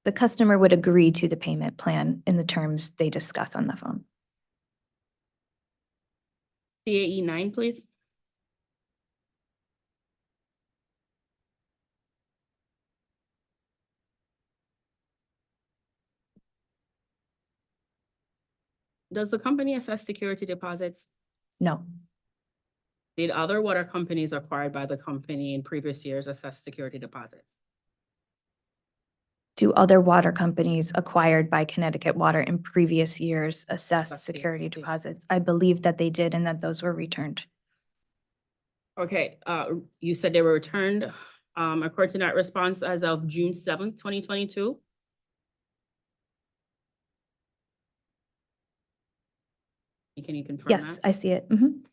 The customer would agree to the payment plan in the terms they discuss on the phone. CAE 9, please. Does the company assess security deposits? No. Did other water companies acquired by the company in previous years assess security deposits? Do other water companies acquired by Connecticut Water in previous years assess security deposits? I believe that they did and that those were returned. Okay, you said they were returned. According to that response as of June 7th, 2022. Can you confirm that? Yes, I see it. Mhm.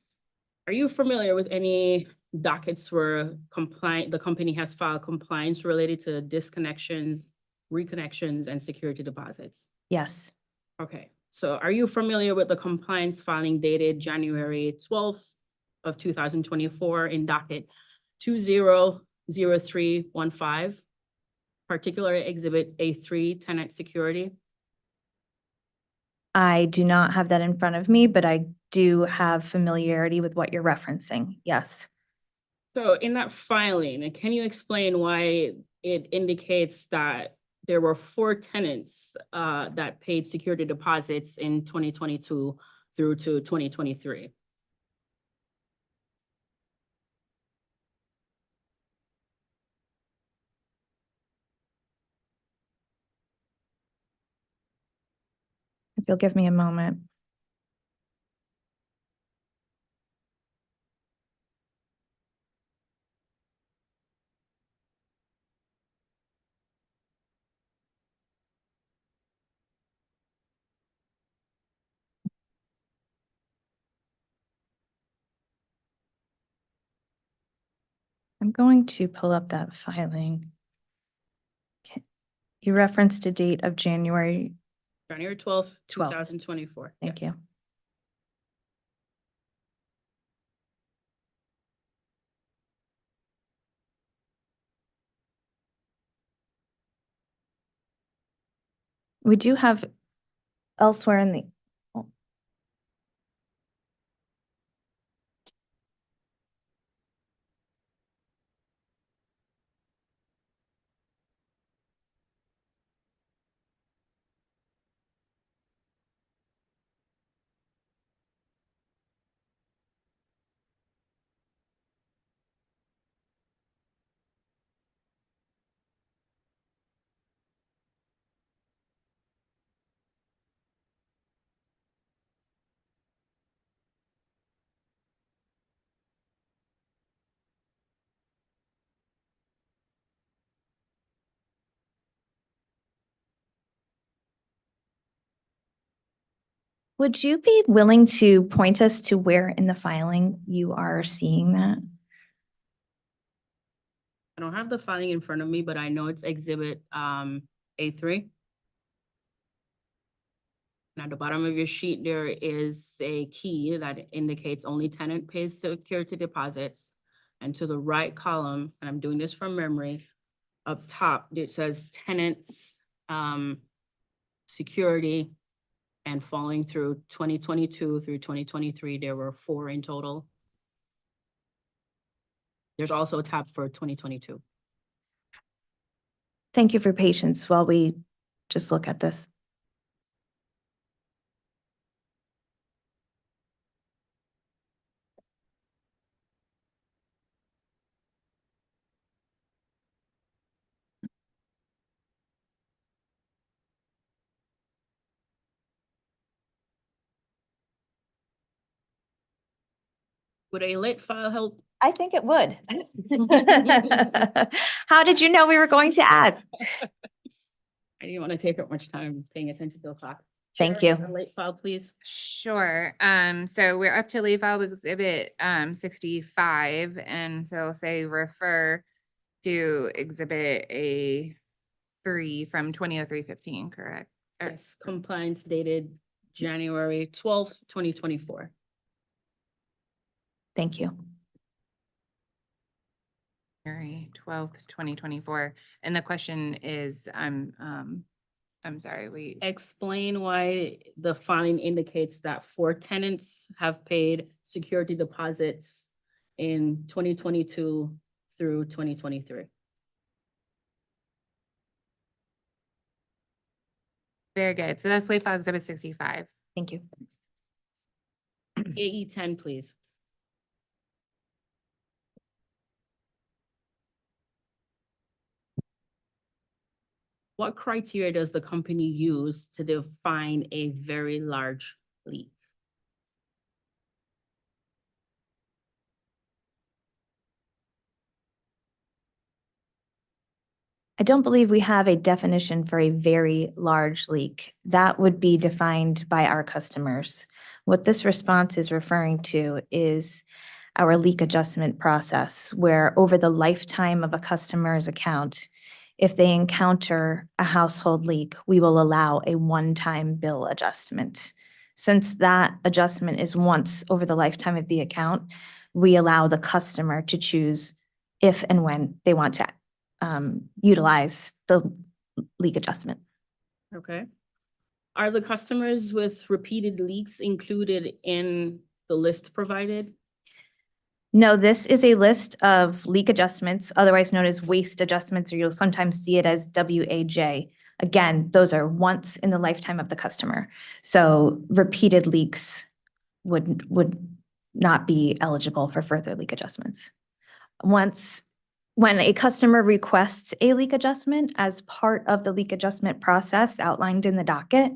Are you familiar with any dockets where the company has filed compliance related to disconnections, reconnections, and security deposits? Yes. Okay, so are you familiar with the compliance filing dated January 12th of 2024 in docket 200315, particular exhibit A3 tenant security? I do not have that in front of me, but I do have familiarity with what you're referencing. Yes. So in that filing, can you explain why it indicates that there were 4 tenants that paid security deposits in 2022 through to 2023? If you'll give me a moment. I'm going to pull up that filing. Okay. You referenced a date of January. January 12th, 12th. 2024. Thank Yes. you. We do have elsewhere in the, oh, would you be willing to point us to where in the filing you are seeing that? I don't have the filing in front of me, but I know it's exhibit A3. And at the bottom of your sheet, there is a key that indicates only tenant pays security deposits. And to the right column, and I'm doing this from memory, up top, it says tenants, security, and following through 2022 through 2023, there were 4 in total. There's also a tab for 2022. Thank you for patience while we just look at this. Would a late file help? I think it would. How did you know we were going to ask? I didn't want to take up much time paying attention to the clock. Thank Chair, you. a late file, please. Sure. So we're up to late file exhibit 65, and so say refer to exhibit A3 from 2003-15, correct? Yes, compliance dated January 12th, 2024. Thank you. January 12th, 2024. And the question is, I'm sorry, Explain why the filing indicates that 4 tenants have paid security deposits in 2022 through 2023. very good. So that's late file exhibit 65. Thank you. AE 10, please. What criteria does the company use to define a very large leak? I don't believe we have a definition for a very large leak. That would be defined by our customers. What this response is referring to is our leak adjustment process, where over the lifetime of a customer's account, if they encounter a household leak, we will allow a one-time bill adjustment. Since that adjustment is once over the lifetime of the account, we allow the customer to choose if and when they want to utilize the leak adjustment. Okay. Are the customers with repeated leaks included in the list provided? No, this is a list of leak adjustments, otherwise known as waste adjustments, or you'll sometimes see it as WAJ. Again, those are once in the lifetime of the customer. So repeated leaks would not be eligible for further leak adjustments. When a customer requests a leak adjustment as part of the leak adjustment process outlined in the docket,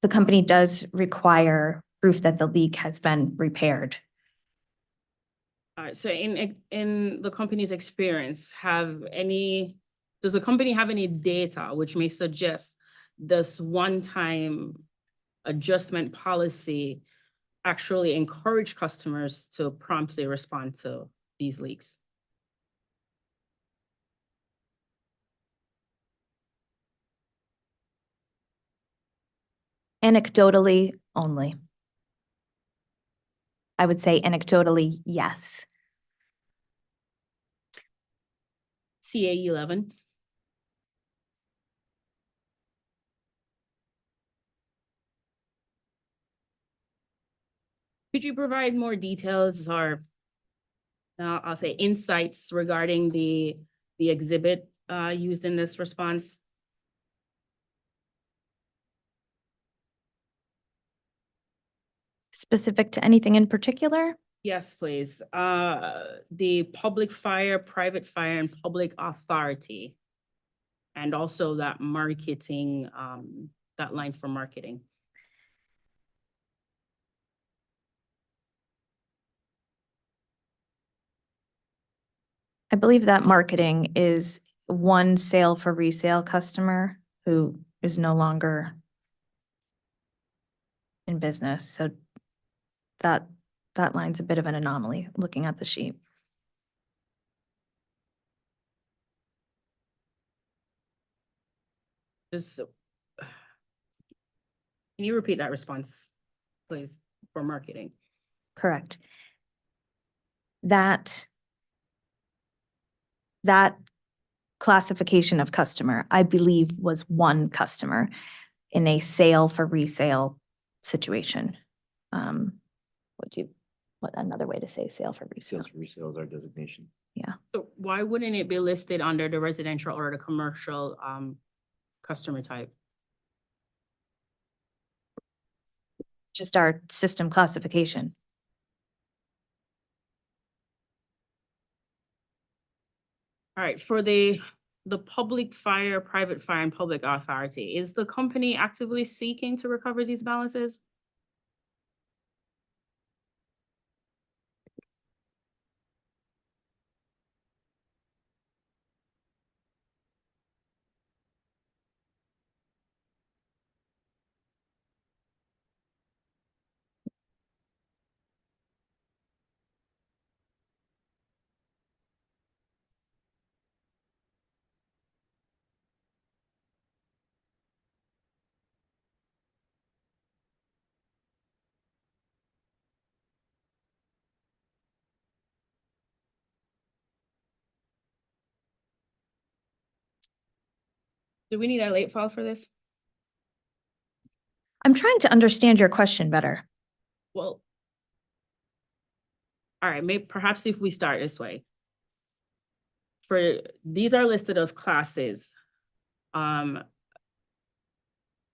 the company does require proof that the leak has been repaired. All right, so in the company's experience, does the company have any data which may suggest this one-time adjustment policy actually encourage customers to promptly respond to these leaks? Anecdotally only. I would say anecdotally, yes. CA 11. Could you provide more details or I'll say insights regarding the exhibit used in this response? Specific to anything in particular? Yes, please. The public fire, private fire, and public authority. And also that marketing, that line for marketing. I believe that marketing is one sale for resale customer who is no longer in business. So that line's a bit of an anomaly looking at the sheet. Just, can you repeat that response, please, for marketing? Correct. That classification of customer, I believe, was one customer in a sale for resale situation. What another way to say sale for resale? Sales for resale is our designation. Yeah. So why wouldn't it be listed under the residential or the commercial customer type? Just our system classification. All right, for the public fire, private fire, and public authority, is the company actively seeking to recover these balances? Do we need a late file for this? I'm trying to understand your question better. Well, all right, maybe perhaps if we start this way. For these are listed as classes.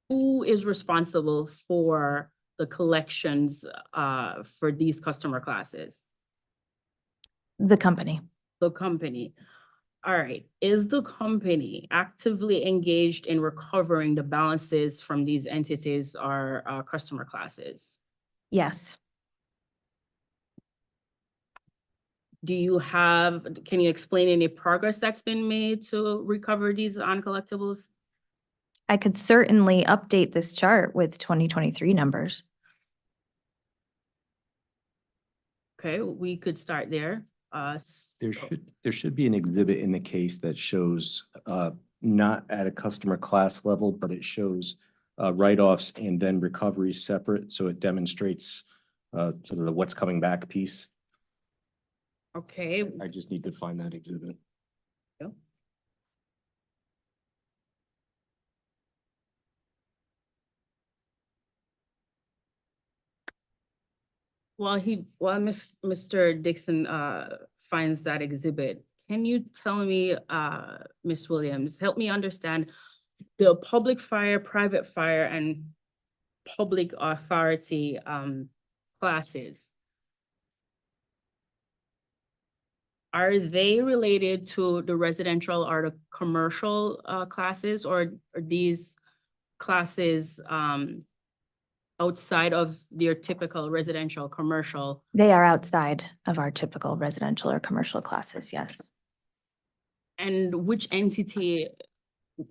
Who is responsible for the collections for these customer classes? The company. The company. All right, is the company actively engaged in recovering the balances from these entities or customer classes? Yes. Can you explain any progress that's been made to recover these uncollectibles? I could certainly update this chart with 2023 numbers. Okay, we could start there. There should be an exhibit in the case that shows not at a customer class level, but it shows write-offs and then recoveries separate. So it demonstrates sort of the what's coming back piece. Okay. I just need to find that exhibit. Yeah. While Mr. Dixon finds that exhibit, can you tell me, Ms. Williams, help me understand the public fire, private fire, and public authority classes? Are they related to the residential or the commercial classes, or are these classes outside of your typical residential, commercial? They are outside of our typical residential or commercial classes, yes. And which entity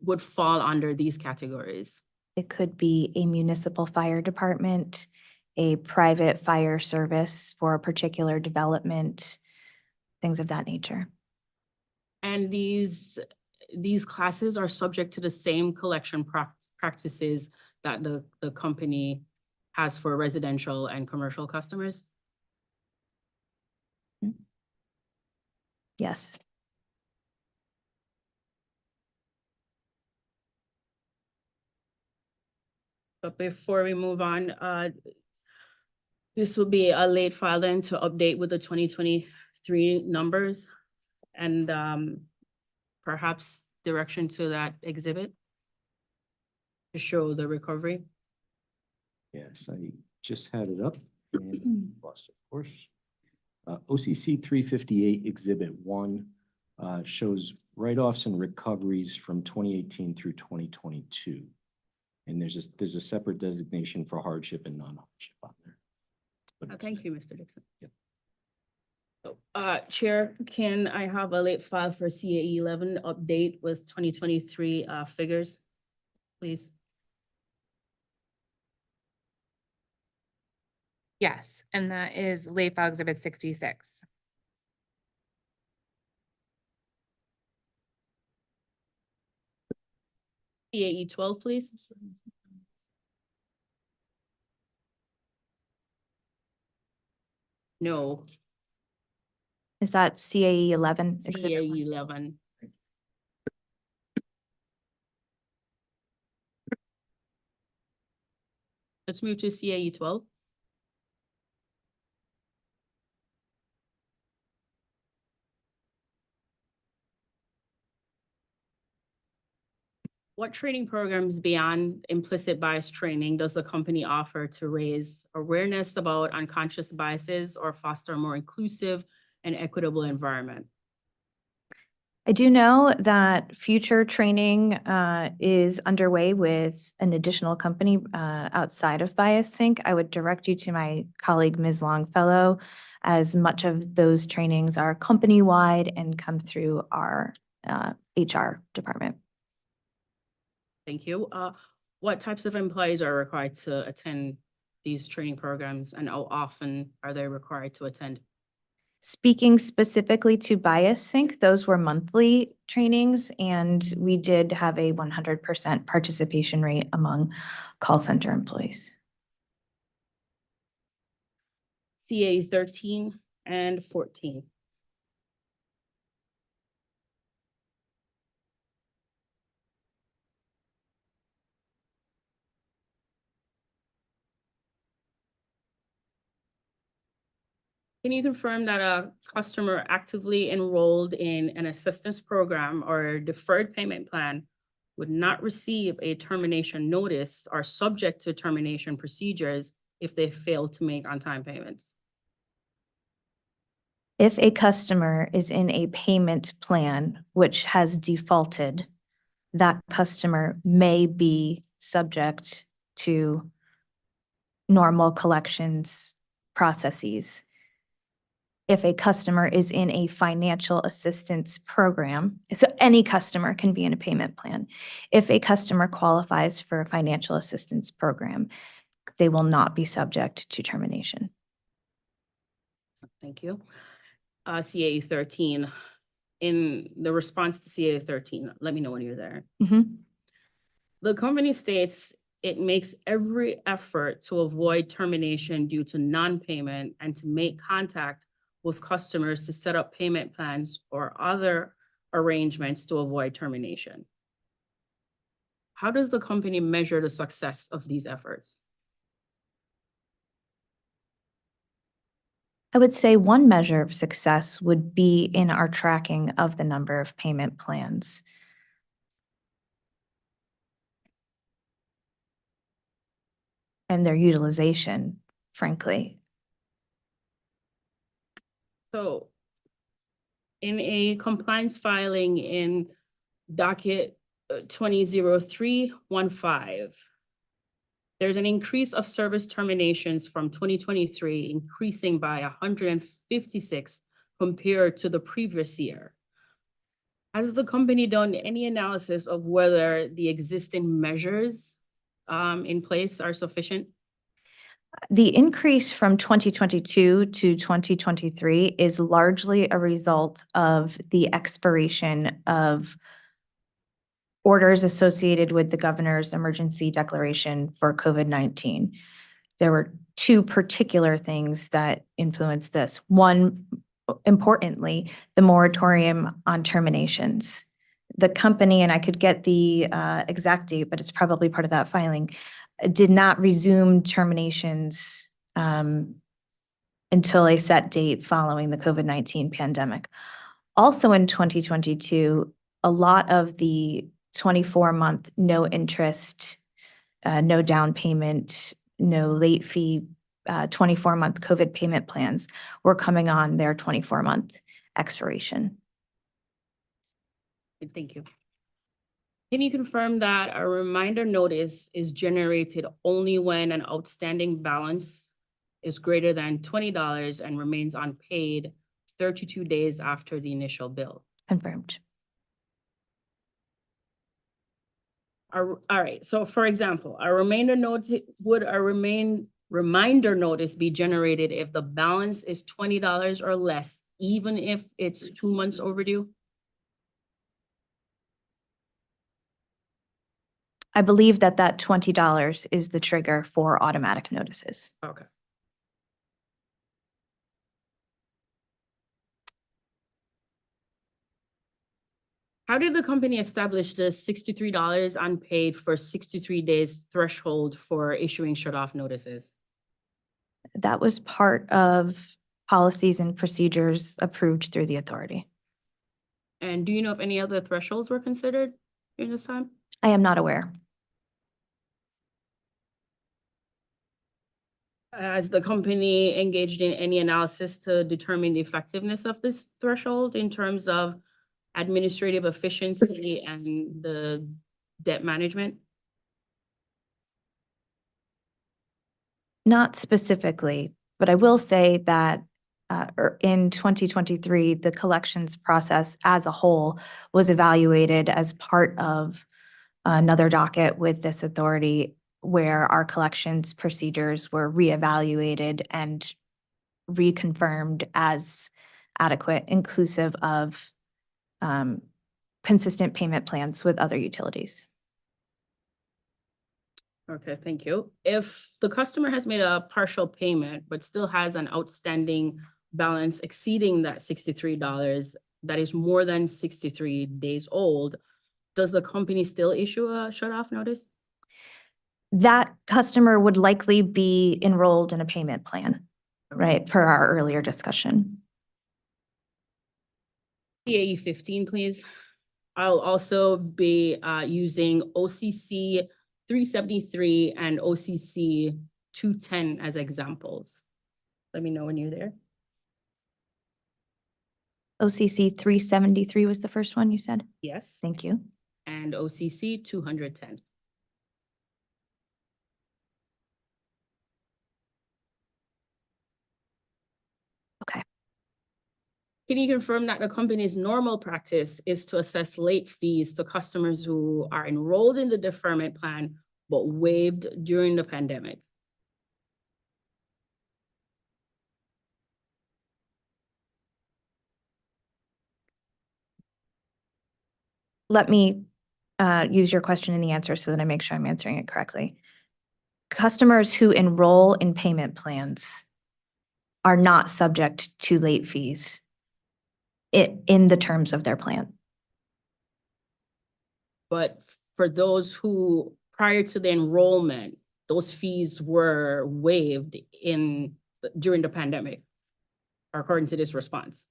would fall under these categories? It could be a municipal fire department, a private fire service for a particular development, things of that nature. And these classes are subject to the same collection practices that the company has for residential and commercial customers? Yes. But before we move on, this will be a late file then to update with the 2023 numbers and perhaps direction to that exhibit to show the recovery. Yes, I just had it up and lost it, of course. OCC 358 Exhibit 1 shows write-offs and recoveries from 2018 through 2022. And there's a separate designation for hardship and non-hardship on there. But Thank you, Mr. Dixon. Yep. So, Chair, can I have a late file for CAE 11 update with 2023 figures, please? Yes, and that is late file exhibit 66. CAE 12, please. No, Is that CAE 11? CAE 11. Let's move to CAE 12. What training programs beyond implicit bias training does the company offer to raise awareness about unconscious biases or foster a more inclusive and equitable environment? I do know that future training is underway with an additional company outside of Bias Sync. I would direct you to my colleague, Ms. Longfellow, as much of those trainings are company-wide and come through our HR department. Thank you. What types of employees are required to attend these training programs and how often are they required to attend? Speaking specifically to Bias Sync, those were monthly trainings, and we did have a 100% participation rate among call center employees. CA 13 and 14. Can you confirm that a customer actively enrolled in an assistance program or a deferred payment plan would not receive a termination notice or subject to termination procedures if they fail to make on-time payments? If a customer is in a payment plan which has defaulted, that customer may be subject to normal collections processes. If a customer is in a financial assistance program, so any customer can be in a payment plan. If a customer qualifies for a financial assistance program, they will not be subject to termination. Thank you. CA 13. In the response to CA 13, let me know when you're there. The company states it makes every effort to avoid termination due to non-payment and to make contact with customers to set up payment plans or other arrangements to avoid termination. How does the company measure the success of these efforts? I would say one measure of success would be in our tracking of the number of payment plans. And their utilization, frankly. So in a compliance filing in docket 200315, there's an increase of service terminations from 2023, increasing by 156 compared to the previous year. Has the company done any analysis of whether the existing measures in place are sufficient? The increase from 2022 to 2023 is largely a result of the expiration of orders associated with the governor's emergency declaration for COVID-19. There were two particular things that influenced this. One, importantly, the moratorium on terminations. The company, and I could get the exact date, but it's probably part of that filing, did not resume terminations until a set date following the COVID-19 pandemic. Also in 2022, a lot of the 24-month no interest, no down payment, no late fee, 24-month COVID payment plans were coming on their 24-month expiration. Thank you. Can you confirm that a reminder notice is generated only when an outstanding balance is greater than $20 and remains unpaid 32 days after the initial bill? Confirmed. All right, so for example, would a reminder notice be generated if the balance is $20 or less, even if it's 2 months overdue? I believe that that $20 is the trigger for automatic notices. Okay. How did the company establish the $63 unpaid for 63 days threshold for issuing shut-off notices? That was part of policies and procedures approved through the authority. And do you know if any other thresholds were considered during this time? I am not aware. Has the company engaged in any analysis to determine the effectiveness of this threshold in terms of administrative efficiency and the debt management? Not specifically, but I will say that in 2023, the collections process as a whole was evaluated as part of another docket with this authority where our collections procedures were reevaluated and reconfirmed as adequate, inclusive of consistent payment plans with other utilities. Okay, thank you. If the customer has made a partial payment, but still has an outstanding balance exceeding that $63 that is more than 63 days old, does the company still issue a shut-off notice? That customer would likely be enrolled in a payment plan, right, per our earlier discussion. CAE 15, please. I'll also be using OCC 373 and OCC 210 as examples. Let me know when you're there. OCC 373 was the first one you said? Yes. Thank you. And OCC 210. Okay. Can you confirm that the company's normal practice is to assess late fees to customers who are enrolled in the deferment plan but waived during the pandemic? Let me use your question in the answer so that I make sure I'm answering it correctly. Customers who enroll in payment plans are not subject to late fees in the terms of their plan. But for those who, prior to the enrollment, those fees were waived during the pandemic, according to this response.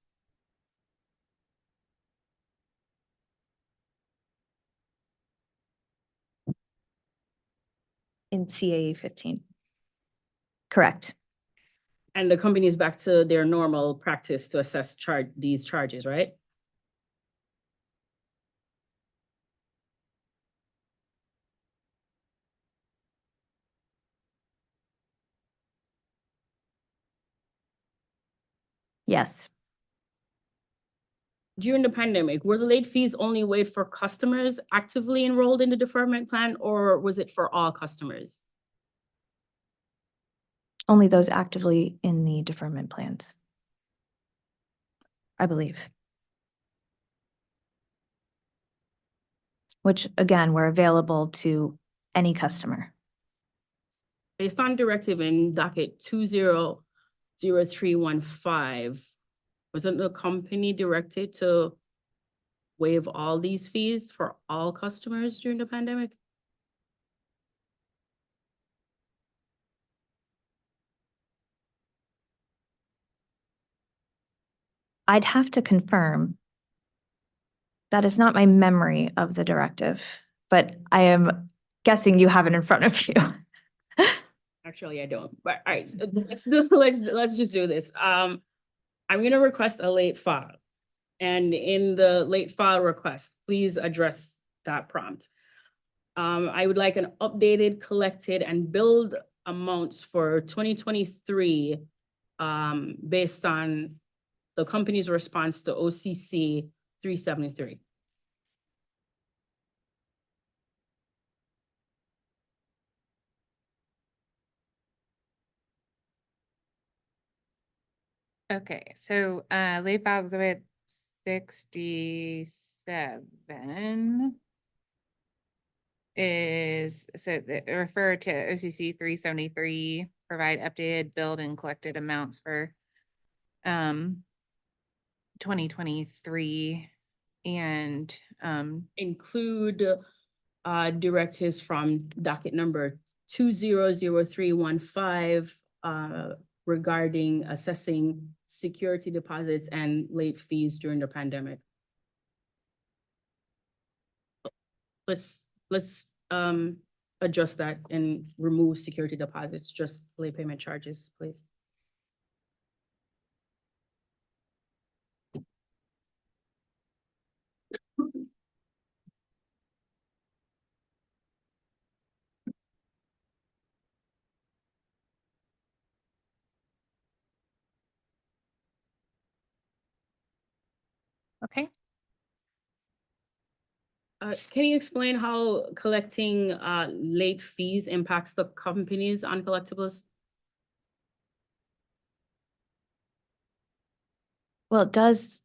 In CAE 15. Correct. And the company is back to their normal practice to assess these charges, right? Yes. During the pandemic, were the late fees only waived for customers actively enrolled in the deferment plan, or was it for all customers? Only those actively in the deferment plans, I believe. which again, were available to any customer. Based on directive in docket 200315, wasn't the company directed to waive all these fees for all customers during the pandemic? I'd have to confirm. That is not my memory of the directive, but I am guessing you have it in front of you. Actually, I don't, but all right, let's just do this. I'm gonna request a late file. And in the late file request, please address that prompt. I would like an updated, collected, and billed amounts for 2023 based on the company's response to OCC 373. Okay, so late file exhibit 67 is, so refer to OCC 373, provide updated, billed, and collected amounts for 2023 and Include directives from docket number 200315 regarding assessing security deposits and late fees during the pandemic. Let's adjust that and remove security deposits, just late payment charges, please. okay. Can you explain how collecting late fees impacts the companies on collectibles? Well, it does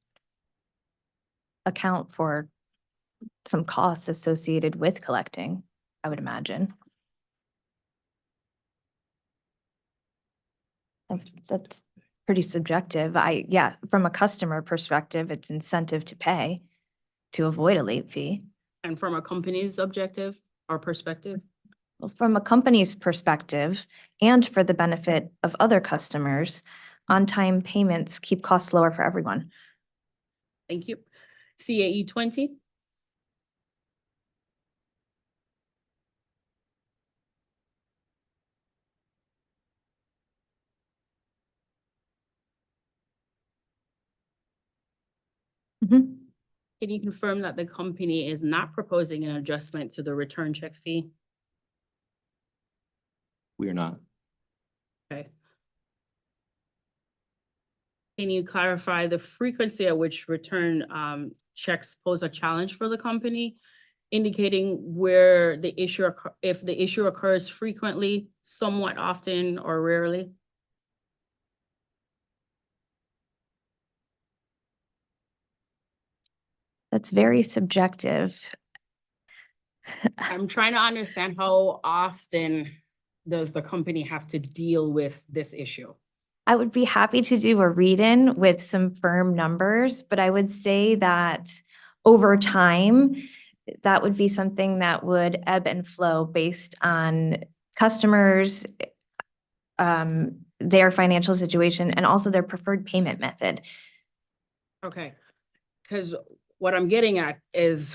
account for some costs associated with collecting, I would imagine. That's pretty subjective. Yeah, from a customer perspective, it's incentive to pay to avoid a late fee. And from a company's objective or perspective? Well, from a company's perspective and for the benefit of other customers, on-time payments keep costs lower for everyone. Thank you. CAE 20? Mhm. Can you confirm that the company is not proposing an adjustment to the return check fee? We are not. Okay. Can you clarify the frequency at which return checks pose a challenge for the company, indicating where the issue, if the issue occurs frequently, somewhat often, or rarely? That's very subjective. I'm trying to understand how often does the company have to deal with this issue? I would be happy to do a read-in with some firm numbers, but I would say that over time, that would be something that would ebb and flow based on customers, their financial situation, and also their preferred payment method. Okay, because what I'm getting at is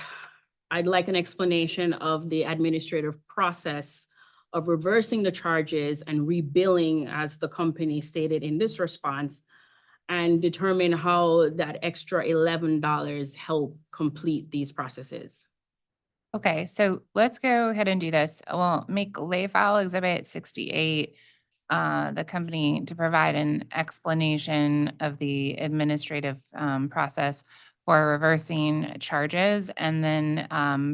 I'd like an explanation of the administrative process of reversing the charges and rebilling, as the company stated in this response, and determine how that extra $11 help complete these processes. Okay, so let's go ahead and do this. We'll make late file exhibit 68, the company to provide an explanation of the administrative process for reversing charges. And then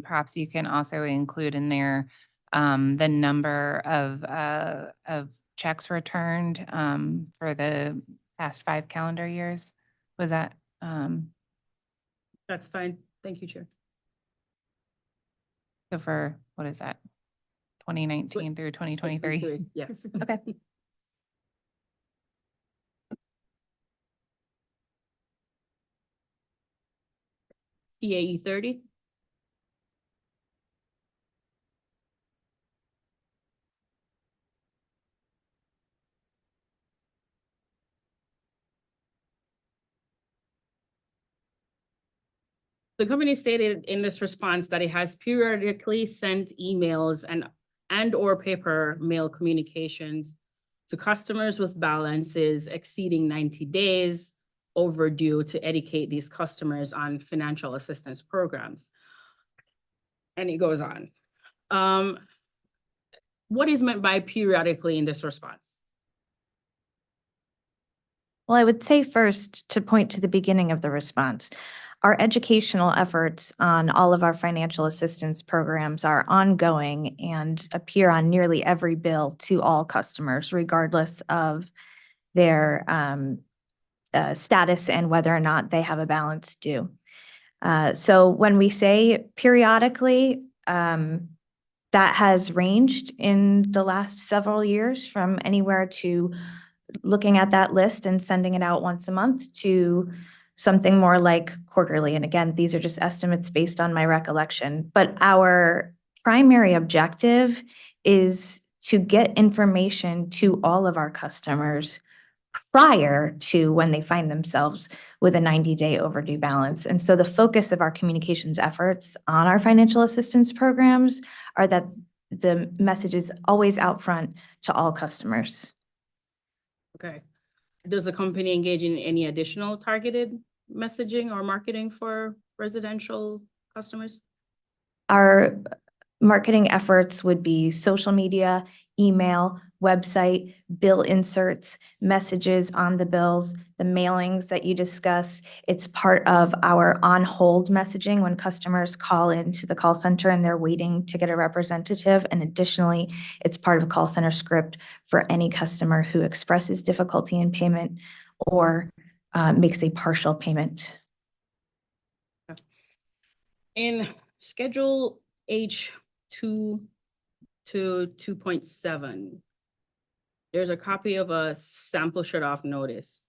perhaps you can also include in there the number of checks returned for the past 5 calendar years. Was that? That's fine. Thank you, Chair. So for, what is that? 2019 through 2023? Yes. Okay. CAE 30. The company stated in this response that it has periodically sent emails and/or paper mail communications to customers with balances exceeding 90 days overdue to educate these customers on financial assistance programs. And it goes on. What is meant by periodically in this response? Well, I would say first to point to the beginning of the response. Our educational efforts on all of our financial assistance programs are ongoing and appear on nearly every bill to all customers, regardless of their status and whether or not they have a balance due. So when we say periodically, that has ranged in the last several years from anywhere to looking at that list and sending it out once a month to something more like quarterly. And again, these are just estimates based on my recollection. But our primary objective is to get information to all of our customers prior to when they find themselves with a 90-day overdue balance. And so the focus of our communications efforts on our financial assistance programs are that the message is always out front to all customers. Okay. Does the company engage in any additional targeted messaging or marketing for residential customers? Our marketing efforts would be social media, email, website, bill inserts, messages on the bills, the mailings that you discuss. It's part of our on-hold messaging when customers call into the call center and they're waiting to get a representative. And additionally, it's part of a call center script for any customer who expresses difficulty in payment or makes a partial payment. In Schedule H2 to 2.7, there's a copy of a sample shut-off notice.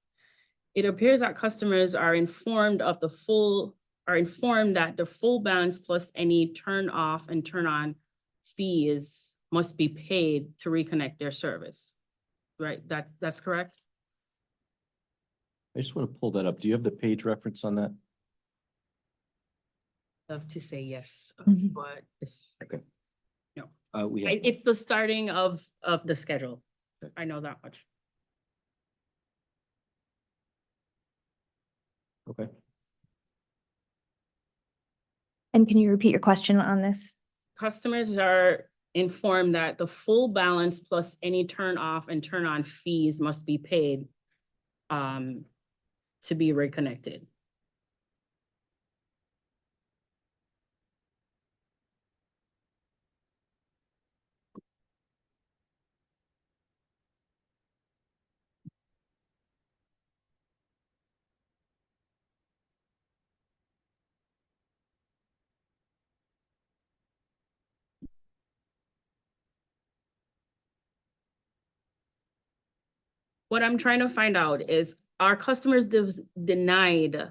It appears that customers are informed that the full balance plus any turn off and turn on fees must be paid to reconnect their service. Right, that's correct? I just want to pull that up. Do you have the page reference on that? Love to say yes, Mhm. but it's, Okay. no. We have, It's the starting of the schedule. I know that much. okay. And can you repeat your question on this? Customers are informed that the full balance plus any turn off and turn on fees must be paid to be reconnected. What I'm trying to find out is, are customers denied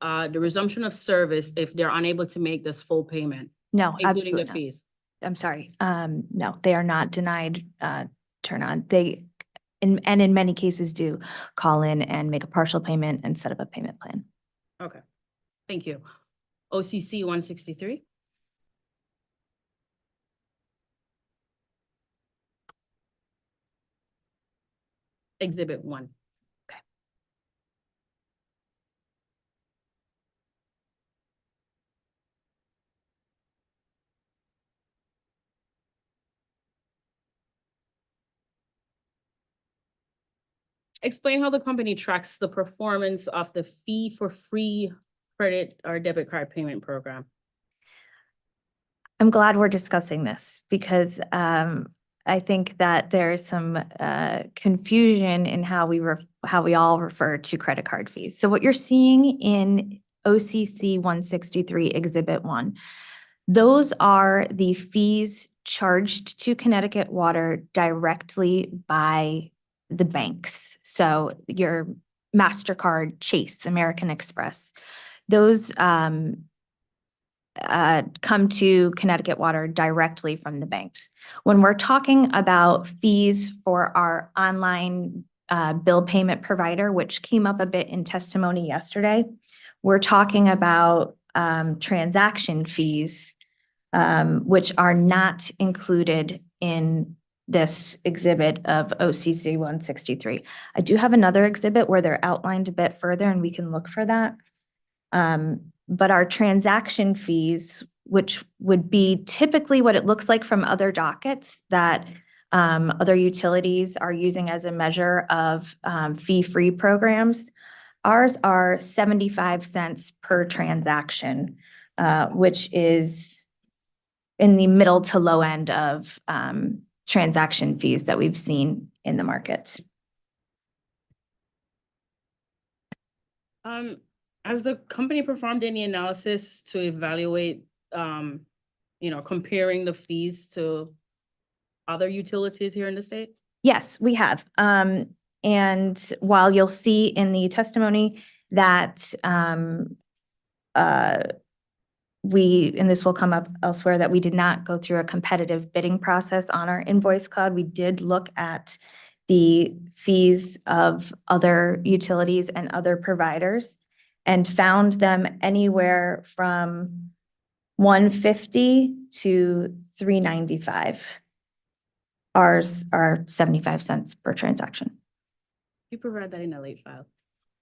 the resumption of service if they're unable to make this full payment, No, including absolutely the not. fees? I'm sorry. No, they are not denied turn on. They, in many cases do call in and make a partial payment and set up a payment plan. Okay, thank you. OCC 163. Exhibit 1. Explain how the company tracks the performance of the fee for free credit or debit card payment program. I'm glad we're discussing this because I think that there is some confusion in how we all refer to credit card fees. So what you're seeing in OCC 163 Exhibit 1, Those are the fees charged to Connecticut Water directly by the banks. So your MasterCard, Chase, American Express, those come to Connecticut Water directly from the banks. When we're talking about fees for our online bill payment provider, which came up a bit in testimony yesterday, we're talking about transaction fees, which are not included in this exhibit of OCC 163. I do have another exhibit where they're outlined a bit further, and we can look for that. But our transaction fees, which would be typically what it looks like from other dockets that other utilities are using as a measure of fee-free programs, ours are 75 cents per transaction, which is in the middle to low end of transaction fees that we've seen in the market. Has the company performed any analysis to evaluate, comparing the fees to other utilities here in the state? Yes, we have. And while you'll see in the testimony that and this will come up elsewhere, that we did not go through a competitive bidding process on our invoice cloud, we did look at the fees of other utilities and other providers and found them anywhere from $150 to $395. Ours are 75 cents per transaction. You provide that in a late file.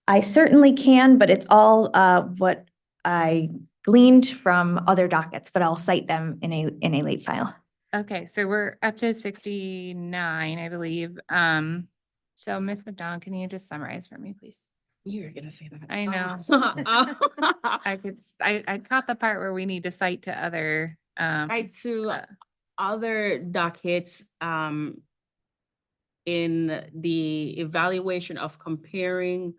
I certainly can, but it's all what I gleaned from other dockets, but I'll cite them in a late file. Okay, so we're up to 69, I believe. So Ms. McDonald, can you just summarize for me, please? You were gonna say that. I know. I caught the part where we need to cite to other. Right, to other dockets, in the evaluation of comparing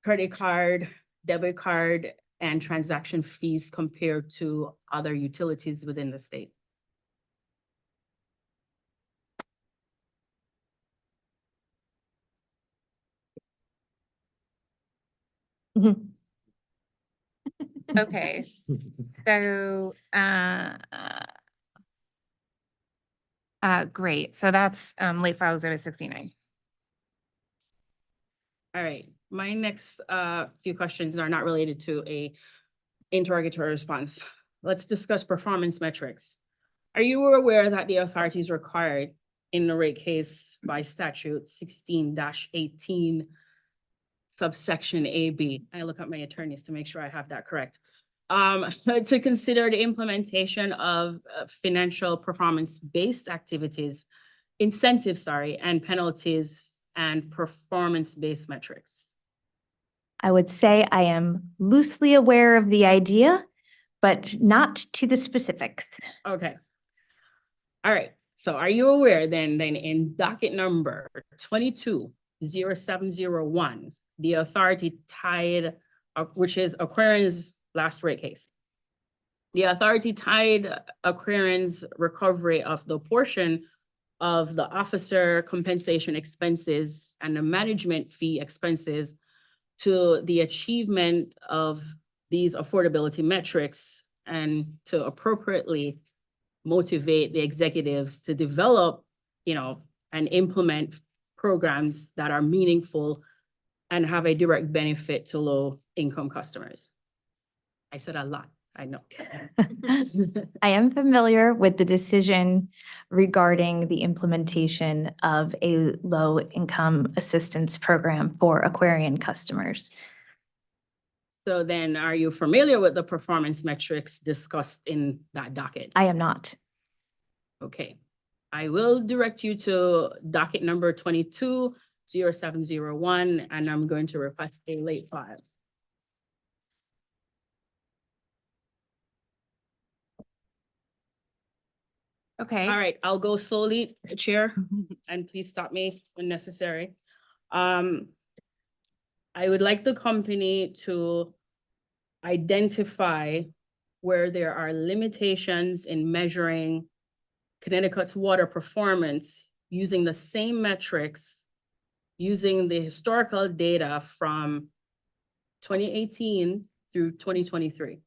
credit card, debit card, and transaction fees compared to other utilities within the state. Okay, so, great. So that's, late file exhibit 69. All right, my next few questions are not related to a interrogatory response. Let's discuss performance metrics. Are you aware that the authority is required in the rate case by statute 16-18 subsection AB? I look at my attorneys to make sure I have that correct. To consider the implementation of financial performance-based activities, incentives, and penalties and performance-based metrics. I would say I am loosely aware of the idea, but not to the specifics. Okay. All right. So are you aware then in docket number 220701, the authority tied, which is Aquarian's last rate case. The authority tied Aquarian's recovery of the portion of the officer compensation expenses and the management fee expenses to the achievement of these affordability metrics and to appropriately motivate the executives to develop, and implement programs that are meaningful and have a direct benefit to low-income customers. I said a lot, I know. I am familiar with the decision regarding the implementation of a low-income assistance program for Aquarian customers. So then are you familiar with the performance metrics discussed in that docket? I am not. Okay, I will direct you to docket number 220701, and I'm going to request a late file. Okay. All right, I'll go slowly, Chair, and please stop me when necessary. I would like the company to identify where there are limitations in measuring Connecticut's water performance using the same metrics, using the historical data from 2018 through 2023.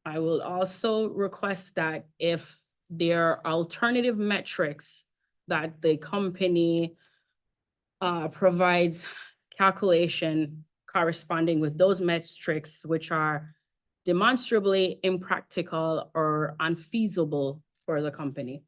I will also request that if there are alternative metrics that the company provides calculation corresponding with those metrics which are demonstrably impractical or unfeasible for the company.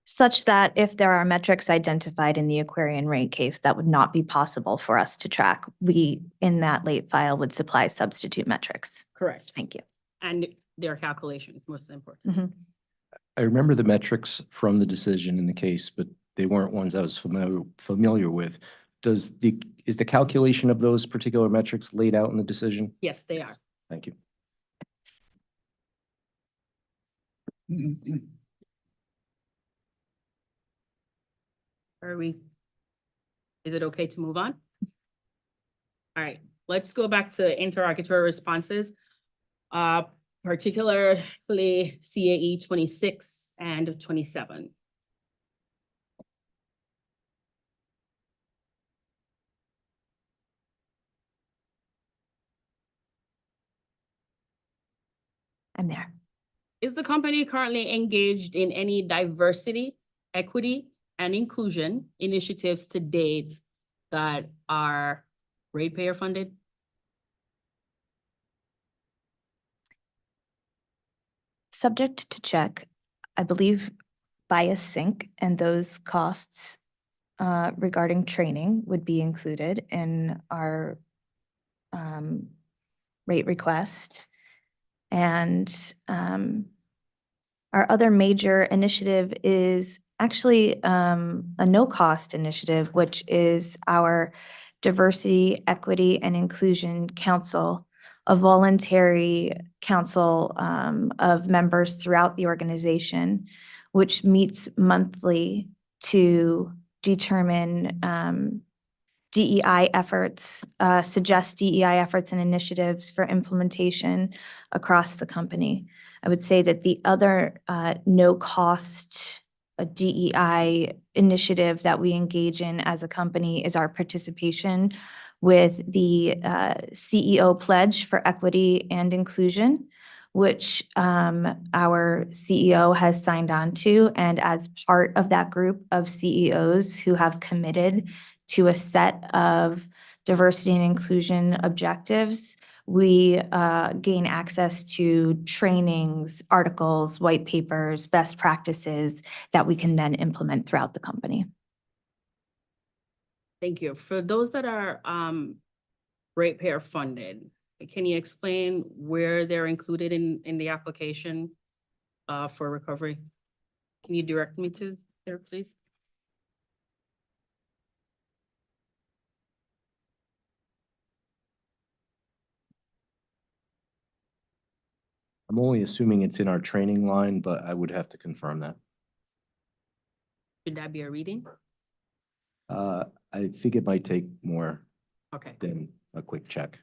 Such that if there are metrics identified in the Aquarian rate case that would not be possible for us to track, we, in that late file, would supply substitute metrics. Correct. Thank you. And their calculations, most important. Mm-hmm. I remember the metrics from the decision in the case, but they weren't ones I was familiar with. Is the calculation of those particular metrics laid out in the decision? Yes, they are. Thank you. Is it okay to move on? All right, let's go back to interrogatory responses, particularly CAE 26 and 27. I'm there. Is the company currently engaged in any diversity, equity, and inclusion initiatives to date that are ratepayer funded? Subject to check, I believe bias sync and those costs regarding training would be included in our rate request. And our other major initiative is actually a no-cost initiative, which is our Diversity, Equity, and Inclusion Council, a voluntary council of members throughout the organization, which meets monthly to determine DEI efforts, suggest DEI efforts and initiatives for implementation across the company. I would say that the other no-cost DEI initiative that we engage in as a company is our participation with the CEO Pledge for Equity and Inclusion, which our CEO has signed on to. And as part of that group of CEOs who have committed to a set of diversity and inclusion objectives, we gain access to trainings, articles, white papers, best practices that we can then implement throughout the company. Thank you. For those that are ratepayer funded, can you explain where they're included in the application for recovery? Can you direct me to there, please? I'm only assuming it's in our training line, but I would have to confirm that. Should that be a reading? I think it might take more Okay, than a quick check.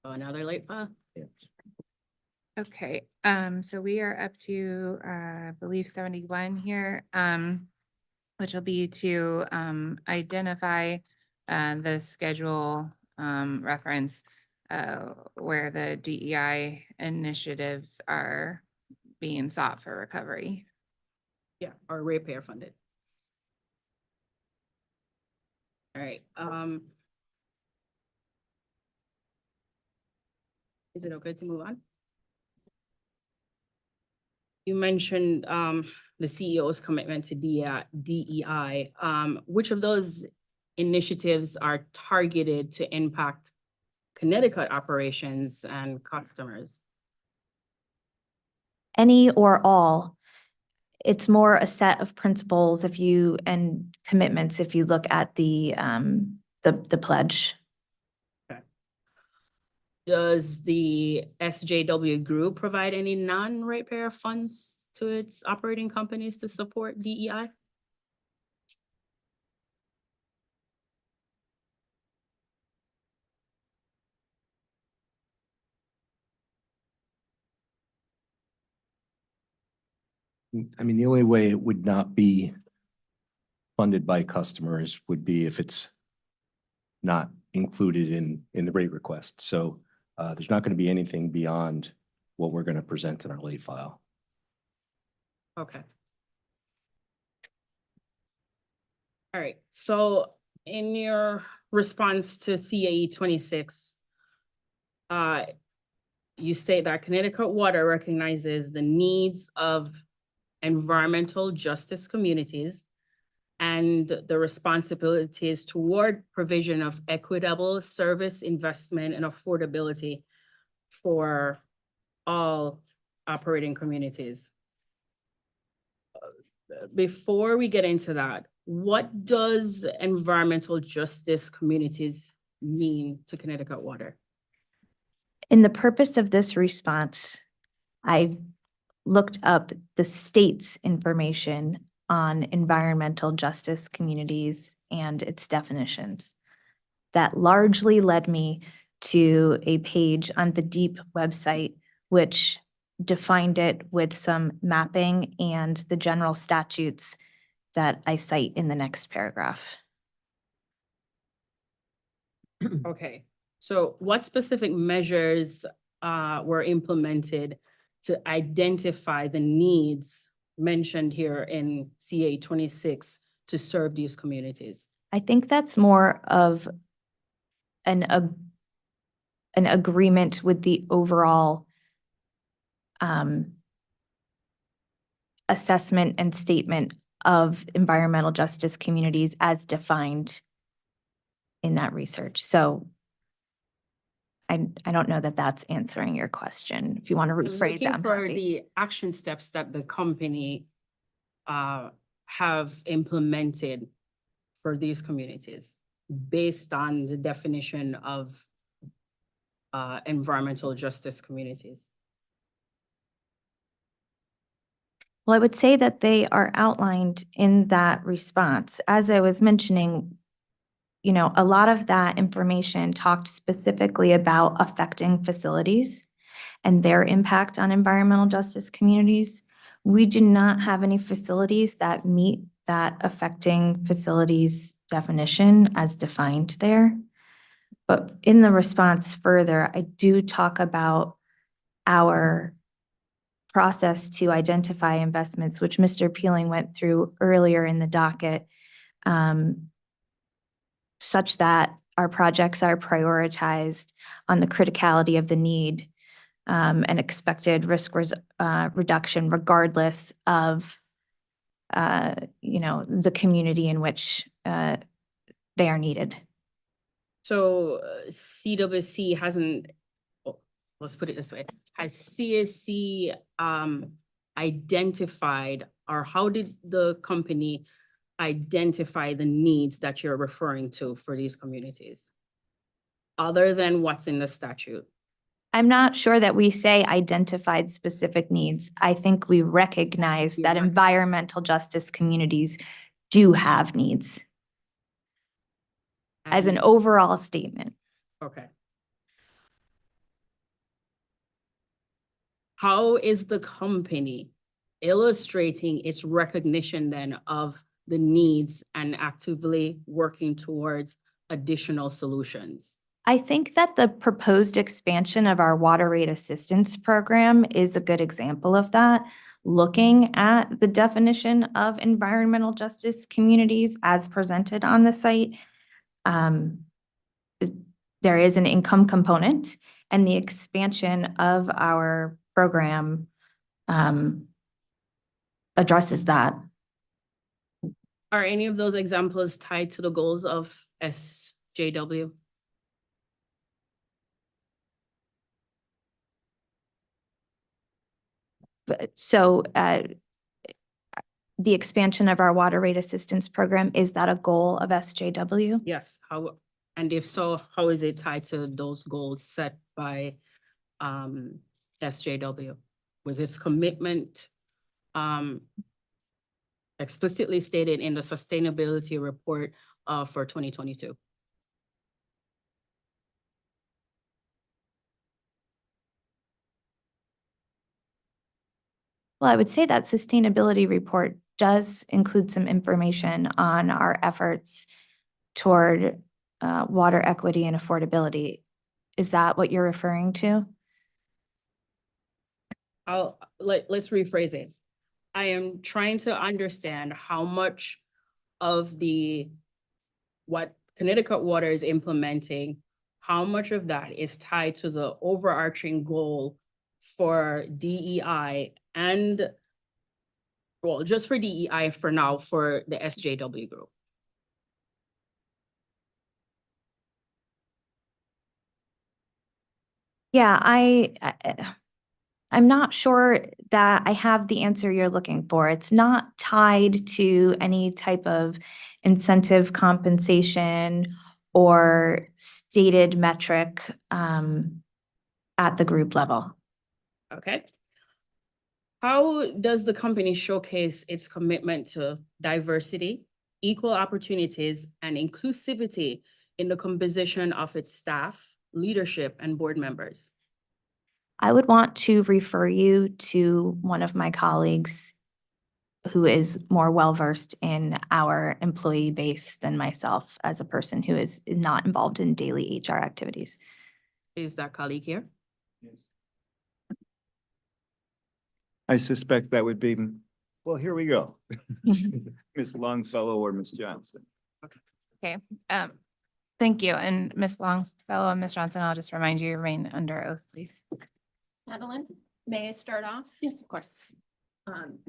so another late file? Yeah. Okay, so we are up to, I believe 71 here, which will be to identify the schedule reference where the DEI initiatives are being sought for recovery. Yeah, or ratepayer funded. All right, is it okay to move on? You mentioned the CEO's commitment to DEI. Which of those initiatives are targeted to impact Connecticut operations and customers? Any or all. It's more a set of principles and commitments if you look at the pledge. Okay. Does the SJW group provide any non-ratepayer funds to its operating companies to support DEI? I mean, the only way it would not be funded by customers would be if it's not included in the rate request. So there's not going to be anything beyond what we're going to present in our late file. Okay. All right, so in your response to CAE 26, you state that Connecticut Water recognizes the needs of environmental justice communities and the responsibilities toward provision of equitable service, investment, and affordability for all operating communities. Before we get into that, what does environmental justice communities mean to Connecticut Water? In the purpose of this response, I looked up the state's information on environmental justice communities and its definitions. That largely led me to a page on the DEEP website, which defined it with some mapping and the general statutes that I cite in the next paragraph. Okay, so what specific measures were implemented to identify the needs mentioned here in CA 26 to serve these communities? I think that's more of an agreement with the overall assessment and statement of environmental justice communities as defined in that research. So I don't know that that's answering your question. If you want to I'm rephrase that, looking I'm for happy. the action steps that the company have implemented for these communities based on the definition of environmental justice communities. Well, I would say that they are outlined in that response. As I was mentioning, you know, a lot of that information talked specifically about affecting facilities and their impact on environmental justice communities. We do not have any facilities that meet that affecting facilities definition as defined there. But in the response further, I do talk about our process to identify investments, which Mr. Peeling went through earlier in the docket, such that our projects are prioritized on the criticality of the need and expected risk reduction regardless of, you know, the community in which they are needed. So CWC hasn't, oh, let's put it this way, has CSC identified, or how did the company identify the needs that you're referring to for these communities? Other than what's in the statute? I'm not sure that we say identified specific needs. I think we recognize that environmental justice communities do have needs as an overall statement. Okay. How is the company illustrating its recognition then of the needs and actively working towards additional solutions? I think that the proposed expansion of our water rate assistance program is a good example of that. Looking at the definition of environmental justice communities as presented on the site, there is an income component, and the expansion of our program addresses that. Are any of those examples tied to the goals of SJW? So the expansion of our water rate assistance program, is that a goal of SJW? Yes, how, and if so, how is it tied to those goals set by SJW with its commitment explicitly stated in the sustainability report for 2022. Well, I would say that sustainability report does include some information on our efforts toward water equity and affordability. Is that what you're referring to? Let's rephrase it. I am trying to understand how much of what Connecticut Water is implementing, how much of that is tied to the overarching goal for DEI and, well, just for DEI for now, for the SJW group. Yeah, I'm not sure that I have the answer you're looking for. It's not tied to any type of incentive compensation or stated metric at the group level. Okay. How does the company showcase its commitment to diversity, equal opportunities, and inclusivity in the composition of its staff, leadership, and board members? I would want to refer you to one of my colleagues who is more well-versed in our employee base than myself as a person who is not involved in daily HR activities. Is that colleague here? I suspect that would be, well, here we go. Ms. Longfellow or Ms. Johnson. Okay, thank you. And Ms. Longfellow and Ms. Johnson, I'll just remind you, remain under oath, please. Madeline, may I start off? Yes, of course. Thank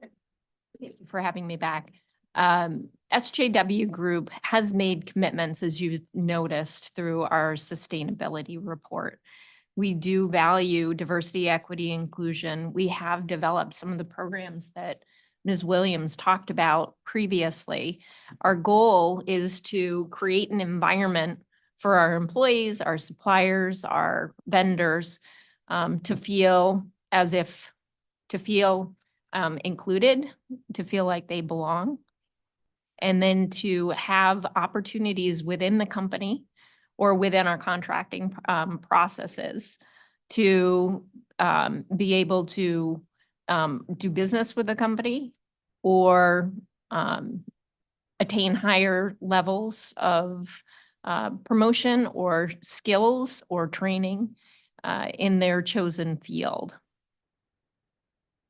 you for having me back. SJW Group has made commitments, as you've noticed, through our sustainability report. We do value diversity, equity, inclusion. We have developed some of the programs that Ms. Williams talked about previously. Our goal is to create an environment for our employees, our suppliers, our vendors, to feel included, to feel like they belong, and then to have opportunities within the company or within our contracting processes to be able to do business with the company or attain higher levels of promotion or skills or training in their chosen field.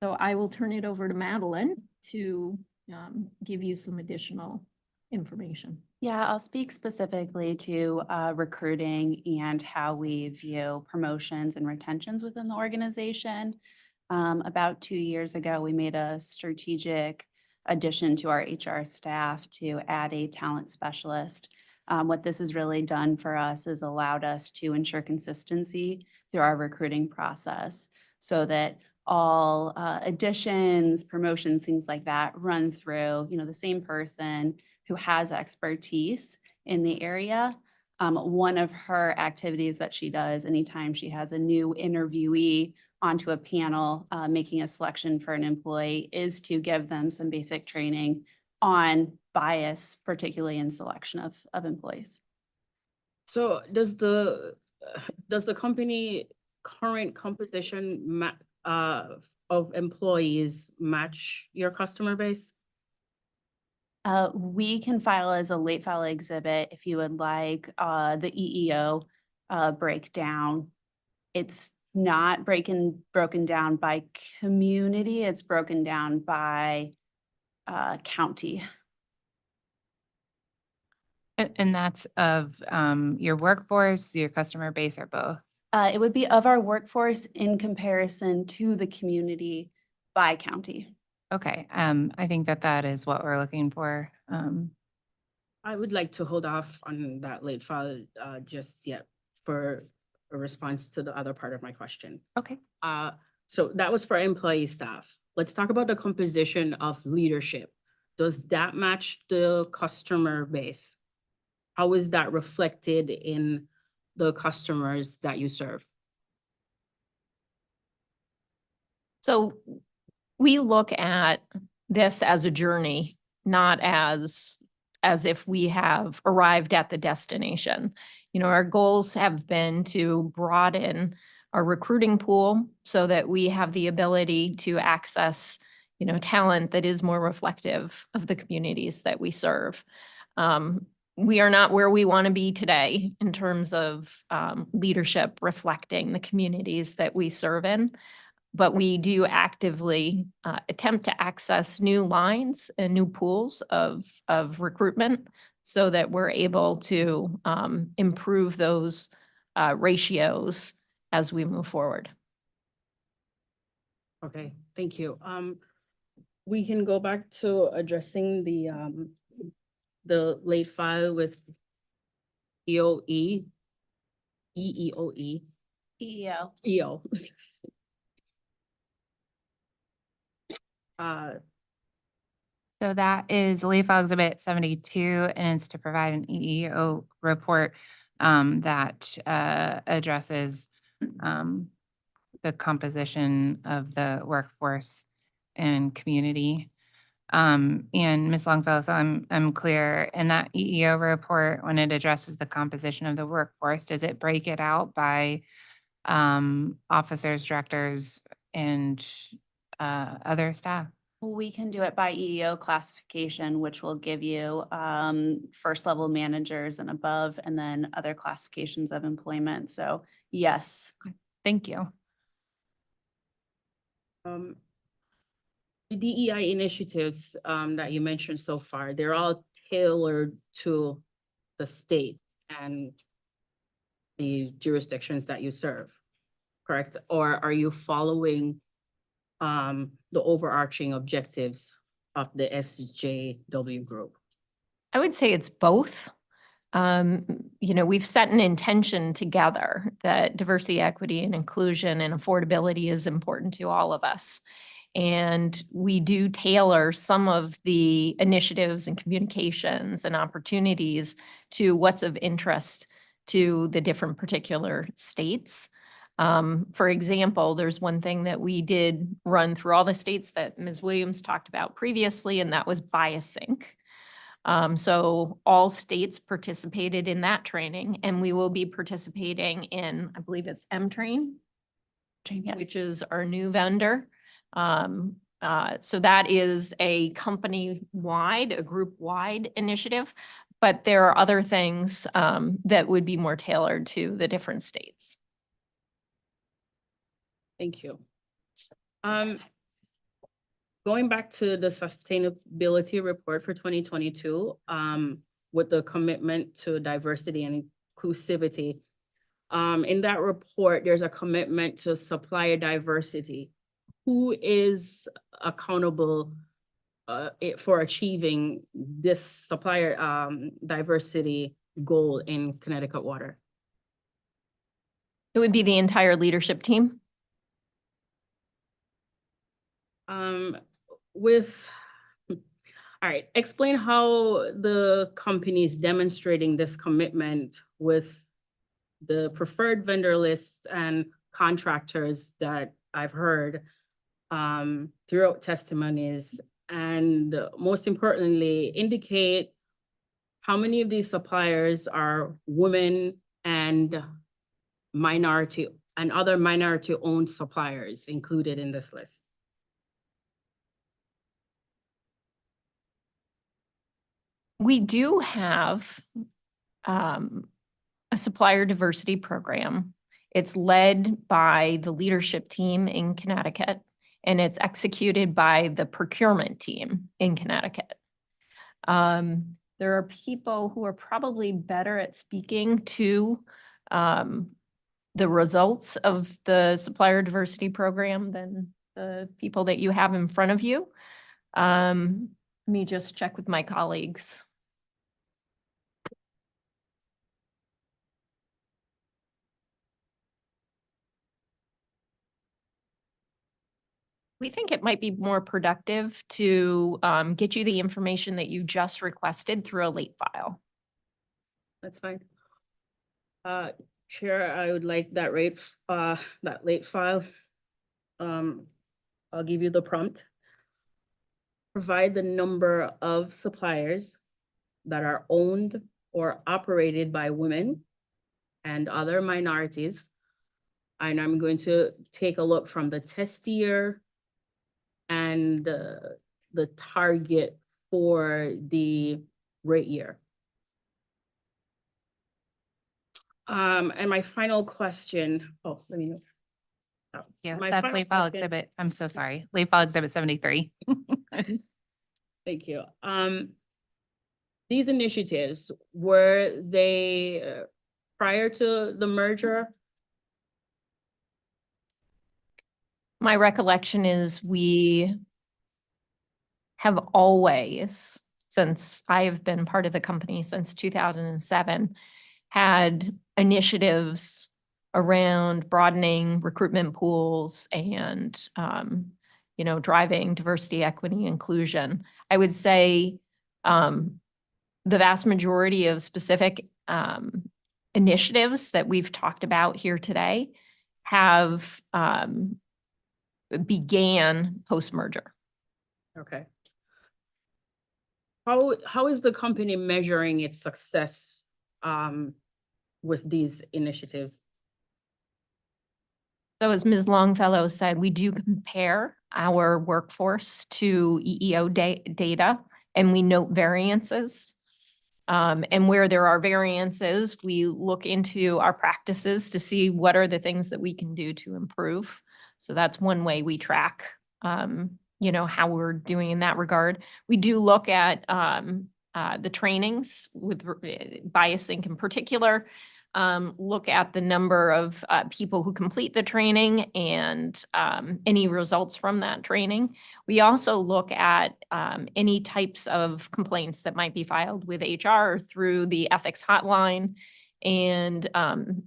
So I will turn it over to Madeline to give you some additional information. Yeah, I'll speak specifically to recruiting and how we view promotions and retentions within the organization. About 2 years ago, we made a strategic addition to our HR staff to add a talent specialist. What this has really done for us is allowed us to ensure consistency through our recruiting process so that all additions, promotions, things like that run through, the same person who has expertise in the area. One of her activities that she does anytime she has a new interviewee onto a panel, making a selection for an employee, is to give them some basic training on bias, particularly in selection of employees. So does the company current composition of employees match your customer base? We can file as a late file exhibit if you would like the EEO breakdown. It's not broken down by community, it's broken down by county. And that's of your workforce, your customer base, or both? It would be of our workforce in comparison to the community by county. Okay, I think that is what we're looking for. I would like to hold off on that late file just yet for a response to the other part of my question. Okay. So that was for employee staff. Let's talk about the composition of leadership. Does that match the customer base? How is that reflected in the customers that you serve? So We look at this as a journey, not as if we have arrived at the destination. You know, our goals have been to broaden our recruiting pool so that we have the ability to access, you know, talent that is more reflective of the communities that we serve. We are not where we want to be today in terms of leadership reflecting the communities that we serve in. But we do actively attempt to access new lines and new pools of recruitment so that we're able to improve those ratios as we move forward. Okay, thank you. We can go back to addressing the late file with EOE, EEOE. EEO. EO. So that is lead file exhibit 72, and it's to provide an EEO report that addresses the composition of the workforce and community. And Ms. Longfellow, so I'm clear, in that EEO report, when it addresses the composition of the workforce, does it break it out by officers, directors, and other staff? We can do it by EEO classification, which will give you first level managers and above, and then other classifications of employment. So yes. Thank you. The DEI initiatives that you mentioned so far, they're all tailored to the state and the jurisdictions that you serve, correct? Or are you following the overarching objectives of the SJW group? I would say it's both. You know, we've set an intention together that diversity, equity, and inclusion and affordability is important to all of us. And we do tailor some of the initiatives and communications and opportunities to what's of interest to the different particular states. For example, there's one thing that we did run through all the states that Ms. Williams talked about previously, and that was biasync. So all states participated in that training, and we will be participating in, I believe it's M-Train, Yes. which is our new vendor. So that is a company-wide, a group-wide initiative, but there are other things that would be more tailored to the different states. Thank you. Going back to the sustainability report for 2022, with the commitment to diversity and inclusivity. In that report, there's a commitment to supplier diversity. Who is accountable for achieving this supplier diversity goal in Connecticut Water? It would be the entire leadership team. All right, explain how the company is demonstrating this commitment with the preferred vendor lists and contractors that I've heard throughout testimonies, and most importantly, indicate how many of these suppliers are women and minority and other minority-owned suppliers included in this list. We do have a supplier diversity program. It's led by the leadership team in Connecticut, and it's executed by the procurement team in Connecticut. There are people who are probably better at speaking to the results of the supplier diversity program than the people that you have in front of you. Let me just check with my colleagues. We think it might be more productive to get you the information that you just requested through a late file. That's fine. Chair, I would like that late file I'll give you the prompt. Provide the number of suppliers that are owned or operated by women and other minorities. And I'm going to take a look from the test year and the target for the rate year. And my final question, let me know. Yeah, My that's final late file question- exhibit. I'm so sorry. Late file exhibit 73. Thank you. These initiatives, were they prior to the merger? My recollection is we have always, since I have been part of the company since 2007, had initiatives around broadening recruitment pools and, driving diversity, equity, inclusion. I would say the vast majority of specific initiatives that we've talked about here today have began post-merger. Okay. How is the company measuring its success with these initiatives? So as Ms. Longfellow said, we do compare our workforce to EEO data, and we note variances. And where there are variances, we look into our practices to see what are the things that we can do to improve. So that's one way we track, how we're doing in that regard. We do look at the trainings with biasing in particular, look at the number of people who complete the training and any results from that training. We also look at any types of complaints that might be filed with HR through the ethics hotline and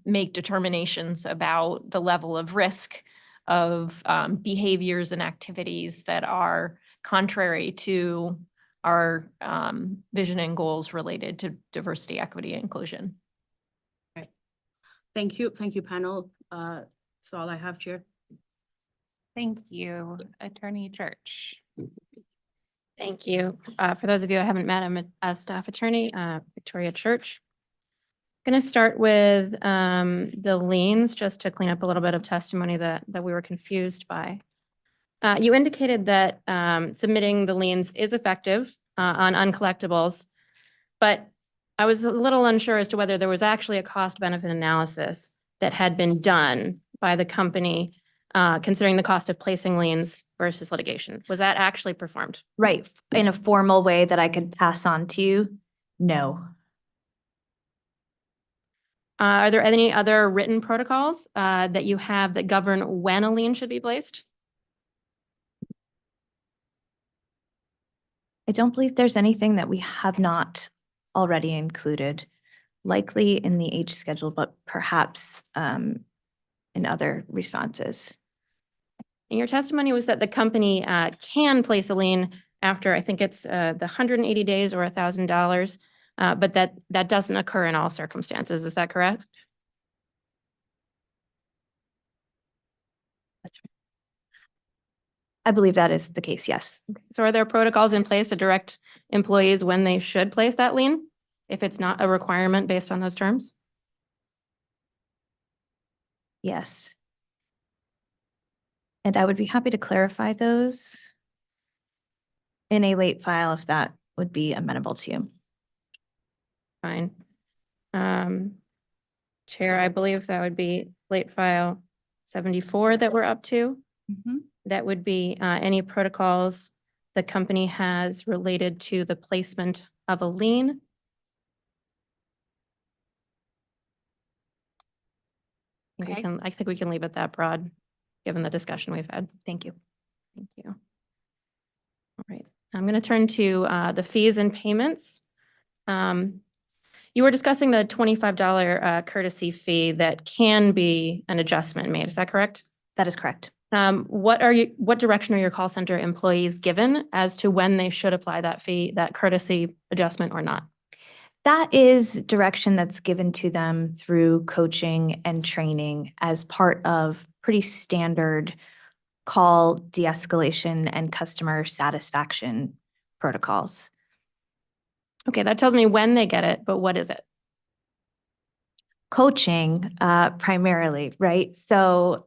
make determinations about the level of risk of behaviors and activities that are contrary to our vision and goals related to diversity, equity, and inclusion. Thank you, panel. That's all I have, Chair. Thank you, Attorney Church. Thank you. For those of you I haven't met, I'm a staff attorney, Victoria Church. Going to start with the liens, just to clean up a little bit of testimony that we were confused by. You indicated that submitting the liens is effective on uncollectibles, but I was a little unsure as to whether there was actually a cost-benefit analysis that had been done by the company considering the cost of placing liens versus litigation. Was that actually performed? Right, in a formal way that I could pass on to you? No. Are there any other written protocols that you have that govern when a lien should be placed? I don't believe there's anything that we have not already included, likely in the H schedule, but perhaps in other responses. And your testimony was that the company can place a lien after, I think it's the 180 days or $1,000, but that doesn't occur in all circumstances. Is that correct? That's right. I believe that is the case, yes. So are there protocols in place to direct employees when they should place that lien, if it's not a requirement based on those terms? Yes. And I would be happy to clarify those in a late file if that would be amenable to you. Fine. Chair, I believe that would be late file 74 that we're up to. That would be any protocols the company has related to the placement of a lien. I think we can leave it that broad, given the discussion we've had. Thank you. Thank you. All right, I'm going to turn to the fees and payments. You were discussing the $25 courtesy fee that can be an adjustment made. Is that correct? That is correct. What direction are your call center employees given as to when they should apply that fee, that courtesy adjustment or not? That is direction that's given to them through coaching and training as part of pretty standard call de-escalation and customer satisfaction protocols. Okay, that tells me when they get it, but what is it? Coaching, primarily, right? So,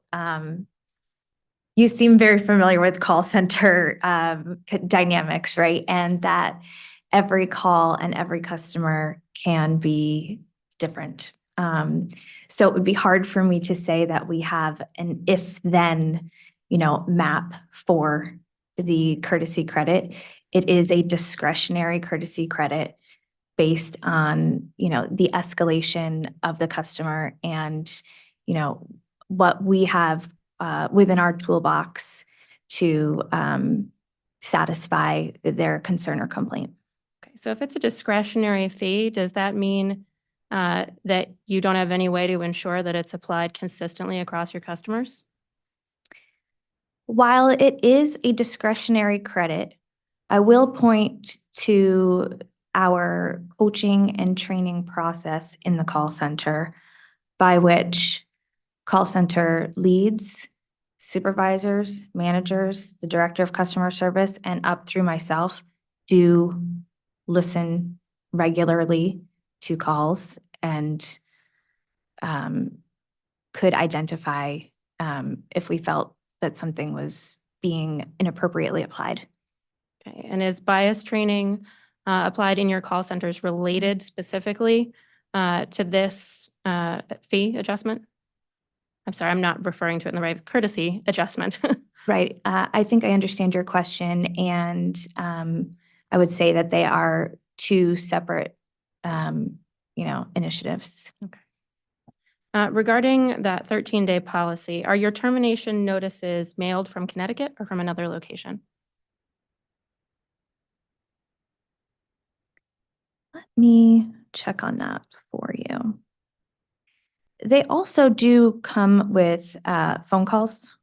you seem very familiar with call center dynamics, right? And that every call and every customer can be different. So it would be hard for me to say that we have an if-then, map for the courtesy credit. It is a discretionary courtesy credit based on, the escalation of the customer and, what we have within our toolbox to satisfy their concern or complaint. Okay, so if it's a discretionary fee, does that mean that you don't have any way to ensure that it's applied consistently across your customers? While it is a discretionary credit, I will point to our coaching and training process in the call center by which call center leads, supervisors, managers, the director of customer service, and up through myself do listen regularly to calls and could identify if we felt that something was being inappropriately applied. Okay, and is bias training applied in your call centers related specifically to this fee adjustment? I'm sorry, I'm not referring to it in the right courtesy adjustment. Right. I think I understand your question, and I would say that they are two separate, initiatives. Okay. Regarding that 13-day policy, are your termination notices mailed from Connecticut or from another location? Let me check on that for you. They also do come with phone calls.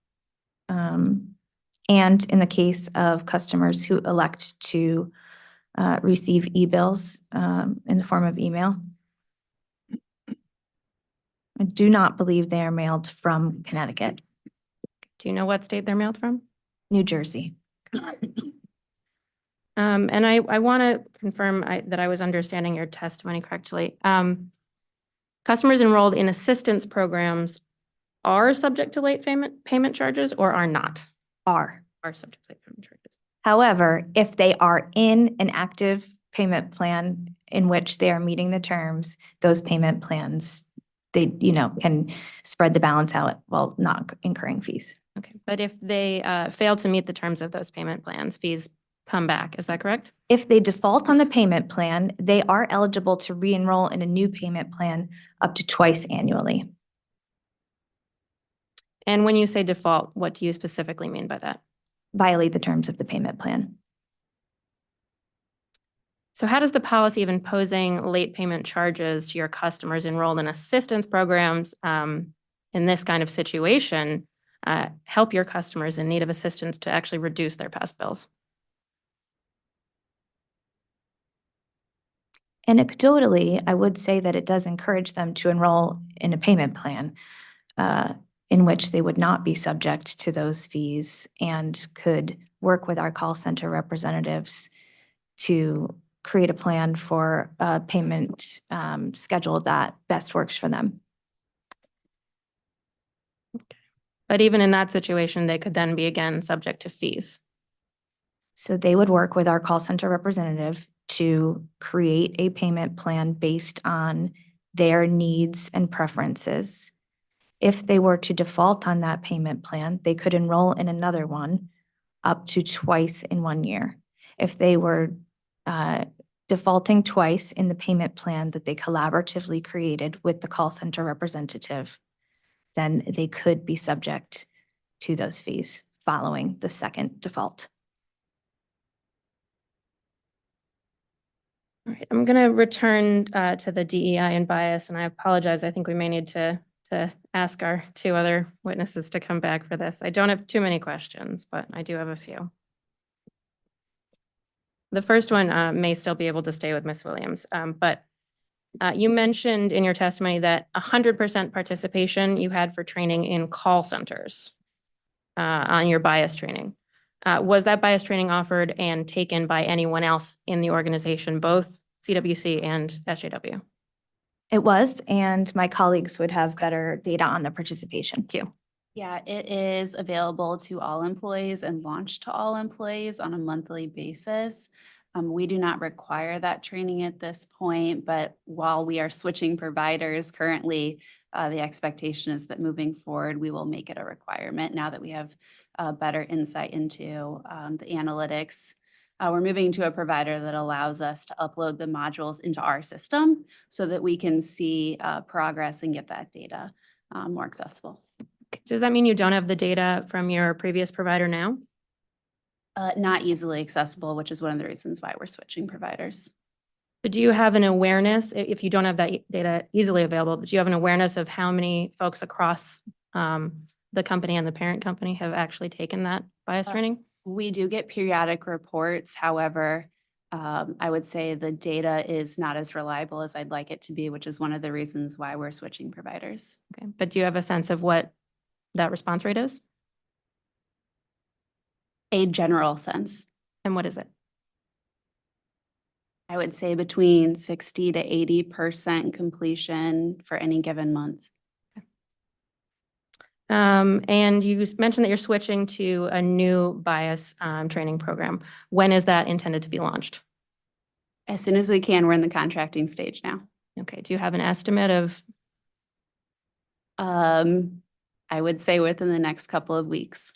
And in the case of customers who elect to receive e-bills in the form of email, I do not believe they are mailed from Connecticut. Do you know what state they're mailed from? New Jersey. And I want to confirm that I was understanding your testimony correctly. Customers enrolled in assistance programs are subject to late payment charges or are not? Are Subject to late payment charges. However, if they are in an active payment plan in which they are meeting the terms, those payment plans, they, can spread the balance out while not incurring fees. Okay, but if they fail to meet the terms of those payment plans, fees come back, is that correct? If they default on the payment plan, they are eligible to re-enroll in a new payment plan up to twice annually. And when you say default, what do you specifically mean by that? Violate the terms of the payment plan. So how does the policy of imposing late payment charges to your customers enrolled in assistance programs in this kind of situation help your customers in need of assistance to actually reduce their past bills? Anecdotally, I would say that it does encourage them to enroll in a payment plan in which they would not be subject to those fees and could work with our call center representatives to create a plan for a payment schedule that best works for them. But even in that situation, they could then be again subject to fees. So they would work with our call center representative to create a payment plan based on their needs and preferences. If they were to default on that payment plan, they could enroll in another one up to twice in 1 year. If they were defaulting twice in the payment plan that they collaboratively created with the call center representative, then they could be subject to those fees following the second default. All right, I'm going to return to the DEI and bias, and I apologize. I think we may need to ask our two other witnesses to come back for this. I don't have too many questions, but I do have a few. The first one may still be able to stay with Ms. Williams, but you mentioned in your testimony that 100% participation you had for training in call centers. on your bias training. Was that bias training offered and taken by anyone else in the organization, both CWC and SJW? It was, and my colleagues would have better data on the participation. Thank you. Yeah, it is available to all employees and launched to all employees on a monthly basis. We do not require that training at this point, but while we are switching providers currently, the expectation is that moving forward, we will make it a requirement now that we have better insight into the analytics. We're moving to a provider that allows us to upload the modules into our system so that we can see progress and get that data more accessible. Does that mean you don't have the data from your previous provider now? Not easily accessible, which is one of the reasons why we're switching providers. But do you have an awareness, if you don't have that data easily available, but do you have an awareness of how many folks across the company and the parent company have actually taken that bias training? We do get periodic reports. However, I would say the data is not as reliable as I'd like it to be, which is one of the reasons why we're switching providers. Okay, but do you have a sense of what that response rate is? A general sense. And what is it? I would say between 60 to 80% completion for any given month. And you mentioned that you're switching to a new bias training program. When is that intended to be launched? As soon as we can. We're in the contracting stage now. Okay, do you have an estimate of? I would say within the next couple of weeks.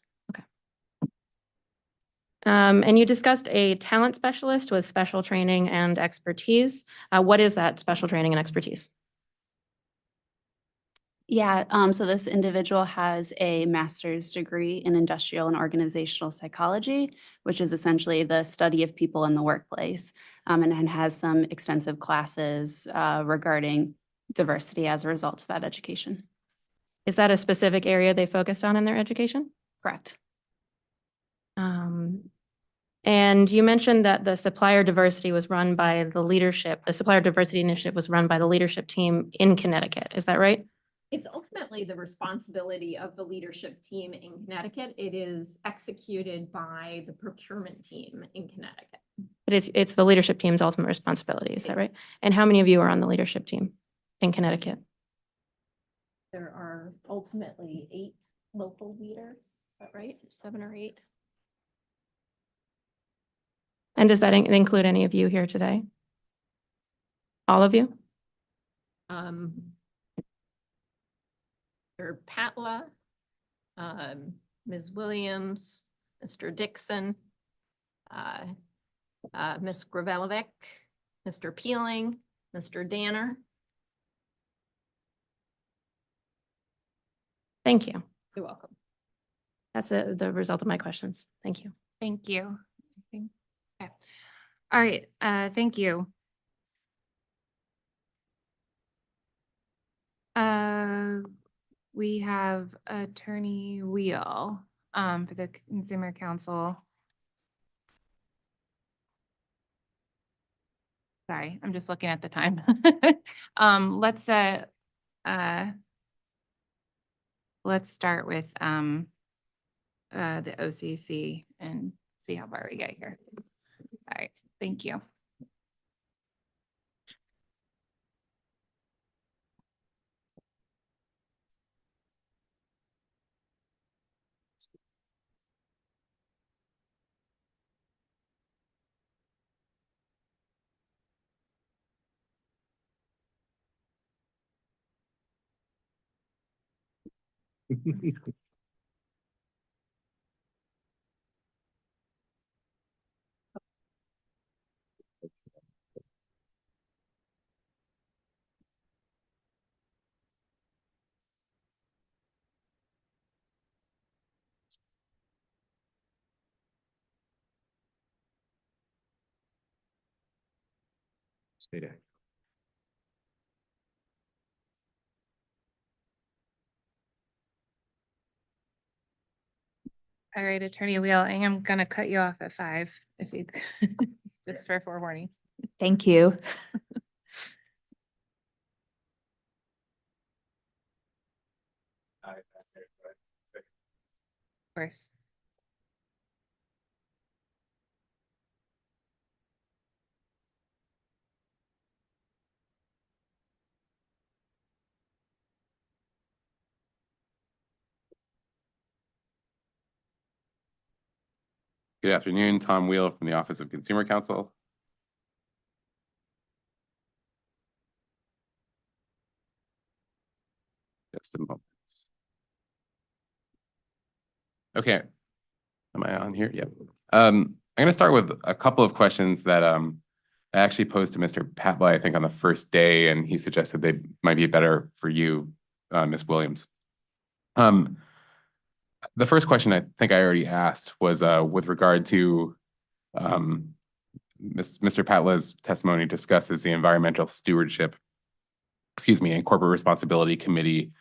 And you discussed a talent specialist with special training and expertise. What is that special training and expertise? Yeah, so this individual has a master's degree in industrial and organizational psychology, which is essentially the study of people in the workplace, and has some extensive classes regarding diversity as a result of that education. Is that a specific area they focused on in their education? Correct. And you mentioned that the supplier diversity was run by the leadership. The supplier diversity initiative was run by the leadership team in Connecticut. Is that right? It's ultimately the responsibility of the leadership team in Connecticut. It is executed by the procurement team in Connecticut. But it's the leadership team's ultimate responsibility. Is that right? And how many of you are on the leadership team in Connecticut? There are ultimately 8 local leaders. Is that right? 7 or 8. And does that include any of you here today? All of you? Patla, Ms. Williams, Mr. Dixon, Ms. Gravelovic, Mr. Peeling, Mr. Danner. Thank you. You're welcome. That's the result of my questions. Thank you. Thank you. Okay. All right, thank you. We have Attorney Wheel for the Consumer Council. Sorry, I'm just looking at the time. Let's start with the OCC and see how far we get here. All right, thank you. Stay there. All right, Attorney Wheel, I am gonna cut you off at 5 if you, just for forewarning. Thank you. course. Good afternoon, Tom Wheel from the Office of Consumer Counsel. Just a moment. Okay, am I on here? Yep. I'm going to start with a couple of questions that I actually posed to Mr. Patla, I think, on the first day, and he suggested they might be better for you, Ms. Williams. The first question I think I already asked was with regard to Mr. Patla's testimony discusses the environmental stewardship, and corporate responsibility committee.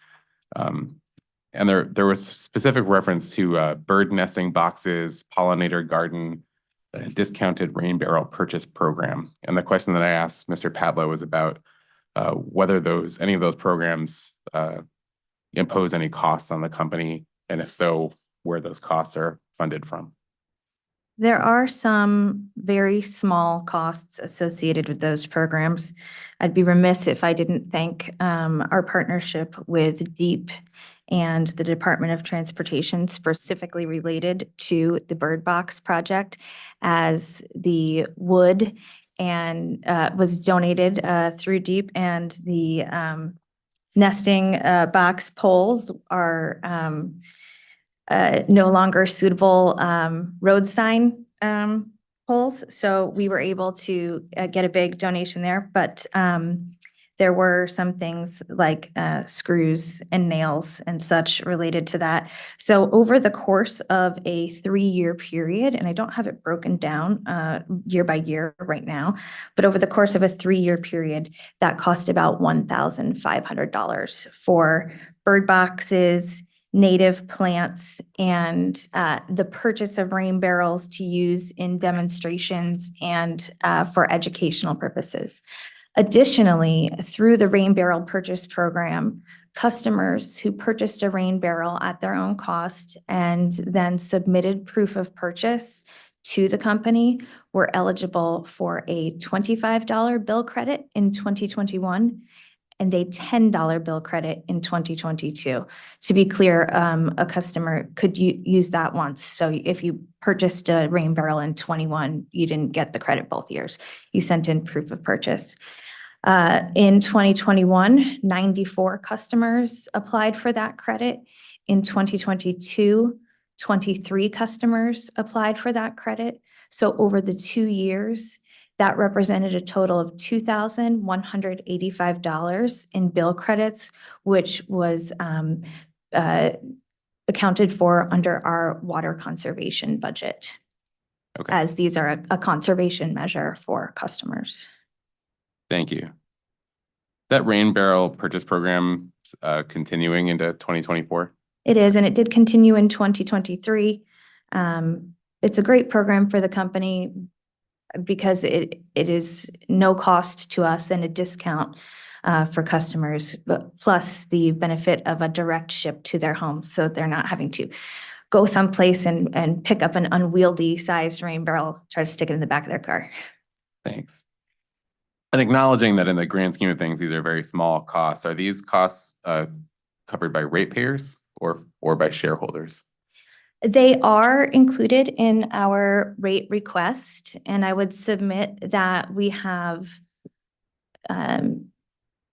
And there was specific reference to bird nesting boxes, pollinator garden, discounted rain barrel purchase program. And the question that I asked Mr. Patla was about whether any of those programs impose any costs on the company, and if so, where those costs are funded from. There are some very small costs associated with those programs. I'd be remiss if I didn't thank our partnership with DEEP and the Department of Transportation, specifically related to the Bird Box project, as the wood and was donated through DEEP, and the nesting box poles are no longer suitable road sign poles. So we were able to get a big donation there, but there were some things like screws and nails and such related to that. So over the course of a 3-year period, and I don't have it broken down year by year right now, but over the course of a 3-year period, that cost about $1,500 for bird boxes, native plants, and the purchase of rain barrels to use in demonstrations and for educational purposes. Additionally, through the rain barrel purchase program, customers who purchased a rain barrel at their own cost and then submitted proof of purchase to the company were eligible for a $25 bill credit in 2021 and a $10 bill credit in 2022. To be clear, a customer could use that once. So if you purchased a rain barrel in 21, you didn't get the credit both years. You sent in proof of purchase. In 2021, 94 customers applied for that credit. In 2022, 23 customers applied for that credit. So over the 2 years, that represented a total of $2,185 in bill credits, which was accounted for under our water conservation budget. Okay. As these are a conservation measure for customers. Thank you. That rain barrel purchase program continuing into 2024? It is, and it did continue in 2023. It's a great program for the company because it is no cost to us and a discount for customers, but plus the benefit of a direct ship to their home, so they're not having to go someplace and pick up an unwieldy sized rain barrel, try to stick it in the back of their car. Thanks. And acknowledging that in the grand scheme of things, these are very small costs, are these costs covered by ratepayers or by shareholders? They are included in our rate request, and I would submit that we have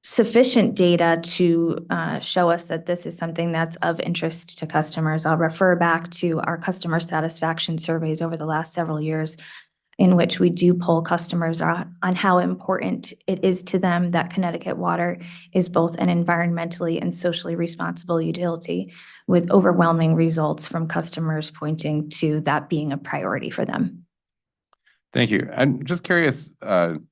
sufficient data to show us that this is something that's of interest to customers. I'll refer back to our customer satisfaction surveys over the last several years, in which we do poll customers on how important it is to them that Connecticut Water is both an environmentally and socially responsible utility, with overwhelming results from customers pointing to that being a priority for them. Thank you. I'm just curious, and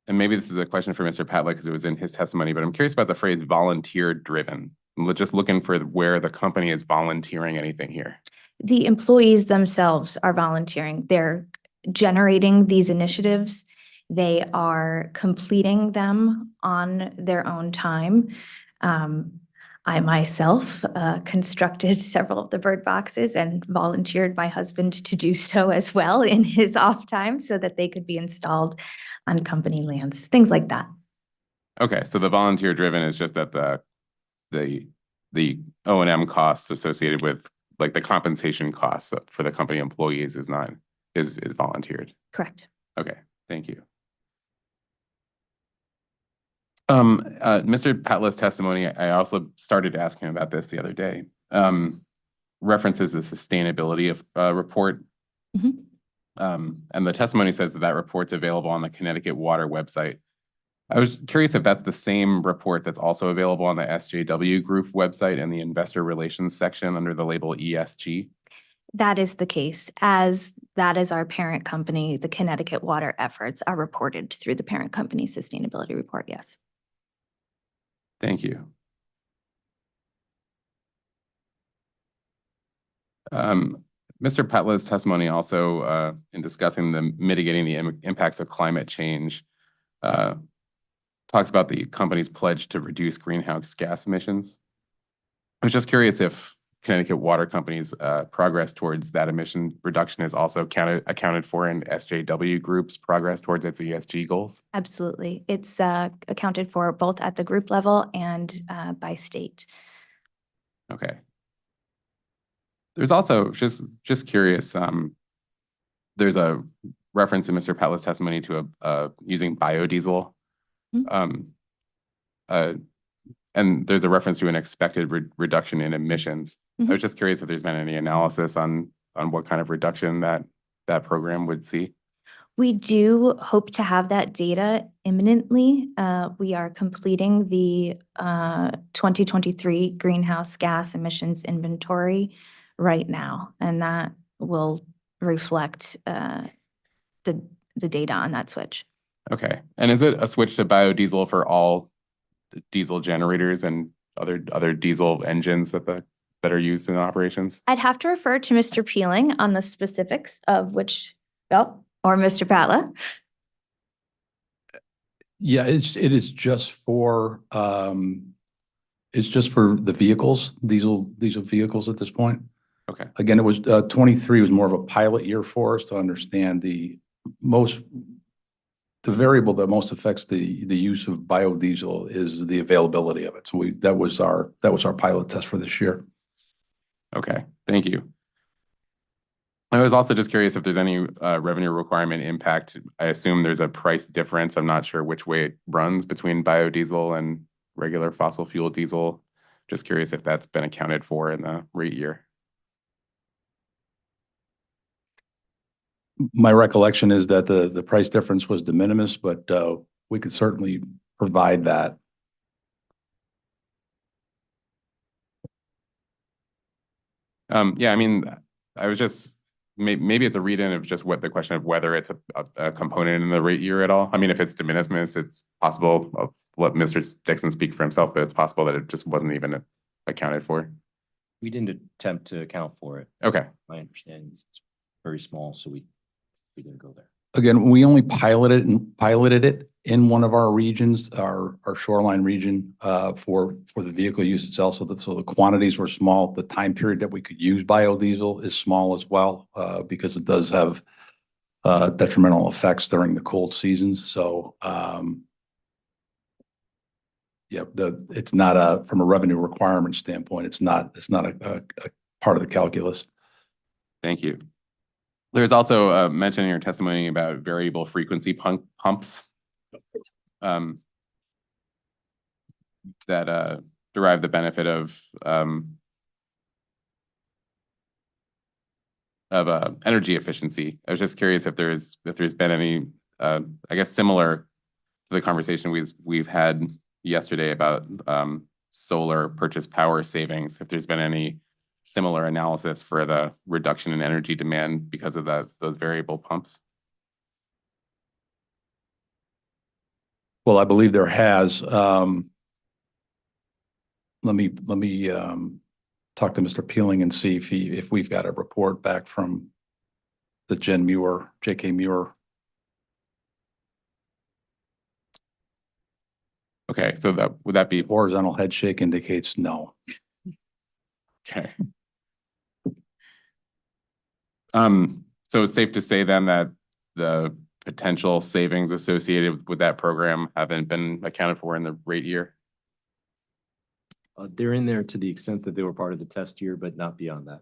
maybe this is a question for Mr. Patla because it was in his testimony, but I'm curious about the phrase volunteer driven. I'm just looking for where the company is volunteering anything here. The employees themselves are volunteering. They're generating these initiatives. They are completing them on their own time. I myself constructed several of the bird boxes and volunteered my husband to do so as well in his off time so that they could be installed on company lands, things like that. Okay, so the volunteer driven is just that the O&M costs associated with like the compensation costs for the company employees is volunteered. Correct. Okay, thank you. Mr. Patla's testimony, I also started asking about this the other day. References the sustainability of report. Mhm. And the testimony says that report's available on the Connecticut Water website. I was curious if that's the same report that's also available on the SJW Group website in the investor relations section under the label ESG. That is the case, as that is our parent company. The Connecticut Water efforts are reported through the parent company sustainability report, yes. Thank you. Mr. Patla's testimony also, in discussing the mitigating the impacts of climate change, talks about the company's pledge to reduce greenhouse gas emissions. I was just curious if Connecticut Water Company's progress towards that emission reduction is also accounted for in SJW Group's progress towards its ESG goals. Absolutely. It's accounted for both at the group level and by state. Okay. There's also, just curious, there's a reference in Mr. Patla's testimony to using biodiesel. And there's a reference to an expected reduction in emissions. I was just curious if there's been any analysis on what kind of reduction that program would see. We do hope to have that data imminently. We are completing the 2023 greenhouse gas emissions inventory right now, and that will reflect the data on that switch. Okay. And is it a switch to biodiesel for all diesel generators and other diesel engines that are used in operations? I'd have to refer to Mr. Peeling on the specifics of which, or Mr. Patla. Yeah, it is just for it's just for the vehicles, diesel vehicles at this point. Okay. Again, it was 23 was more of a pilot year for us to understand the variable that most affects the use of biodiesel is the availability of it. So that was our pilot test for this year. Okay, thank you. I was also just curious if there's any revenue requirement impact. I assume there's a price difference. I'm not sure which way it runs between biodiesel and regular fossil fuel diesel. Just curious if that's been accounted for in the rate year. My recollection is that the price difference was de minimis, but we could certainly provide that. Yeah, I mean, I was just, maybe it's a read-in of just what the question of whether it's a component in the rate year at all. I mean, if it's de minimis, it's possible. I'll let Mr. Dixon speak for himself, but it's possible that it just wasn't even accounted for. We didn't attempt to account for it. Okay. My understanding is it's very small, so we didn't go there. Again, we only piloted it in one of our regions, our shoreline region, for the vehicle use itself. So the quantities were small. The time period that we could use biodiesel is small as well, because it does have detrimental effects during the cold seasons. So yeah, it's not from a revenue requirement standpoint, it's not a part of the calculus. Thank you. There's also a mention in your testimony about variable frequency pumps that derive the benefit of energy efficiency. I was just curious if there's been any, I guess, similar to the conversation we've had yesterday about solar purchase power savings, if there's been any similar analysis for the reduction in energy demand because of those variable pumps? Well, I believe there has. Let me talk to Mr. Peeling and see if we've got a report back from the J.K. Muir. Okay, so would that be, Horizontal head shake indicates no. okay. So it's safe to say then that the potential savings associated with that program haven't been accounted for in the rate year? They're in there to the extent that they were part of the test year, but not beyond that.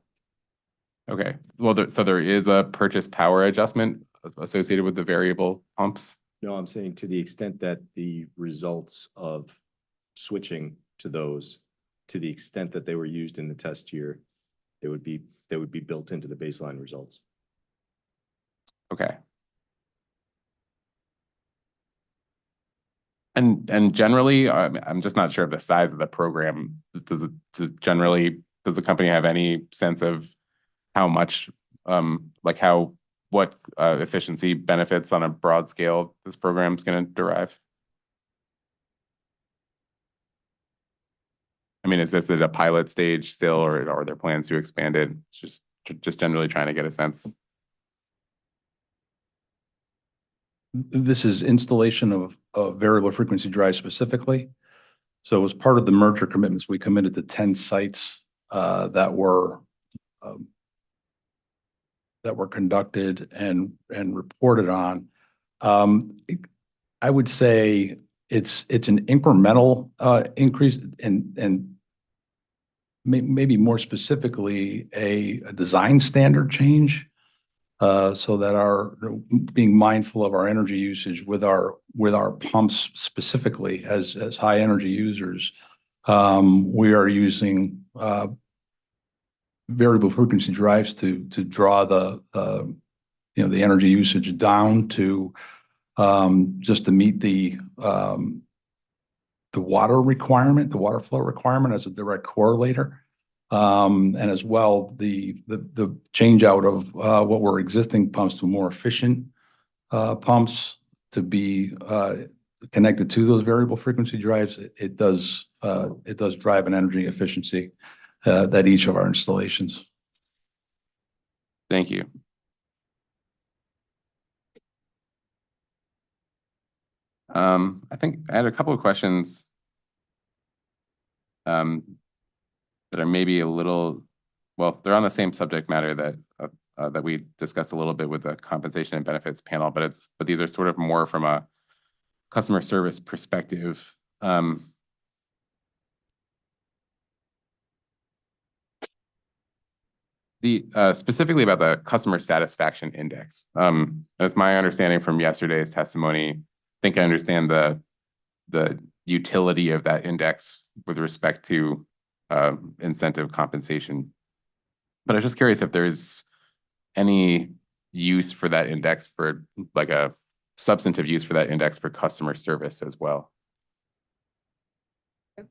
Okay, well, so there is a purchase power adjustment associated with the variable pumps? No, I'm saying to the extent that the results of switching to those, to the extent that they were used in the test year, they would be built into the baseline results. Okay. And generally, I'm just not sure of the size of the program. Does the company have any sense of how much, like what efficiency benefits on a broad scale this program is going to derive? I mean, is this at a pilot stage still, or are there plans to expand it? Just generally trying to get a sense. This is installation of variable frequency drives specifically. So as part of the merger commitments, we committed to 10 sites that were conducted and reported on. I would say it's an incremental increase and maybe more specifically a design standard change. So that our being mindful of our energy usage with our pumps specifically as high energy users, we are using variable frequency drives to draw the energy usage down to just to meet the water requirement, the water flow requirement as a direct correlator. And as well, the change out of what were existing pumps to more efficient pumps to be connected to those variable frequency drives. It does drive an energy efficiency at each of our installations. Thank you. I think I had a couple of questions that are maybe a little, well, they're on the same subject matter that we discussed a little bit with the compensation and benefits panel, but these are sort of more from a customer service perspective. Specifically about the customer satisfaction index. That's my understanding from yesterday's testimony. I think I understand the utility of that index with respect to incentive compensation. But I was just curious if there's any use for that index for like a substantive use for that index for customer service as well.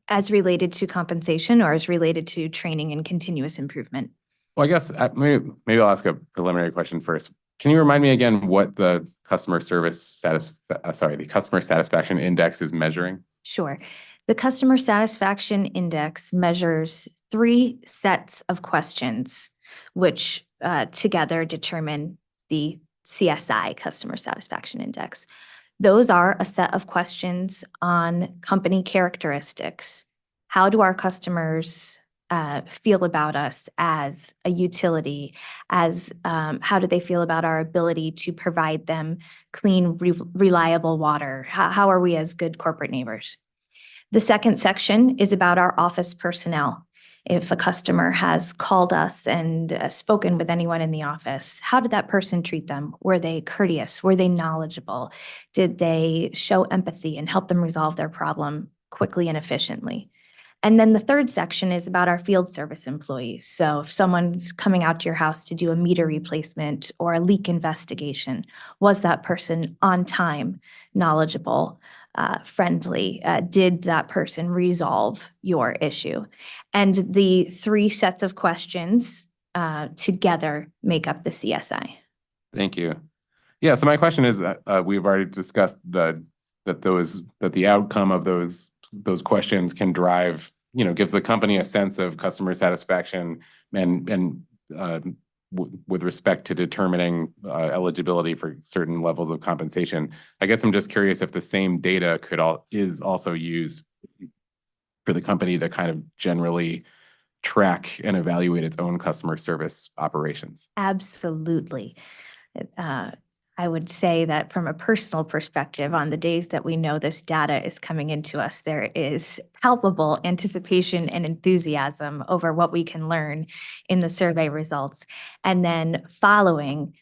As related to compensation or as related to training and continuous improvement? Well, I guess maybe I'll ask a preliminary question first. Can you remind me again what the customer satisfaction index is measuring? Sure. The customer satisfaction index measures 3 sets of questions, which together determine the CSI, Customer Satisfaction Index. Those are a set of questions on company characteristics. How do our customers feel about us as a utility? How do they feel about our ability to provide them clean, reliable water? How are we as good corporate neighbors? The second section is about our office personnel. If a customer has called us and spoken with anyone in the office, how did that person treat them? Were they courteous? Were they knowledgeable? Did they show empathy and help them resolve their problem quickly and efficiently? And then the third section is about our field service employees. So if someone's coming out to your house to do a meter replacement or a leak investigation, was that person on time, knowledgeable, friendly? Did that person resolve your issue? And the 3 sets of questions together make up the CSI. Thank you. Yeah, so my question is that we've already discussed that the outcome of those questions can drive, gives the company a sense of customer satisfaction and with respect to determining eligibility for certain levels of compensation. I guess I'm just curious if the same data is also used for the company to kind of generally track and evaluate its own customer service operations. Absolutely. I would say that from a personal perspective, on the days that we know this data is coming into us, there is palpable anticipation and enthusiasm over what we can learn in the survey results. And then following,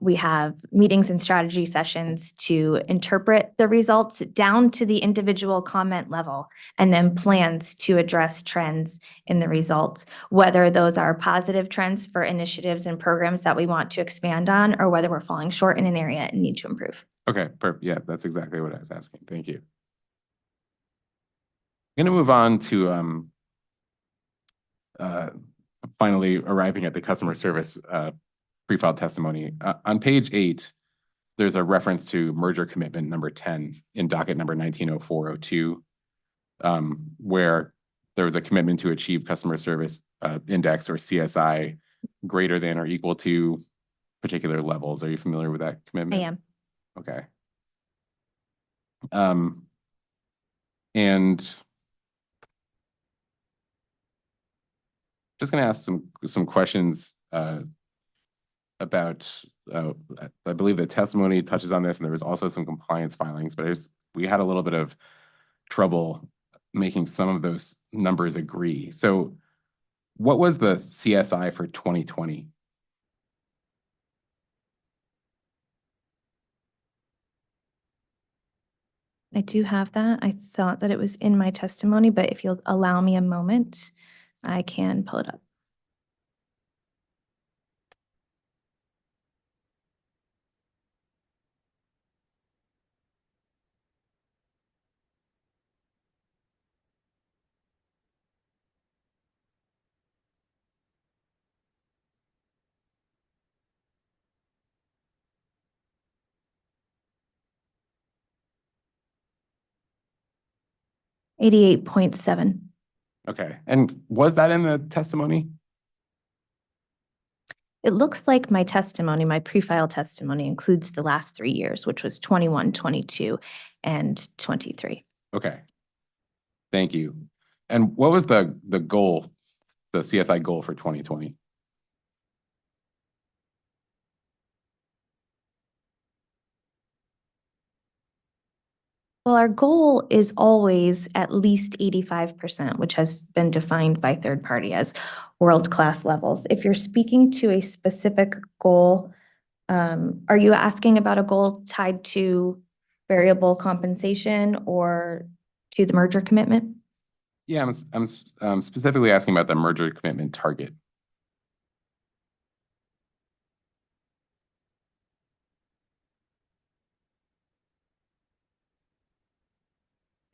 we have meetings and strategy sessions to interpret the results down to the individual comment level, and then plans to address trends in the results, whether those are positive trends for initiatives and programs that we want to expand on, or whether we're falling short in an area and need to improve. Okay, yeah, that's exactly what I was asking. Thank you. I'm going to move on to finally arriving at the customer service pre-filed testimony. On page 8, there's a reference to merger commitment number 10 in docket number 190402, where there was a commitment to achieve customer service index, or CSI, greater than or equal to particular levels. Are you familiar with that commitment? I am. Okay. And just going to ask some questions about, I believe the testimony touches on this, and there was also some compliance filings, but we had a little bit of trouble making some of those numbers agree. So what was the CSI for 2020? I do have that. I thought that it was in my testimony, but if you'll allow me a moment, I can pull it up. $88.7. Okay, and was that in the testimony? It looks like my testimony, my pre-file testimony, includes the last 3 years, which was 21, 22, and 23. Okay, thank you. And what was the goal, the CSI goal for 2020? Well, our goal is always at least 85%, which has been defined by third party as world-class levels. If you're speaking to a specific goal, are you asking about a goal tied to variable compensation or to the merger commitment? Yeah, I'm specifically asking about the merger commitment target.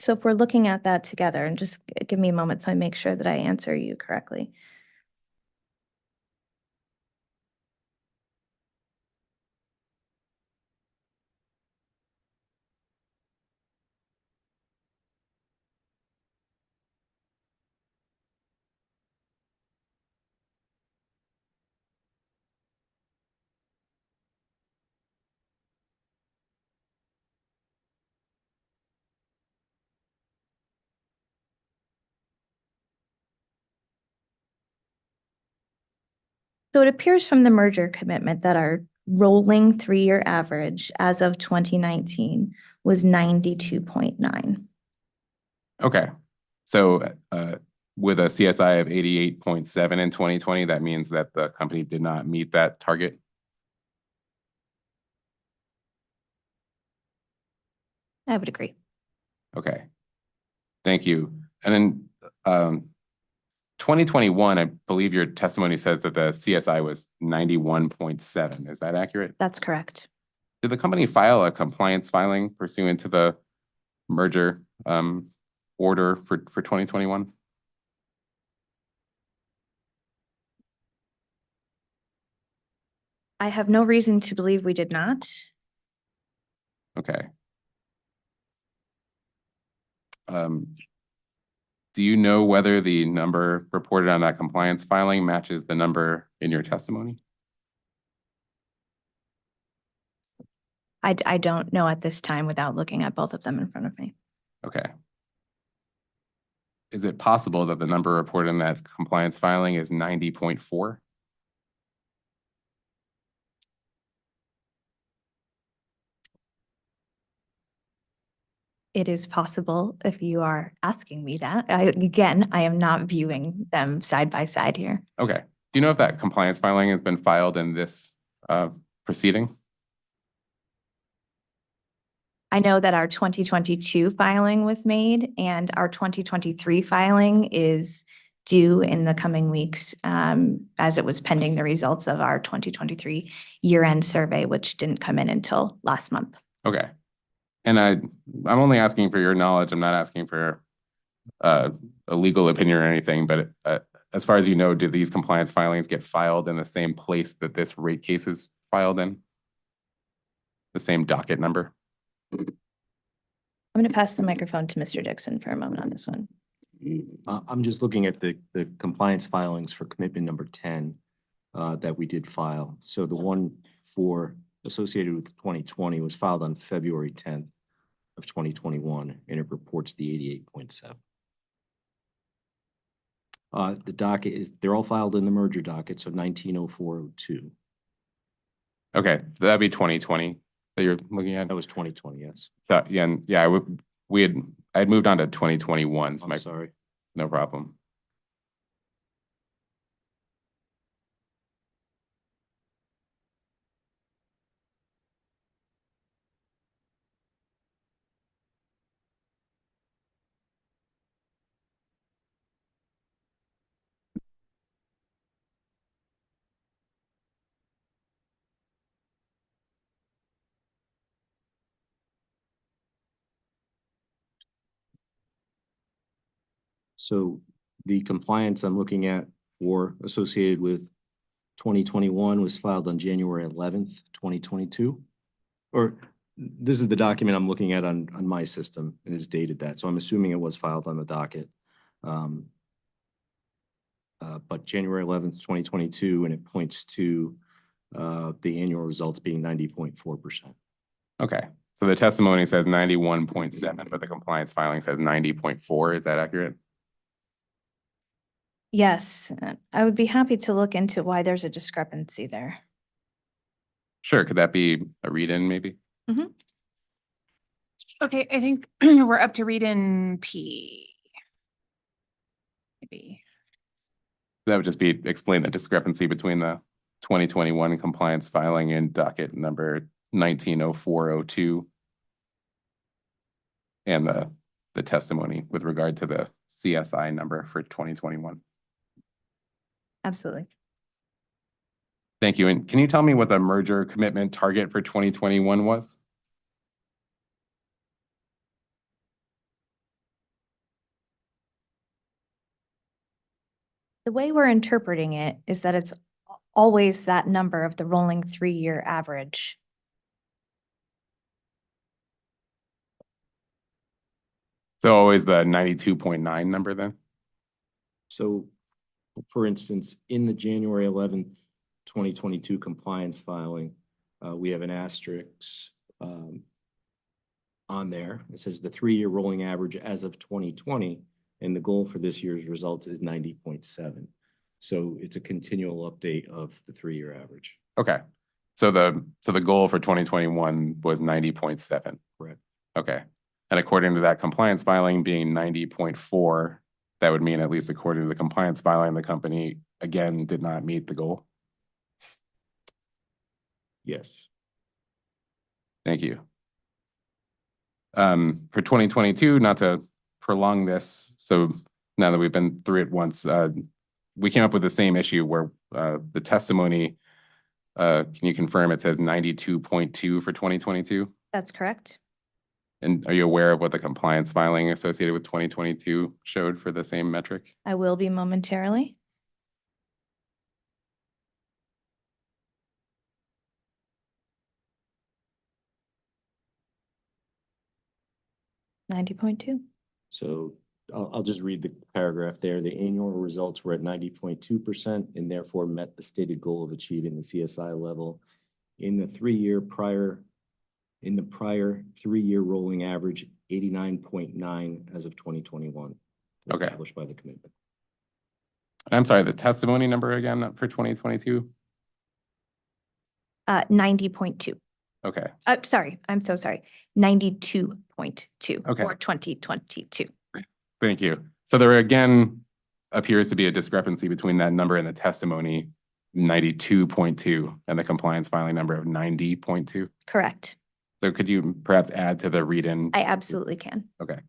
So if we're looking at that together, and just give me a moment so I make sure that I answer you correctly. So it appears from the merger commitment that our rolling 3-year average as of 2019 was 92.9. Okay, so with a CSI of 88.7 in 2020, that means that the company did not meet that target? I would agree. Okay, thank you. And then 2021, I believe your testimony says that the CSI was 91.7. Is that accurate? That's correct. Did the company file a compliance filing pursuant to the merger order for 2021? I have no reason to believe we did not. Okay. Do you know whether the number reported on that compliance filing matches the number in your testimony? I don't know at this time without looking at both of them in front of me. Okay. Is it possible that the number reported in that compliance filing is 90.4? It is possible if you are asking me that. Again, I am not viewing them side by side here. Okay. Do you know if that compliance filing has been filed in this proceeding? I know that our 2022 filing was made and our 2023 filing is due in the coming weeks, as it was pending the results of our 2023 year-end survey, which didn't come in until last month. Okay. And I'm only asking for your knowledge. I'm not asking for a legal opinion or anything, but as far as you know, do these compliance filings get filed in the same place that this rate case is filed in? The same docket number? I'm going to pass the microphone to Mr. Dixon for a moment on this one. I'm just looking at the compliance filings for commitment number 10 that we did file. So the one for associated with 2020 was filed on February 10th of 2021, and it reports the 88.7. The docket is, they're all filed in the merger docket, so 190402. Okay, so that'd be 2020 that you're looking at? That was 2020, yes. So, yeah, and yeah, I'd moved on to 2021, so I'm sorry. no problem. So the compliance I'm looking at for associated with 2021 was filed on January 11th, 2022. Or this is the document I'm looking at on my system and is dated that. So I'm assuming it was filed on the docket. But January 11th, 2022, and it points to the annual results being 90.4%. Okay, so the testimony says 91.7, but the compliance filing says 90.4. Is that accurate? Yes, I would be happy to look into why there's a discrepancy there. Sure, could that be a read-in maybe? Okay, I think we're up to read in P. Maybe. That would just be explain the discrepancy between the 2021 compliance filing and docket number 190402 and the testimony with regard to the CSI number for 2021. Absolutely. Thank you. And can you tell me what the merger commitment target for 2021 was? The way we're interpreting it is that it's always that number of the rolling 3-year average. So always the 92.9 number then? So for instance, in the January 11th, 2022 compliance filing, we have an asterisk on there. It says the 3-year rolling average as of 2020, and the goal for this year's results is 90.7. So it's a continual update of the 3-year average. Okay. So the goal for 2021 was 90.7. Correct. Okay. And according to that compliance filing being 90.4, that would mean, at least according to the compliance filing, the company again did not meet the goal. Yes. Thank you. For 2022, not to prolong this, so now that we've been through it once, we came up with the same issue where the testimony, can you confirm it says 92.2 for 2022? That's correct. And are you aware of what the compliance filing associated with 2022 showed for the same metric? I will be momentarily. $90.2. So I'll just read the paragraph there. The annual results were at 90.2% and therefore met the stated goal of achieving the CSI level in the 3-year prior In the prior 3-year rolling average, 89.9 as of 2021, Okay. established by the commitment. I'm sorry, the testimony number again for 2022? 90.2. Okay, Sorry, I'm so sorry. 92.2 Okay. for 2022. thank you. So there again appears to be a discrepancy between that number and the testimony 92.2 and the compliance filing number of 90.2. Correct. So could you perhaps add to the read-in? I absolutely can. Okay.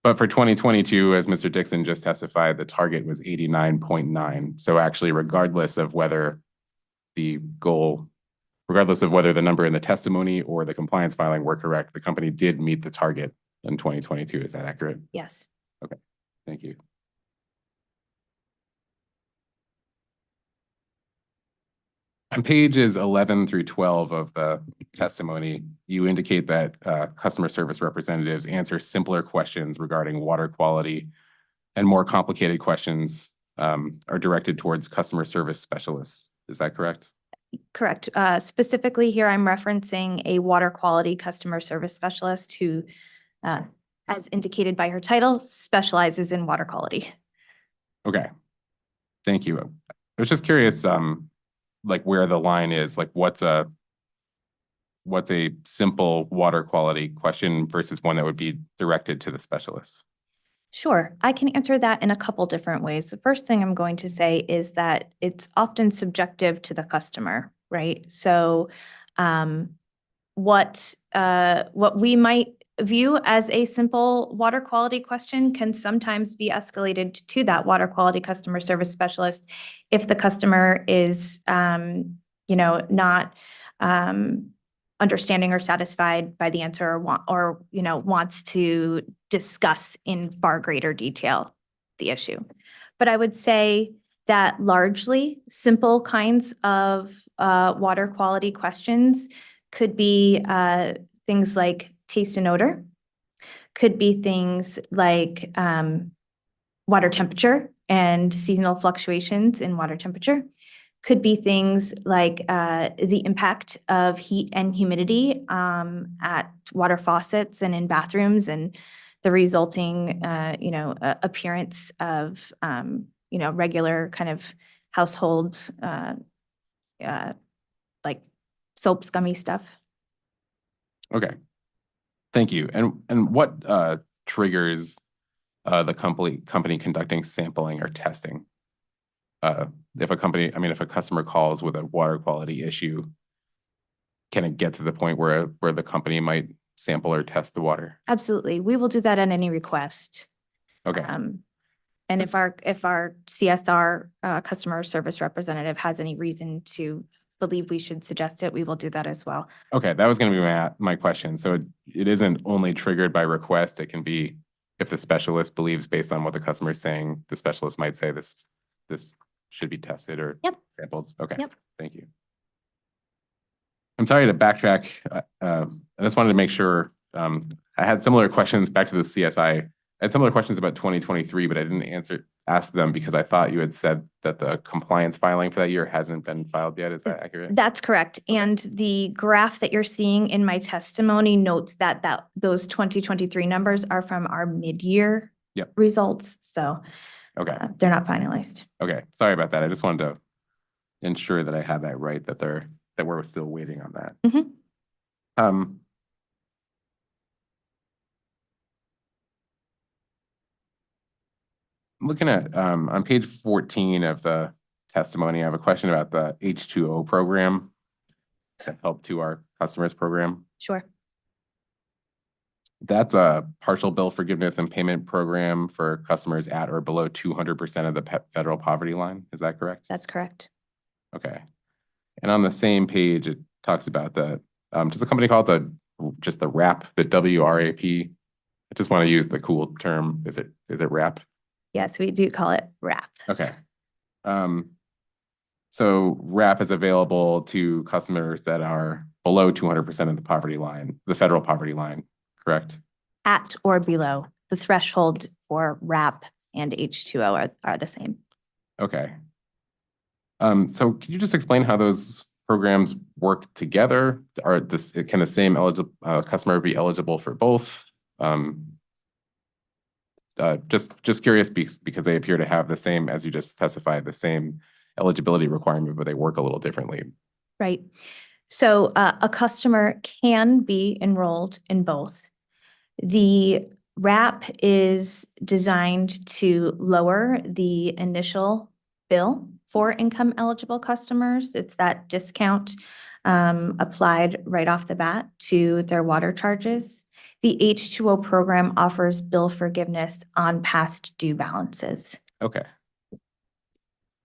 But for 2022, as Mr. Dixon just testified, the target was 89.9. So actually, regardless of whether the number in the testimony or the compliance filing were correct, the company did meet the target in 2022. Is that accurate? Yes. Okay, thank you. On pages 11 through 12 of the testimony, you indicate that customer service representatives answer simpler questions regarding water quality, and more complicated questions are directed towards customer service specialists. Is that correct? Correct. Specifically here, I'm referencing a water quality customer service specialist who, as indicated by her title, specializes in water quality. Okay, thank you. I was just curious, like where the line is, like what's a simple water quality question versus one that would be directed to the specialist? Sure, I can answer that in a couple different ways. The first thing I'm going to say is that it's often subjective to the customer, right? So what we might view as a simple water quality question can sometimes be escalated to that water quality customer service specialist if the customer is not understanding or satisfied by the answer, or wants to discuss in far greater detail the issue. But I would say that largely simple kinds of water quality questions could be things like taste and odor, could be things like water temperature and seasonal fluctuations in water temperature, could be things like the impact of heat and humidity at water faucets and in bathrooms, and the resulting appearance of regular kind of household like soap, scummy stuff. Okay, thank you. And what triggers the company conducting sampling or testing? If a customer calls with a water quality issue, can it get to the point where the company might sample or test the water? Absolutely. We will do that at any request. Okay. And if our CSR customer service representative has any reason to believe we should suggest it, we will do that as well. Okay, that was going to be my question. So it isn't only triggered by request. It can be if the specialist believes, based on what the customer is saying, the specialist might say this should be tested or sampled. Okay, thank you. I'm sorry to backtrack. I just wanted to make sure I had similar questions back to the CSI. I had similar questions about 2023, but I didn't ask them because I thought you had said that the compliance filing for that year hasn't been filed yet. Is that accurate? That's correct. And the graph that you're seeing in my testimony notes that those 2023 numbers are from our mid-year results. So they're not finalized. Okay, sorry about that. I just wanted to ensure that I had that right, that we're still waiting on that. Looking at on page 14 of the testimony, I have a question about the H2O program, that Help to Our Customers program. Sure. That's a partial bill forgiveness and payment program for customers at or below 200% of the federal poverty line. Is that correct? That's correct. Okay. And on the same page, it talks about the does the company call it the WRAP, the WRAP? I just want to use the cool term. Is it WRAP? Yes, we do call it WRAP. Okay. So WRAP is available to customers that are below 200% of the poverty line, the federal poverty line, correct? At or below. The threshold for WRAP and H2O are the same. Okay. So can you just explain how those programs work together? Can the same customer be eligible for both? Just curious because they appear to have the same, as you just specified, the same eligibility requirement, but they work a little differently. Right. So a customer can be enrolled in both. The RAP is designed to lower the initial bill for income eligible customers. It's that discount applied right off the bat to their water charges. The H2O program offers bill forgiveness on past due balances. Okay.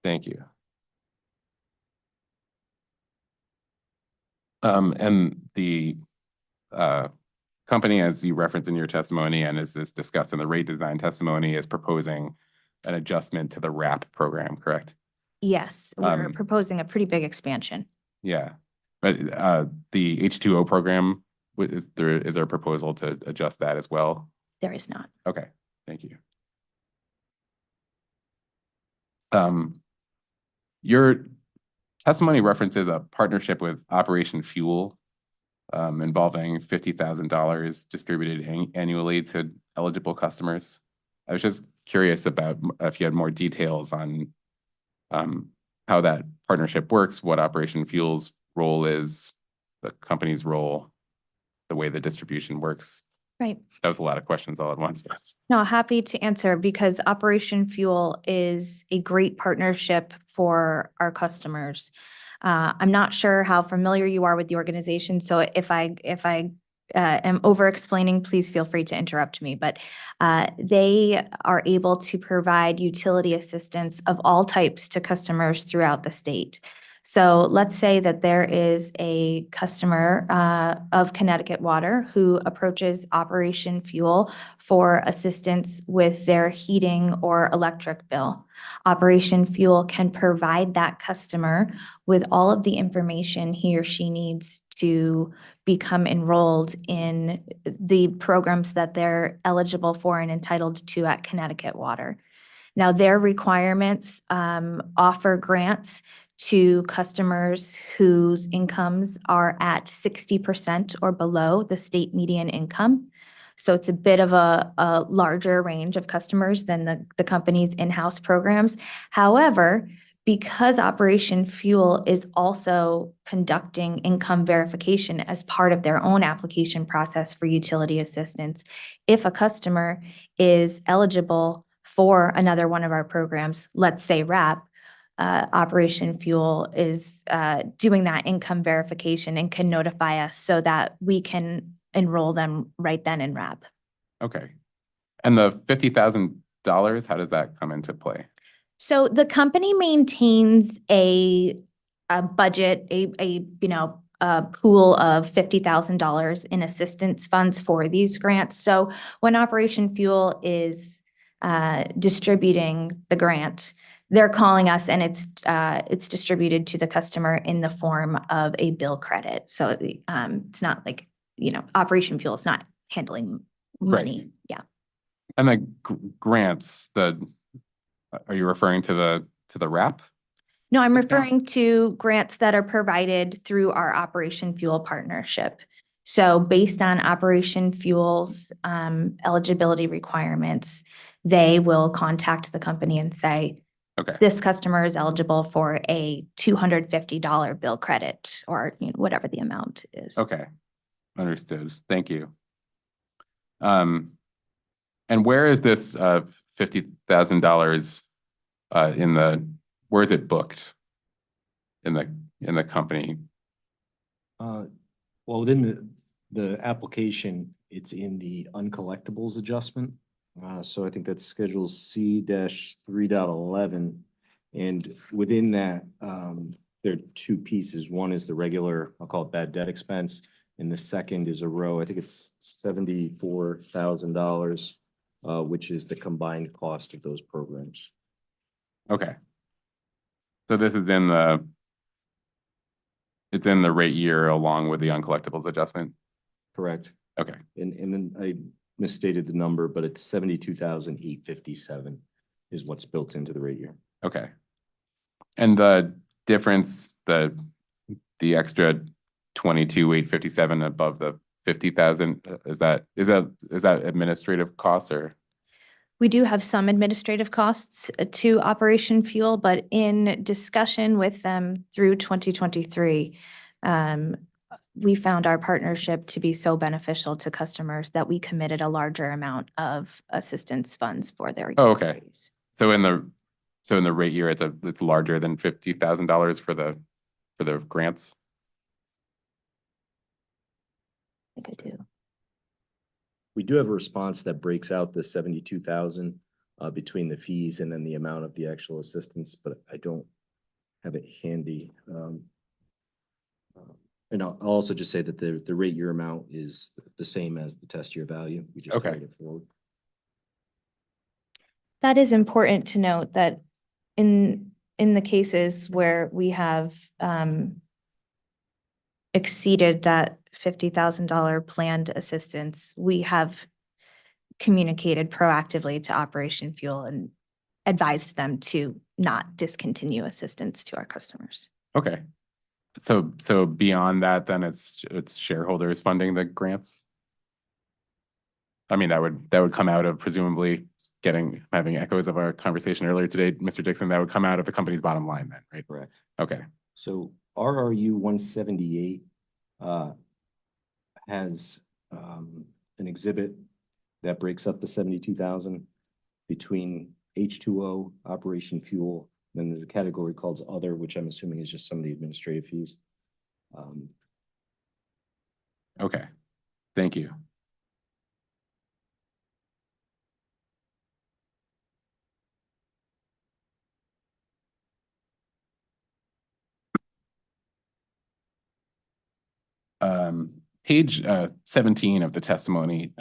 Thank you. And the company, as you referenced in your testimony and as is discussed in the rate design testimony, is proposing an adjustment to the RAP program, correct? Yes, we're proposing a pretty big expansion. Yeah, but the H2O program, is there a proposal to adjust that as well? There is not. Okay, thank you. Your testimony references a partnership with Operation Fuel involving $50,000 distributed annually to eligible customers. I was just curious about if you had more details on how that partnership works, what Operation Fuel's role is, the company's role, the way the distribution works. Right. That was a lot of questions all at once. No, happy to answer because Operation Fuel is a great partnership for our customers. I'm not sure how familiar you are with the organization, so if I am over-explaining, please feel free to interrupt me. But they are able to provide utility assistance of all types to customers throughout the state. So let's say that there is a customer of Connecticut Water who approaches Operation Fuel for assistance with their heating or electric bill. Operation Fuel can provide that customer with all of the information he or she needs to become enrolled in the programs that they're eligible for and entitled to at Connecticut Water. Now, their requirements offer grants to customers whose incomes are at 60% or below the state median income. So it's a bit of a larger range of customers than the company's in-house programs. However, because Operation Fuel is also conducting income verification as part of their own application process for utility assistance, if a customer is eligible for another one of our programs, let's say RAP, Operation Fuel is doing that income verification and can notify us so that we can enroll them right then in RAP. Okay. And the $50,000, how does that come into play? So the company maintains a budget, a pool of $50,000 in assistance funds for these grants. So when Operation Fuel is distributing the grant, they're calling us and it's distributed to the customer in the form of a bill credit. So it's not like, Operation Fuel is not handling money. Right. Yeah. And the grants, are you referring to the RAP? No, I'm referring to grants that are provided through our Operation Fuel partnership. So based on Operation Fuel's eligibility requirements, they will contact the company and say, okay, this customer is eligible for a $250 bill credit or whatever the amount is. Okay, understood. Thank you. And where is this $50,000 where is it booked in the company? Well, within the application, it's in the uncollectibles adjustment. So I think that's Schedule C-3.11. And within that, there are two pieces. One is the regular, I'll call it bad debt expense. And the second is a row, I think it's $74,000, which is the combined cost of those programs. Okay. So this is it's in the rate year along with the uncollectibles adjustment? Correct. Okay. And then I misstated the number, but it's 72,857 is what's built into the rate year. Okay. And the difference, the the extra 22,857 above the 50,000, is that administrative costs or? We do have some administrative costs to Operation Fuel, but in discussion with them through 2023, we found our partnership to be so beneficial to customers that we committed a larger amount of assistance funds for their Oh, okay. employees. So in the rate year, it's larger than $50,000 for the grants? I think I do. We do have a response that breaks out the 72,000 between the fees and then the amount of the actual assistance, but I don't have it handy. And I'll also just say that the rate year amount is the same as the test year value. We just carried it forward. That is important to note that in the cases where we have exceeded that $50,000 planned assistance, we have communicated proactively to Operation Fuel and advised them to not discontinue assistance to our customers. Okay. So beyond that, then it's shareholders funding the grants? I mean, that would come out of presumably having echoes of our conversation earlier today, Mr. Dixon, that would come out of the company's bottom line then, right? Correct. Okay. So RRU 178 has an exhibit that breaks up the 72,000 between H2O, Operation Fuel, then there's a category called Other, which I'm assuming is just some of the administrative fees. Okay, thank you. Page 17 of the testimony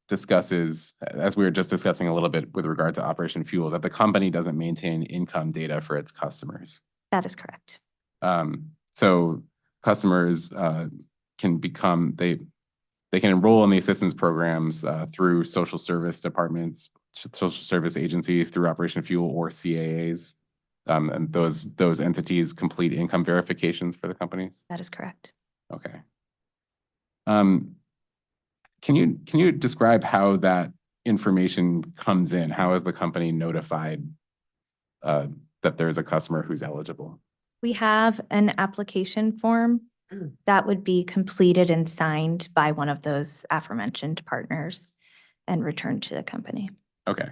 discusses, as we were just discussing a little bit with regard to Operation Fuel, that the company doesn't maintain income data for its customers. That is correct. So customers can enroll in the assistance programs through social service departments, social service agencies, through Operation Fuel or CAAs. And those entities complete income verifications for the companies? That is correct. Okay. Can you describe how that information comes in? How is the company notified that there's a customer who's eligible? We have an application form that would be completed and signed by one of those aforementioned partners and returned to the company. Okay.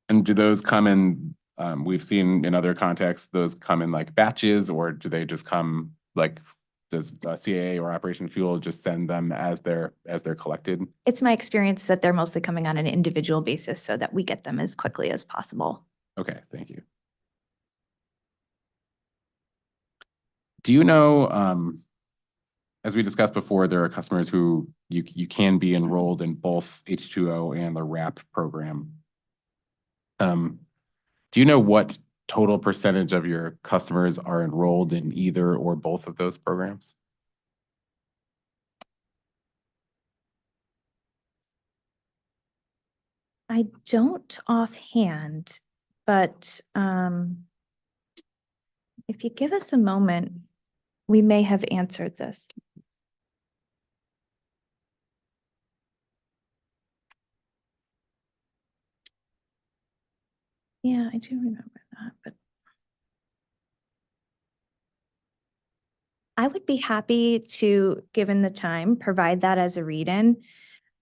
And do those come in, we've seen in other contexts, those come in like batches, or do they just come like, does CAA or Operation Fuel just send them as they're collected? It's my experience that they're mostly coming on an individual basis so that we get them as quickly as possible. Okay, thank you. Do you know, as we discussed before, there are customers who you can be enrolled in both H2O and the RAP program. Do you know what total percentage of your customers are enrolled in either or both of those programs? I don't offhand, but if you give us a moment, we may have answered this. Yeah, I do remember that, but I would be happy to, given the time, provide that as a read-in,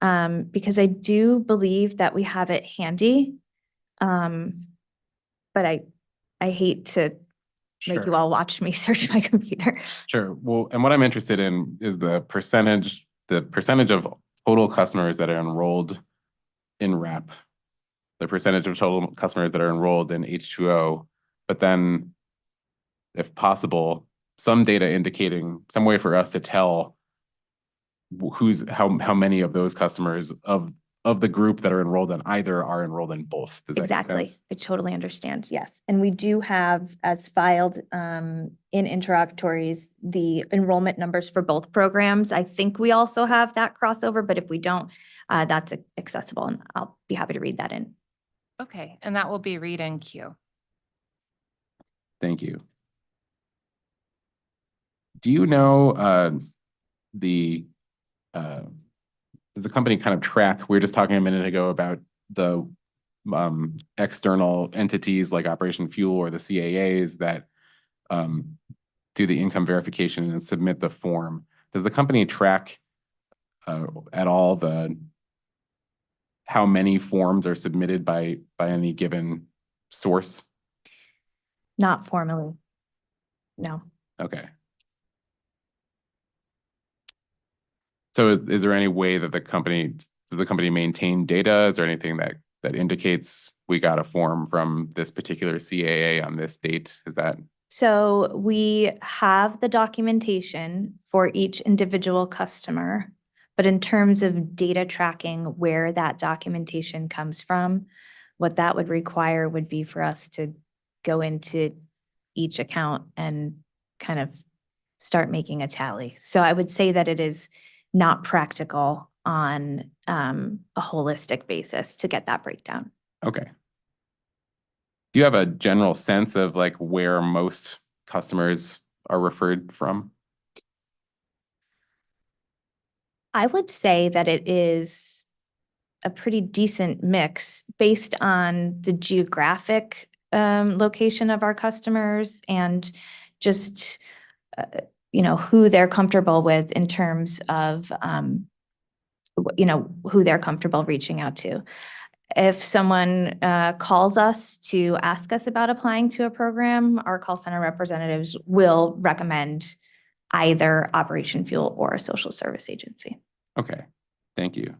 because I do believe that we have it handy. But I hate to make you all watch me search my computer. Sure. Well, and what I'm interested in is the percentage of total customers that are enrolled in RAP, the percentage of total customers that are enrolled in H2O, but then, if possible, some data indicating some way for us to tell how many of those customers of the group that are enrolled in either are enrolled in both. Does that make Exactly. sense? I totally understand. Yes. And we do have, as filed in interrogatories, the enrollment numbers for both programs. I think we also have that crossover, but if we don't, that's accessible, and I'll be happy to read that in. Okay, and that will be read in queue. Thank you. Do you know the does the company kind of track? We were just talking a minute ago about the external entities like Operation Fuel or the CAAs that do the income verification and submit the form. Does the company track at all how many forms are submitted by any given source? Not formally. No. Okay. So is there any way that does the company maintain data? Is there anything that indicates we got a form from this particular CAA on this date? Is that? So we have the documentation for each individual customer, but in terms of data tracking where that documentation comes from, what that would require would be for us to go into each account and kind of start making a tally. So I would say that it is not practical on a holistic basis to get that breakdown. Okay. Do you have a general sense of like where most customers are referred from? I would say that it is a pretty decent mix based on the geographic location of our customers and just who they're comfortable with in terms of who they're comfortable reaching out to. If someone calls us to ask us about applying to a program, our call center representatives will recommend either Operation Fuel or a social service agency. Okay, thank you.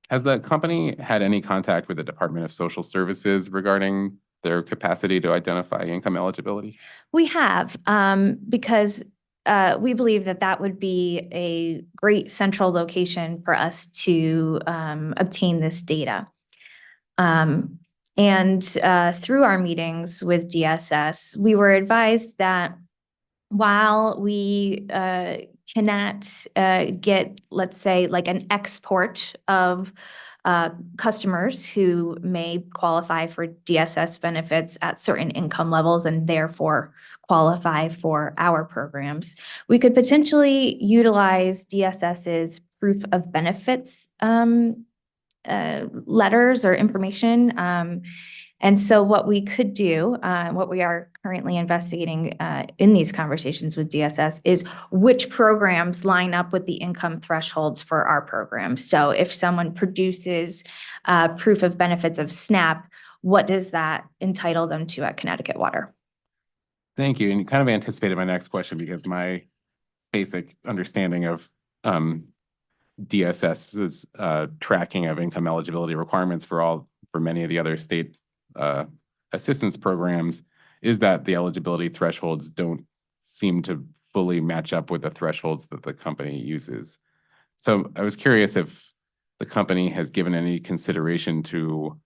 Has the company had any contact with the Department of Social Services regarding their capacity to identify income eligibility? We have, because we believe that that would be a great central location for us to obtain this data. And through our meetings with DSS, we were advised that while we cannot get, let's say, like an export of customers who may qualify for DSS benefits at certain income levels and therefore qualify for our programs, we could potentially utilize DSS's proof of benefits letters or information. And so what we could do, what we are currently investigating in these conversations with DSS is which programs line up with the income thresholds for our program. So if someone produces proof of benefits of SNAP, what does that entitle them to at Connecticut Water? Thank you. And you kind of anticipated my next question because my basic understanding of DSS's tracking of income eligibility requirements for many of the other state assistance programs is that the eligibility thresholds don't seem to fully match up with the thresholds that the company uses. So I was curious if the company has given any consideration to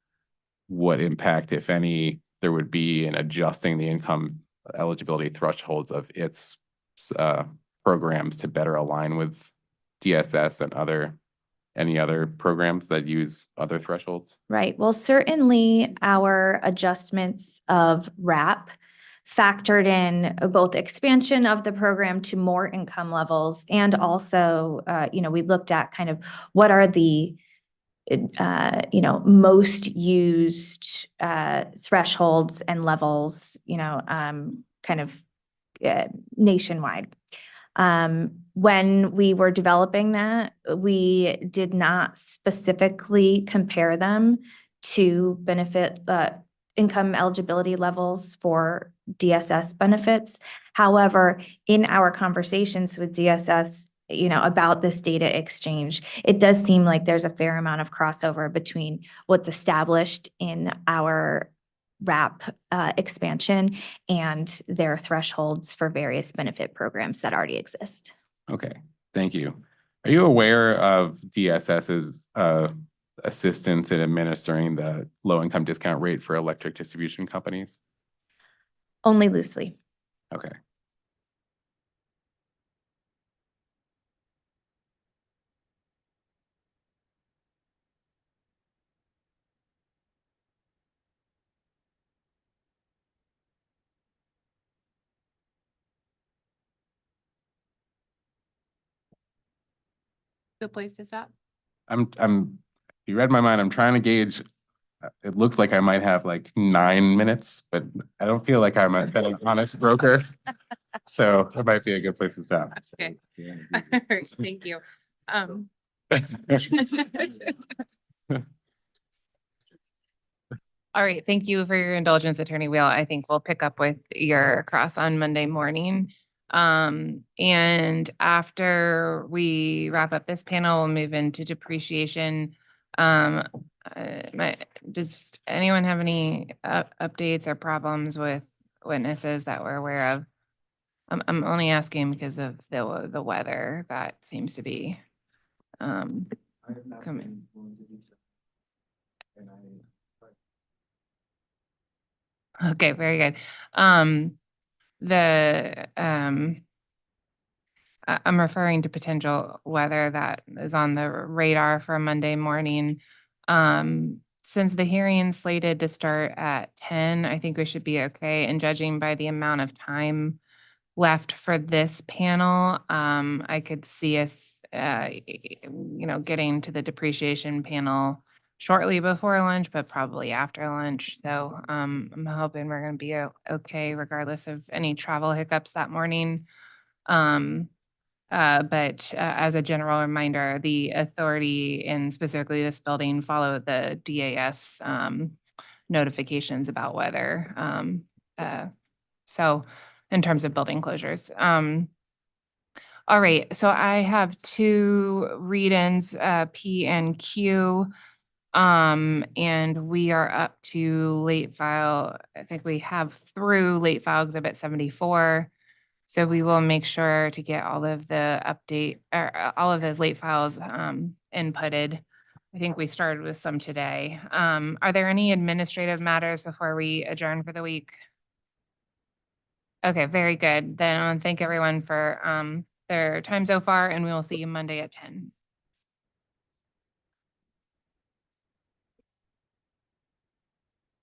what impact, if any, there would be in adjusting the income eligibility thresholds of its programs to better align with DSS and any other programs that use other thresholds? Right. Well, certainly our adjustments of RAP factored in both expansion of the program to more income levels and also, we looked at kind of what are the most used thresholds and levels, kind of nationwide. When we were developing that, we did not specifically compare them to benefit income eligibility levels for DSS benefits. However, in our conversations with DSS, about this data exchange, it does seem like there's a fair amount of crossover between what's established in our RAP expansion and their thresholds for various benefit programs that already exist. Okay, thank you. Are you aware of DSS's assistance in administering the low-income discount rate for electric distribution companies? Only loosely. Okay. Good place to stop. You read my mind. I'm trying to gauge. It looks like I might have like 9 minutes, but I don't feel like I'm an honest broker. So it might be a good place to stop. Okay. All right, thank you. All right, thank you for your indulgence, Attorney Wheel. I think we'll pick up with your cross on Monday morning. And after we wrap up this panel, we'll move into depreciation. Does anyone have any updates or problems with witnesses that we're aware of? I'm only asking because of the weather that seems to be coming. Okay, very good. I'm referring to potential weather that is on the radar for Monday morning. Since the hearing is slated to start at 10, I think we should be okay. And judging by the amount of time left for this panel, I could see us, getting to the depreciation panel shortly before lunch, but probably after lunch. So I'm hoping we're going to be okay regardless of any travel hiccups that morning. But as a general reminder, the authority and specifically this building follow the DAS notifications about weather. So in terms of building closures. All right, so I have two read-ins, P and Q. And we are up to late file. I think we have through late file exhibit 74. So we will make sure to get all of the update or all of those late files inputted. I think we started with some today. Are there any administrative matters before we adjourn for the week? Okay, very good. Then I want to thank everyone for their time so far, and we will see you Monday at 10.